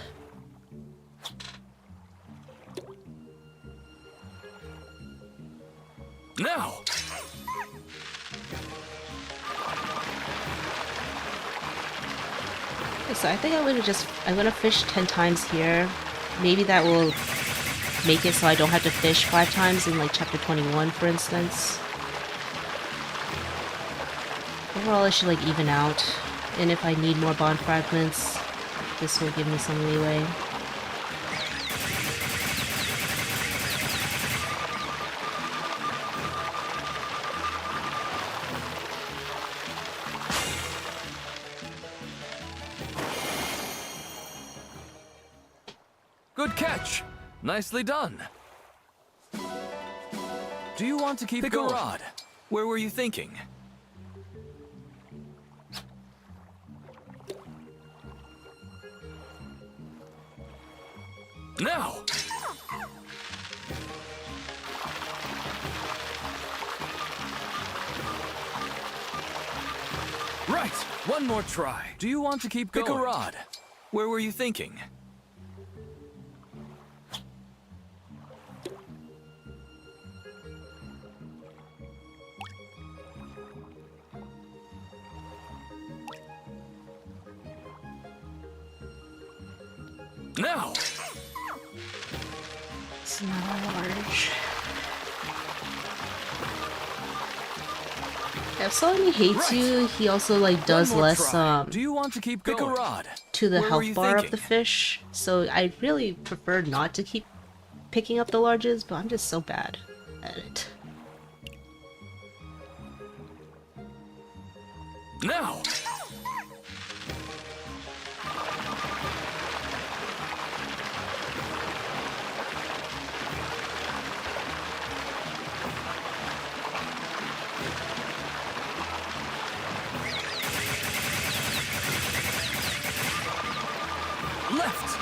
Now. So I think I'm gonna fish 10 times here. Maybe that will make it so I don't have to fish 5 times in like chapter 21, for instance. Overall, it should like even out. And if I need more Bond Fragments, this will give me some leeway. Good catch. Nicely done. Do you want to keep going? Pick a rod. Where were you thinking? Now. Right. One more try. Do you want to keep going? Pick a rod. Where were you thinking? Now! It's not large. Yeah, if someone hates you, he also like does less Do you want to keep going? Pick a rod. To the Where health bar of the fish. So I really prefer not to keep picking up the larges, but I'm just so bad at it. Now! Left.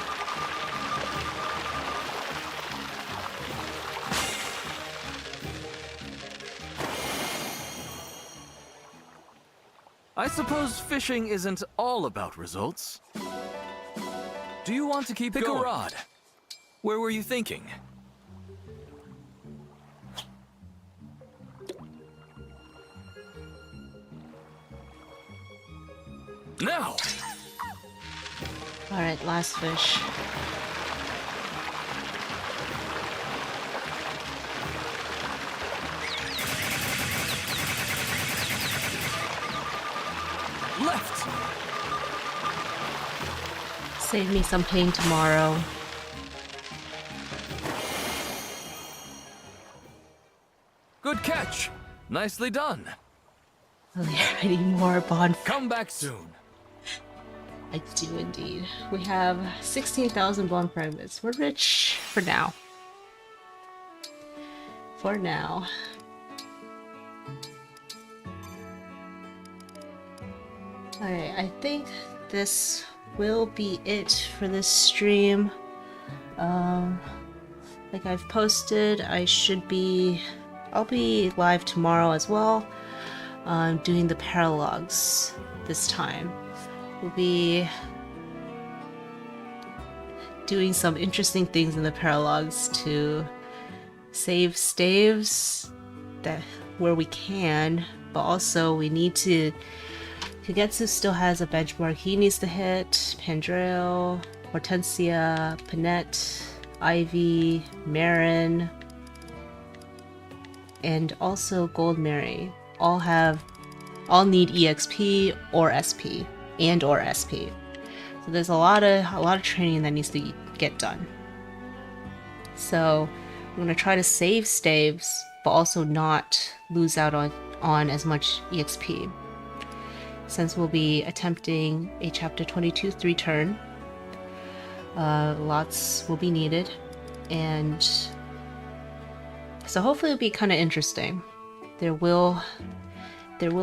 I suppose fishing isn't all about results. Do you want to keep going? Pick a rod. Where were you thinking? Now. Alright, last fish. Left. Save me some pain tomorrow. Good catch. Nicely done. I need more Bond. Come back soon. I do indeed. We have 16,000 Bond Fragments. We're rich for now. For now. Alright, I think this will be it for this stream. Like I've posted, I'll be live tomorrow as well. Doing the Paralogues this time. We'll be doing some interesting things in the Paralogues to save staves where we can, but also we need to. Kagetsu still has a benchmark he needs to hit. Pandreo, Hortensia, Panette, Ivy, Marin, and also Gold Mary all need EXP or SP or SP. So there's a lot of training that needs to get done. So I'm gonna try to save staves, but also not lose out on as much EXP. Since we'll be attempting a chapter 22 3 turn. Lots will be needed, and so hopefully it'll be kind of interesting. There will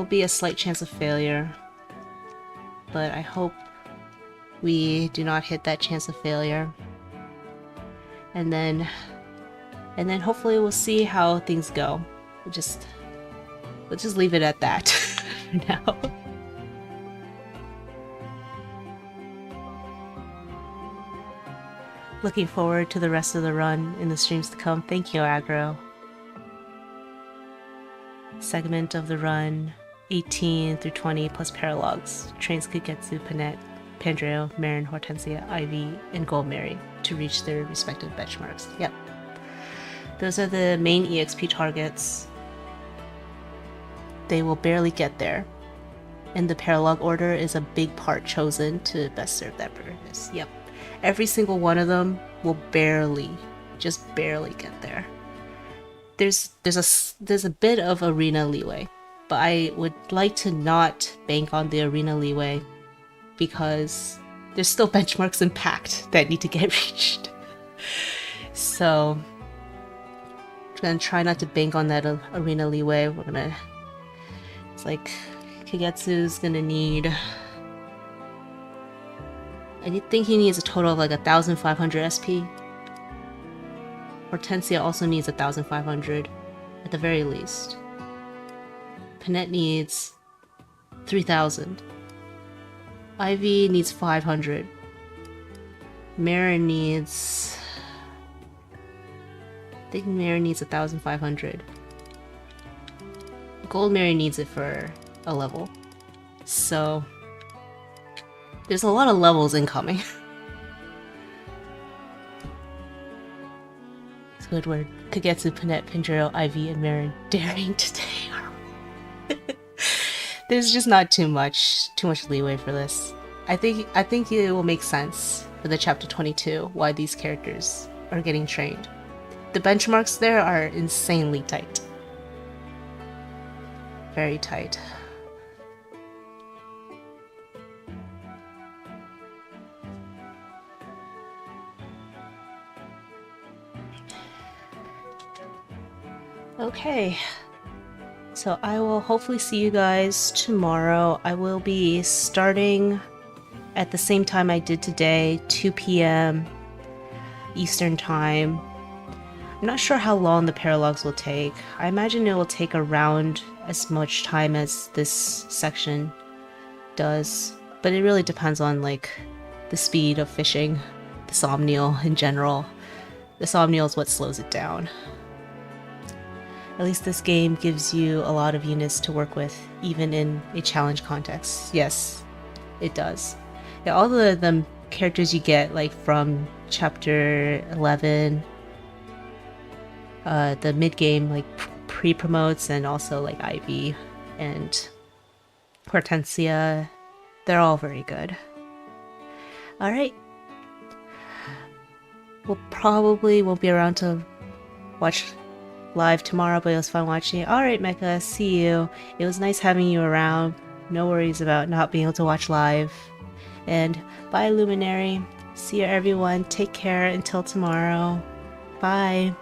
be a slight chance of failure, but I hope we do not hit that chance of failure. And then hopefully we'll see how things go. We'll just leave it at that for now. Looking forward to the rest of the run in the streams to come. Thank you, Aggro. Segment of the run 18 through 20 plus Paralogues. Trains Kagetsu, Panette, Pandreo, Marin, Hortensia, Ivy, and Goldmary to reach their respective benchmarks. Yep. Those are the main EXP targets. They will barely get there. And the Paralogue order is a big part chosen to best serve that purpose. Yep. Every single one of them will just barely get there. There's a bit of arena leeway, but I would like to not bank on the arena leeway because there's still benchmarks in Pact that need to get reached. So I'm gonna try not to bank on that arena leeway. It's like Kagetsu's gonna need, I think he needs a total of like 1,500 SP. Hortensia also needs 1,500 at the very least. Panette needs 3,000. Ivy needs 500. Marin needs, I think Marin needs 1,500. Goldmary needs it for a level. So there's a lot of levels incoming. It's good word. Kagetsu, Panette, Pandreo, Ivy, and Marin daring today. There's just not too much leeway for this. I think it will make sense for the chapter 22 why these characters are getting trained. The benchmarks there are insanely tight. Very tight. Okay, so I will hopefully see you guys tomorrow. I will be starting at the same time I did today, 2 p.m. Eastern Time. I'm not sure how long the Paralogues will take. I imagine it will take around as much time as this section does, but it really depends on like the speed of fishing, the Somnial in general. The Somnial is what slows it down. At least this game gives you a lot of units to work with, even in a challenge context. Yes, it does. Yeah, all the characters you get, like from chapter 11, the mid-game, like pre-promotes, and also like Ivy and Hortensia, they're all very good. Alright. We'll probably won't be around to watch live tomorrow, but it was fun watching. Alright, Mecha, see you. It was nice having you around. No worries about not being able to watch live. And bye, Luminary. See you, everyone. Take care until tomorrow. Bye.